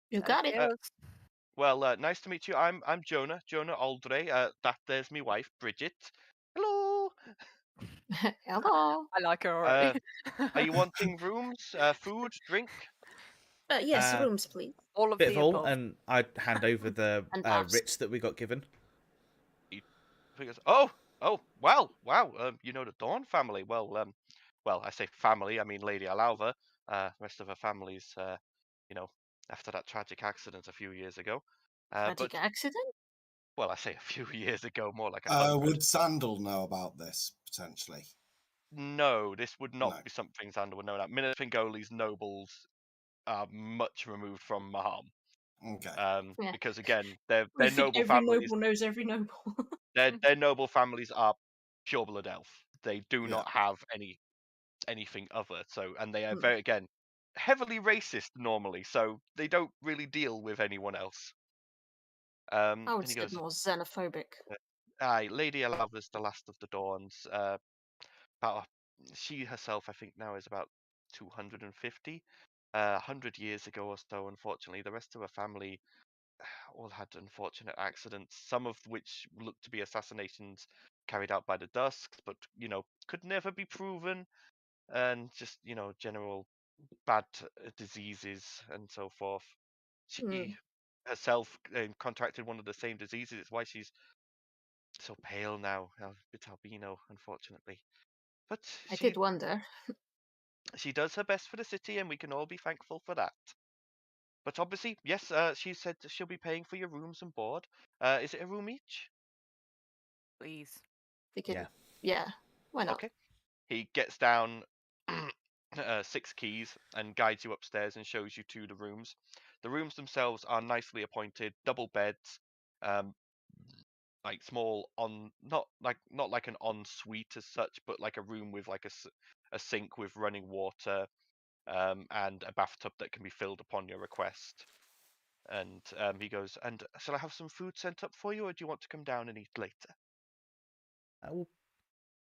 Speaker 3: You got it.
Speaker 4: Yes.
Speaker 1: Well, nice to meet you. I'm Jonah Aldray. There's my wife, Bridget. Hello.
Speaker 3: Hello.
Speaker 4: I like her already.
Speaker 1: Are you wanting rooms, food, drink?
Speaker 3: Yes, rooms, please.
Speaker 4: All of
Speaker 2: Bit of
Speaker 4: the
Speaker 2: all,
Speaker 4: above.
Speaker 2: and I'd hand over the
Speaker 3: And baths.
Speaker 2: writs that we got given.
Speaker 1: He goes, oh, wow. You know the Dawn family. Well, I say family. I mean Lady Alauva. Rest of her family's, after that tragic accident a few years ago.
Speaker 3: Tragic accident?
Speaker 1: Well, I say a few years ago, more like 100.
Speaker 5: Would Sandal know about this potentially?
Speaker 1: No, this would not
Speaker 5: No.
Speaker 1: be something Xander would know. That Minas Pingoli's nobles are much removed from Maham.
Speaker 5: Okay.
Speaker 3: Yeah.
Speaker 1: Because again, their
Speaker 3: I think
Speaker 1: noble
Speaker 3: every
Speaker 1: families,
Speaker 3: noble knows every noble.
Speaker 1: their noble families are pure blood elf. They do
Speaker 5: Yeah.
Speaker 1: not have anything other. So, and they are
Speaker 3: Hmm.
Speaker 1: very again heavily racist normally. So they don't really deal with anyone else.
Speaker 3: I
Speaker 1: And
Speaker 3: would
Speaker 1: he
Speaker 3: say
Speaker 1: goes,
Speaker 3: more xenophobic.
Speaker 1: "Aye, Lady Alava's the last of the Dawns. She herself, I think now is about 250. 100 years ago or so, unfortunately, the rest of her family all had unfortunate accidents, some of which looked to be assassinations carried out by the Dusks, but could never be proven, and just general bad diseases and so forth. She herself contracted one of the same diseases. It's why she's so pale now, a bit albino, unfortunately. But
Speaker 3: I did wonder.
Speaker 1: she does her best for the city, and we can all be thankful for that. But obviously, yes, she said she'll be paying for your rooms and board. Is it a room each?
Speaker 4: Please.
Speaker 3: We could,
Speaker 2: Yeah.
Speaker 3: yeah. Why not?
Speaker 1: Okay. He gets down 6 keys and guides you upstairs and shows you to the rooms. The rooms themselves are nicely appointed, double beds, like small not like an ensuite as such, but like a room with like a sink with running water, and a bathtub that can be filled upon your request. And he goes, and shall I have some food sent up for you, or do you want to come down and eat later?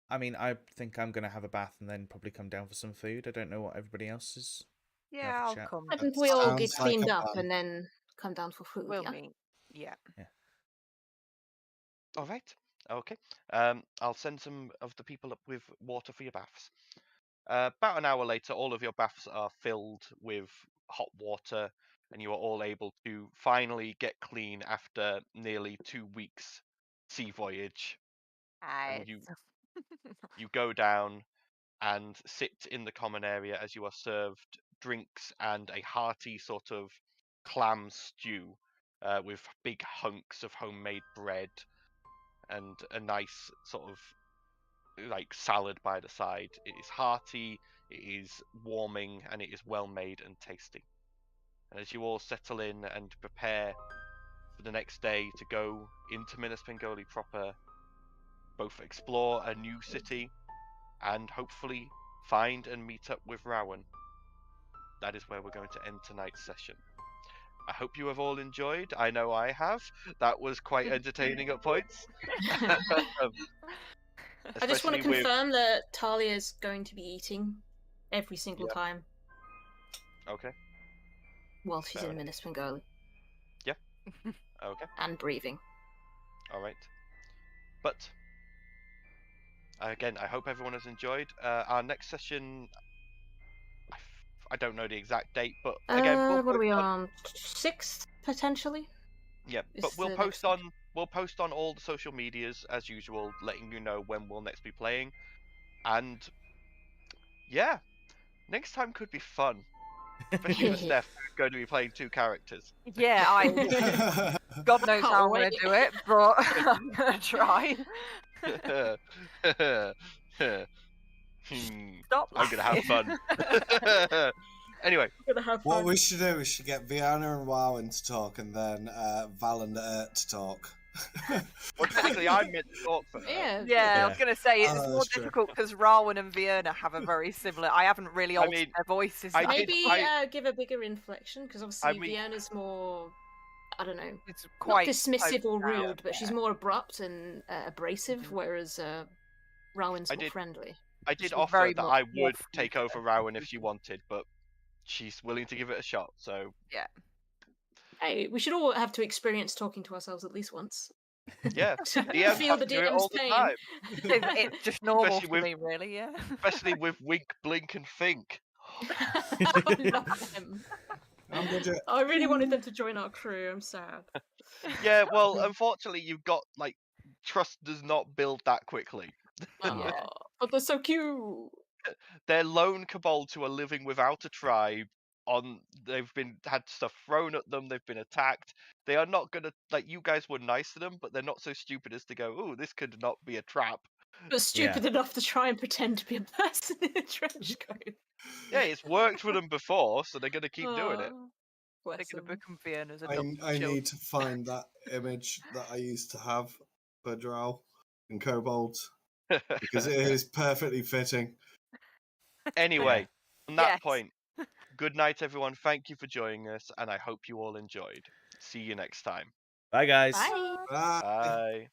Speaker 2: I mean, I think I'm going to have a bath and then probably come down for some food. I don't know what everybody else is.
Speaker 4: Yeah, I'll come.
Speaker 3: Why don't we all get
Speaker 5: Sounds like
Speaker 3: cleaned
Speaker 5: a
Speaker 3: up
Speaker 5: plan.
Speaker 3: and then come down for food?
Speaker 4: We'll
Speaker 3: Yeah.
Speaker 4: meet. Yeah.
Speaker 1: All right. Okay. I'll send some of the people up with water for your baths. About an hour later, all of your baths are filled with hot water, and you are all able to finally get clean after nearly 2 weeks sea voyage. And you go down and sit in the common area as you are served drinks and a hearty sort of clam stew, with big hunks of homemade bread and a nice sort of like salad by the side. It is hearty, it is warming, and it is well made and tasty. And as you all settle in and prepare for the next day to go into Minas Pingoli proper, both explore a new city and hopefully find and meet up with Rowan, that is where we're going to end tonight's session. I hope you have all enjoyed. I know I have. That was quite entertaining at points.
Speaker 3: I just want to
Speaker 1: Especially with-
Speaker 3: confirm that Talia is going to be eating every single
Speaker 1: Yeah.
Speaker 3: time
Speaker 1: Okay.
Speaker 3: while she's
Speaker 1: Fair
Speaker 3: in
Speaker 1: enough.
Speaker 3: Minas Pingoli.
Speaker 1: Okay.
Speaker 3: And breathing.
Speaker 1: All right. But again, I hope everyone has enjoyed. Our next session, I don't know the exact date, but again,
Speaker 3: What are we on? 6th, potentially?
Speaker 1: Yeah,
Speaker 3: is
Speaker 1: but we'll
Speaker 3: the
Speaker 1: post
Speaker 3: next
Speaker 1: on all the social medias as usual, letting you know when we'll next be playing. And yeah, next time could be fun, especially for Steph, who's going to be playing 2 characters.
Speaker 4: Yeah, God knows
Speaker 3: Can't
Speaker 4: how I'm going
Speaker 3: wait.
Speaker 4: to do it, but I'm going to try. Stop
Speaker 1: I'm gonna have
Speaker 4: laughing.
Speaker 1: fun. Anyway,
Speaker 3: Gonna have
Speaker 5: What
Speaker 3: fun.
Speaker 5: we should do is get Viana and Warren to talk, and then Val and to talk.
Speaker 1: well, technically, I'm meant to talk for her.
Speaker 3: Yeah.
Speaker 4: Yeah, I was going to say it's
Speaker 5: Oh,
Speaker 4: more
Speaker 5: that's true.
Speaker 4: difficult because Rowan and Vienna have a very similar. I haven't really altered
Speaker 1: mean,
Speaker 4: their voices.
Speaker 1: I
Speaker 4: that
Speaker 1: did-
Speaker 3: Maybe give a bigger inflection, because obviously
Speaker 1: mean-
Speaker 3: Vienna's more, I don't know,
Speaker 4: It's
Speaker 3: not
Speaker 4: quite
Speaker 3: dismissive or
Speaker 4: toned down,
Speaker 3: rude, but she's
Speaker 4: yeah.
Speaker 3: more abrupt and abrasive, whereas Rowan's
Speaker 1: I
Speaker 3: more
Speaker 1: did-
Speaker 3: friendly.
Speaker 1: I did
Speaker 4: She's
Speaker 1: offer
Speaker 4: very
Speaker 1: that
Speaker 4: much
Speaker 1: I
Speaker 4: more
Speaker 1: would take
Speaker 4: female.
Speaker 1: over Rowan if she wanted, but she's willing to give it a shot. So
Speaker 4: Yeah.
Speaker 3: Hey, we should all have to experience talking to ourselves at least once.
Speaker 1: Yeah,
Speaker 3: To
Speaker 1: DMs
Speaker 3: feel
Speaker 1: have
Speaker 3: the
Speaker 1: to do it
Speaker 3: DM's
Speaker 1: all the
Speaker 3: pain.
Speaker 1: time,
Speaker 4: It's just normal
Speaker 1: Especially
Speaker 4: for
Speaker 1: with-
Speaker 4: me, really. Yeah.
Speaker 1: especially with Wink, Blink, and Think.
Speaker 3: I love them.
Speaker 5: I'm going to.
Speaker 3: I really wanted them to join our crew. I'm sad.
Speaker 1: Yeah, well, unfortunately, you've got like trust does not build that quickly.
Speaker 4: Yeah.
Speaker 3: Aw, but they're so cute.
Speaker 1: They're lone kobolds who are living without a tribe. They've had stuff thrown at them. They've been attacked. They are not gonna like you guys were nice to them, but they're not so stupid as to go, "Oh, this could not be a trap."
Speaker 3: But stupid enough to try and pretend to be a person in a trench coat.
Speaker 1: Yeah, it's worked for them before, so they're gonna keep doing it.
Speaker 3: Aw,
Speaker 4: They're
Speaker 3: bless
Speaker 4: going to
Speaker 3: 'em.
Speaker 4: become Vienna's
Speaker 5: I
Speaker 4: adopted
Speaker 5: need to find that image that I used to have for Drow and kobolds because it is perfectly fitting.
Speaker 1: Anyway, on that
Speaker 4: Yes.
Speaker 1: point, good night, everyone. Thank you for joining us, and I hope you all enjoyed. See you next time.
Speaker 2: Bye, guys.
Speaker 3: Bye.
Speaker 5: Bye.
Speaker 1: Bye.